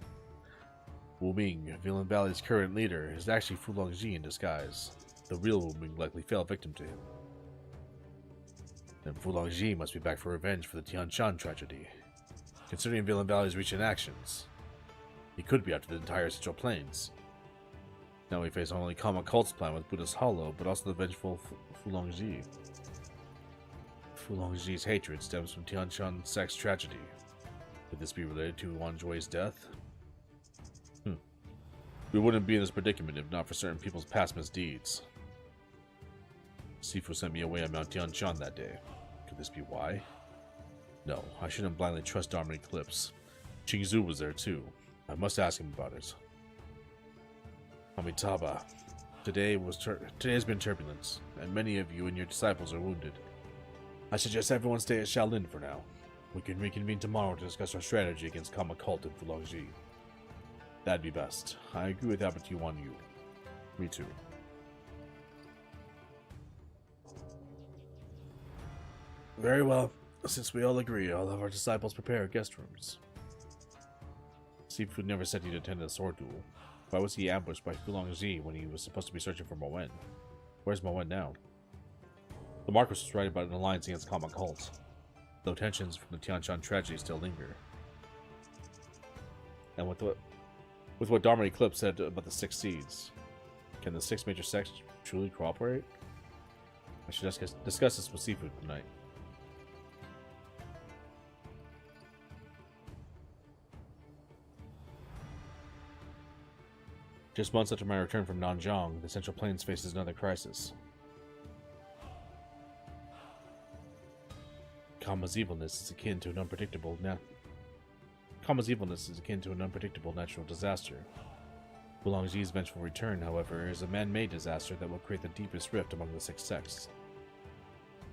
Wu Ming, Villain Valley's current leader, is actually Fulongji in disguise. The real Wu Ming likely fell victim to him. Then Fulongji must be back for revenge for the Tianshan tragedy. Considering Villain Valley's recent actions, he could be after the entire Central Plains. Now we face not only Kama cult's plan with Buddha's Hollow, but also the vengeful Fulongji. Fulongji's hatred stems from Tianshan sect's tragedy. Could this be related to Wanjui's death? We wouldn't be in this predicament if not for certain people's past misdeeds. Sifu sent me away on Mount Tianshan that day. Could this be why? No, I shouldn't blindly trust Darman Eclipse. Qingzu was there too. I must ask him about it. Amitabha, today has been turbulence, and many of you and your disciples are wounded. I suggest everyone stay at Shaolin for now. We can reconvene tomorrow to discuss our strategy against Kama cult and Fulongji. That'd be best. I agree with Abbot Yuan Yu. Me too. Very well. Since we all agree, I'll have our disciples prepare guest rooms. Sifu never said he'd attend a sword duel. Why was he ambushed by Fulongji when he was supposed to be searching for Mo Wen? Where's Mo Wen now? The Marquis was right about an alliance against Kama cult, though tensions from the Tianshan tragedy still linger. And with what Darman Eclipse said about the 6 seeds, can the 6 major sects truly cooperate? I should discuss this with Sifu tonight. Just months after my return from Nanzhong, the Central Plains faces another crisis. Kama's evilness is akin to an unpredictable natural disaster. Fulongji's vengeful return, however, is a man-made disaster that will create the deepest rift among the 6 sects.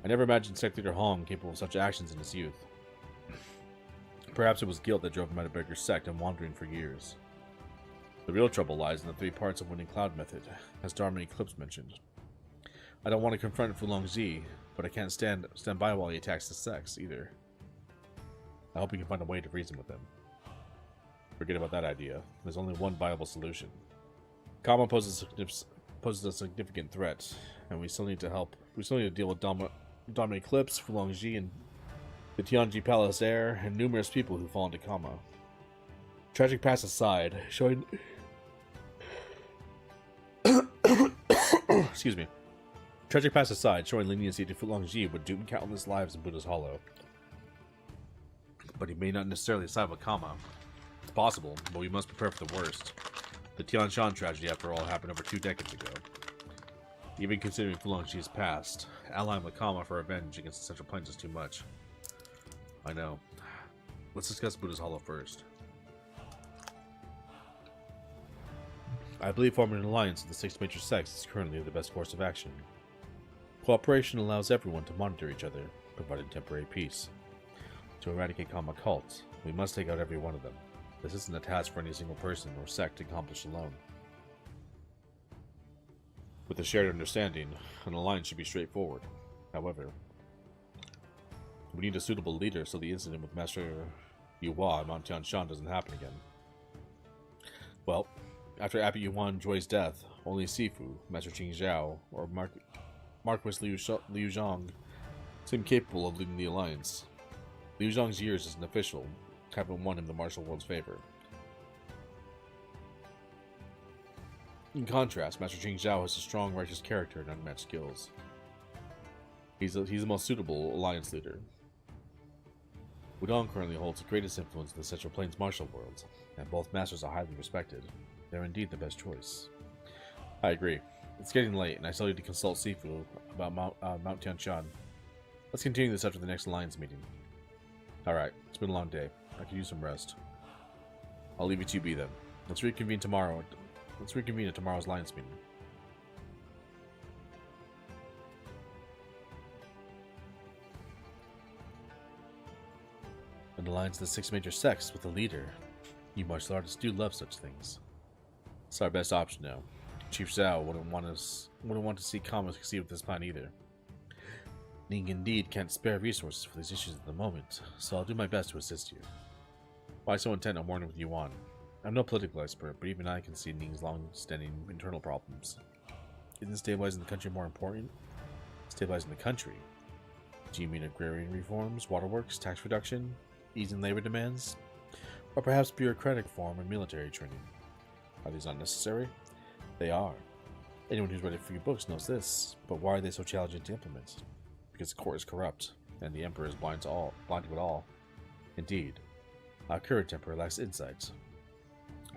I never imagined sect leader Hong capable of such actions in his youth. Perhaps it was guilt that drove him out of Beggar's sect and wandering for years. The real trouble lies in the 3 parts of Wind and Cloud method, as Darman Eclipse mentioned. I don't want to confront Fulongji, but I can't stand by while he attacks the sects, either. I hope we can find a way to reason with him. Forget about that idea. There's only one viable solution. Kama poses a significant threat, and we still need to deal with Darman Eclipse, Fulongji, and the Tianji Palace heir, and numerous people who fall into coma. Tragic past aside, showing excuse me. Tragic past aside, showing leniency to Fulongji would doom countless lives in Buddha's Hollow. But he may not necessarily side with Kama. It's possible, but we must prepare for the worst. The Tianshan tragedy, after all, happened over 2 decades ago. Even considering Fulongji's past, allying with Kama for revenge against the Central Plains is too much. I know. Let's discuss Buddha's Hollow first. I believe forming an alliance with the 6 major sects is currently the best course of action. Cooperation allows everyone to monitor each other, providing temporary peace. To eradicate Kama cults, we must take out every one of them. This isn't a task for any single person or sect to accomplish alone. With a shared understanding, an alliance should be straightforward. However, we need a suitable leader so the incident with Master Yuhua and Mount Tianshan doesn't happen again. Well, after Abbot Yuan Joy's death, only Sifu, Master Qing Zhao, or Marquis Liu Zhang seem capable of leading the alliance. Liu Zhang's years as an official haven't won him the martial world's favor. In contrast, Master Qing Zhao has a strong, righteous character and unmatched skills. He's the most suitable alliance leader. Wudong currently holds the greatest influence in the Central Plains martial world, and both masters are highly respected. They're indeed the best choice. I agree. It's getting late, and I still need to consult Sifu about Mount Tianshan. Let's continue this after the next alliance meeting. Alright, it's been a long day. I could use some rest. I'll leave you to be then. Let's reconvene tomorrow. Let's reconvene at tomorrow's alliance meeting. An alliance of the 6 major sects with a leader. You martial artists do love such things. It's our best option now. Chief Zhao wouldn't want to see Kama succeed with this plan either. Ning indeed can't spare resources for these issues at the moment, so I'll do my best to assist you. Why so intent on warning with Yuan? I'm no political expert, but even I can see Ning's long-standing internal problems. Isn't stabilizing the country more important? Stabilizing the country? Do you mean agrarian reforms, waterworks, tax reduction, easing labor demands? Or perhaps bureaucratic reform and military training? Are these unnecessary? They are. Anyone who's read a few books knows this, but why are they so challenging to implement? Because the court is corrupt, and the emperor is blind to it all. Indeed, our current emperor lacks insight.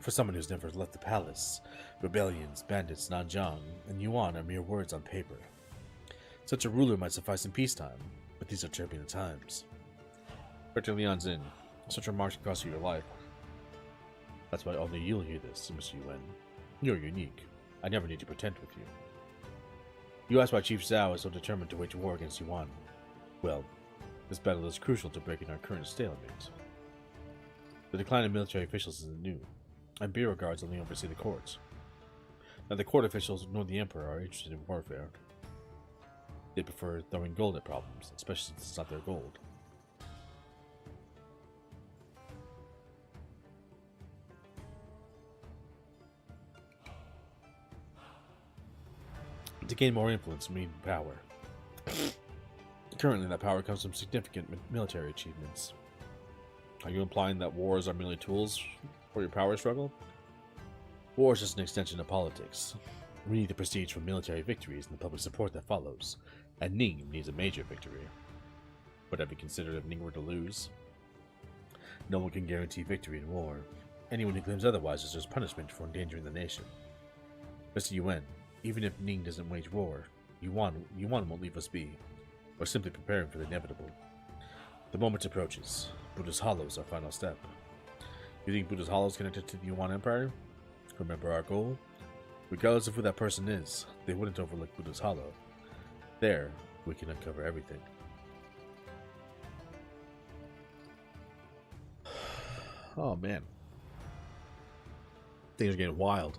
For someone who's never left the palace, rebellions, bandits, Nanjiang, and Yuan are mere words on paper. Such a ruler might suffice in peacetime, but these are turbulent times. Rector Lian's Inn. Such remarks can cost you your life. That's why only you'll hear this, Mr. Yuan. You're unique. I never need to pretend with you. You asked why Chief Zhao is so determined to wage war against Yuan. Well, this battle is crucial to breaking our current stalemate. The decline of military officials isn't new, and bureau guards only oversee the courts. Neither the court officials nor the emperor are interested in warfare. They prefer throwing gold at problems, especially since it's not their gold. To gain more influence, we need power. Currently, that power comes from significant military achievements. Are you implying that wars are merely tools for your power struggle? War is just an extension of politics. We need the prestige from military victories and the public support that follows, and Ning needs a major victory. Would I be considered if Ning were to lose? No one can guarantee victory in war. Anyone who claims otherwise deserves punishment for endangering the nation. Mr. Yuan, even if Ning doesn't wage war, Yuan won't leave us be. We're simply preparing for the inevitable. The moment approaches. Buddha's Hollow is our final step. You think Buddha's Hollow is connected to the Yuan Empire? Remember our goal? Regardless of who that person is, they wouldn't overlook Buddha's Hollow. There, we can uncover everything. Oh man. Things are getting wild.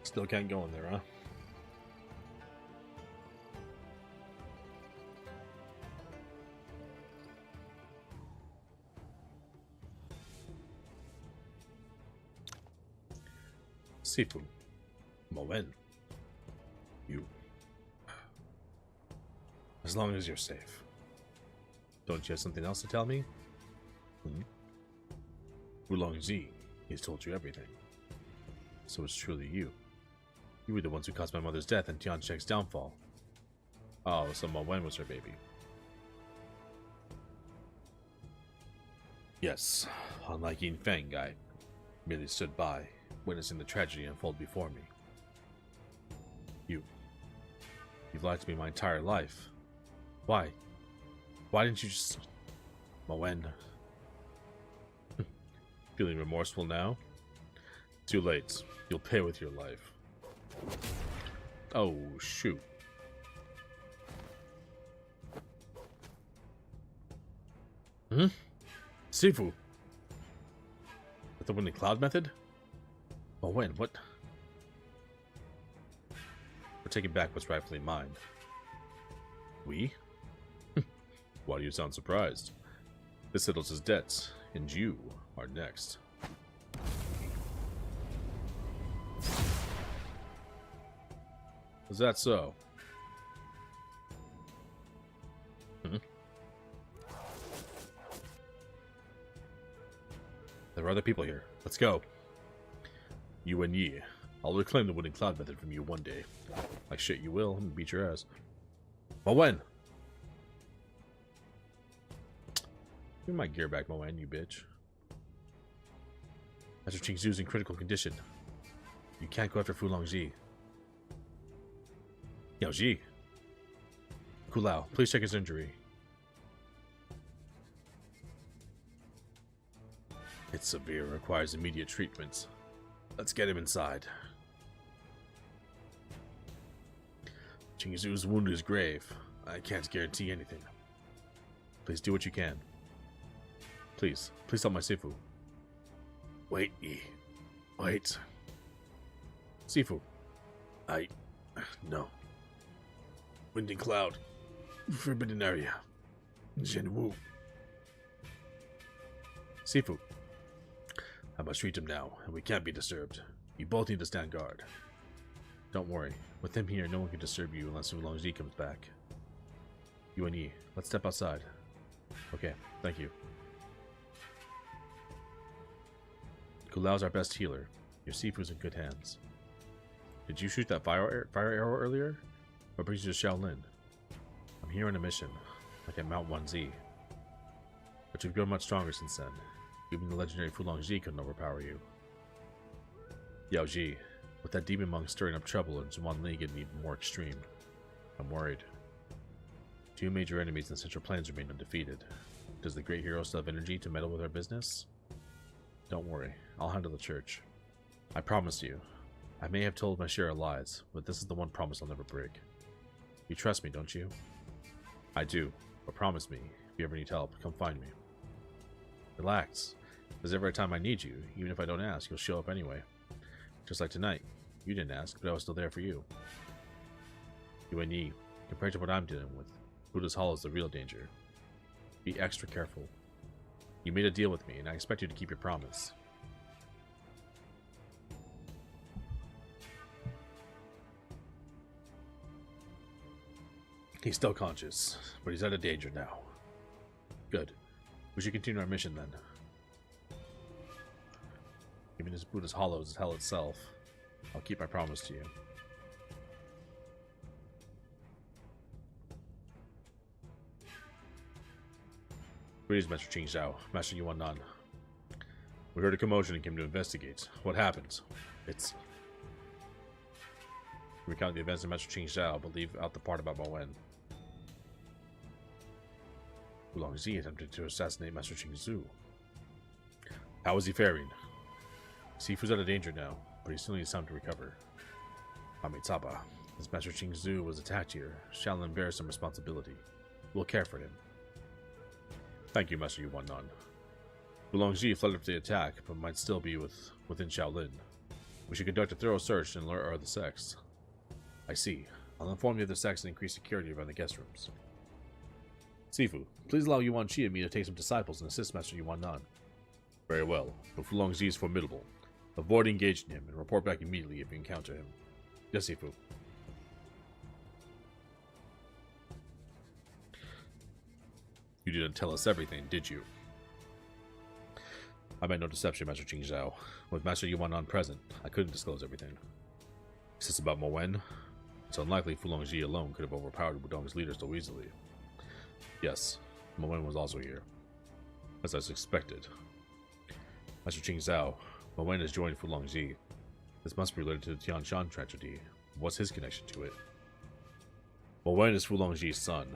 Still can't go in there, huh? Sifu. Moen. You. As long as you're safe. Don't you have something else to tell me? Hmm? Wulongzi, he's told you everything. So it's truly you. You were the ones who caused my mother's death and Tiancheng's downfall. Oh, so Moen was her baby. Yes, unlike Yin Feng, I merely stood by, witnessing the tragedy unfold before me. You've lied to me my entire life. Why? Why didn't you just... Moen. Feeling remorseful now? Too late. You'll pay with your life. Oh, shoot. Hmm? Sifu? With the winning cloud method? Moen, what? We're taking back what's rightfully mine. We? Why do you sound surprised? This settles his debts, and you are next. Is that so? Hmm? There are other people here. Let's go. You and Yi. I'll reclaim the winning cloud method from you one day. Like shit you will, and beat your ass. But when? Give me my gear back, Moen, you bitch. Master Qingzu's in critical condition. You can't go after Fulongji. Yao Ji. Kulao, please check his injury. It's severe, requires immediate treatment. Let's get him inside. Qingzu's wound is grave. I can't guarantee anything. Please do what you can. Please help my Sifu. Wait, Yi. Wait. Sifu. No. Winding Cloud. Forbidden area. Zhenwu. Sifu. I must treat him now, and we can't be disturbed. You both need to stand guard. Don't worry. With him here, no one can disturb you unless Wulongzi comes back. You and Yi, let's step outside. Okay, thank you. Kulao's our best healer. Your Sifu's in good hands. Did you shoot that fire arrow earlier? What brings you to Shaolin? I'm here on a mission, like at Mount 1Z. But you've grown much stronger since then. Even the legendary Fulongji couldn't overpower you. Yao Ji, with that demon monk stirring up trouble and Zhuan Li getting even more extreme, I'm worried. Two major enemies in the Central Plains remain undefeated. Does the great hero still have energy to meddle with our business? Don't worry, I'll handle the church. I promise you. I may have told my share of lies, but this is the one promise I'll never break. You trust me, don't you? I do, but promise me, if you ever need help, come find me. Relax. There's every time I need you, even if I don't ask, you'll show up anyway. Just like tonight. You didn't ask, but I was still there for you. You and Yi, compared to what I'm dealing with, Buddha's Hollow is the real danger. Be extra careful. You made a deal with me, and I expect you to keep your promise. He's still conscious, but he's out of danger now. Good. We should continue our mission then. Even as Buddha's Hollow is hell itself, I'll keep my promise to you. Greetings, Master Qing Zhao, Master Yuan Nan. We heard a commotion and came to investigate. What happened? It's... Recount the events of Master Qing Zhao, but leave out the part about Moen. Wulongzi attempted to assassinate Master Qingzu. How is he faring? Sifu's out of danger now, but he still needs time to recover. Amitabha, as Master Qingzu was attacked here, Shaolin bears some responsibility. We'll care for him. Thank you, Master Yuan Nan. Wulongzi fled after the attack, but might still be within Shaolin. We should conduct a thorough search and alert our other sects. I see. I'll inform the other sects and increase security around the guest rooms. Sifu, please allow Yuan Qi and me to take some disciples and assist Master Yuan Nan. Very well, but Fu Longzhi is formidable. Avoid engaging him and report back immediately if you encounter him. Yes, Sifu. You didn't tell us everything, did you? I made no deception, Master Qing Zhao. With Master Yuan Nan present, I couldn't disclose everything. Is this about Mo Wen? It's unlikely Fu Longzhi alone could have overpowered Wudong's leader so easily. Yes, Mo Wen was also here. As I suspected. Master Qing Zhao, Mo Wen has joined Fu Longzhi. This must be related to the Tian Shan tragedy. What's his connection to it? Mo Wen is Fu Longzhi's son,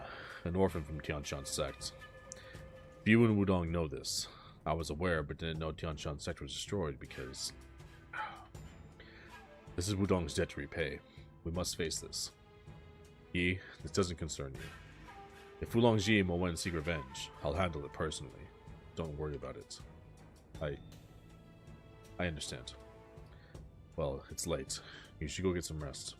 an orphan from Tian Shan's sect. Few in Wudong know this. I was aware, but didn't know Tian Shan's sect was destroyed because... This is Wudong's debt to repay. We must face this. Yi, this doesn't concern you. If Fu Longzhi and Mo Wen seek revenge, I'll handle it personally. Don't worry about it. I understand. Well, it's late. You should go get some rest.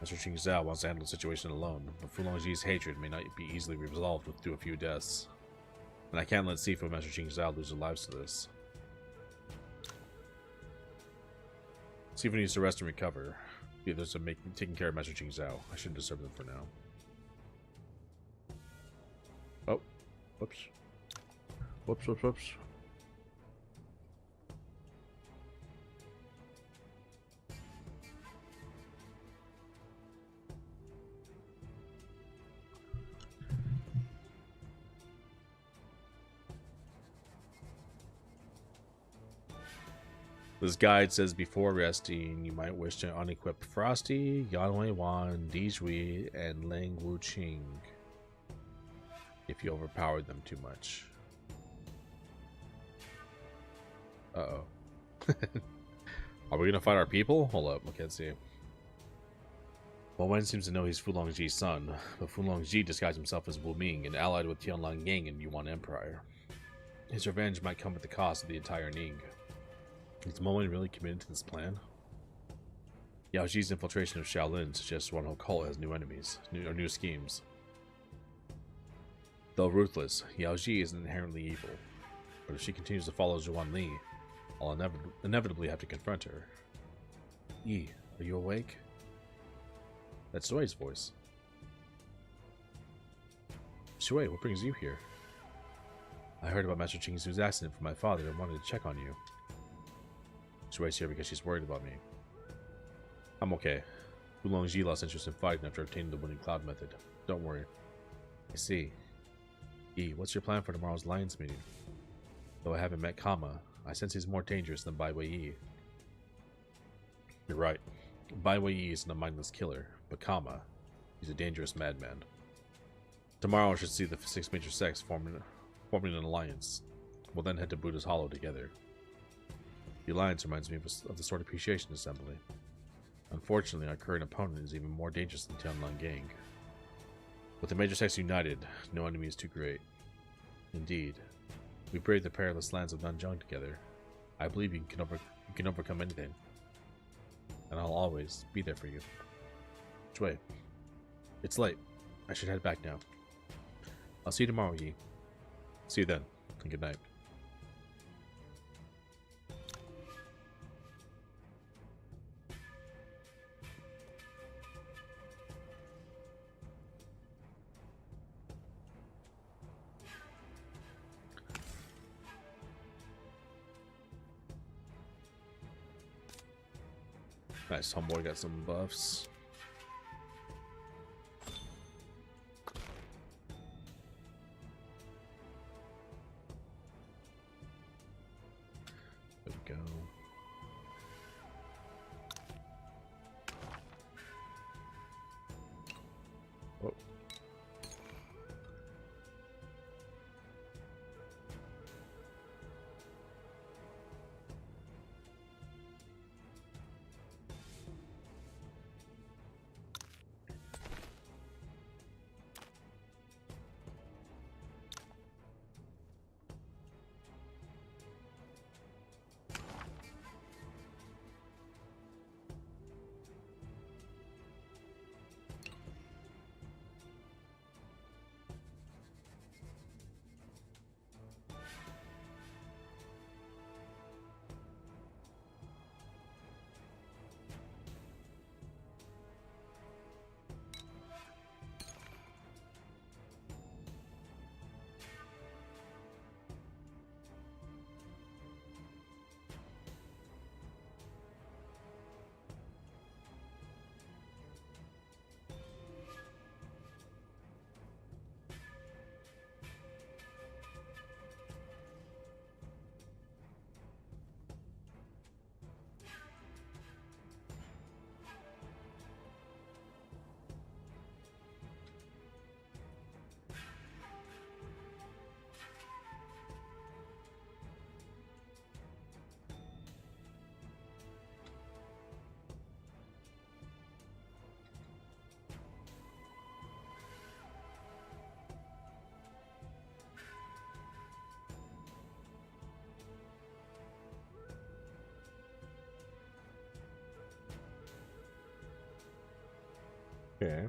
Master Qing Zhao wants to handle the situation alone, but Fu Longzhi's hatred may not be easily resolved through a few deaths. And I can't let Sifu and Master Qing Zhao lose their lives to this. Sifu needs to rest and recover. The others are taking care of Master Qing Zhao. I shouldn't disturb them for now. Oh. Whoops. Whoops. This guide says before resting, you might wish to unequip Frosty, Yanwei Wan, Dijui, and Ling Wuqing if you overpowered them too much. Uh-oh. Are we gonna fight our people? Hold up, look, let's see. Mo Wen seems to know he's Fu Longzhi's son, but Fu Longzhi disguised himself as Wu Ming and allied with Tianlang Yang and Yuan Empire. His revenge might come at the cost of the entire Ning. Is Mo Wen really committed to this plan? Yao Ji's infiltration of Shaolin suggests one whole cult has new enemies, new schemes. Though ruthless, Yao Ji isn't inherently evil, but if she continues to follow Zhuan Li, I'll inevitably have to confront her. Yi, are you awake? That's Sui's voice. Sui, what brings you here? I heard about Master Qing Zu's accident from my father and wanted to check on you. Sui's here because she's worried about me. I'm okay. Fu Longzhi lost interest in fighting after obtaining the winning cloud method. Don't worry. I see. Yi, what's your plan for tomorrow's Lions meeting? Though I haven't met Kama, I sense he's more dangerous than Bai Weiyi. You're right. Bai Weiyi isn't a mindless killer, but Kama, he's a dangerous madman. Tomorrow I should see the 6 major sects forming an alliance. We'll then head to Buddha's Hollow together. The alliance reminds me of the Sword Appreciation Assembly. Unfortunately, our current opponent is even more dangerous than Tianlang Gang. With the major sects united, no enemy is too great. Indeed, we braved the perilous lands of Nanzhong together. I believe you can overcome anything. And I'll always be there for you. Shui, it's late. I should head back now. I'll see you tomorrow, Yi. See you then, and good night. Nice, homeboy got some buffs. There we go. Whoa. Okay.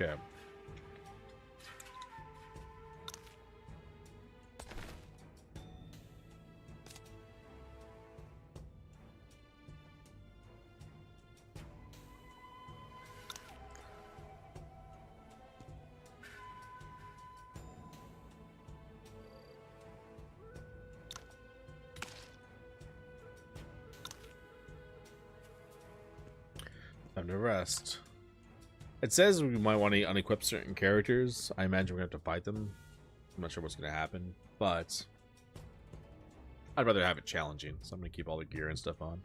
Okay. Time to rest. It says we might want to unequip certain characters. I imagine we're going to have to fight them. I'm not sure what's going to happen, but I'd rather have it challenging, so I'm going to keep all the gear and stuff on.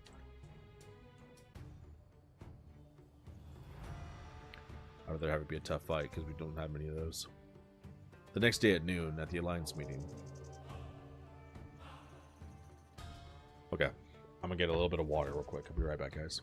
I'd rather have it be a tough fight because we don't have many of those. The next day at noon at the Alliance meeting. Okay, I'm going to get a little bit of water real quick. I'll be right back, guys.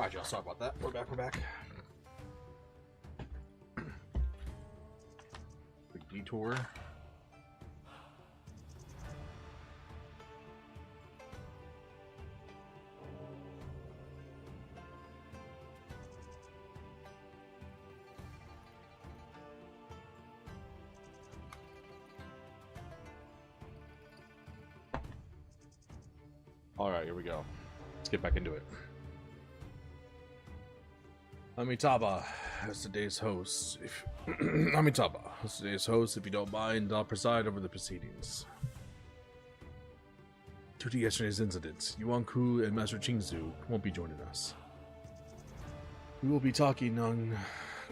Alright, y'all, sorry about that. We're back. Big detour. Alright, here we go. Let's get back into it. Amitabha as today's host. Amitabha as today's host. If you don't mind, I'll preside over the proceedings. Due to yesterday's incident, Yuan Ku and Master Qingzu won't be joining us. We will be talking on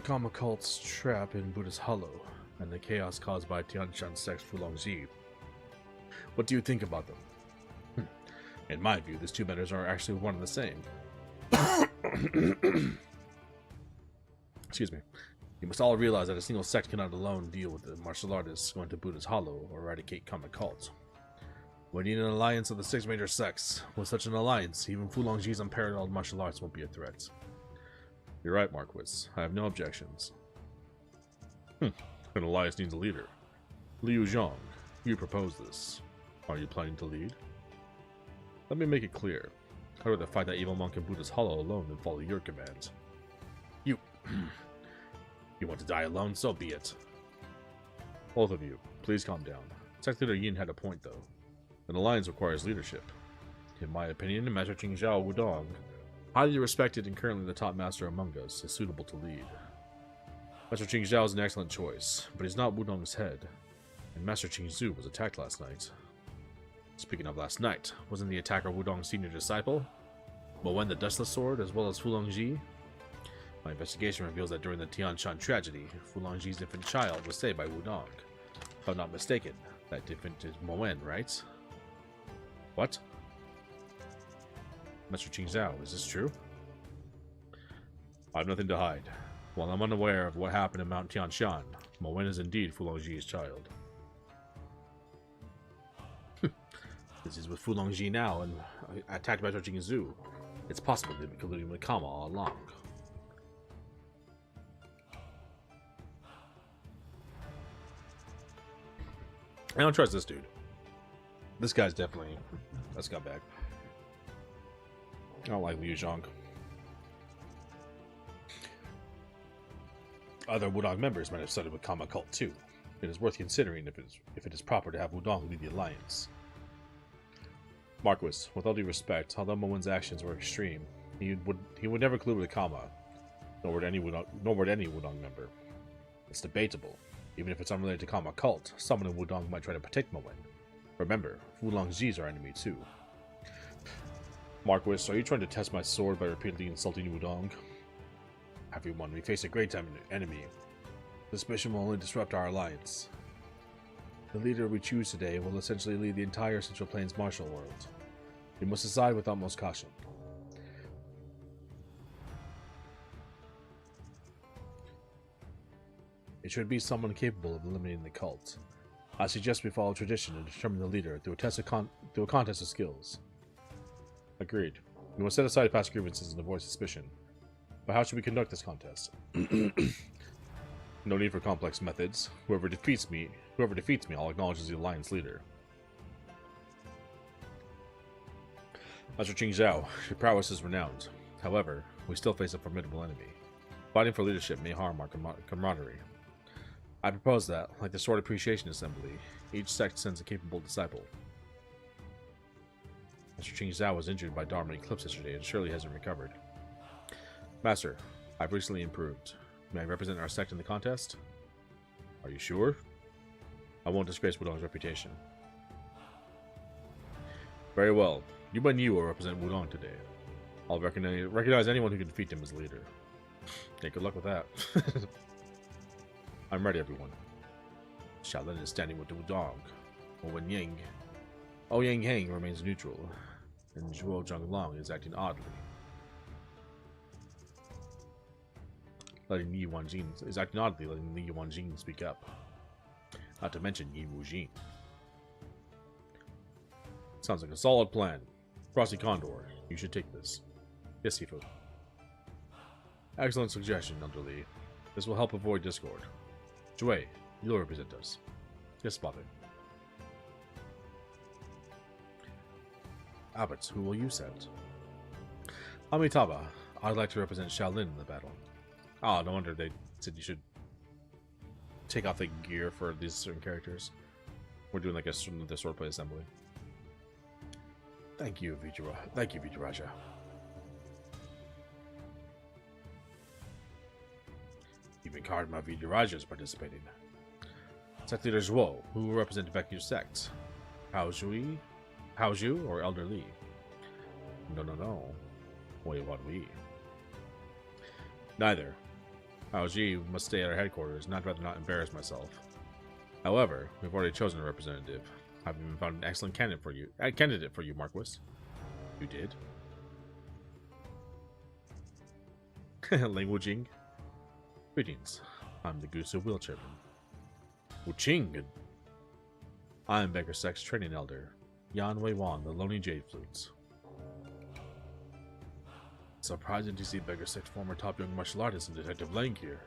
Kama Cult's trap in Buddha's Hollow and the chaos caused by Tianshan sect's Fulongji. What do you think about them? In my view, these two matters are actually one and the same. Excuse me. You must all realize that a single sect cannot alone deal with the martial artists going to Buddha's Hollow or eradicate common cult. We need an alliance of the 6 major sects. With such an alliance, even Fulongji's unparalleled martial arts won't be a threat. You're right, Marquis. I have no objections. An alliance needs a leader. Liu Zhang, you proposed this. Are you planning to lead? Let me make it clear. I'd rather fight that evil monk in Buddha's Hollow alone than follow your commands. You want to die alone? So be it. Both of you, please calm down. Sect Leader Yin had a point, though. An alliance requires leadership. In my opinion, Master Qingzhao Wudong, highly respected and currently the top master among us, is suitable to lead. Master Qingzhao is an excellent choice, but he's not Wudong's head, and Master Qingzu was attacked last night. Speaking of last night, wasn't the attacker Wudong's senior disciple? Mo Wen the Dustless Sword, as well as Fulongji? My investigation reveals that during the Tianshan tragedy, Fulongji's infant child was saved by Wudong. If I'm not mistaken, that infant is Mo Wen, right? What? Master Qingzhao, is this true? I have nothing to hide. While I'm unaware of what happened in Mount Tianshan, Mo Wen is indeed Fulongji's child. This is with Fulongji now and attacked Master Qingzu. It's possible they've been colluding with Kama all along. I don't trust this dude. This guy's definitely a scumbag. I don't like Liu Zhang. Other Wudong members might have sided with Kama Cult too. It is worth considering if it is proper to have Wudong lead the alliance. Marquis, with all due respect, although Mo Wen's actions were extreme, he would never collude with Kama, nor would any Wudong member. It's debatable. Even if it's unrelated to Kama Cult, someone in Wudong might try to protect Mo Wen. Remember, Fulongji's our enemy too. Marquis, are you trying to test my sword by repeatedly insulting Wudong? Everyone, we face a great enemy. Suspicion will only disrupt our alliance. The leader we choose today will essentially lead the entire Central Plains martial world. We must decide with utmost caution. It should be someone capable of eliminating the cult. I suggest we follow tradition and determine the leader through a contest of skills. Agreed. We must set aside past grievances and avoid suspicion. But how should we conduct this contest? No need for complex methods. Whoever defeats me, I'll acknowledge as the alliance leader. Master Qingzhao, your prowess is renowned. However, we still face a formidable enemy. Fighting for leadership may harm our camaraderie. I propose that, like the Sword Appreciation Assembly, each sect sends a capable disciple. Master Qingzhao was injured by Dharma Eclipse yesterday and surely hasn't recovered. Master, I've recently improved. May I represent our sect in the contest? Are you sure? I won't disgrace Wudong's reputation. Very well. You and you will represent Wudong today. I'll recognize anyone who can defeat him as leader. Okay, good luck with that. I'm ready, everyone. Shaolin is standing with Wudong. Ouyang Heng remains neutral, and Zhuo Zhonglong is acting oddly. Letting Li Yuanjing speak up. Not to mention Yi Wujin. Sounds like a solid plan. Frosty Condor, you should take this. Yes, Sifu. Excellent suggestion, Elder Lee. This will help avoid discord. Jue, you'll represent us. Yes, Father. Abbot, who will you send? Amitabha, I'd like to represent Shaolin in the battle. Oh, no wonder they said you should take off the gear for these certain characters. We're doing like the swordplay assembly. Thank you, Vijayaraja. Even Karma Vijayaraja is participating. Sect Leader Zhuo, who will represent Baekyu Sect. Hao Zhu or Elder Lee? No. Wait, what we? Neither. Hao Ji must stay at our headquarters, and I'd rather not embarrass myself. However, we've already chosen a representative. I've even found an excellent candidate for you, Marquis. You did? Ling Wujing. Greetings. I'm the Gusu Wheelchairman. Wuching. I am Baekyu Sect's training elder, Yan Wei Wan, the Lonely Jade Flutes. Surprising to see Baekyu Sect former top young martial artist and Detective Lang here.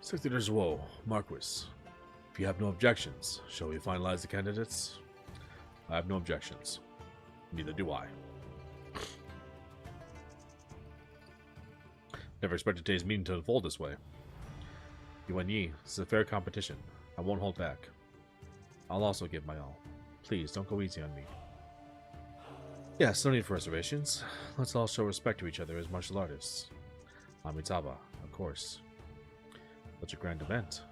Sect Leader Zhuo, Marquis. If you have no objections, shall we finalize the candidates? I have no objections. Neither do I. Never expected today's meeting to unfold this way. Yuan Yi, this is a fair competition. I won't hold back. I'll also give my all. Please, don't go easy on me. Yes, no need for reservations. Let's all show respect to each other as martial artists. Amitabha, of course. Such a grand event.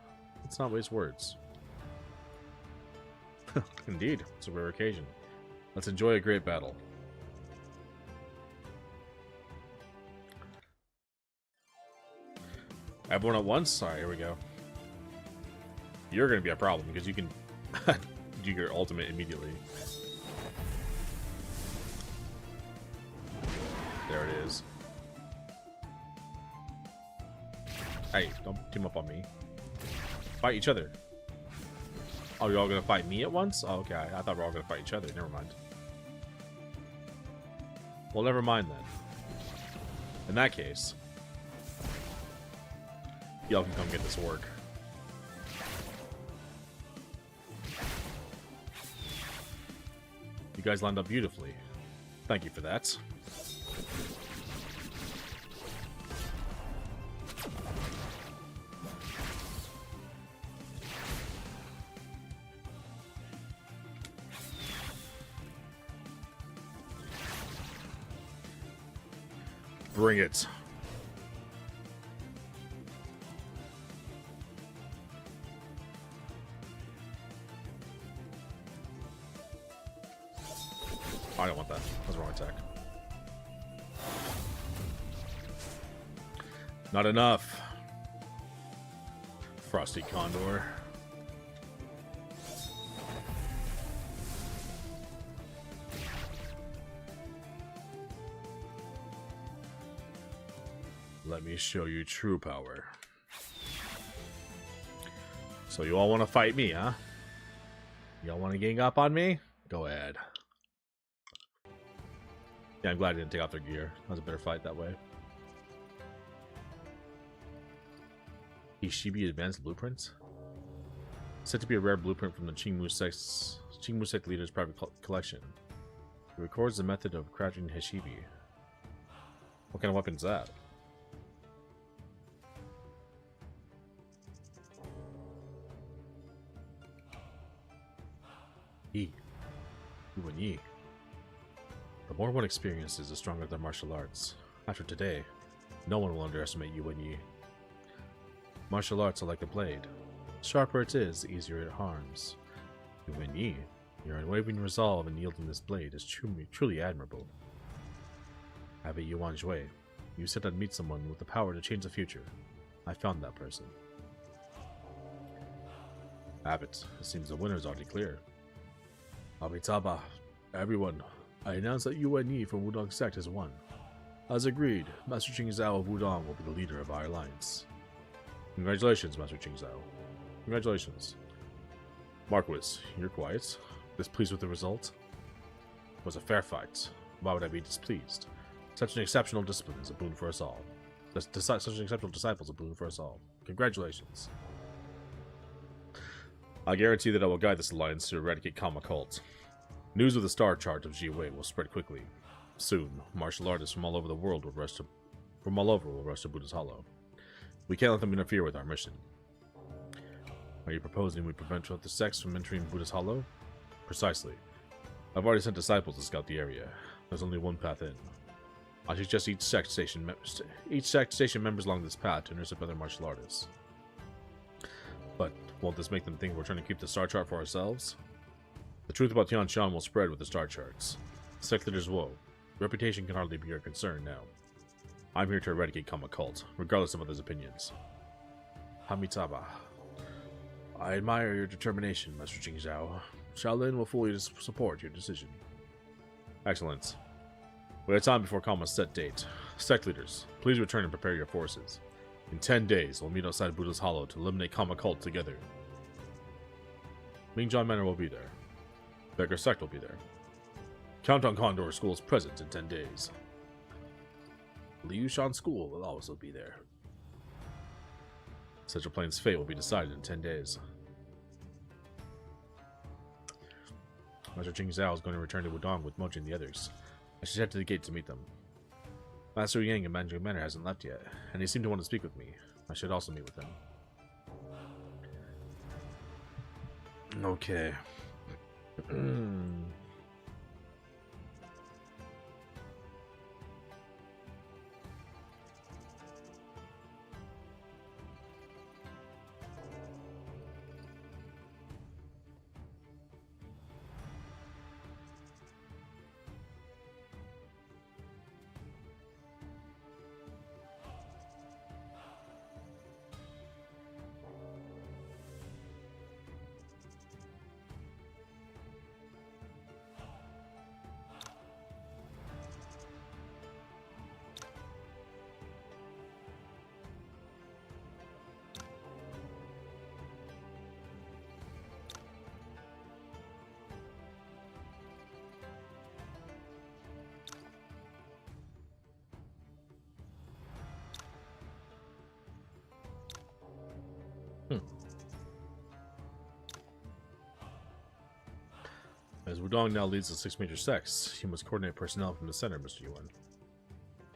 Let's not waste words. Indeed, it's a rare occasion. Let's enjoy a great battle. Everyone at once? Alright, here we go. You're going to be a problem because you can do your ultimate immediately. There it is. Hey, don't team up on me. Fight each other. Oh, you're all gonna fight me at once? Oh, okay, I thought we were all gonna fight each other. Never mind. Well, never mind then. In that case, y'all can come get this work. You guys lined up beautifully. Thank you for that. Bring it. I don't want that. That's the wrong attack. Not enough. Frosty Condor. Let me show you true power. So you all want to fight me, huh? Y'all want to gang up on me? Go ahead. Yeah, I'm glad I didn't take off their gear. That was a better fight that way. Ishibi Advanced Blueprints? Said to be a rare blueprint from the Qingmu Sect leader's private collection. It records the method of crafting Hishibi. What kind of weapon is that? Yuan Yi. The more one experiences, the stronger their martial arts. After today, no one will underestimate Yuan Yi. Martial arts are like a blade. The sharper it is, the easier it harms. Yuan Yi, your unwavering resolve in yielding this blade is truly admirable. Abbot Yuan Jue, you said I'd meet someone with the power to change the future. I found that person. Abbot, it seems the winner is already clear. Amitabha, everyone, I announce that Yuan Yi from Wudong Sect has won. As agreed, Master Qing Zhao of Wudong will be the leader of our alliance. Congratulations, Master Qing Zhao. Congratulations. Marquis, you're quiet. Displeased with the result? It was a fair fight. Why would I be displeased? Such an exceptional discipline is a boon for us all. Such an exceptional disciples, a boon for us all. Congratulations. I guarantee that I will guide this alliance to eradicate Kama cult. News of the star chart of Ji-Wei will spread quickly. Soon, martial artists from all over the world will rush to Buddha's Hollow. We can't let them interfere with our mission. Are you proposing we prevent other sects from entering Buddha's Hollow? Precisely. I've already sent disciples to scout the area. There's only one path in. I suggest each sect station members along this path to intercept other martial artists. But won't this make them think we're trying to keep the star chart for ourselves? The truth about Tian Shan will spread with the star charts. Sect leaders woe. Reputation can hardly be your concern now. I'm here to eradicate Kama cult, regardless of others' opinions. Hamitaba. I admire your determination, Master Jingzhao. Shaolin will fully support your decision. Excellent. We have time before Kama's set date. Sect leaders, please return and prepare your forces. In 10 days, we'll meet outside Buddha's Hollow to eliminate Kama cult together. Mingjiang Manor will be there. Beggar Sect will be there. Count on Condor School's presence in 10 days. Liu Shan School will also be there. Central Plains' fate will be decided in 10 days. Master Jingzhao is going to return to Wudong with Moji and the others. I should head to the gate to meet them. Master Yang in Manju Manor hasn't left yet, and he seemed to want to speak with me. I should also meet with him. Okay. As Wudong now leads the 6 major sects, you must coordinate personnel from the center, Mr. Yuan.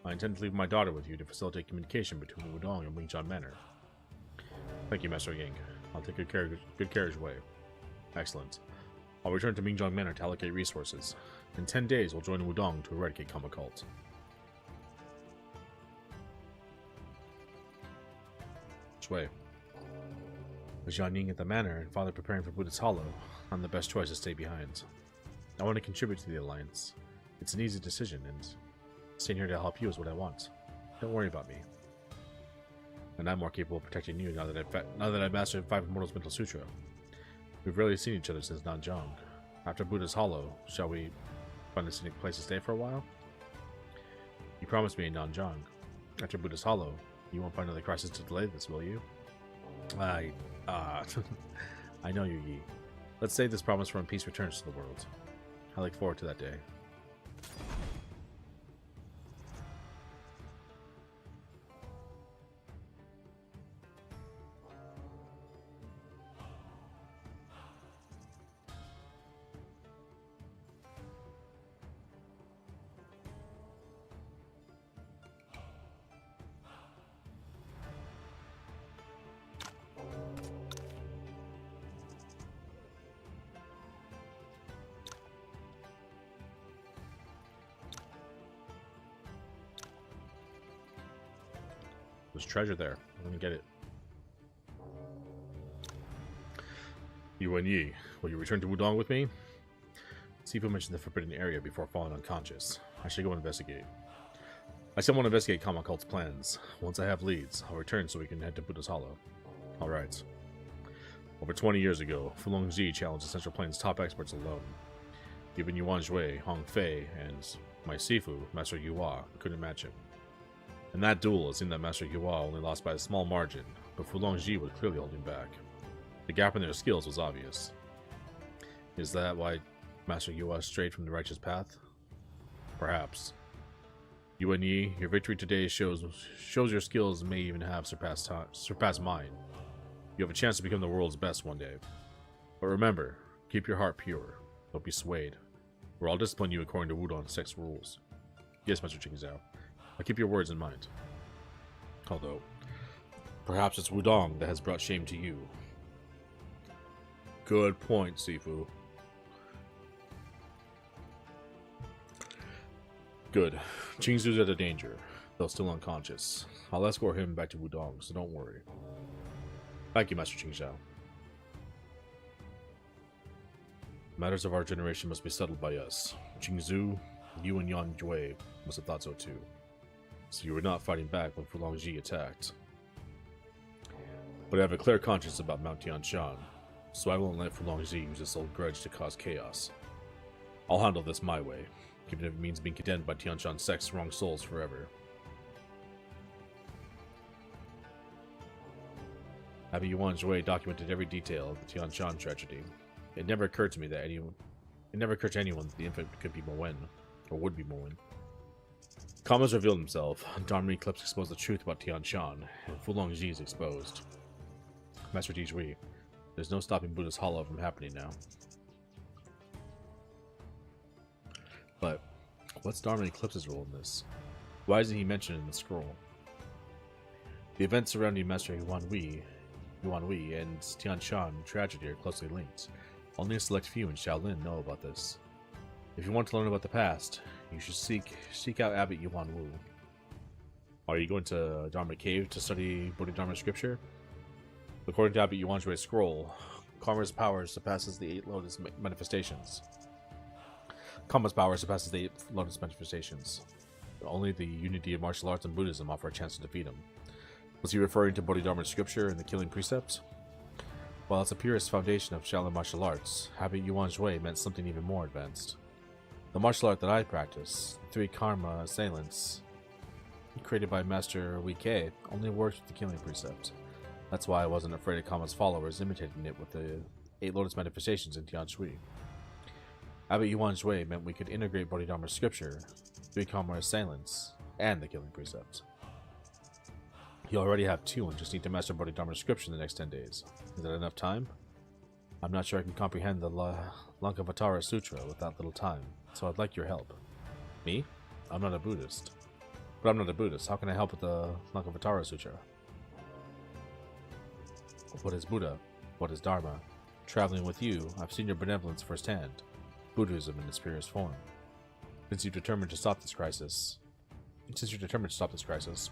I intend to leave my daughter with you to facilitate communication between Wudong and Mingjiang Manor. Thank you, Master Ying. I'll take good carriage away. Excellent. I'll return to Mingjiang Manor to allocate resources. In 10 days, we'll join Wudong to eradicate Kama cult. Shui. With Jian Ying at the manor and father preparing for Buddha's Hollow, I'm the best choice to stay behind. I want to contribute to the Alliance. It's an easy decision, and staying here to help you is what I want. Don't worry about me. And I'm more capable of protecting you now that I've mastered 5 Immortals Mental Sutra. We've rarely seen each other since Nanzhang. After Buddha's Hollow, shall we find a scenic place to stay for a while? You promised me in Nanzhang. After Buddha's Hollow, you won't find another crisis to delay this, will you? I know you, Yi. Let's save this promise for when peace returns to the world. I look forward to that day. There's treasure there. I'm gonna get it. Yuan Yi, will you return to Wudong with me? Sifu mentioned the forbidden area before falling unconscious. I should go investigate. I still want to investigate Kama cult's plans. Once I have leads, I'll return so we can head to Buddha's Hollow. Alright. Over 20 years ago, Fulong Ji challenged the Central Plains' top experts alone. Even Yuan Shui, Hong Fei, and my Sifu, Master Yua, couldn't match him. In that duel, it seemed that Master Yua only lost by a small margin, but Fulong Ji was clearly holding back. The gap in their skills was obvious. Is that why Master Yua strayed from the righteous path? Perhaps. Yuan Yi, your victory today shows your skills may even have surpassed mine. You have a chance to become the world's best one day. But remember, keep your heart pure. Don't be swayed. Or I'll discipline you according to Wudong Sect's rules. Yes, Master Qing Zhao. I'll keep your words in mind. Although, perhaps it's Wudong that has brought shame to you. Good point, Sifu. Good. Qingzu's out of danger, though still unconscious. I'll escort him back to Wudong, so don't worry. Thank you, Master Qing Zhao. Matters of our generation must be settled by us. Qingzu, you and Yan Jue must have thought so too. So you were not fighting back when Fulongji attacked. But I have a clear conscience about Mount Tianshan, so I won't let Fulongji use his old grudge to cause chaos. I'll handle this my way, even if it means being condemned by Tianshan Sect's wrong souls forever. Abbot Yuan Jue documented every detail of the Tianshan tragedy. It never occurred to anyone that the infant could be Moen, or would be Moen. Kama's revealed himself, Dharma Eclipse exposed the truth about Tianshan, and Fulongji is exposed. Master Dijui, there's no stopping Buddha's Hollow from happening now. But, what's Dharma Eclipse's role in this? Why isn't he mentioned in the scroll? The events surrounding Master Yuan Wei and Tianshan tragedy are closely linked. Only a select few in Shaolin know about this. If you want to learn about the past, you should seek out Abbot Yuan Wu. Are you going to Dharma Cave to study Bodhidharma scripture? According to Abbot Yuan Jue's scroll, Karma's power surpasses the 8 Lotus manifestations. Only the unity of martial arts and Buddhism offer a chance to defeat him. Was he referring to Bodhidharma scripture and the killing precept? While it's the purest foundation of Shaolin martial arts, Abbot Yuan Jue meant something even more advanced. The martial art that I practice, the 3 Karma Assailants, created by Master Wei Kei, only works with the killing precept. That's why I wasn't afraid of Kama's followers imitating it with the 8 Lotus manifestations in Tianshui. Abbot Yuan Jue meant we could integrate Bodhidharma scripture, 3 Karma Assailants, and the killing precept. You already have 2 and just need to master Bodhidharma scripture in the next 10 days. Is that enough time? I'm not sure I can comprehend the Lankavatara Sutra with that little time, so I'd like your help. Me? I'm not a Buddhist. But I'm not a Buddhist. How can I help with the Lankavatara Sutra? What is Buddha? What is Dharma? Traveling with you, I've seen your benevolence firsthand. Buddhism in its purest form. Since you're determined to stop this crisis,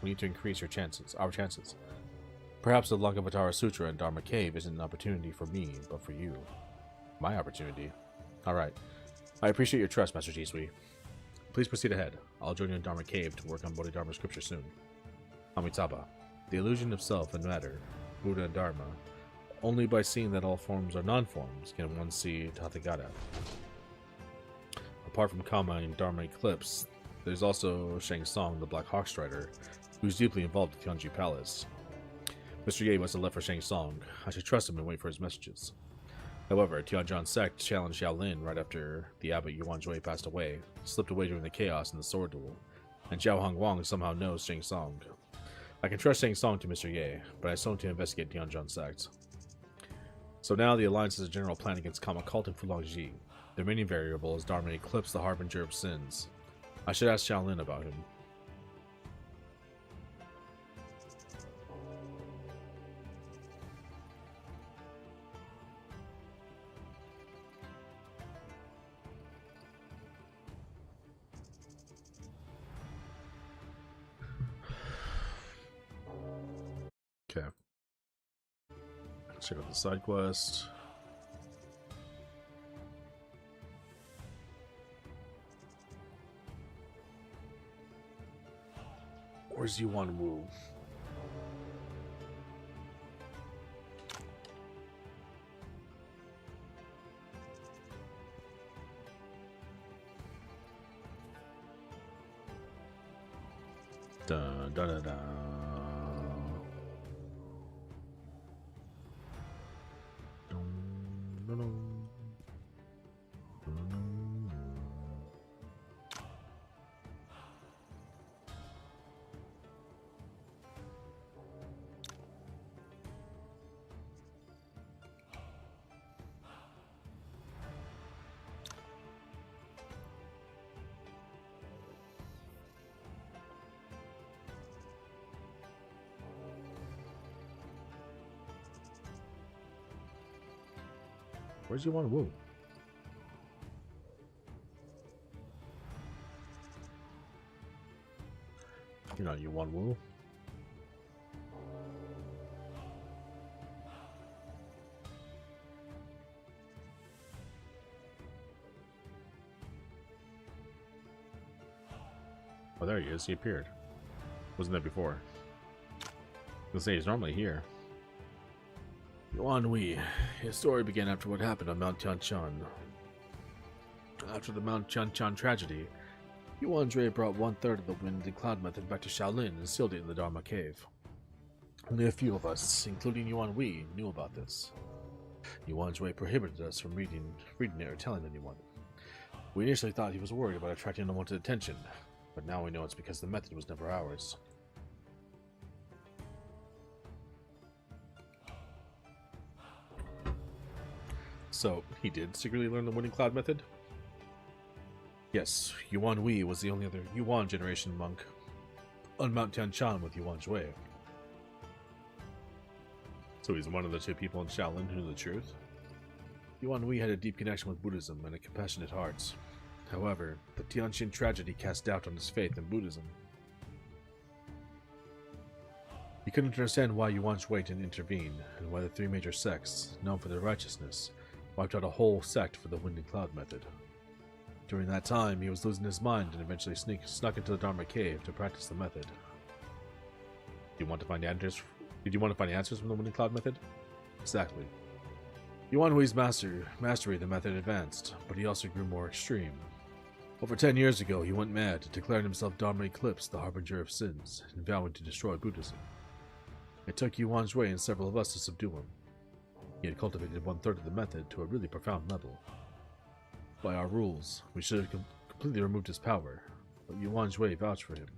we need to increase our chances. Perhaps the Lankavatara Sutra and Dharma Cave isn't an opportunity for me, but for you. My opportunity? Alright. I appreciate your trust, Master Jisui. Please proceed ahead. I'll join you in Dharma Cave to work on Bodhidharma scripture soon. Amitabha. The illusion of self and matter, Buddha and Dharma. Only by seeing that all forms are non-forms can one see Tathagata. Apart from Kama and Dharma Eclipse, there's also Shang Tsung, the Black Hawk Strider, who's deeply involved with Tianji Palace. Mr. Ye must have left for Shang Tsung. I should trust him and wait for his messages. However, Tianjin Sect challenged Shaolin right after the Abbot Yuan Jue passed away, slipped away during the chaos in the sword duel, and Zhao Hongwang somehow knows Shang Tsung. I can trust Shang Tsung to Mr. Ye, but I still need to investigate Tianjin Sect. So now the Alliance is a general plan against Kama Cult and Fulongji. The remaining variable is Dharma Eclipse, the Harbinger of Sins. I should ask Shaolin about him. Okay. Check out the side quest. Where's Yuan Wu? Dun dun dun dun. Where's Yuan Wu? You're not Yuan Wu. Oh, there he is. He appeared. Wasn't there before? I was gonna say he's normally here. Yuan Wei. His story began after what happened on Mount Tianshan. After the Mount Tianshan tragedy, Yuan Zhui brought 1/3 of the wind and cloud method back to Shaolin and sealed it in the Dharma Cave. Only a few of us, including Yuan Wei, knew about this. Yuan Zhui prohibited us from reading it or telling anyone. We initially thought he was worried about attracting unwanted attention, but now we know it's because the method was never ours. So, he did secretly learn the Winning Cloud method? Yes, Yuan Wei was the only other Yuan generation monk on Mount Tianshan with Yuan Zhui. So he's one of the two people in Shaolin who knew the truth? Yuan Wei had a deep connection with Buddhism and a compassionate heart. However, the Tianjin tragedy cast doubt on his faith in Buddhism. He couldn't understand why Yuan Zhui didn't intervene, and why the three major sects, known for their righteousness, wiped out a whole sect for the Wind and Cloud method. During that time, he was losing his mind and eventually snuck into the Dharma Cave to practice the method. Did you want to find answers from the Wind and Cloud method? Exactly. Yuan Wei's mastery of the method advanced, but he also grew more extreme. Over 10 years ago, he went mad, declaring himself Dharma Eclipse, the harbinger of sins, and vowing to destroy Buddhism. It took Yuan Zhui and several of us to subdue him. He had cultivated 1/3 of the method to a really profound level. By our rules, we should have completely removed his power, but Yuan Zhui vouched for him.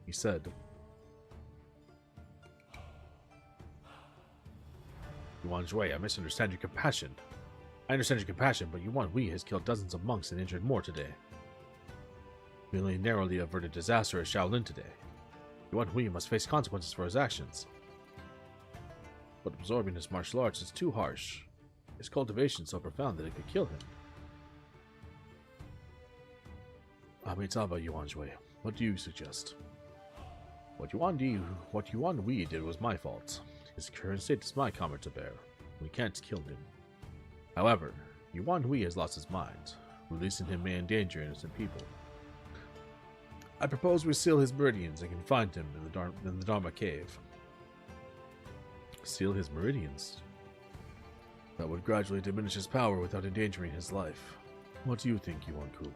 He said, Yuan Zhui, I misunderstand your compassion. I understand your compassion, but Yuan Wei has killed dozens of monks and injured more today. We only narrowly averted disaster at Shaolin today. Yuan Wei must face consequences for his actions. But absorbing his martial arts is too harsh. His cultivation so profound that it could kill him. Amitabha, Yuan Zhui, what do you suggest? What Yuan Wei did was my fault. His current state is my karma to bear. We can't kill him. However, Yuan Wei has lost his mind. Releasing him may endanger innocent people. I propose we seal his meridians and confine him in the Dharma Cave. Seal his meridians? That would gradually diminish his power without endangering his life. What do you think, Yuan Ku?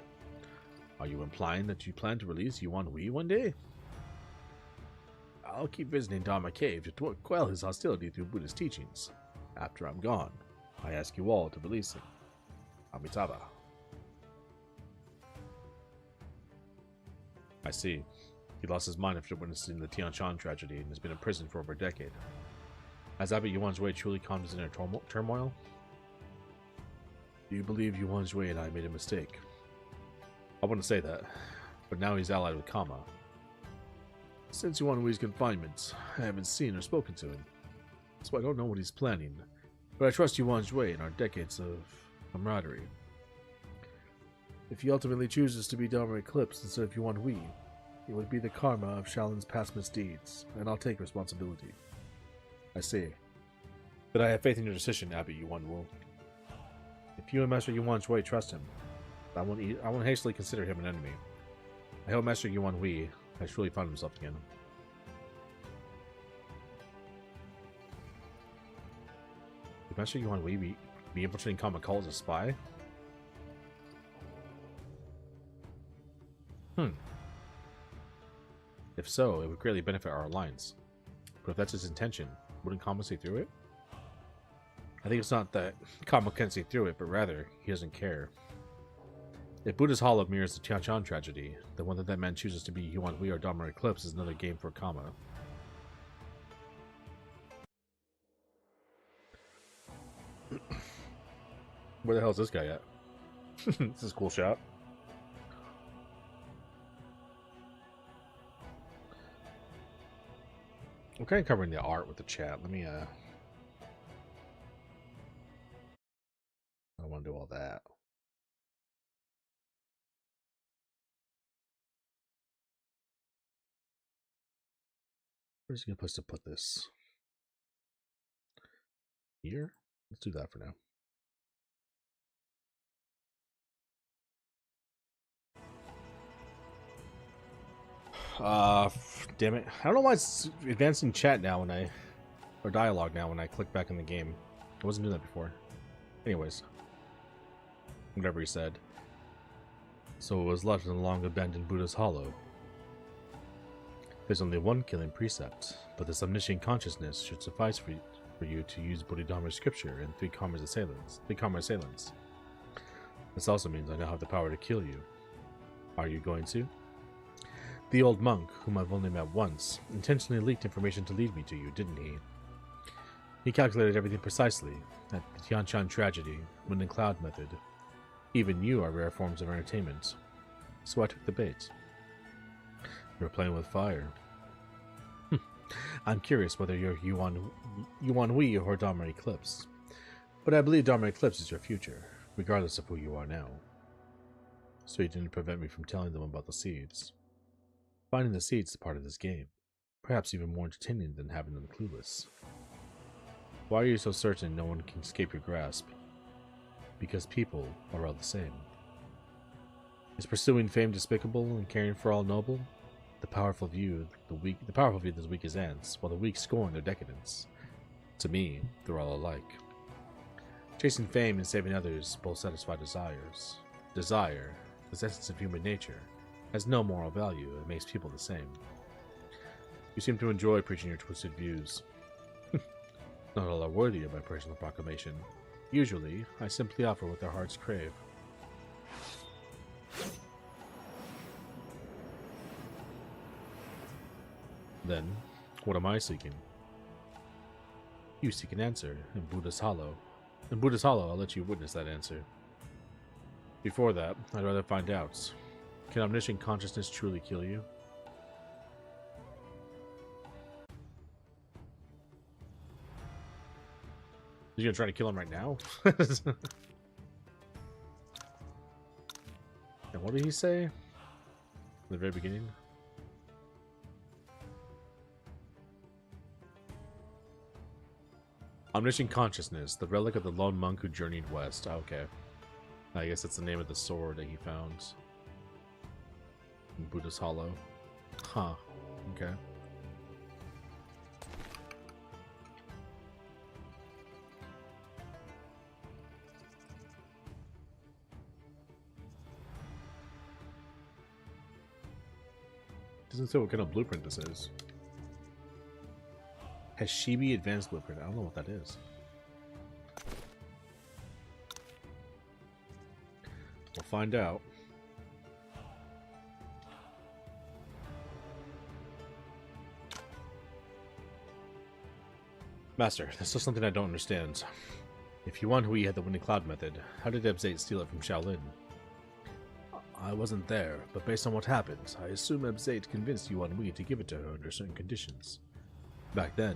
Are you implying that you plan to release Yuan Wei one day? I'll keep visiting Dharma Cave to quell his hostility through Buddhist teachings. After I'm gone, I ask you all to release him. Amitabha. I see. He lost his mind after witnessing the Tianshan tragedy and has been in prison for over a decade. Has Abbot Yuan Zhui truly calmed his inner turmoil? Do you believe Yuan Zhui and I made a mistake? I wouldn't say that, but now he's allied with Kama. Since Yuan Wei's confinement, I haven't seen or spoken to him, so I don't know what he's planning, but I trust Yuan Zhui and our decades of camaraderie. If he ultimately chooses to be Dharma Eclipse instead of Yuan Wei, it would be the karma of Shaolin's past misdeeds, and I'll take responsibility. I see. But I have faith in your decision, Abbot Yuan Wu. If you and Master Yuan Zhui trust him, I won't hastily consider him an enemy. I hope Master Yuan Wei has truly found himself again. Would Master Yuan Wei be infiltrating Kama Call as a spy? If so, it would greatly benefit our alliance. But if that's his intention, wouldn't Kama see through it? I think it's not that Kama can't see through it, but rather, he doesn't care. If Buddha's Hollow mirrors the Tianshan tragedy, then whether that man chooses to be Yuan Wei or Dharma Eclipse is another game for Kama. Where the hell is this guy at? This is a cool shot. I'm kind of covering the art with the chat. Let me Where's a good place to put this? Here? Let's do that for now. Damn it. I don't know why it's advancing chat now when I... or dialogue now when I click back in the game. I wasn't doing that before. Anyways. Whatever he said. So it was left in the long-abandoned Buddha's Hollow. There's only one killing precept, but this omniscient consciousness should suffice for you to use Bodhidharma's scripture and three karma's assailants. This also means I now have the power to kill you. Are you going to? The old monk, whom I've only met once, intentionally leaked information to lead me to you, didn't he? He calculated everything precisely, at the Tianshan tragedy, wind and cloud method. Even you are rare forms of entertainment. So I took the bait. You're playing with fire. I'm curious whether you're Yuan Wei or Dharma Eclipse. But I believe Dharma Eclipse is your future, regardless of who you are now. So you didn't prevent me from telling them about the seeds. Finding the seeds is part of this game, perhaps even more entertaining than having them clueless. Why are you so certain no one can escape your grasp? Because people are all the same. Is pursuing fame despicable and caring for all noble? The powerful view the weak as ants, while the weak scorn their decadence. To me, they're all alike. Chasing fame and saving others both satisfy desires. Desire, the essence of human nature, has no moral value and makes people the same. You seem to enjoy preaching your twisted views. Not all are worthy of my personal proclamation. Usually, I simply offer what their hearts crave. Then, what am I seeking? You seek an answer in Buddha's Hollow. In Buddha's Hollow, I'll let you witness that answer. Before that, I'd rather find out. Can omniscient consciousness truly kill you? You gonna try to kill him right now? And what did he say? At the very beginning? Omniscient consciousness, the relic of the lone monk who journeyed west. Okay. I guess that's the name of the sword that he found in Buddha's Hollow. Huh. Okay. Doesn't say what kind of blueprint this is. Hashibi Advanced Blueprint. I don't know what that is. We'll find out. Master, there's still something I don't understand. If Yuan Hui had the Wind and Cloud method, how did Ebzate steal it from Shaolin? I wasn't there, but based on what happened, I assume Ebzate convinced Yuan Hui to give it to her under certain conditions. Back then,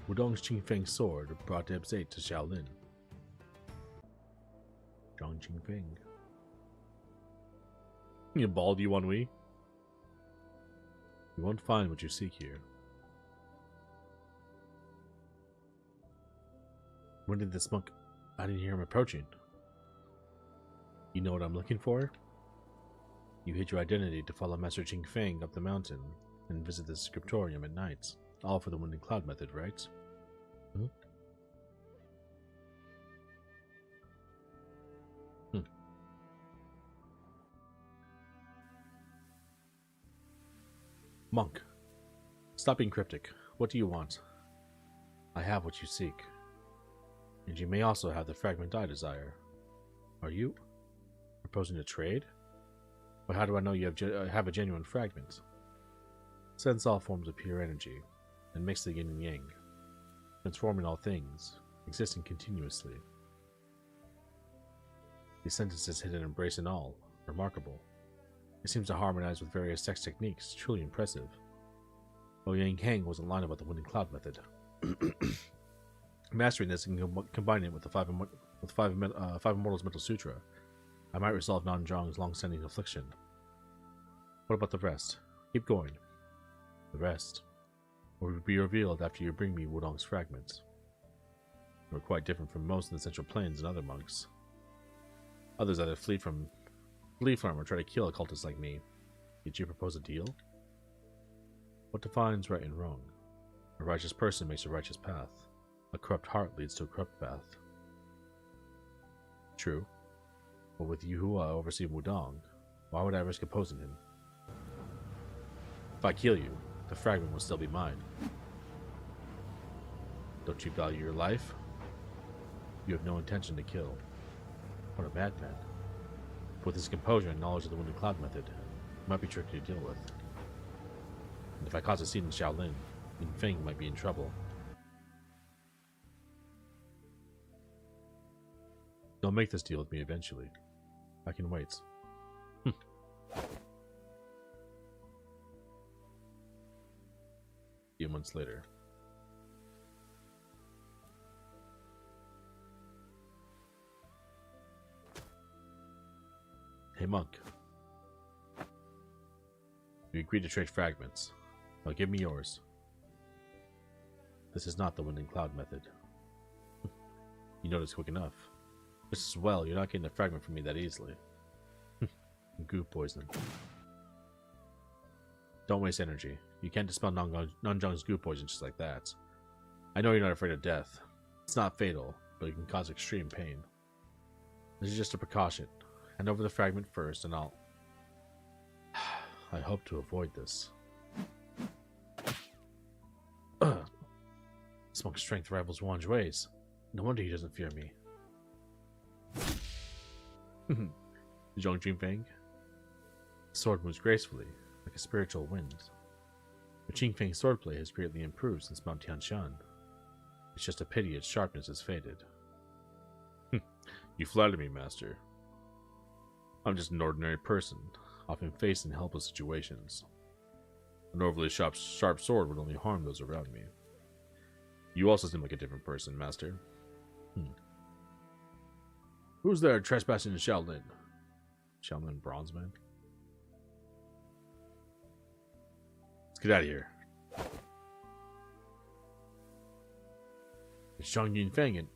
Wudong's Qingfeng sword brought Ebzate to Shaolin. Zhang Qingfeng. You bald Yuan Hui? You won't find what you seek here. When did this monk... I didn't hear him approaching. You know what I'm looking for? You hid your identity to follow Master Qingfeng up the mountain and visit the scriptorium at night. All for the Wind and Cloud method, right? Hmm? Monk. Stop being cryptic. What do you want? I have what you seek. And you may also have the fragment I desire. Are you proposing to trade? But how do I know you have a genuine fragment? Sense all forms of pure energy, and mix the yin and yang, transforming all things, existing continuously. These sentences hit an embrace in all. Remarkable. It seems to harmonize with various sex techniques, truly impressive. Ouyang Hang wasn't lying about the Wind and Cloud method. Mastering this and combining it with the Five Immortals Mental Sutra, I might resolve Nanzhang's long-standing affliction. What about the rest? Keep going. The rest? will be revealed after you bring me Wudong's fragments. You are quite different from most in the Central Plains and other monks. Others either flee from or try to kill occultists like me. Did you propose a deal? What defines right and wrong? A righteous person makes a righteous path. A corrupt heart leads to a corrupt path. True. But with Yuhua overseeing Wudong, why would I risk opposing him? If I kill you, the fragment will still be mine. Don't you value your life? You have no intention to kill. What a madman. With his composure and knowledge of the Winding Cloud method, it might be tricky to deal with. And if I cause a scene in Shaolin, Yin Feng might be in trouble. You'll make this deal with me eventually. I can wait. Few months later. Hey monk. You agreed to trade fragments. Now give me yours. This is not the Winding Cloud method. You noticed quick enough. Just as well, you're not getting a fragment from me that easily. Goo poison. Don't waste energy. You can't dispel Nanzhong's goo poison just like that. I know you're not afraid of death. It's not fatal, but it can cause extreme pain. This is just a precaution. Hand over the fragment first, and I'll... I hope to avoid this. This monk's strength rivals Wang Jui's. No wonder he doesn't fear me. Zhong Jingfeng. The sword moves gracefully, like a spiritual wind. But Jingfeng's swordplay has greatly improved since Mount Tianshan. It's just a pity its sharpness has faded. You flatter me, master. I'm just an ordinary person, often faced in helpless situations. An overly sharp sword would only harm those around me. You also seem like a different person, master. Who's there trespassing in Shaolin? Shaolin Bronzeman? Let's get out of here. It's Zhang Yinfeng and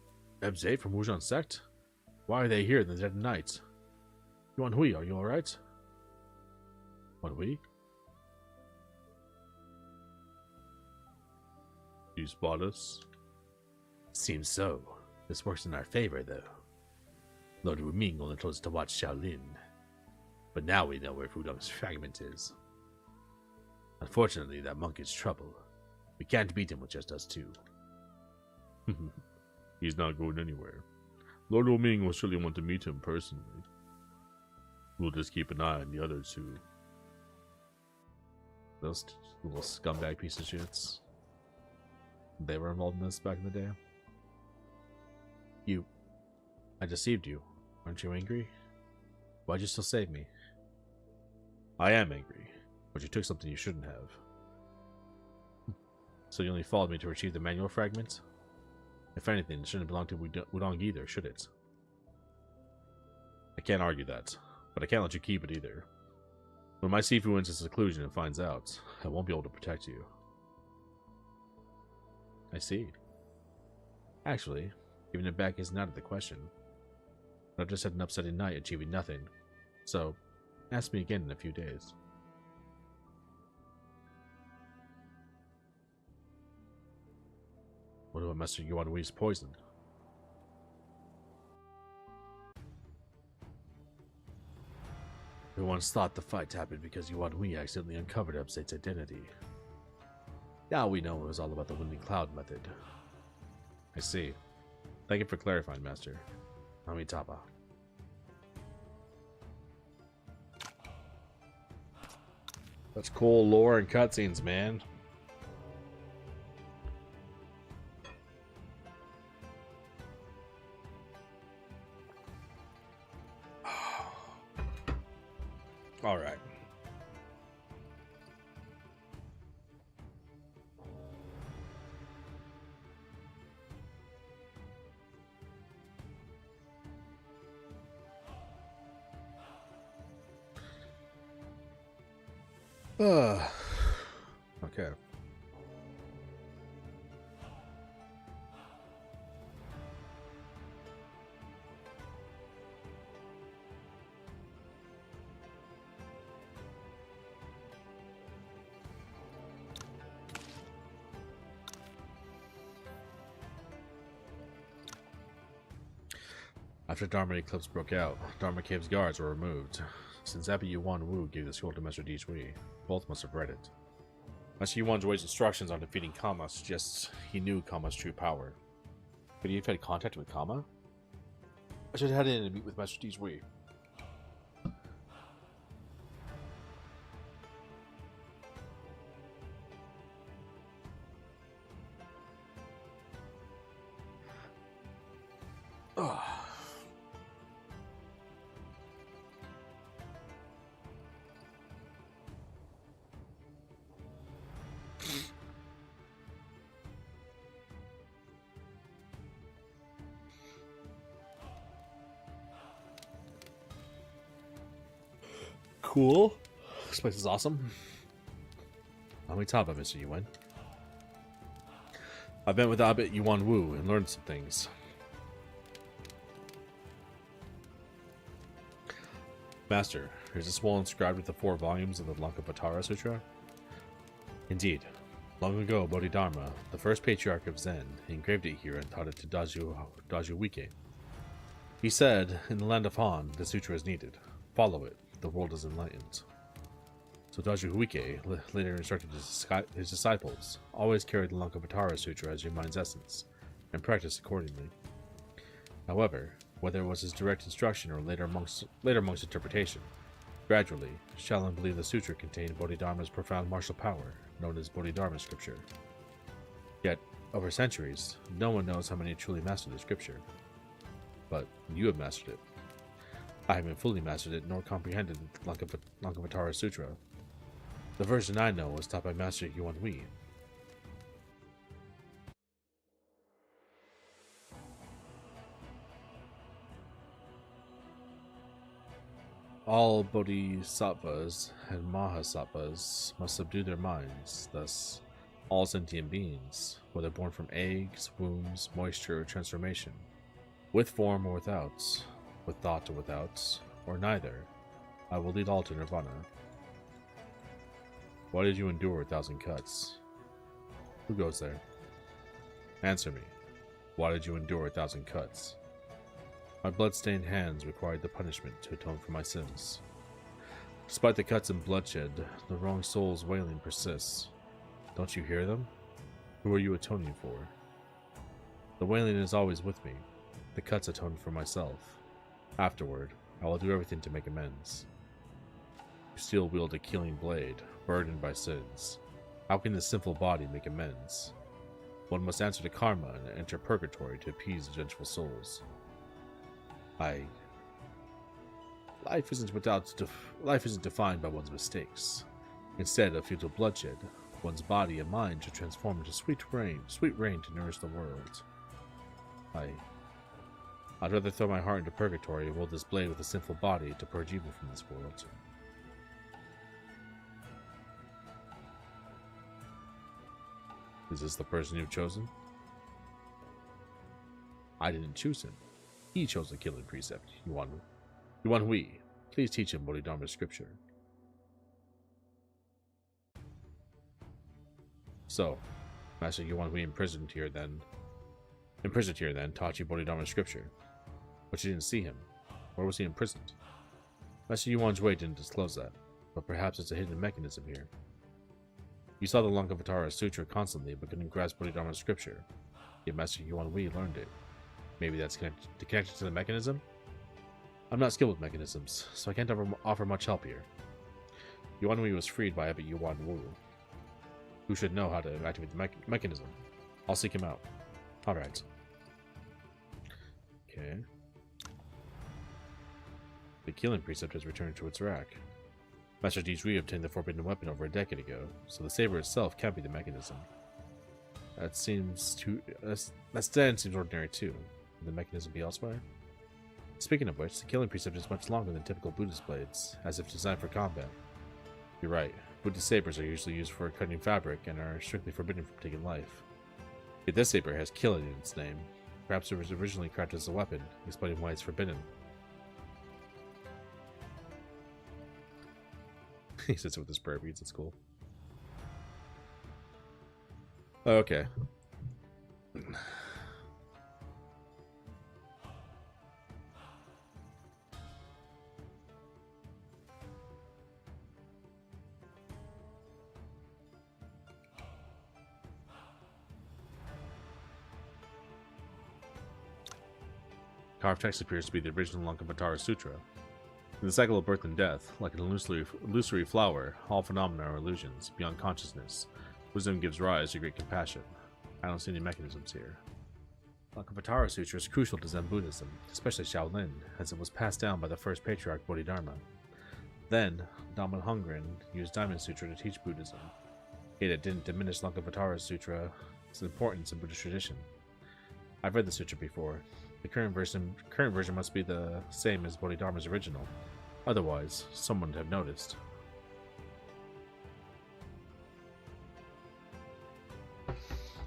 Ebze from Wuzhan sect? Why are they here in the dead of night? Yuan Hui, are you alright? Yuan Hui? You spot us? Seems so. This works in our favor, though. Lord Wu Ming only told us to watch Shaolin. But now we know where Wudong's fragment is. Unfortunately, that monk is trouble. We can't beat him with just us two. He's not going anywhere. Lord Wu Ming will surely want to meet him personally. We'll just keep an eye on the others who... Those little scumbag piece of shits. They were involved in this back in the day. I deceived you. Aren't you angry? Why'd you still save me? I am angry, but you took something you shouldn't have. So you only followed me to retrieve the manual fragment? If anything, it shouldn't belong to Wudong either, should it? I can't argue that, but I can't let you keep it either. When my Sifu enters seclusion and finds out, I won't be able to protect you. I see. Actually, giving it back isn't out of the question. I've just had an upsetting night achieving nothing, so ask me again in a few days. What about Master Yuan Hui's poison? We once thought the fight happened because Yuan Hui accidentally uncovered Upstate's identity. Now we know it was all about the Winding Cloud method. I see. Thank you for clarifying, Master. Amitabha. That's cool lore and cutscenes, man. All right. Okay. After Dharma Eclipse broke out, Dharma Cave's guards were removed. Since Abbot Yuan Wu gave the scroll to Master Di Zhui, both must have read it. Master Yuan Zhui's instructions on defeating Kama suggests he knew Kama's true power. Could he have had contact with Kama? I should head in and meet with Master Di Zhui. Cool. This place is awesome. Let me talk about Mr. Yuan. I've met with Abbot Yuan Wu and learned some things. Master, is this wall inscribed with the 4 volumes of the Lankavatara Sutra? Indeed. Long ago, Bodhidharma, the first patriarch of Zen, engraved it here and taught it to Daju Wike. He said, in the land of Han, the sutra is needed. Follow it. The world is enlightened. So Daju Wike later instructed his disciples, always carry the Lankavatara Sutra as your mind's essence, and practice accordingly. However, whether it was his direct instruction or later monk's interpretation, gradually, Shaolin believed the sutra contained Bodhidharma's profound martial power, known as Bodhidharma Scripture. Yet, over centuries, no one knows how many truly mastered the scripture. But you have mastered it. I haven't fully mastered it nor comprehended the Lankavatara Sutra. The version I know was taught by Master Yuan Hui. All bodhisattvas and mahasattvas must subdue their minds, thus, all sentient beings, whether born from eggs, wombs, moisture, or transformation, with form or without, with thought or without, or neither, I will lead all to nirvana. Why did you endure 1,000 cuts? Who goes there? Answer me. Why did you endure 1,000 cuts? My blood-stained hands required the punishment to atone for my sins. Despite the cuts and bloodshed, the wrong soul's wailing persists. Don't you hear them? Who are you atoning for? The wailing is always with me. The cuts atone for myself. Afterward, I will do everything to make amends. You still wield a killing blade, burdened by sins. How can this sinful body make amends? One must answer to karma and enter purgatory to appease the vengeful souls. Life isn't defined by one's mistakes. Instead of futile bloodshed, one's body and mind should transform into sweet rain to nourish the world. I'd rather throw my heart into purgatory and wield this blade with a sinful body to purge evil from this world. Is this the person you've chosen? I didn't choose him. He chose the killing precept. Yuan Hui, please teach him Bodhidharma Scripture. So, Master Yuan Hui imprisoned here then, taught you Bodhidharma Scripture. But you didn't see him. Where was he imprisoned? Master Yuan Zhui didn't disclose that, but perhaps it's a hidden mechanism here. You saw the Lankavatara Sutra constantly, but couldn't grasp Bodhidharma Scripture. Yet Master Yuan Hui learned it. Maybe that's connected to the mechanism? I'm not skilled with mechanisms, so I can't offer much help here. Yuan Hui was freed by Abbot Yuan Wu, who should know how to activate the mechanism. I'll seek him out. Alright. Okay. The killing precept has returned to its rack. Master Di Zhui obtained the forbidden weapon over a decade ago, so the saber itself can't be the mechanism. That stand seems ordinary too. Would the mechanism be elsewhere? Speaking of which, the killing precept is much longer than typical Buddhist blades, as if designed for combat. You're right, Buddhist sabers are usually used for cutting fabric and are strictly forbidden from taking life. Yet this saber has killing in its name. Perhaps it was originally crafted as a weapon, explaining why it's forbidden. He sits with his prayer beads, it's cool. Okay. Carved text appears to be the original Lankavatara Sutra. In the cycle of birth and death, like an illusory flower, all phenomena are illusions, beyond consciousness. Wisdom gives rise to great compassion. I don't see any mechanisms here. Lankavatara Sutra is crucial to Zen Buddhism, especially Shaolin, as it was passed down by the first patriarch Bodhidharma. Then, Daman Hongren used Diamond Sutra to teach Buddhism. Yet it didn't diminish Lankavatara Sutra's importance in Buddhist tradition. I've read the sutra before. The current version must be the same as Bodhidharma's original. Otherwise, someone would have noticed.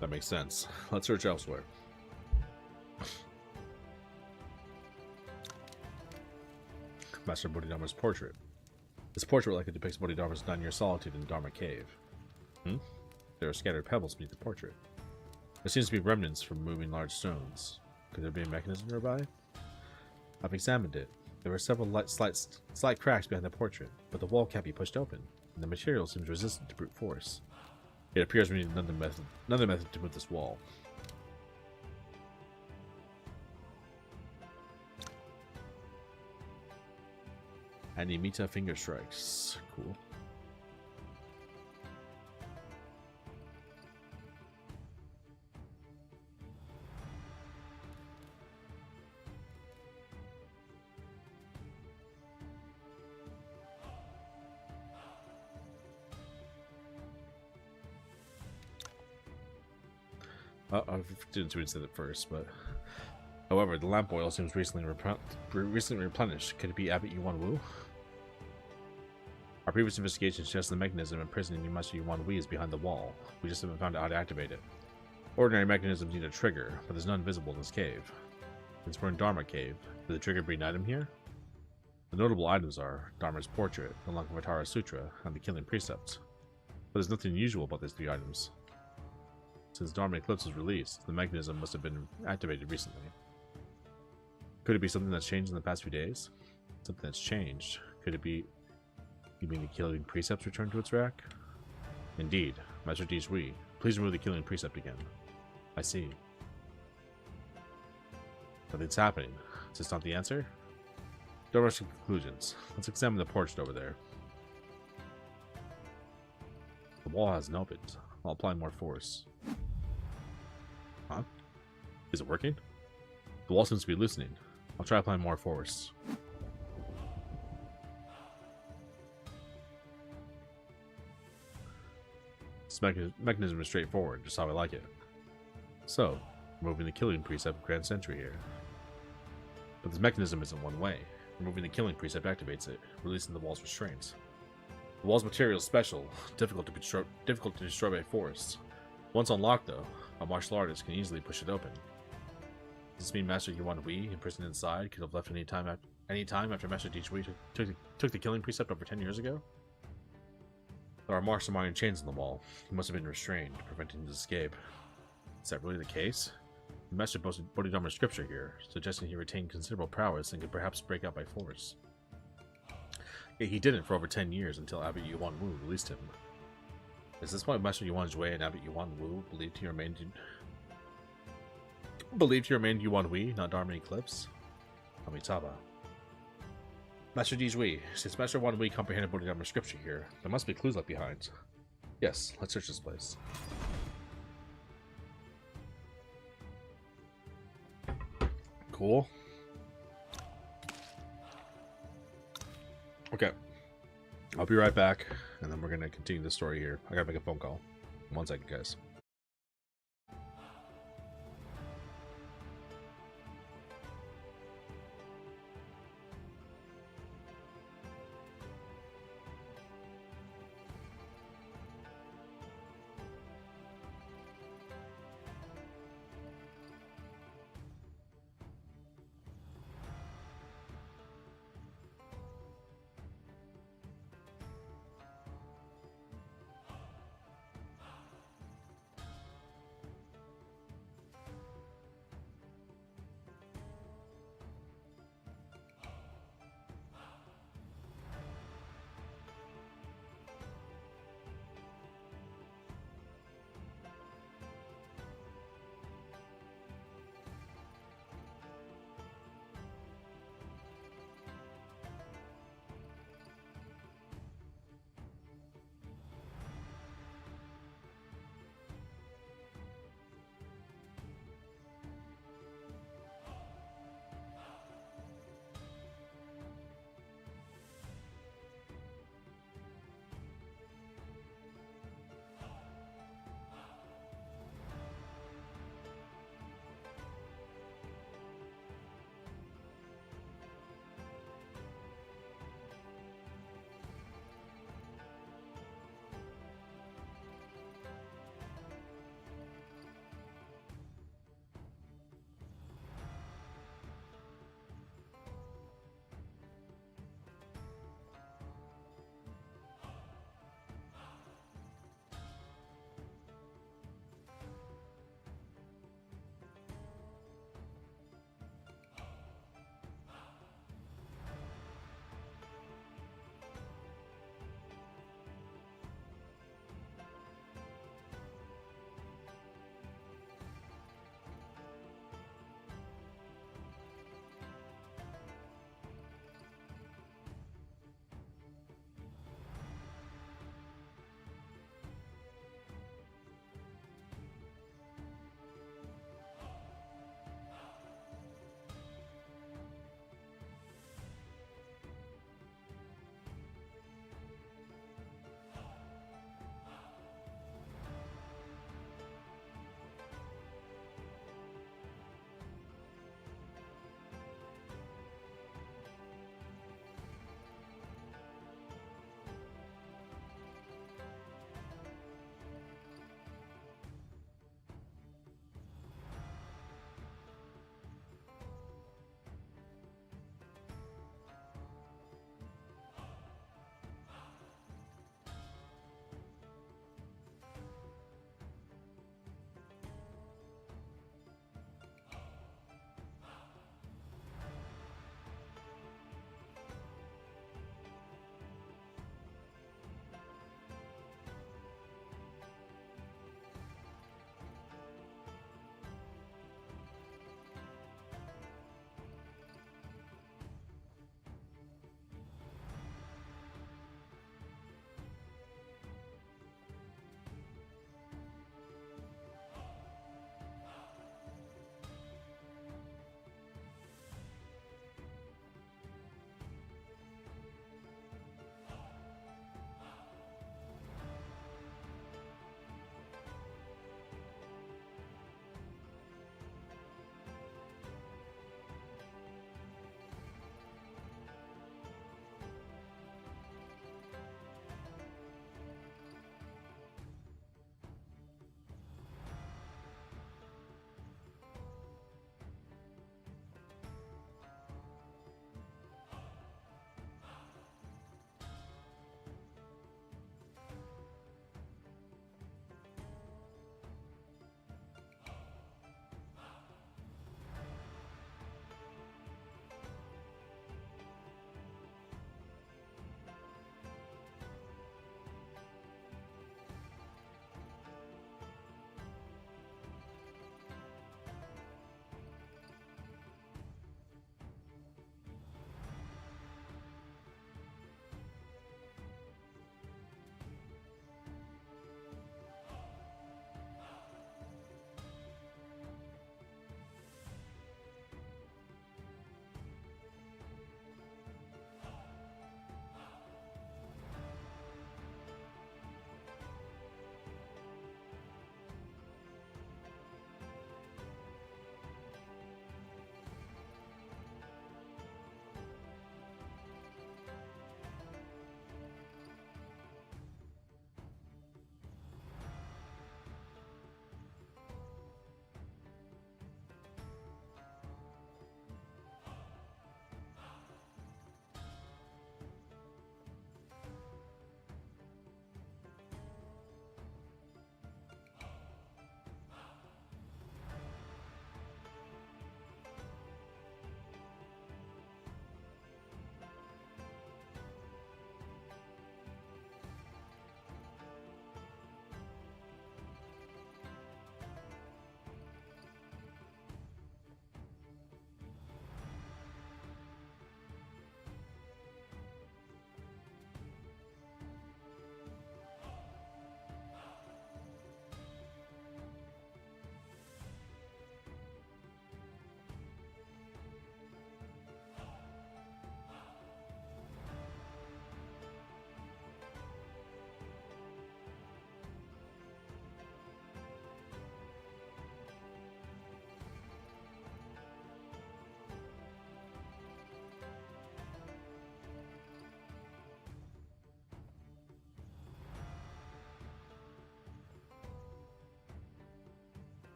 That makes sense. Let's search elsewhere. Master Bodhidharma's portrait. This portrait likely depicts Bodhidharma's 9-year solitude in Dharma Cave. There are scattered pebbles beneath the portrait. There seems to be remnants from moving large stones. Could there be a mechanism nearby? I've examined it. There are several slight cracks behind the portrait, but the wall can't be pushed open, and the material seems resistant to brute force. It appears we need another method to move this wall. Animita finger strikes. Cool. I didn't see what it said at first, but however, the lamp oil seems recently replenished. Could it be Abbot Yuan Wu? Our previous investigation suggests the mechanism imprisoning Master Yuan Wu is behind the wall. We just haven't found out how to activate it. Ordinary mechanisms need a trigger, but there's none visible in this cave. Since we're in Dharma Cave, could the trigger be an item here? The notable items are Dharma's portrait, the Lankavatara Sutra, and the Killing Precepts. But there's nothing unusual about these 3 items. Since Dharma Eclipse was released, the mechanism must have been activated recently. Could it be something that's changed in the past few days? Something that's changed. Could it be... You mean the Killing Precepts returned to its rack? Indeed. Master Di Zhui, please remove the Killing Precept again. I see. Nothing's happening. Is this not the answer? Don't rush to conclusions. Let's examine the portrait over there. The wall hasn't opened. I'll apply more force. Huh? Is it working? The wall seems to be loosening. I'll try applying more force. This mechanism is straightforward, just how I like it. So, removing the Killing Precept of Grand Century here. But this mechanism isn't one way. Removing the Killing Precept activates it, releasing the wall's restraints. The wall's material is special, difficult to destroy by force. Once unlocked, though, a martial artist can easily push it open. Does this mean Master Yuan Wu, imprisoned inside, could have left any time after Master Di Zhui took the Killing Precept over 10 years ago? There are marks of iron chains on the wall. He must have been restrained, preventing his escape. Is that really the case? The Master posted Bodhidharma's scripture here, suggesting he retained considerable prowess and could perhaps break out by force. Yet he didn't for over 10 years until Abbot Yuan Wu released him. Is this why Master Yuan Zhui and Abbot Yuan Wu believed he remained Yuan Wu, not Dharma Eclipse? Amitabha. Master Di Zhui, since Master Yuan Wu comprehended Bodhidharma's scripture here, there must be clues left behind. Yes, let's search this place. Cool. Okay. I'll be right back, and then we're going to continue the story here. I gotta make a phone call. 1 second, guys.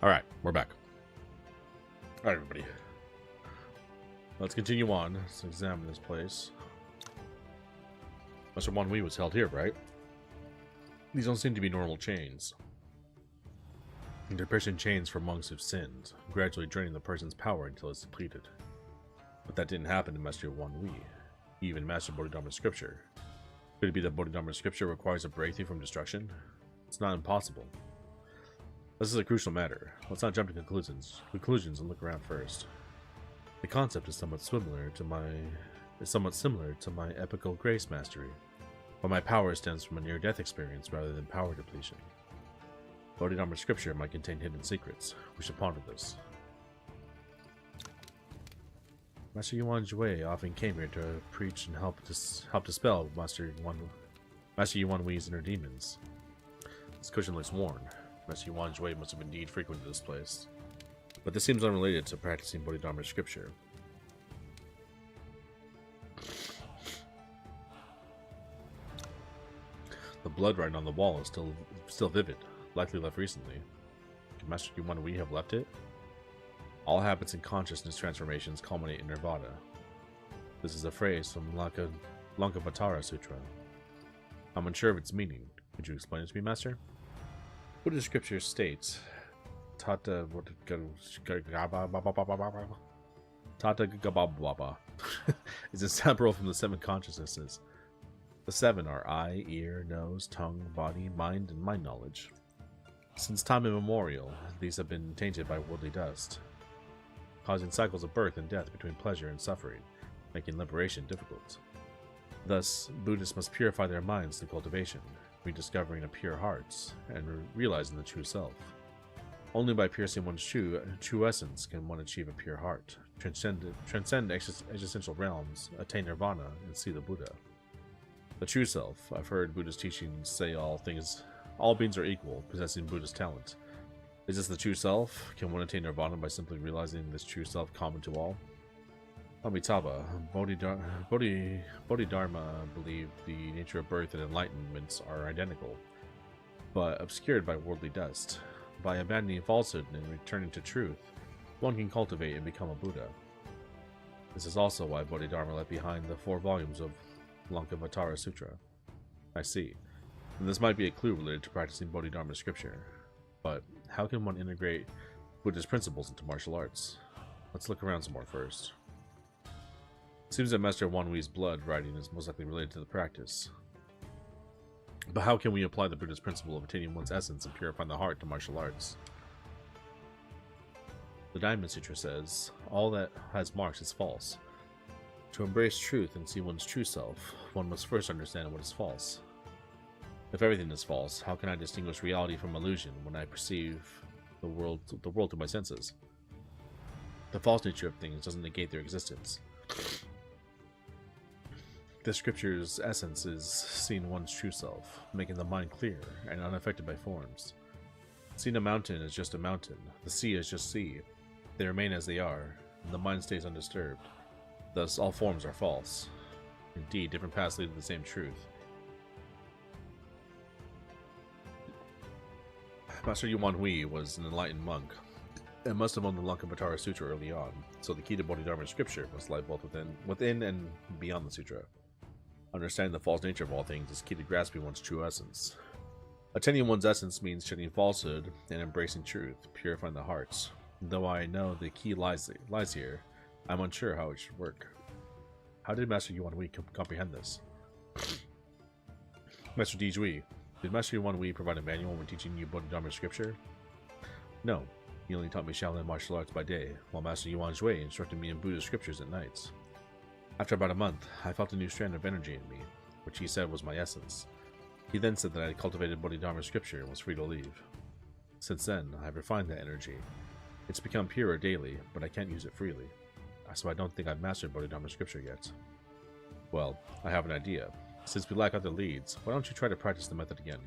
Alright, we're back. Alright, everybody. Let's continue on. Let's examine this place. Master Wan Wei was held here, right? These don't seem to be normal chains. They're Persian chains for monks who've sinned, gradually draining the person's power until it's depleted. But that didn't happen to Master Wan Wei. He even mastered Bodhidharma scripture. Could it be that Bodhidharma scripture requires a breakthrough from destruction? It's not impossible. This is a crucial matter. Let's not jump to conclusions and look around first. The concept is somewhat similar to my epical grace mastery, but my power stems from a near-death experience rather than power depletion. Bodhidharma scripture might contain hidden secrets. We should ponder this. Master Yuan Jue often came here to preach and help dispel Master Yuan Wei's inner demons. This cushion looks worn. Master Yuan Jue must have indeed frequented this place. But this seems unrelated to practicing Bodhidharma scripture. The blood writing on the wall is still vivid, likely left recently. Could Master Yuan Wei have left it? All habits and consciousness transformations culminate in Nirvana. This is a phrase from Lankavatara Sutra. I'm unsure of its meaning. Could you explain it to me, Master? Buddhist scripture states, Tata Gabababa is inseparable from the 7 consciousnesses. The 7 are eye, ear, nose, tongue, body, mind, and mind knowledge. Since time immemorial, these have been tainted by worldly dust, causing cycles of birth and death between pleasure and suffering, making liberation difficult. Thus, Buddhists must purify their minds through cultivation, rediscovering a pure heart, and realizing the true self. Only by piercing one's true essence can one achieve a pure heart, transcend existential realms, attain nirvana, and see the Buddha. The true self. I've heard Buddhist teachings say all beings are equal, possessing Buddhist talent. Is this the true self? Can one attain nirvana by simply realizing this true self common to all? Amitabha, Bodhidharma believed the nature of birth and enlightenment are identical, but obscured by worldly dust. By abandoning falsehood and returning to truth, one can cultivate and become a Buddha. This is also why Bodhidharma left behind the 4 volumes of Lankavatara Sutra. I see. And this might be a clue related to practicing Bodhidharma scripture. But how can one integrate Buddhist principles into martial arts? Let's look around some more first. It seems that Master Wan Wei's blood writing is most likely related to the practice. But how can we apply the Buddhist principle of attaining one's essence and purifying the heart to martial arts? The Diamond Sutra says, all that has marks is false. To embrace truth and see one's true self, one must first understand what is false. If everything is false, how can I distinguish reality from illusion when I perceive the world through my senses? The false nature of things doesn't negate their existence. The scripture's essence is seeing one's true self, making the mind clear and unaffected by forms. Seeing a mountain is just a mountain, the sea is just sea. They remain as they are, and the mind stays undisturbed. Thus, all forms are false. Indeed, different paths lead to the same truth. Master Yuan Wei was an enlightened monk, and must have owned the Lankavatara Sutra early on, so the key to Bodhidharma scripture must lie both within and beyond the sutra. Understanding the false nature of all things is key to grasping one's true essence. Attaining one's essence means shedding falsehood and embracing truth, purifying the hearts. Though I know the key lies here, I'm unsure how it should work. How did Master Yuan Wei comprehend this? Master Di Jui, did Master Yuan Wei provide a manual when teaching you Bodhidharma scripture? No, he only taught me Shaolin martial arts by day, while Master Yuan Jue instructed me in Buddhist scriptures at nights. After about a month, I felt a new strand of energy in me, which he said was my essence. He then said that I had cultivated Bodhidharma scripture and was free to leave. Since then, I have refined that energy. It's become purer daily, but I can't use it freely, so I don't think I've mastered Bodhidharma scripture yet. Well, I have an idea. Since we lack other leads, why don't you try to practice the method again?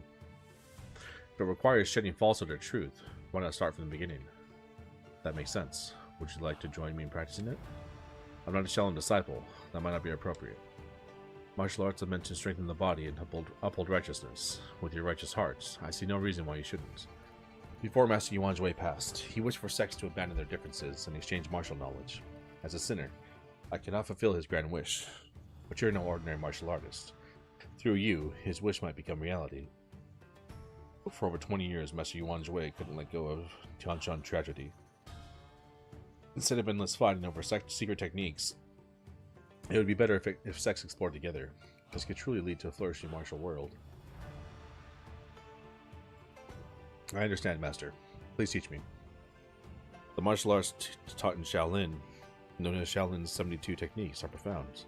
If it requires shedding falsehood or truth, why not start from the beginning? That makes sense. Would you like to join me in practicing it? I'm not a Shaolin disciple. That might not be appropriate. Martial arts are meant to strengthen the body and uphold righteousness. With your righteous hearts, I see no reason why you shouldn't. Before Master Yuan's way passed, he wished for sects to abandon their differences and exchange martial knowledge. As a sinner, I cannot fulfill his grand wish, but you're no ordinary martial artist. Through you, his wish might become reality. For over 20 years, Master Yuan Jue couldn't let go of Tianshan tragedy. Instead of endless fighting over secret techniques, it would be better if sects explored together. This could truly lead to a flourishing martial world. I understand, Master. Please teach me. The martial arts taught in Shaolin, known as Shaolin's 72 techniques, are profound.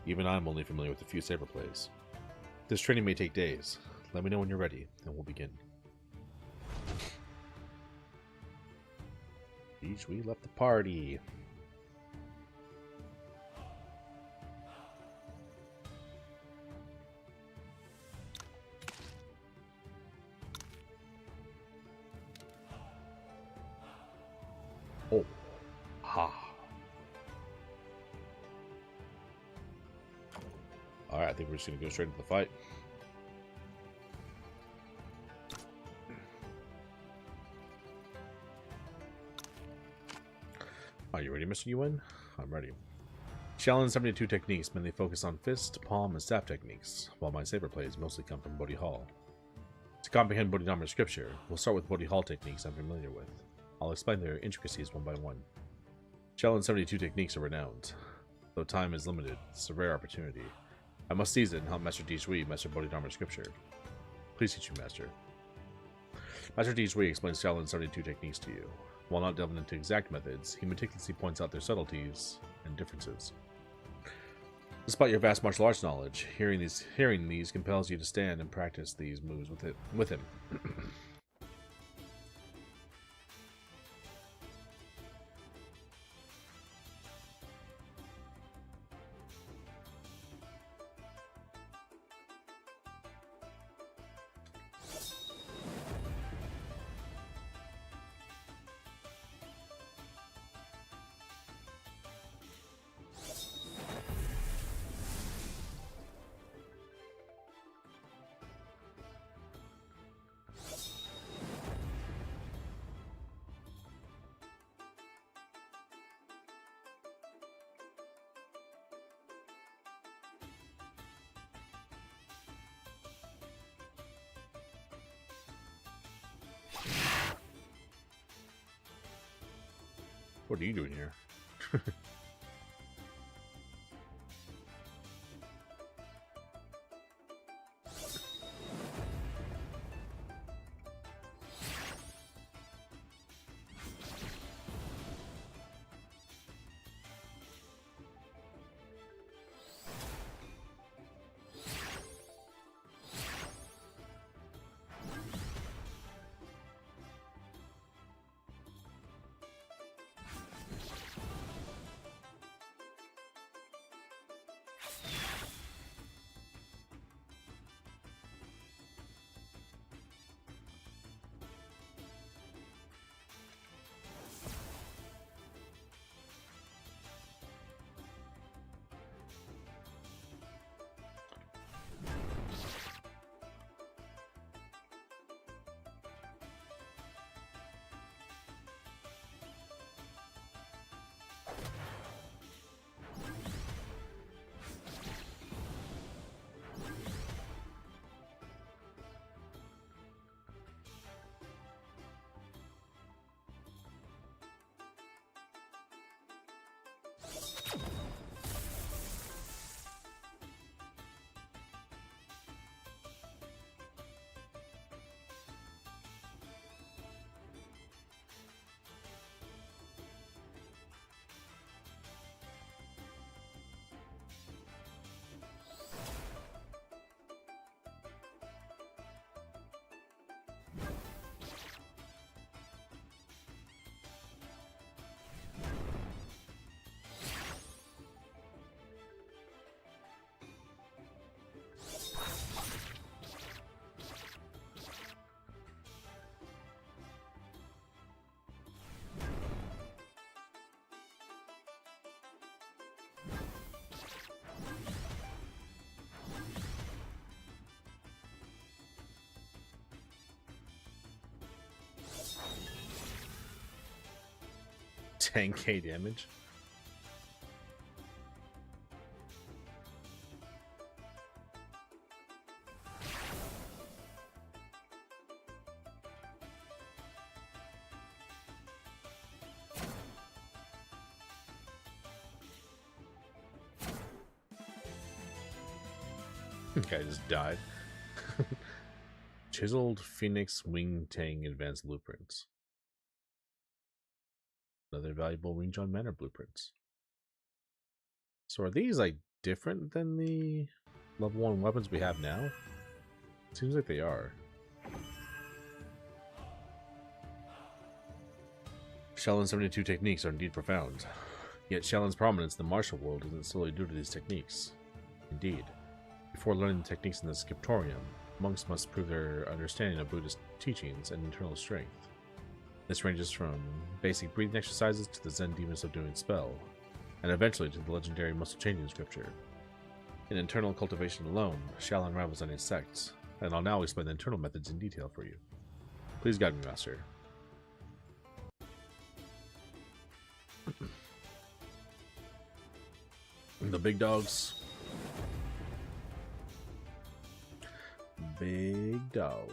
Even I'm only familiar with a few saber plays. This training may take days. Let me know when you're ready, and we'll begin. Each we left the party. Oh, ha. Alright, I think we're just gonna go straight into the fight. Are you ready, Mr. Yuan? I'm ready. Shaolin's 72 techniques mainly focus on fist, palm, and staff techniques, while my saber plays mostly come from Bodhi Hall. To comprehend Bodhidharma scripture, we'll start with Bodhi Hall techniques I'm familiar with. I'll explain their intricacies one by one. Shaolin's 72 techniques are renowned. Though time is limited, it's a rare opportunity. I must seize it and help Master Di Shui master Bodhidharma scripture. Please teach me, Master. Master Di Shui explains Shaolin's 72 techniques to you. While not delving into exact methods, he meticulously points out their subtleties and differences. Despite your vast martial arts knowledge, hearing these compels you to stand and practice these moves with him. What are you doing here? 10k damage. Okay, just died. Chiseled Phoenix Wing Tang Advanced Blueprints. Another valuable Wing John Manor blueprints. So are these like different than the level 1 weapons we have now? Seems like they are. Shellin's 72 techniques are indeed profound. Yet Shellin's prominence in the martial world isn't solely due to these techniques. Indeed, before learning the techniques in the Scriptorium, monks must prove their understanding of Buddhist teachings and internal strength. This ranges from basic breathing exercises to the Zen demon subduing spell, and eventually to the legendary muscle changing scripture. In internal cultivation alone, Shaolin rivals any sects, and I'll now explain the internal methods in detail for you. Please guide me, Master. The big dogs. Big dog.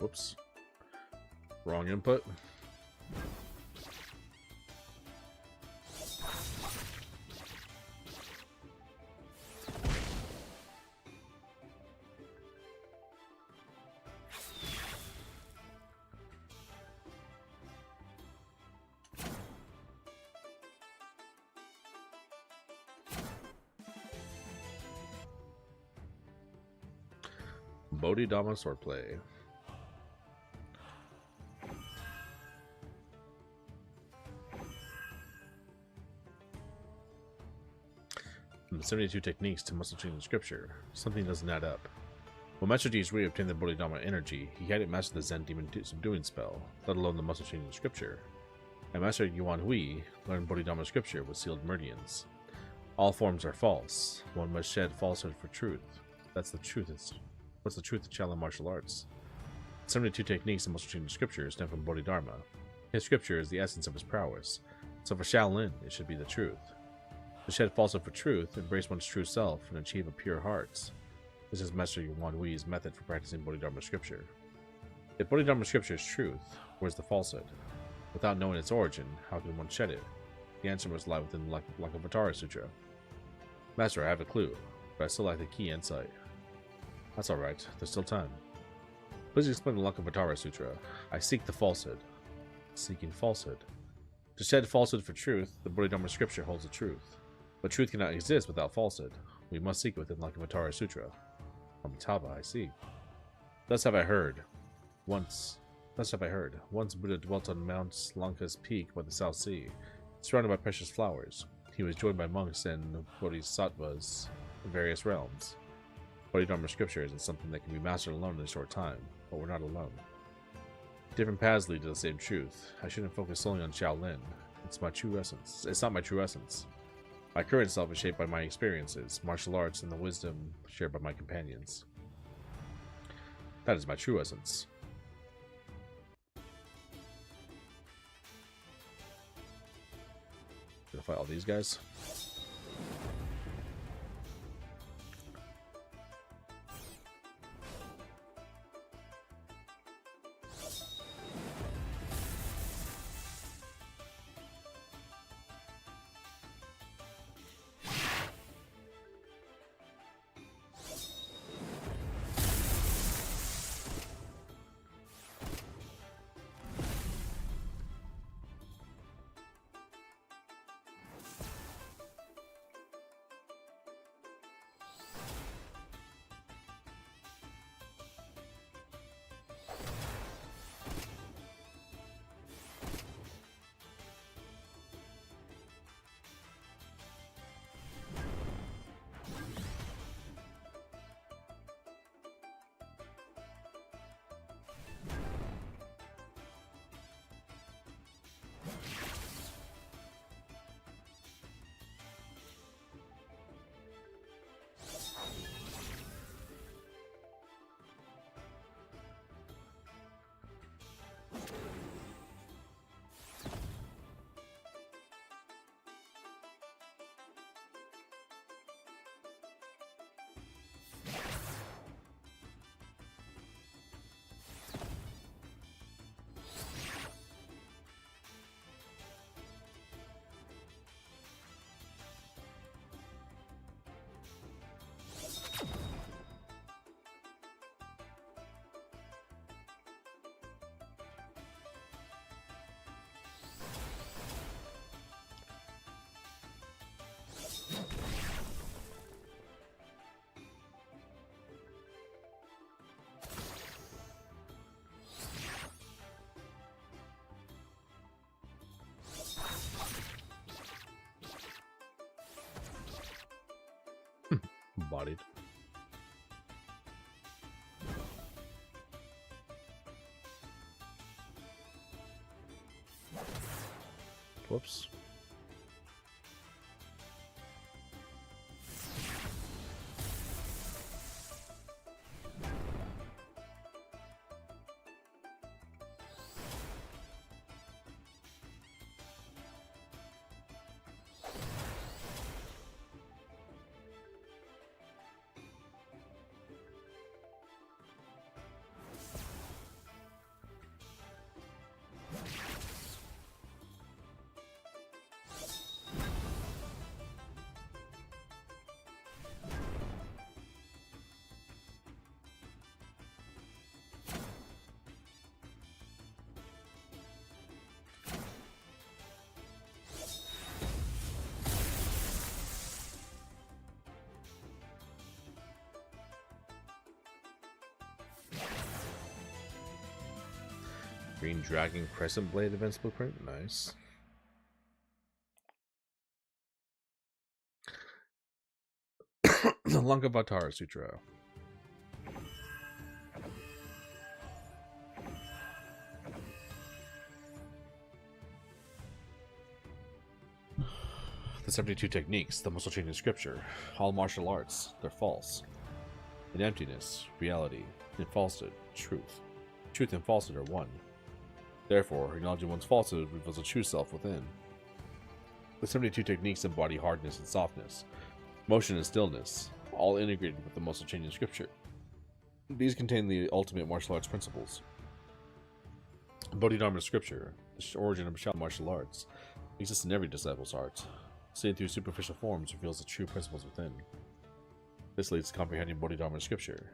Whoops. Wrong input. Bodhidharma swordplay. From the 72 techniques to muscle changing scripture, something doesn't add up. When Master G's reobtained the Bodhidharma energy, he hadn't mastered the Zen demon subduing spell, let alone the muscle changing scripture. And Master Yuan Hui learned Bodhidharma scripture with sealed meridians. All forms are false. One must shed falsehood for truth. That's the truth. What's the truth of Shaolin martial arts? 72 techniques and muscle changing scripture stem from Bodhidharma. His scripture is the essence of his prowess, so for Shaolin, it should be the truth. To shed falsehood for truth, embrace one's true self, and achieve a pure heart. This is Master Yuan Hui's method for practicing Bodhidharma scripture. If Bodhidharma scripture is truth, where's the falsehood? Without knowing its origin, how can one shed it? The answer must lie within the Lankavatara Sutra. Master, I have a clue, but I still lack the key insight. That's alright, there's still time. Please explain the Lankavatara Sutra. I seek the falsehood. Seeking falsehood. To shed falsehood for truth, the Bodhidharma scripture holds the truth. But truth cannot exist without falsehood. We must seek it within Lankavatara Sutra. Amitabha, I see. Thus have I heard. Once Buddha dwelt on Mount Lanka's peak by the South Sea, surrounded by precious flowers. He was joined by monks and bodhisattvas in various realms. Bodhidharma scripture isn't something that can be mastered alone in a short time, but we're not alone. Different paths lead to the same truth. I shouldn't focus solely on Shaolin. It's my true essence. It's not my true essence. My current self is shaped by my experiences, martial arts, and the wisdom shared by my companions. That is my true essence. Gonna fight all these guys. Bodied. Whoops. Green Dragon Crescent Blade Events Blueprint. Nice. The Lankavatara Sutra. The 72 techniques, the muscle chain in scripture. All martial arts, they're false. In emptiness, reality. In falsehood, truth. Truth and falsehood are one. Therefore, acknowledging one's falsehood reveals a true self within. The 72 techniques embody hardness and softness, motion and stillness, all integrated with the muscle chain in scripture. These contain the ultimate martial arts principles. Bodhidharma scripture, the origin of Shaolin martial arts, exists in every disciple's art. Seen through superficial forms reveals the true principles within. This leads to comprehending Bodhidharma scripture.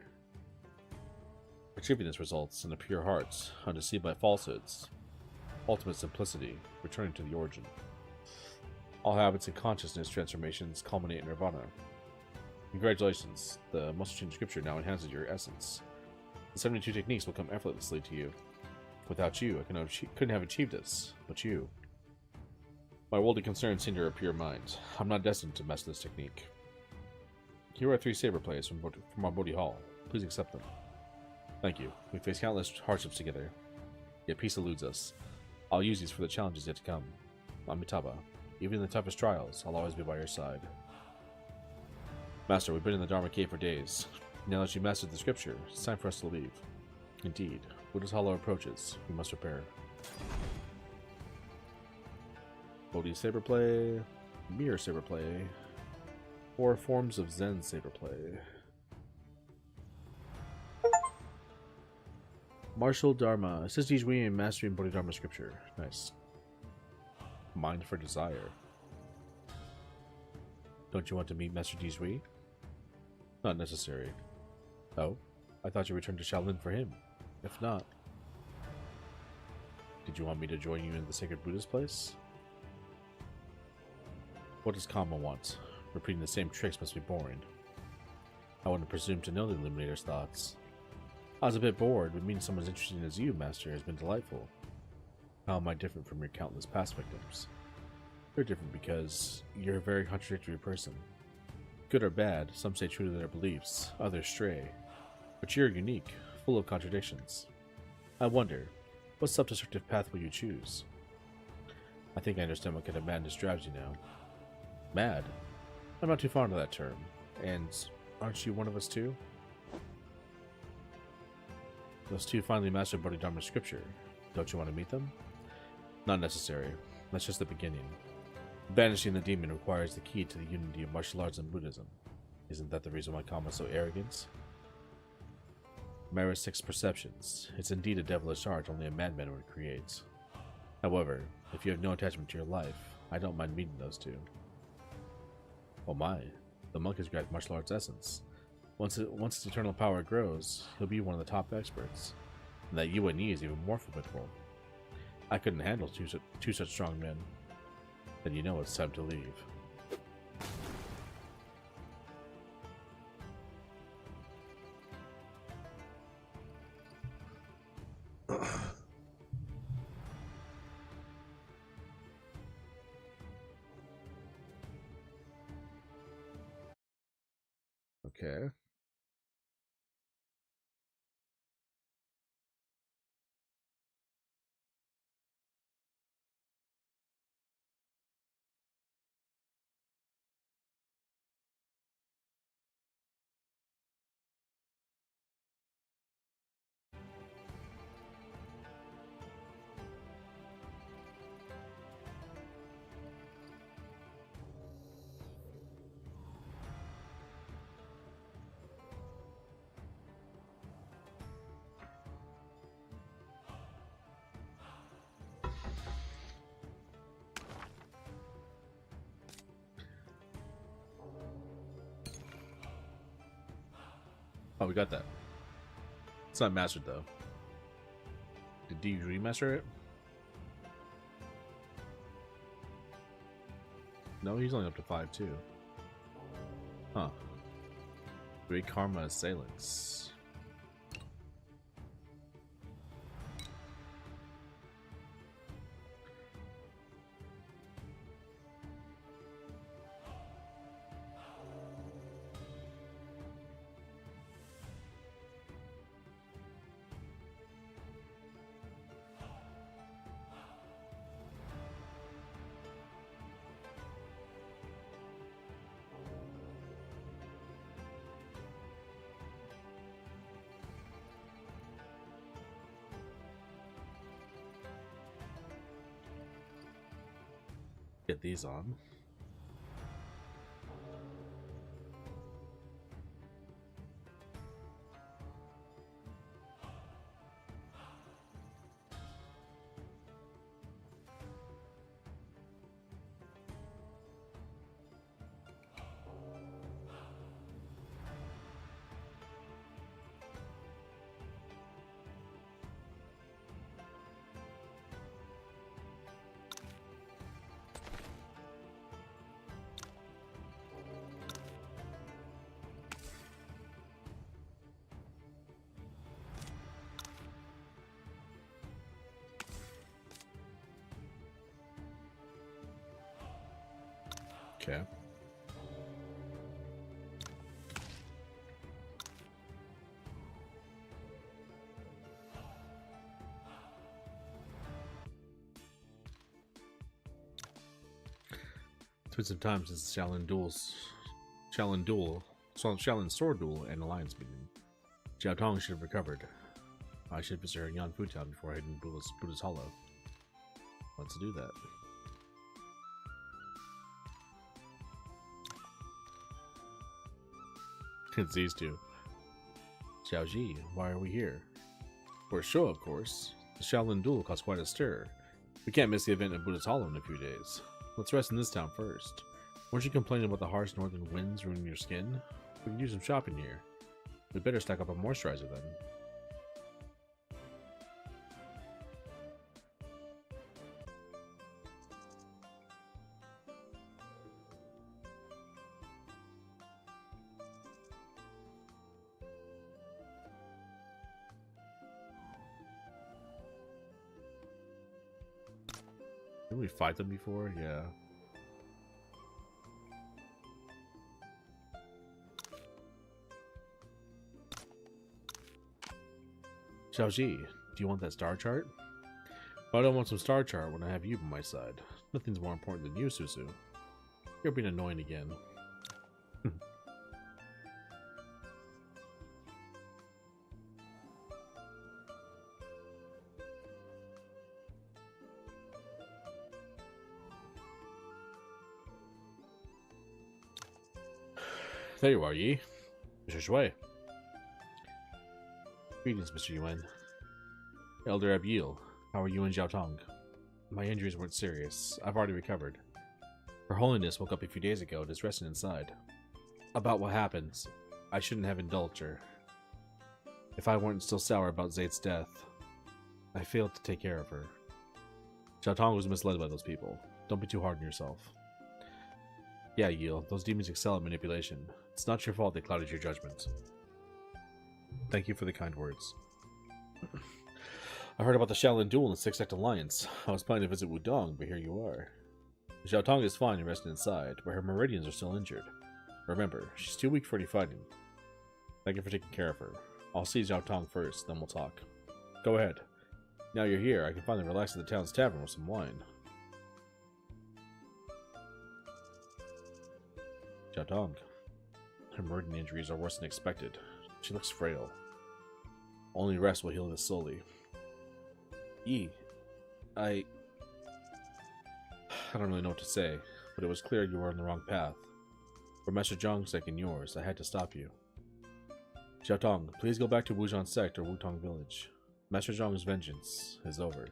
Achieving this results in a pure heart, undeceived by falsehoods, ultimate simplicity, returning to the origin. All habits and consciousness transformations culminate in nirvana. Congratulations, the muscle chain scripture now enhances your essence. The 72 techniques will come effortlessly to you. Without you, I couldn't have achieved this, but you. My worldly concerns hinder a pure mind. I'm not destined to master this technique. Here are 3 saber plays from our Bodhi Hall. Please accept them. Thank you. We faced countless hardships together, yet peace eludes us. I'll use these for the challenges yet to come. Amitabha, even in the toughest trials, I'll always be by your side. Master, we've been in the Dharma Cave for days. Now that you mastered the scripture, it's time for us to leave. Indeed, Buddha's Hollow approaches. We must prepare. Bodhi Saberplay, Mirror Saberplay, 4 forms of Zen Saberplay. Martial Dharma. Assist Jizui in mastering Bodhidharma scripture. Nice. Mind for Desire. Don't you want to meet Master Jizui? Not necessary. Oh? I thought you returned to Shaolin for him. If not... Did you want me to join you in the sacred Buddha's place? What does Kama want? Repeating the same tricks must be boring. I wouldn't presume to know the Illuminator's thoughts. I was a bit bored, but meeting someone as interesting as you, Master, has been delightful. How am I different from your countless past victims? You're different because you're a very contradictory person. Good or bad, some stay true to their beliefs, others stray. But you're unique, full of contradictions. I wonder, what self-destructive path will you choose? I think I understand what kind of madness drives you now. Mad? I'm not too fond of that term. And aren't you one of us too? Those 2 finally mastered Bodhidharma scripture. Don't you want to meet them? Not necessary. That's just the beginning. Banishing the demon requires the key to the unity of martial arts and Buddhism. Isn't that the reason why Kama is so arrogant? Mara 6 perceptions. It's indeed a devilish art only a madman would create. However, if you have no attachment to your life, I don't mind meeting those 2. Oh my, the monk has grabbed martial arts essence. Once its eternal power grows, he'll be one of the top experts. And that Yuan Yi is even more formidable. I couldn't handle two such strong men. Then you know it's time to leave. Okay. Oh, we got that. It's not mastered though. Did you remaster it? No, he's only up to 5 too. Huh. Great Karma Assailants. Get these on. Okay. It's been some time since the Shaolin Sword Duel and Alliance meeting. Jiao Tong should have recovered. I should visit her in Yanfu Town before I head in Buddha's Hollow. Let's do that. It's these two. Xiao Ji, why are we here? For a show, of course. The Shaolin Duel caused quite a stir. We can't miss the event in Buddha's Hollow in a few days. Let's rest in this town first. Weren't you complaining about the harsh northern winds ruining your skin? We can do some shopping here. We better stock up on moisturizer then. Didn't we fight them before? Yeah. Xiaoji, do you want that star chart? But I don't want some star chart when I have you by my side. Nothing's more important than you, Susu. You're being annoying again. There you are, Yi. Mr. Shui. Greetings, Mr. Yuan. Elder Abiel, how are you and Jiao Tong? My injuries weren't serious. I've already recovered. Her Holiness woke up a few days ago and is resting inside. About what happens, I shouldn't have indulged her. If I weren't still sour about Zaid's death, I failed to take care of her. Jiao Tong was misled by those people. Don't be too hard on yourself. Yeah, Yil, those demons excel at manipulation. It's not your fault they clouded your judgment. Thank you for the kind words. I heard about the Shaolin Duel and the Six Act Alliance. I was planning to visit Wudong, but here you are. Xiao Tong is fine and resting inside, but her meridians are still injured. Remember, she's too weak for any fighting. Thank you for taking care of her. I'll see Zhao Tong first, then we'll talk. Go ahead. Now you're here, I can finally relax at the town's tavern with some wine. Zhao Tong. Her burning injuries are worse than expected. She looks frail. Only rest will heal this slowly. I don't really know what to say, but it was clear you were on the wrong path. For Master Zhang's sake and yours, I had to stop you. Zhao Tong, please go back to Wujian Sect or Wutong Village. Master Zhang's vengeance is over.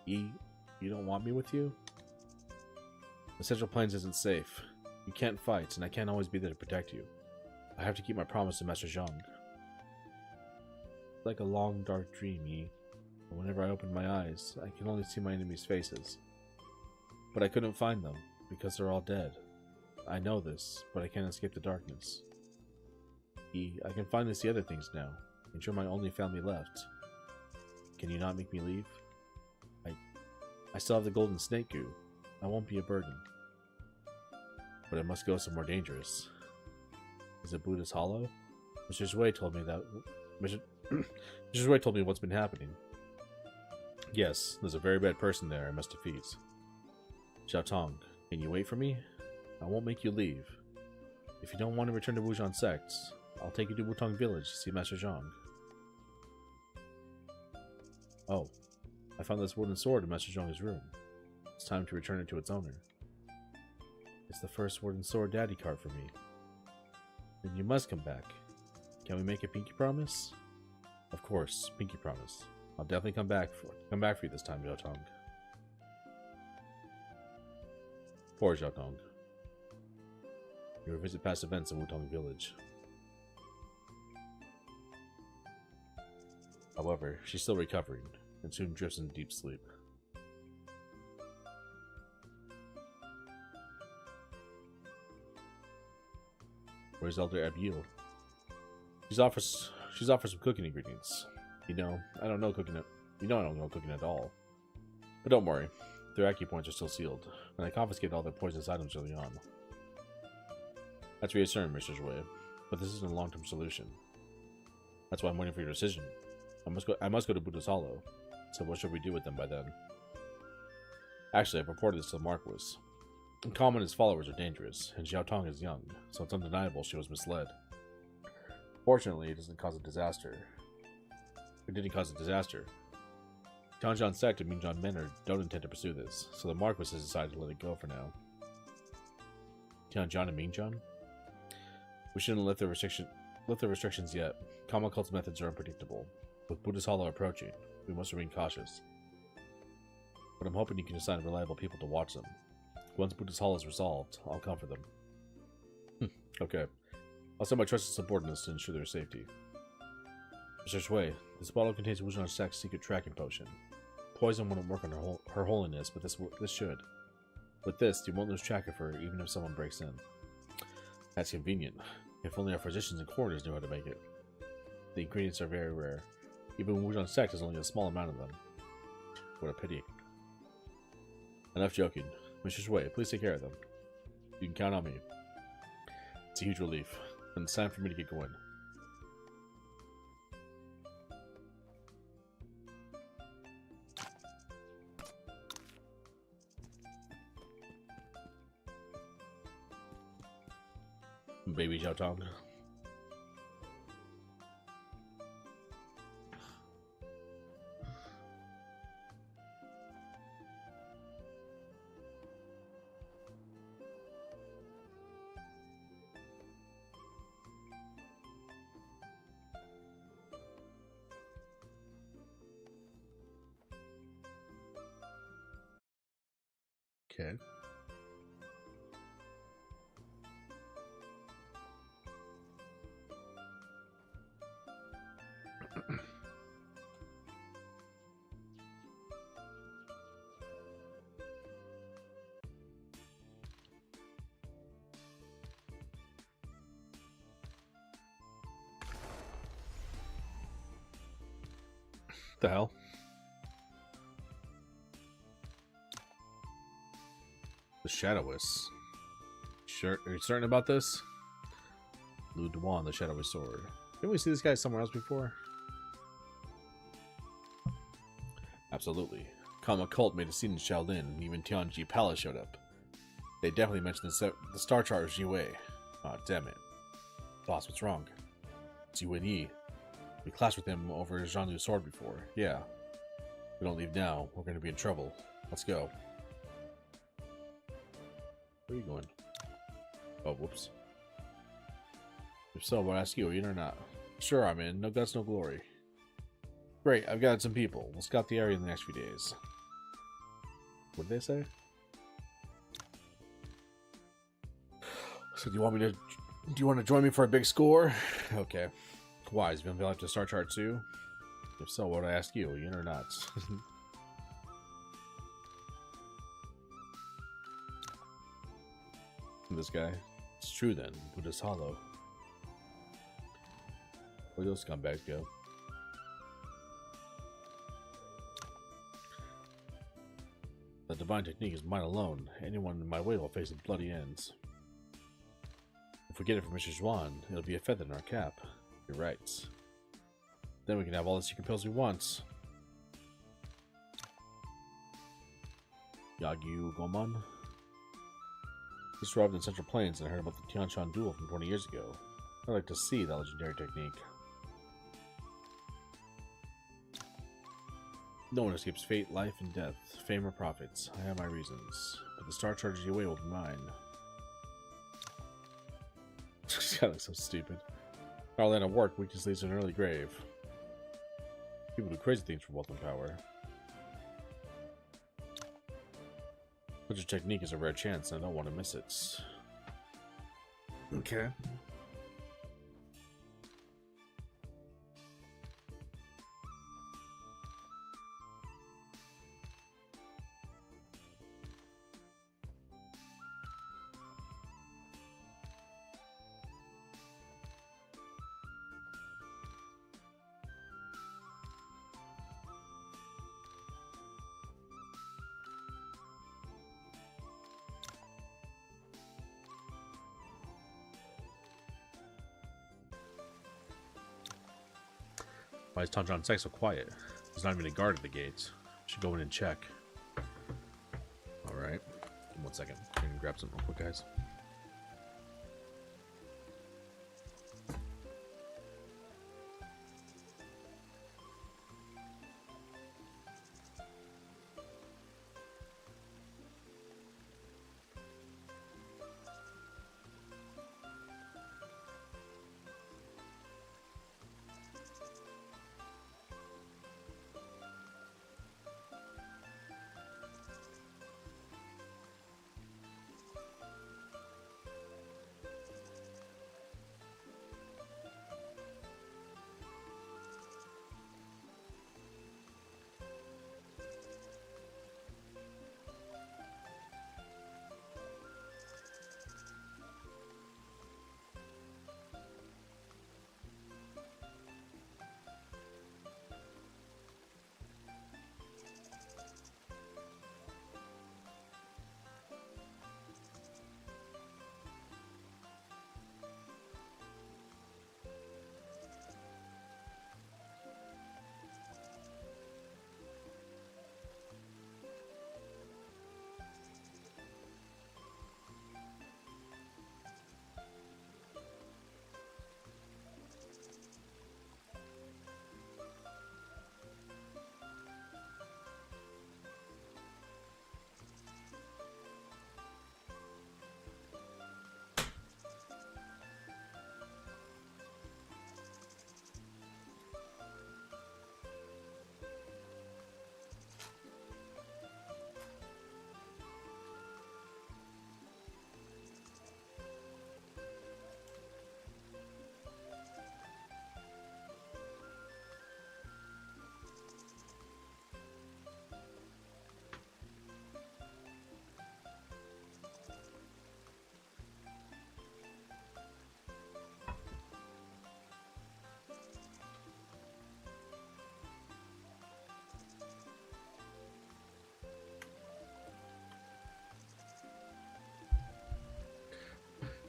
You don't want me with you? The Central Plains isn't safe. You can't fight, and I can't always be there to protect you. I have to keep my promise to Master Zhang. It's like a long, dark dream, Yi. But whenever I open my eyes, I can only see my enemies' faces. But I couldn't find them, because they're all dead. I know this, but I can't escape the darkness. Yi, I can finally see other things now, and you're my only family left. Can you not make me leave? I still have the golden snake goo. I won't be a burden. But I must go somewhere dangerous. Is it Buddha's Hollow? Mr. Zhui told me that... Mr. Zhui told me what's been happening. Yes, there's a very bad person there I must defeat. Zhao Tong, can you wait for me? I won't make you leave. If you don't want to return to Wujian Sect, I'll take you to Wutong Village to see Master Zhang. Oh, I found this wooden sword in Master Zhang's room. It's time to return it to its owner. It's the first wooden sword Daddy carved for me. Then you must come back. Can we make a pinky promise? Of course, pinky promise. I'll definitely come back for you this time, Zhao Tong. Poor Zhao Tong. You revisit past events in Wutong Village. However, she's still recovering, and soon drifts into deep sleep. Where's Elder Abiel? She's offered some cooking ingredients. You know, I don't know cooking at all. But don't worry, their acupoints are still sealed, and I confiscated all their poisonous items early on. That's reassuring, Mr. Zhui, but this isn't a long-term solution. That's why I'm waiting for your decision. I must go to Buddha's Hollow, so what should we do with them by then? Actually, I've reported this to the Marquis. Kalman and his followers are dangerous, and Zhao Tong is young, so it's undeniable she was misled. Fortunately, it didn't cause a disaster. Tianjian Sect and Mingjian Manor don't intend to pursue this, so the Marquis has decided to let it go for now. Tianjian and Mingjian? We shouldn't lift the restrictions yet. Kama cult's methods are unpredictable. With Buddha's Hollow approaching, we must remain cautious. But I'm hoping you can assign reliable people to watch them. Once Buddha's Hollow is resolved, I'll come for them. Okay. I'll send my trusted subordinates to ensure their safety. Mr. Shui, this bottle contains Wujian Sect's secret tracking potion. Poison wouldn't work on her holiness, but this should. With this, you won't lose track of her even if someone breaks in. That's convenient. If only our physicians and coroners knew how to make it. The ingredients are very rare. Even Wujian Sect has only a small amount of them. What a pity. Enough joking. Mr. Shui, please take care of them. You can count on me. It's a huge relief. And it's time for me to get going. Baby Zhao Tong. Okay. The hell? The Shadowist. Sure, are you certain about this? Lu Duan, the Shadowy Sword. Didn't we see this guy somewhere else before? Absolutely. Kama Cult made a scene in Shaolin, and even Tianji Palace showed up. They definitely mentioned the Star Chart of Jiwei. Aw, damn it. Boss, what's wrong? It's Yuan Yi. We clashed with him over Zhang Lu's sword before. Yeah. If we don't leave now, we're going to be in trouble. Let's go. Where are you going? Oh, whoops. If so, what ask you? Are you in or not? Sure, I'm in. No guts, no glory. Great, I've got some people. We'll scout the area in the next few days. What did they say? So do you want to join me for a big score? Okay. Why? Is Van Vliet to Star Chart too? If so, what would I ask you? Are you in or not? This guy. It's true then. Buddha's Hollow. Where'd those scumbags go? The divine technique is mine alone. Anyone in my way will face bloody ends. If we get it from Mr. Zhuan, it'll be a feather in our cap. You're right. Then we can have all the secret pills we want. Yagyu Goman? Just arrived in Central Plains and I heard about the Tianshan duel from 20 years ago. I'd like to see that legendary technique. No one escapes fate, life, and death, fame or profits. I have my reasons, but the Star Charger Jiwei will be mine. God, looks so stupid. Our line of work weakness leads to an early grave. People do crazy things for wealth and power. Such a technique is a rare chance, and I don't want to miss it. Okay. Why is Tanjan Sek so quiet? There's not even a guard at the gates. Should go in and check. Alright. 1 second. I'm gonna grab something real quick, guys.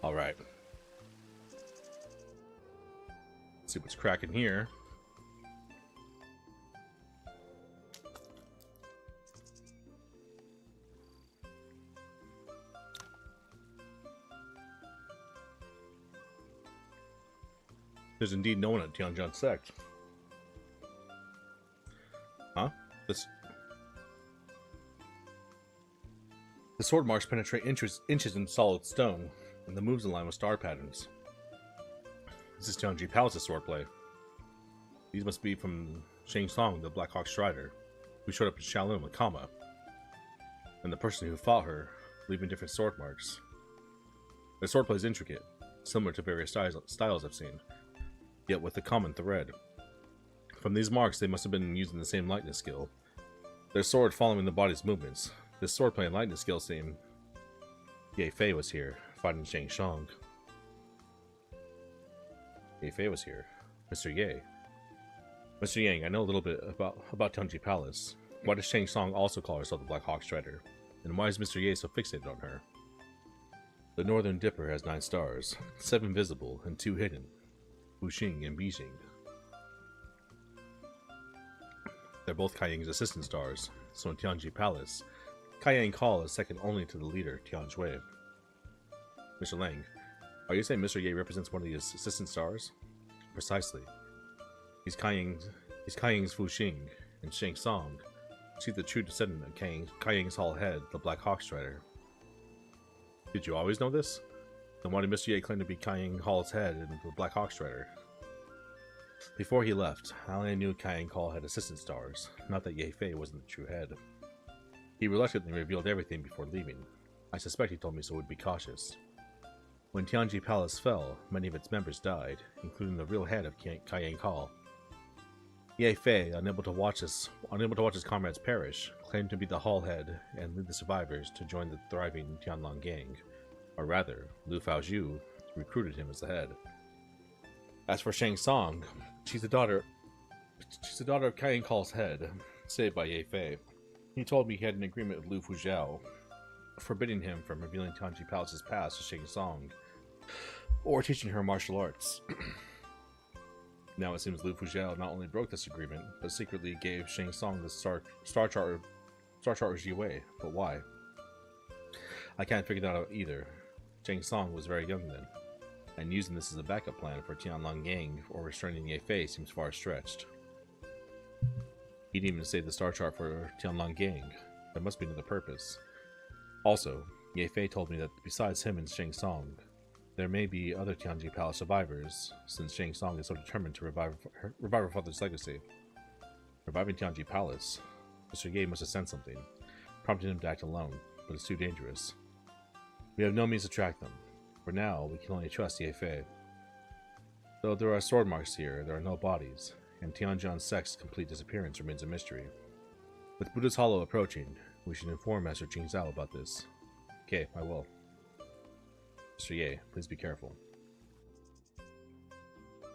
All right. see what's cracking here. There's indeed no one at Tianjin sect. Huh? The sword marks penetrate inches in solid stone, and the moves align with star patterns. This is Tianji Palace's swordplay. These must be from Shang Tsung, the Black Hawk Strider, who showed up in Shaolin with Kama, and the person who fought her, leaving different sword marks. Their swordplay is intricate, similar to various styles I've seen, yet with a common thread. From these marks, they must have been using the same lightness skill, their sword following the body's movements. This swordplay and lightness skill seem Ye Fei was here, fighting Shang Tsung. Ye Fei was here. Mr. Ye. Mr. Yang, I know a little bit about Tianji Palace. Why does Shang Tsung also call herself the Black Hawk Strider? And why is Mr. Ye so fixated on her? The Northern Dipper has 9 stars, 7 visible and 2 hidden. Wuxing and Bijing. They're both Kaiying's assistant stars, so in Tianji Palace, Kaiying Call is second only to the leader, Tian Shui. Mr. Lang, are you saying Mr. Ye represents one of the assistant stars? Precisely. He's Kaiying's Wuxing, and Shang Tsung. She's the true descendant of Kaiying's Hall Head, the Black Hawk Strider. Did you always know this? Then why did Mr. Ye claim to be Kaiying Hall's head and the Black Hawk Strider? Before he left, I only knew Kaiying Hall had assistant stars, not that Ye Fei wasn't the true head. He reluctantly revealed everything before leaving. I suspect he told me so would be cautious. When Tianji Palace fell, many of its members died, including the real head of Kaiying Hall. Ye Fei, unable to watch his comrades perish, claimed to be the Hall head and lead the survivors to join the thriving Tianlang gang. Or rather, Lu Faozhu recruited him as the head. As for Shang Tsung, she's the daughter of Kaiying Hall's head, saved by Ye Fei. He told me he had an agreement with Lu Fujiao, forbidding him from revealing Tianji Palace's past to Shang Tsung, or teaching her martial arts. Now it seems Lu Fujiao not only broke this agreement, but secretly gave Shang Tsung the Star Chart with Ji Wei. But why? I can't figure that out either. Shang Tsung was very young then, and using this as a backup plan for Tianlang Gang or restraining Ye Fei seems far stretched. He didn't even say the Star Chart for Tianlang Gang. There must be another purpose. Also, Ye Fei told me that besides him and Shang Tsung, there may be other Tianji Palace survivors, since Shang Tsung is so determined to revive her father's legacy. Reviving Tianji Palace, Mr. Ye must have sensed something, prompting him to act alone, but it's too dangerous. We have no means to track them. For now, we can only trust Ye Fei. Though there are sword marks here, there are no bodies, and Tianjin sect's complete disappearance remains a mystery. With Buddha's Hollow approaching, we should inform Master Jing Zhao about this. Okay, I will. Mr. Ye, please be careful.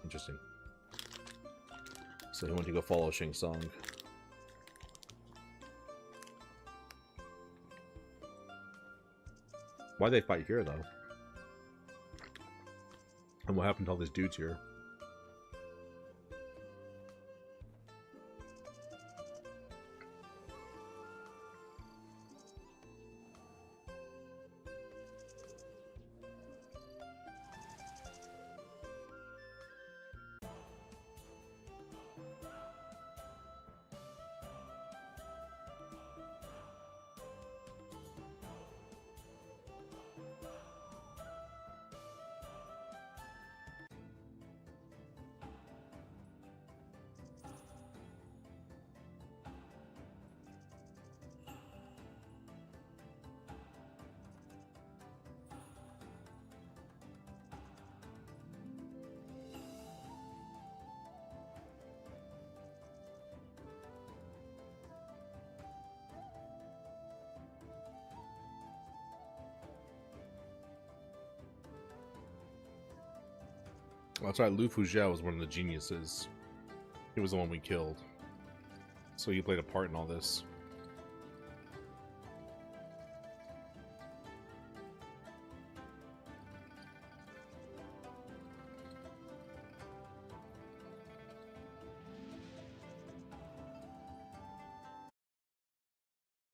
Interesting. So he went to go follow Shang Tsung. Why'd they fight here, though? And what happened to all these dudes here? That's right, Lu Fujiao was one of the geniuses. He was the one we killed. So he played a part in all this.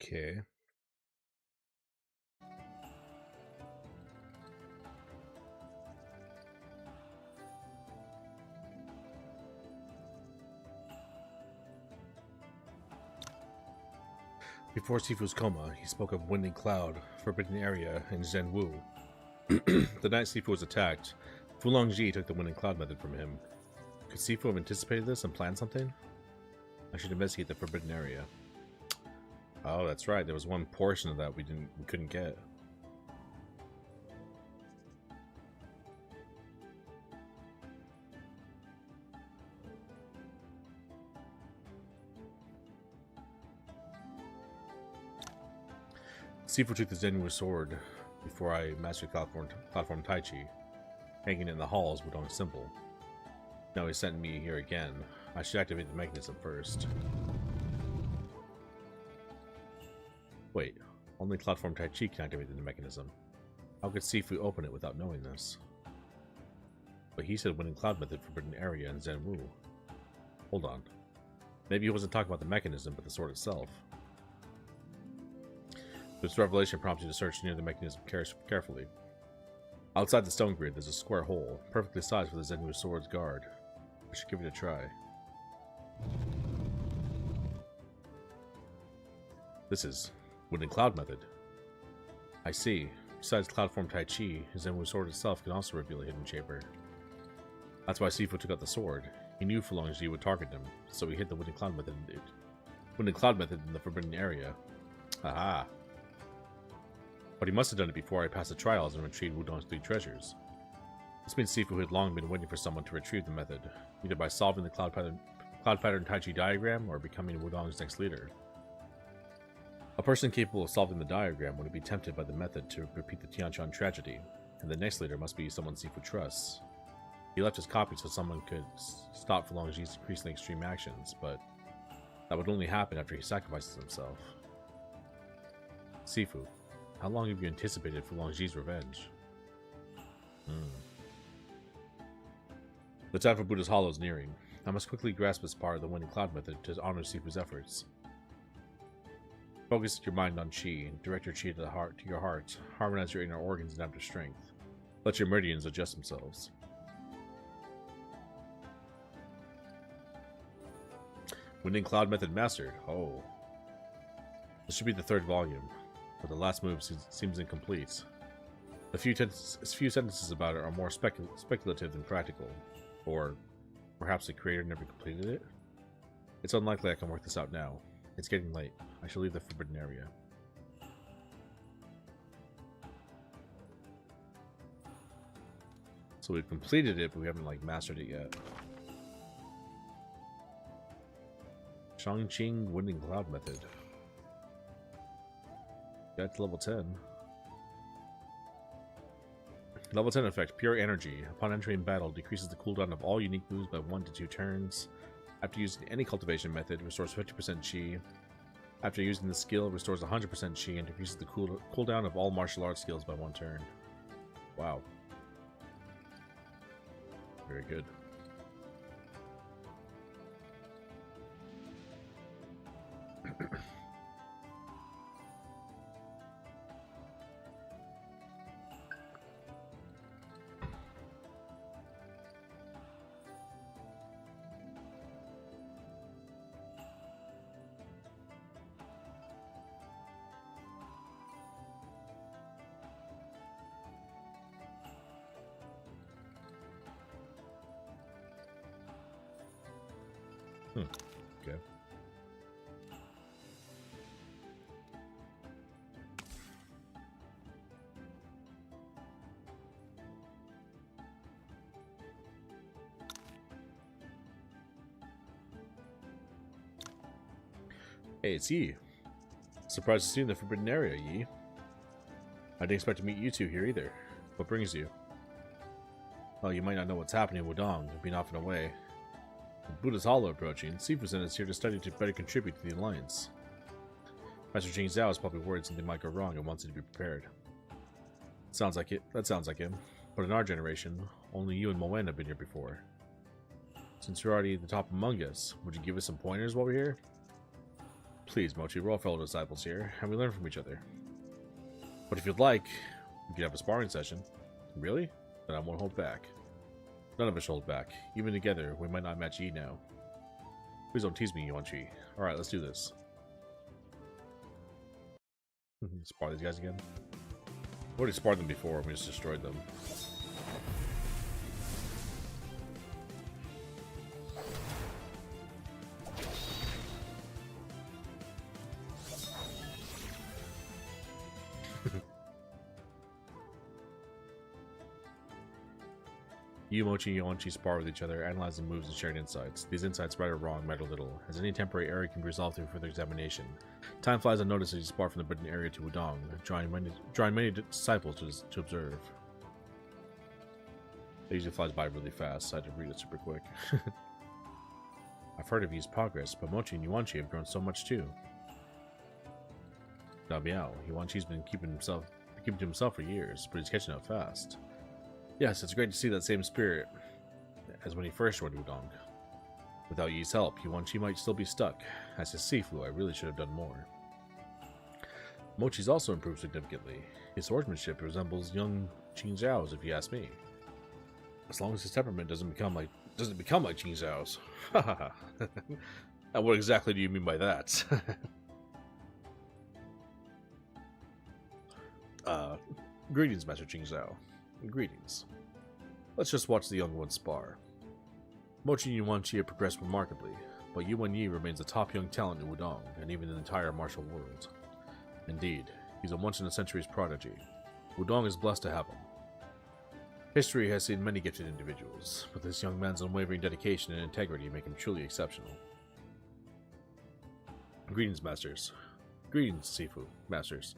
Okay. Before Sifu's coma, he spoke of Winding Cloud, Forbidden Area, and Zhenwu. The night Sifu was attacked, Fu Longji took the Winding Cloud method from him. Could Sifu have anticipated this and planned something? I should investigate the Forbidden Area. Oh, that's right. There was one portion of that we couldn't get. Sifu took the Zenwu sword before I mastered platform Tai Chi, hanging in the hall as Wudong's symbol. Now he's sent me here again. I should activate the mechanism first. Wait, only platform Tai Chi can activate the mechanism. How could Sifu open it without knowing this? But he said Winding Cloud method, Forbidden Area, and Zhenwu. Hold on. Maybe he wasn't talking about the mechanism, but the sword itself. This revelation prompts you to search near the mechanism carefully. Outside the stone grid, there's a square hole, perfectly sized for the Zenwu sword's guard. I should give it a try. This is Winding Cloud method. I see. Besides Cloudform Tai Chi, his Zenwu sword itself can also reveal a hidden chamber. That's why Sifu took out the sword. He knew Fu Longji would target him, so he hid the Winding Cloud method in the Forbidden Area. Aha! But he must have done it before I passed the trials and retrieved Wudong's 3 treasures. This means Sifu had long been waiting for someone to retrieve the method, either by solving the cloud pattern Tai Chi diagram or becoming Wudong's next leader. A person capable of solving the diagram would be tempted by the method to repeat the Tianshan tragedy, and the next leader must be someone Sifu trusts. He left his copy so someone could stop Fu Longji's increasingly extreme actions, but that would only happen after he sacrifices himself. Sifu, how long have you anticipated Fu Longji's revenge? The time for Buddha's Hollow is nearing. I must quickly grasp this part of the Winding Cloud method to honor Sifu's efforts. Focus your mind on Qi, direct your Qi to your heart, harmonize your inner organs and after strength. Let your meridians adjust themselves. Winding Cloud method mastered. Oh. This should be the 3rd volume, but the last move seems incomplete. The few sentences about it are more speculative than practical, or perhaps the creator never completed it? It's unlikely I can work this out now. It's getting late. I shall leave the Forbidden Area. So we've completed it, but we haven't mastered it yet. Shangqing Winding Cloud method. Got to level 10. Level 10 effect, Pure Energy. Upon entering battle, decreases the cooldown of all unique moves by 1 to 2 turns. After using any cultivation method, restores 50% Qi. After using the skill, restores 100% Qi and decreases the cooldown of all martial arts skills by 1 turn. Wow. Very good. Okay. Hey, it's Yi. Surprised to see you in the Forbidden Area, Yi. I didn't expect to meet you two here either. What brings you? Well, you might not know what's happening in Wudong. You've been off and away. With Buddha's Hollow approaching, Sifu sent us here to study to better contribute to the Alliance. Master Jing Zhao is probably worried something might go wrong and wants you to be prepared. Sounds like it. That sounds like him. But in our generation, only you and Moen have been here before. Since you're already at the top among us, would you give us some pointers while we're here? Please, Mochi, we're all fellow disciples here, and we learn from each other. But if you'd like, we could have a sparring session. Really? Then I won't hold back. None of us hold back. Even together, we might not match Yi now. Please don't tease me, Yuan-Chi. Alright, let's do this. Spar these guys again? We already sparred them before, we just destroyed them. Yu, Mochi, and Yuan-Chi spar with each other, analyzing moves and sharing insights. These insights, right or wrong, matter little, as any temporary error can be resolved through further examination. Time flies unnoticed as you spar from the forbidden area to Wudong, drawing many disciples to observe. It usually flies by really fast, so I had to read it super quick. I've heard of Yi's progress, but Mochi and Yuan-Chi have grown so much too. Now Miao, Yuan-Chi's been keeping to himself for years, but he's catching up fast. Yes, it's great to see that same spirit as when he first joined Wudong. Without Yi's help, Yuan-Chi might still be stuck. As his Sifu, I really should have done more. Mochi's also improved significantly. His swordsmanship resembles young Qin Zhao's, if you ask me. As long as his temperament doesn't become like Qin Zhao's. Hahaha. And what exactly do you mean by that? Greetings, Master Qin Zhao. Greetings. Let's just watch the young ones spar. Mochi and Yuan-Chi have progressed remarkably, but Yuan Yi remains a top young talent in Wudong, and even in the entire martial world. Indeed, he's a once-in-a-century's prodigy. Wudong is blessed to have him. History has seen many gifted individuals, but this young man's unwavering dedication and integrity make him truly exceptional. Greetings, Masters. Greetings, Sifu, Masters.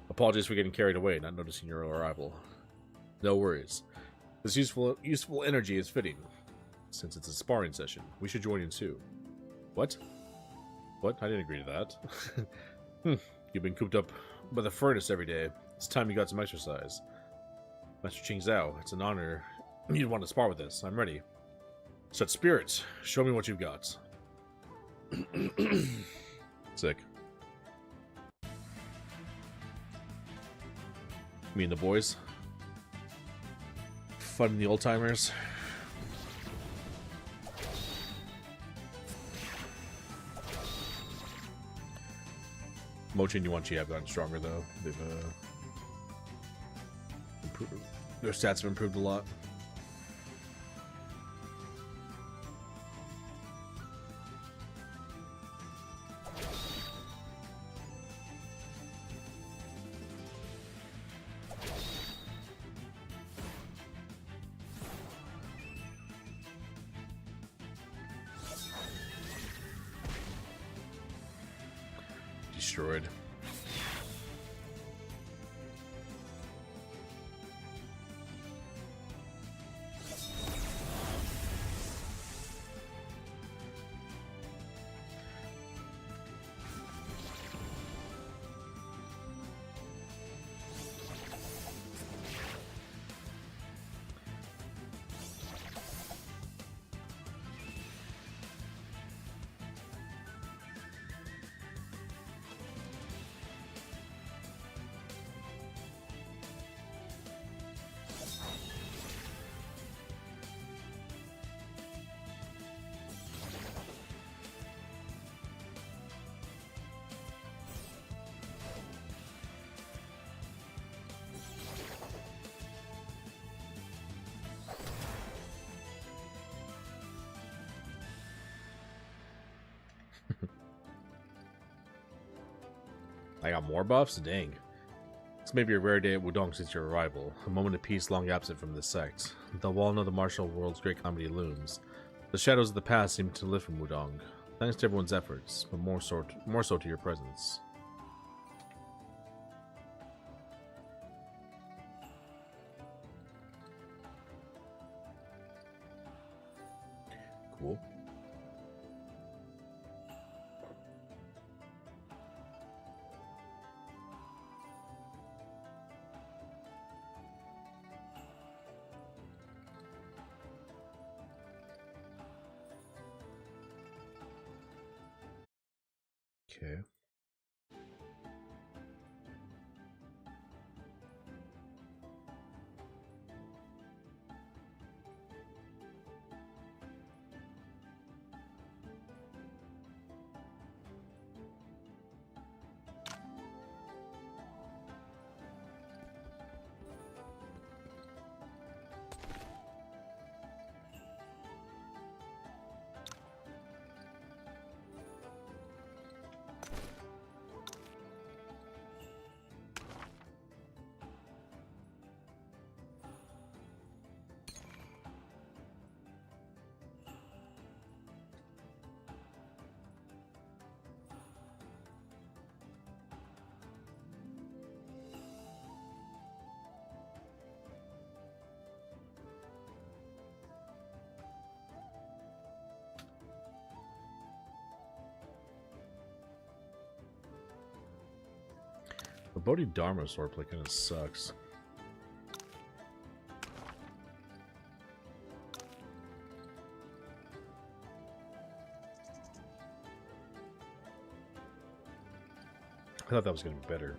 Apologies for getting carried away, not noticing your arrival. No worries. This useful energy is fitting. Since it's a sparring session, we should join in too. What? What? I didn't agree to that. You've been cooped up by the furnace every day. It's time you got some exercise. Master Qin Zhao, it's an honor you'd want to spar with us. I'm ready. Such spirits, show me what you've got. Sick. Me and the boys. Fun in the old timers. Mochi and Yuan-Chi have gotten stronger though. They've improved. Their stats have improved a lot. Destroyed. I got more buffs? Dang. This may be a rare day at Wudong since your arrival, a moment of peace long absent from this sect. The wall of the martial world's great comedy looms. The shadows of the past seem to lift from Wudong. Thanks to everyone's efforts, but more so to your presence. Cool. Okay. The Bodhidharma swordplay kind of sucks. I thought that was going to be better.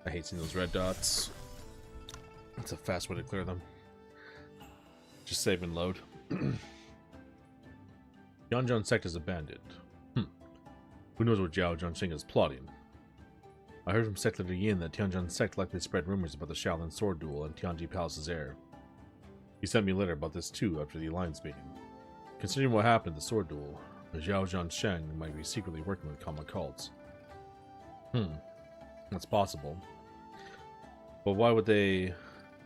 I hate seeing those red dots. It's a fast way to clear them. Just save and load. Tianjin sect is abandoned. Who knows what Zhao Zhongxing is plotting? I heard from sect leader Yin that Tianjin sect likely spread rumors about the Shaolin sword duel in Tianji Palace's air. He sent me a letter about this too after the alliance meeting. Considering what happened at the sword duel, the Zhao Zhongxing might be secretly working with common cults. That's possible. But why would they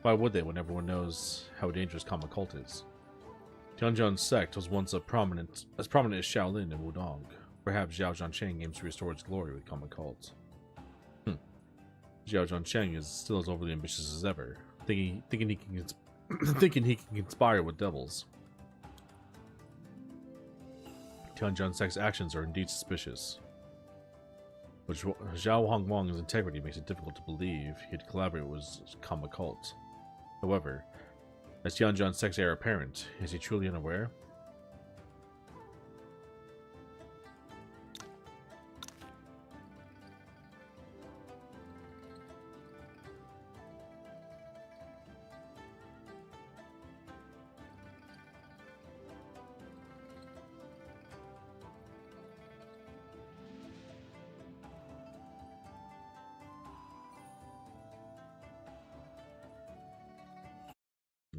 when everyone knows how dangerous common cult is? Tianjin sect was once as prominent as Shaolin and Wudong. Perhaps Zhao Zhongxing aims to restore its glory with common cults. Zhao Zhongxing is still as overly ambitious as ever, thinking he can conspire with devils. Tianjin sect's actions are indeed suspicious. But Zhao Hongwang's integrity makes it difficult to believe he'd collaborate with common cult. However, as Tianjin sect's heir apparent, is he truly unaware?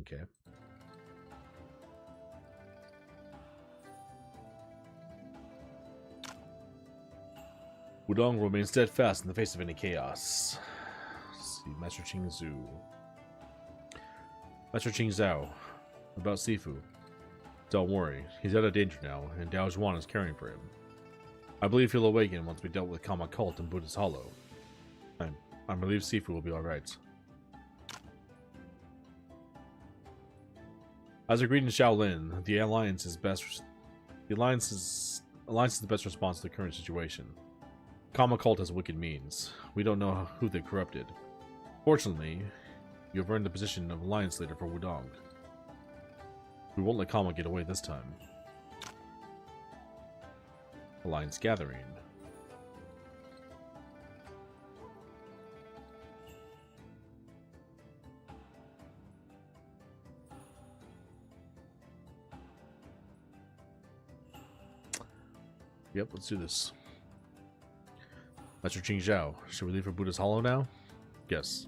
Okay. Wudong remains steadfast in the face of any chaos. Let's see, Master Qing Zhu. Master Qing Zhao. About Sifu. Don't worry, he's out of danger now, and Dao Zhuan is caring for him. I believe he'll awaken once we dealt with Kama Cult and Buddha's Hollow. I'm relieved Sifu will be alright. As agreed in Shaolin, the Alliance is the best response to the current situation. Kama Cult has wicked means. We don't know who they corrupted. Fortunately, you have earned the position of Alliance Leader for Wudong. We won't let Kama get away this time. Alliance Gathering. Yep, let's do this. Master Qing Zhao, should we leave for Buddha's Hollow now? Yes.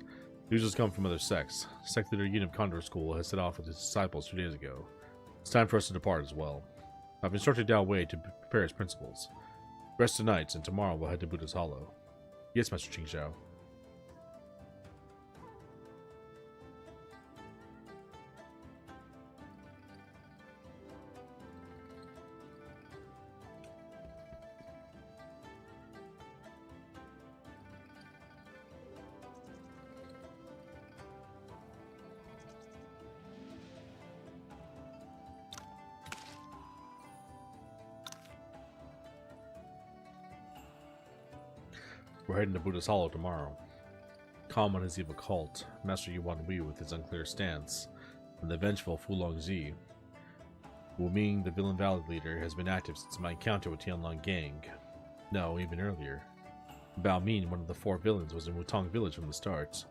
News has come from other sects. Sect leader Yin of Condor School has set off with his disciples 2 days ago. It's time for us to depart as well. I've instructed Dao Wei to prepare his principles. Rest tonight, and tomorrow we'll head to Buddha's Hollow. Yes, Master Qing Zhao. We're heading to Buddha's Hollow tomorrow. Calm on his evil cult, Master Yuan Wei with his unclear stance, and the vengeful Fu Longzi. Wu Ming, the Villain Valley leader, has been active since my encounter with Tianlong Gang. No, even earlier. Bao Min, one of the 4 villains, was in Wutong Village from the start.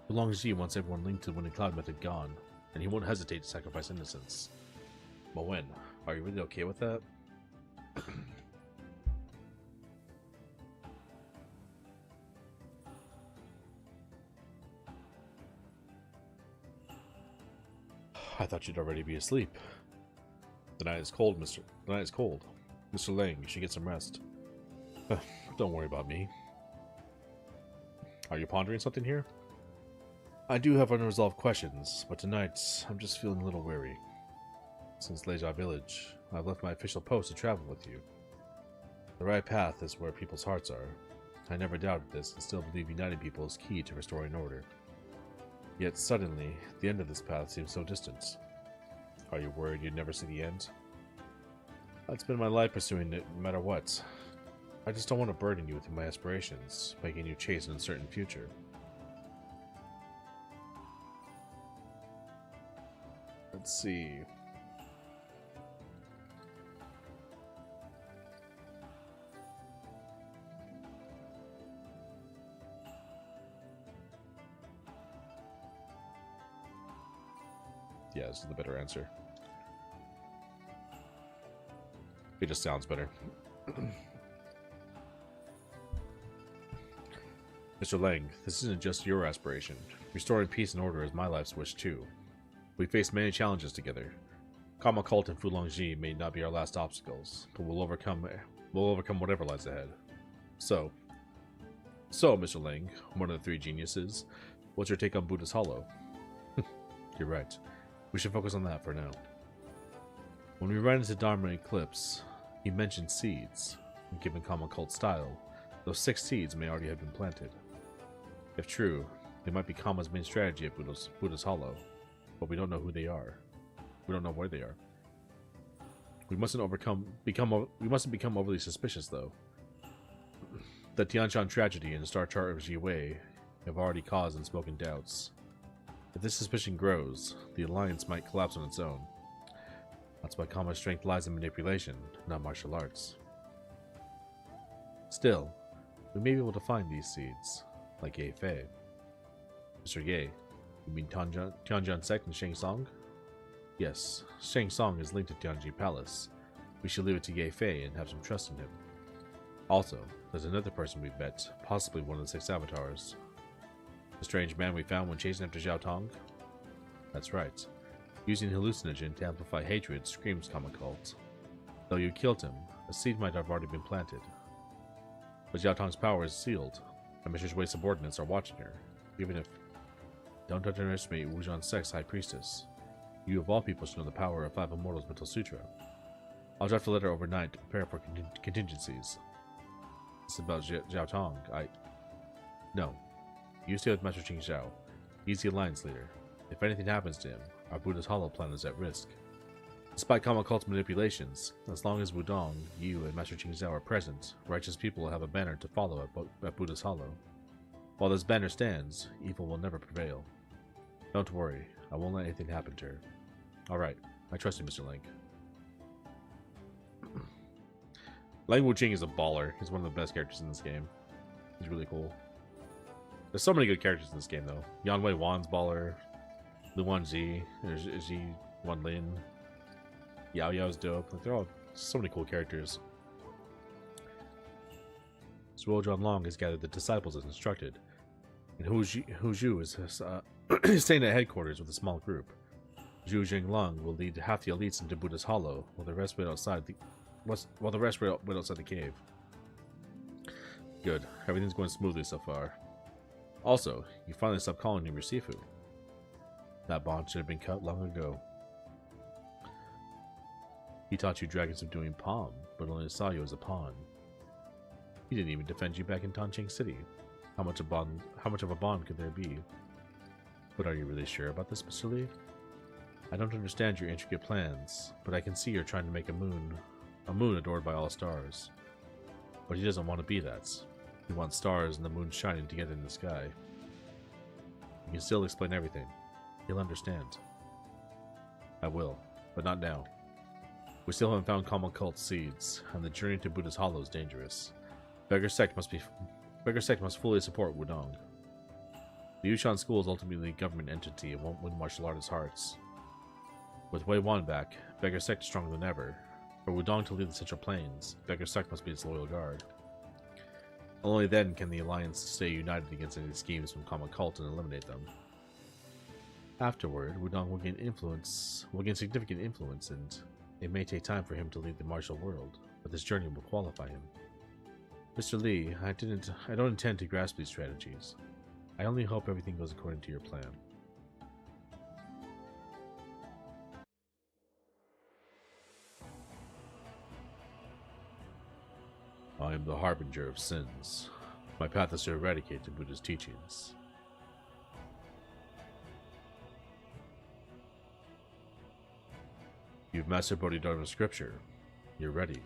Fu Longzi wants everyone linked to the Winning Cloud method gone, and he won't hesitate to sacrifice innocents. But when? Are you really okay with that? I thought you'd already be asleep. The night is cold, Mr. The night is cold. Mr. Lang, you should get some rest. Don't worry about me. Are you pondering something here? I do have unresolved questions, but tonight I'm just feeling a little weary. Since Leja Village, I've left my official post to travel with you. The right path is where people's hearts are. I never doubted this and still believe uniting people is key to restoring order. Yet suddenly, the end of this path seems so distant. Are you worried you'd never see the end? I'd spend my life pursuing it no matter what. I just don't want to burden you with my aspirations, making you chase an uncertain future. Let's see. Yeah, this is the better answer. It just sounds better. Mr. Lang, this isn't just your aspiration. Restoring peace and order is my life's wish too. We faced many challenges together. Karma Cult and Fu Longji may not be our last obstacles, but we'll overcome whatever lies ahead. So, Mr. Lang, one of the 3 geniuses, what's your take on Buddha's Hollow? You're right. We should focus on that for now. When we ran into Dharma Eclipse, he mentioned seeds. Given Karma Cult style, those 6 seeds may already have been planted. If true, they might be Karma's main strategy at Buddha's Hollow, but we don't know who they are. We don't know where they are. We mustn't become overly suspicious, though. The Tianshan tragedy and the star chart of Ji Wei have already caused unspoken doubts. If this suspicion grows, the alliance might collapse on its own. That's why Karma's strength lies in manipulation, not martial arts. Still, we may be able to find these seeds, like Ye Fei. Mr. Ye, you mean Tianjin sect and Shang Song? Yes, Shang Song is linked to Tianji Palace. We should leave it to Ye Fei and have some trust in him. Also, there's another person we've met, possibly one of the 6 avatars. The strange man we found when chasing after Zhao Tong? That's right. Using hallucinogen to amplify hatred screams Karma Cult. Though you killed him, a seed might have already been planted. But Zhao Tong's power is sealed, and Mr. Wei's subordinates are watching her, even if... Don't underestimate Wu Zhan's Sect's High Priestess. You of all people should know the power of 5 Immortals Mental Sutra. I'll draft a letter overnight to prepare for contingencies. It's about Zhao Tong. No. You stay with Master Qing Zhao. He's the Alliance leader. If anything happens to him, our Buddha's Hollow plan is at risk. Despite Karma Cult's manipulations, as long as Wudong, you, and Master Qing Zhao are present, righteous people will have a banner to follow at Buddha's Hollow. While this banner stands, evil will never prevail. Don't worry, I won't let anything happen to her. Alright, I trust you, Mr. Lang. Lang Wuqing is a baller. He's one of the best characters in this game. He's really cool. There's so many good characters in this game, though. Yanwei Wan's baller. Luan Zi. Ji Wanlin. Yao Yao's dope. Like, they're all so many cool characters. Zhuo Zhuanlong has gathered the disciples as instructed. And Hu Zhu is staying at headquarters with a small group. Zhu Jinglong will lead half the elites into Buddha's Hollow, while the rest wait outside the cave. Good. Everything's going smoothly so far. Also, you finally stopped calling him your Sifu. That bond should have been cut long ago. He taught you dragon subduing Palm, but only saw you as a pawn. He didn't even defend you back in Tanqing City. How much of a bond could there be? But are you really sure about this, Mr. Li? I don't understand your intricate plans, but I can see you're trying to make a moon adored by all stars. But he doesn't want to be that. You want stars and the moon shining together in the sky. You can still explain everything. He'll understand. I will, but not now. We still haven't found common cult seeds, and the journey to Buddha's Hollow is dangerous. Beggar Sect must fully support Wudong. The Yushan School is ultimately a government entity and won't win martial artists' hearts. With Wei Wan back, Beggar Sect is stronger than ever. For Wudong to lead the Central Plains, Beggar Sect must be its loyal guard. Only then can the Alliance stay united against any schemes from common cult and eliminate them. Afterward, Wudong will gain significant influence, and it may take time for him to lead the martial world, but this journey will qualify him. Mr. Lee, I don't intend to grasp these strategies. I only hope everything goes according to your plan. I am the harbinger of sins. My path is to eradicate the Buddha's teachings. You've mastered Bodhidharma scripture. You're ready.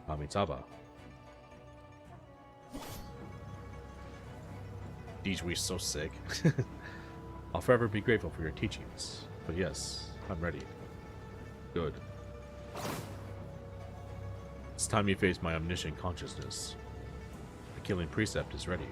Amitabha. Dijwi's so sick. I'll forever be grateful for your teachings. But yes, I'm ready. Good. It's time you face my omniscient consciousness. The killing precept is ready.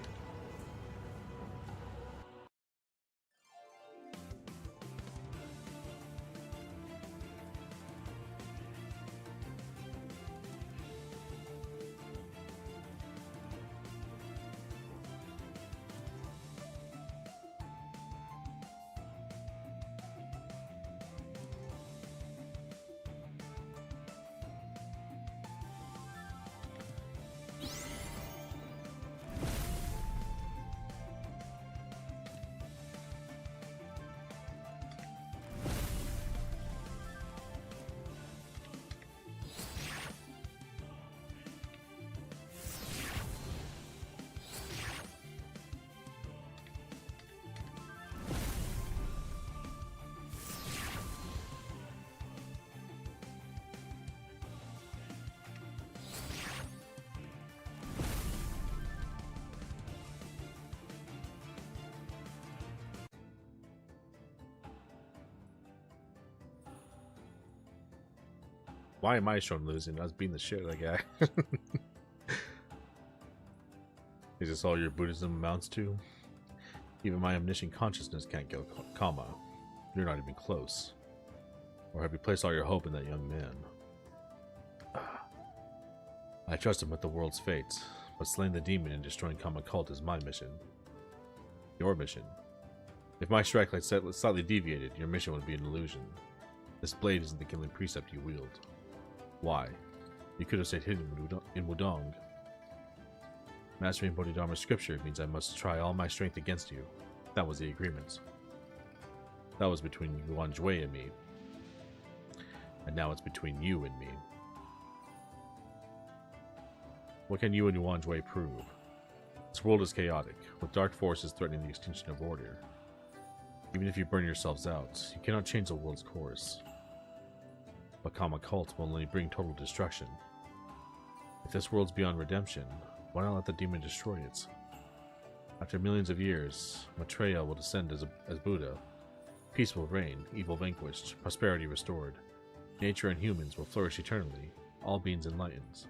Why am I shown losing? I was beating the shit out of that guy. Is this all your Buddhism amounts to? Even my omniscient consciousness can't kill Kama. You're not even close. Or have you placed all your hope in that young man? I trust him with the world's fate, but slaying the demon and destroying Kama cult is my mission. Your mission. If my strike light slightly deviated, your mission would be an illusion. This blade isn't the killing precept you wield. Why? You could have stayed hidden in Wudong. Mastering Bodhidharma scripture means I must try all my strength against you. That was the agreement. That was between Yuan Jue and me. And now it's between you and me. What can you and Yuan Jue prove? This world is chaotic, with dark forces threatening the extinction of order. Even if you burn yourselves out, you cannot change the world's course. But Kama cult will only bring total destruction. If this world's beyond redemption, why not let the demon destroy it? After millions of years, Maitreya will descend as Buddha. Peace will reign, evil vanquished, prosperity restored. Nature and humans will flourish eternally, all beings enlightened.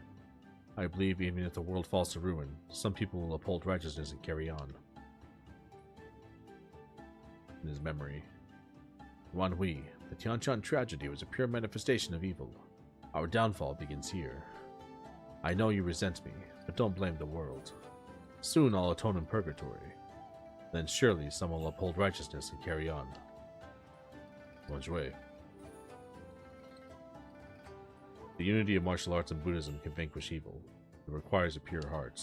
I believe even if the world falls to ruin, some people will uphold righteousness and carry on. In his memory, Wan Hui, the Tianshan tragedy was a pure manifestation of evil. Our downfall begins here. I know you resent me, but don't blame the world. Soon I'll atone in purgatory. Then surely someone will uphold righteousness and carry on. Yuan Jue. The unity of martial arts and Buddhism can vanquish evil. It requires a pure heart.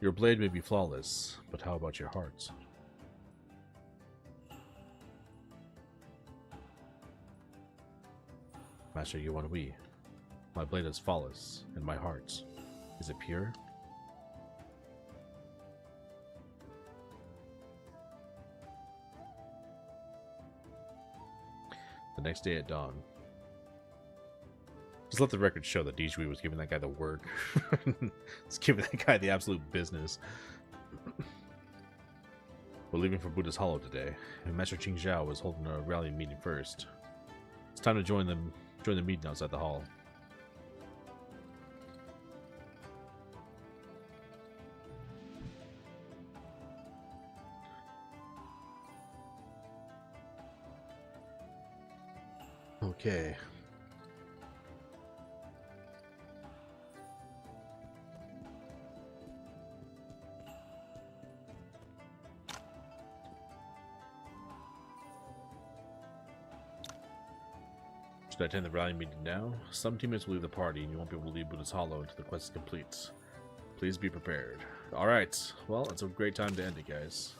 Your blade may be flawless, but how about your heart? Master Yuan Hui, my blade is flawless, and my heart, is it pure? The next day at dawn. Just let the record show that Dijui was giving that guy the work. It's giving that guy the absolute business. We're leaving for Buddha's Hollow today, and Master Qing Zhao was holding a rally meeting first. It's time to join the meeting outside the hall. Okay. Should I attend the rally meeting now? Some teammates will leave the party and you won't be able to leave Buddha's Hollow until the quest is complete. Please be prepared. Alright, well, it's a great time to end it, guys.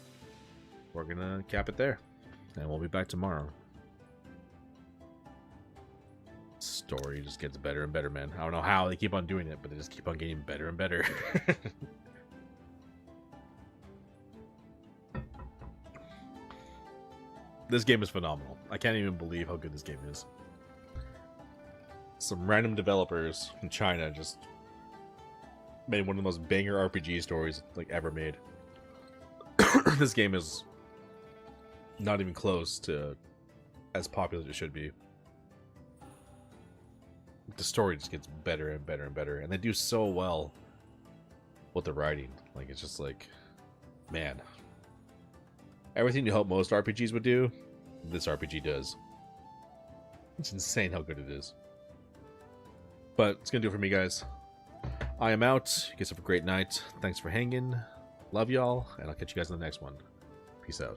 We're gonna cap it there, and we'll be back tomorrow. Story just gets better and better, man. I don't know how they keep on doing it, but they just keep on getting better and better. This game is phenomenal. I can't even believe how good this game is. Some random developers in China just made one of the most banger RPG stories like ever made. This game is not even close to as popular as it should be. The story just gets better and better and better, and they do so well with the writing. Like, it's just like, man, everything you hope most RPGs would do, this RPG does. It's insane how good it is. But it's gonna do it for me, guys. I am out. You guys have a great night. Thanks for hanging. Love y'all, and I'll catch you guys in the next one. Peace out.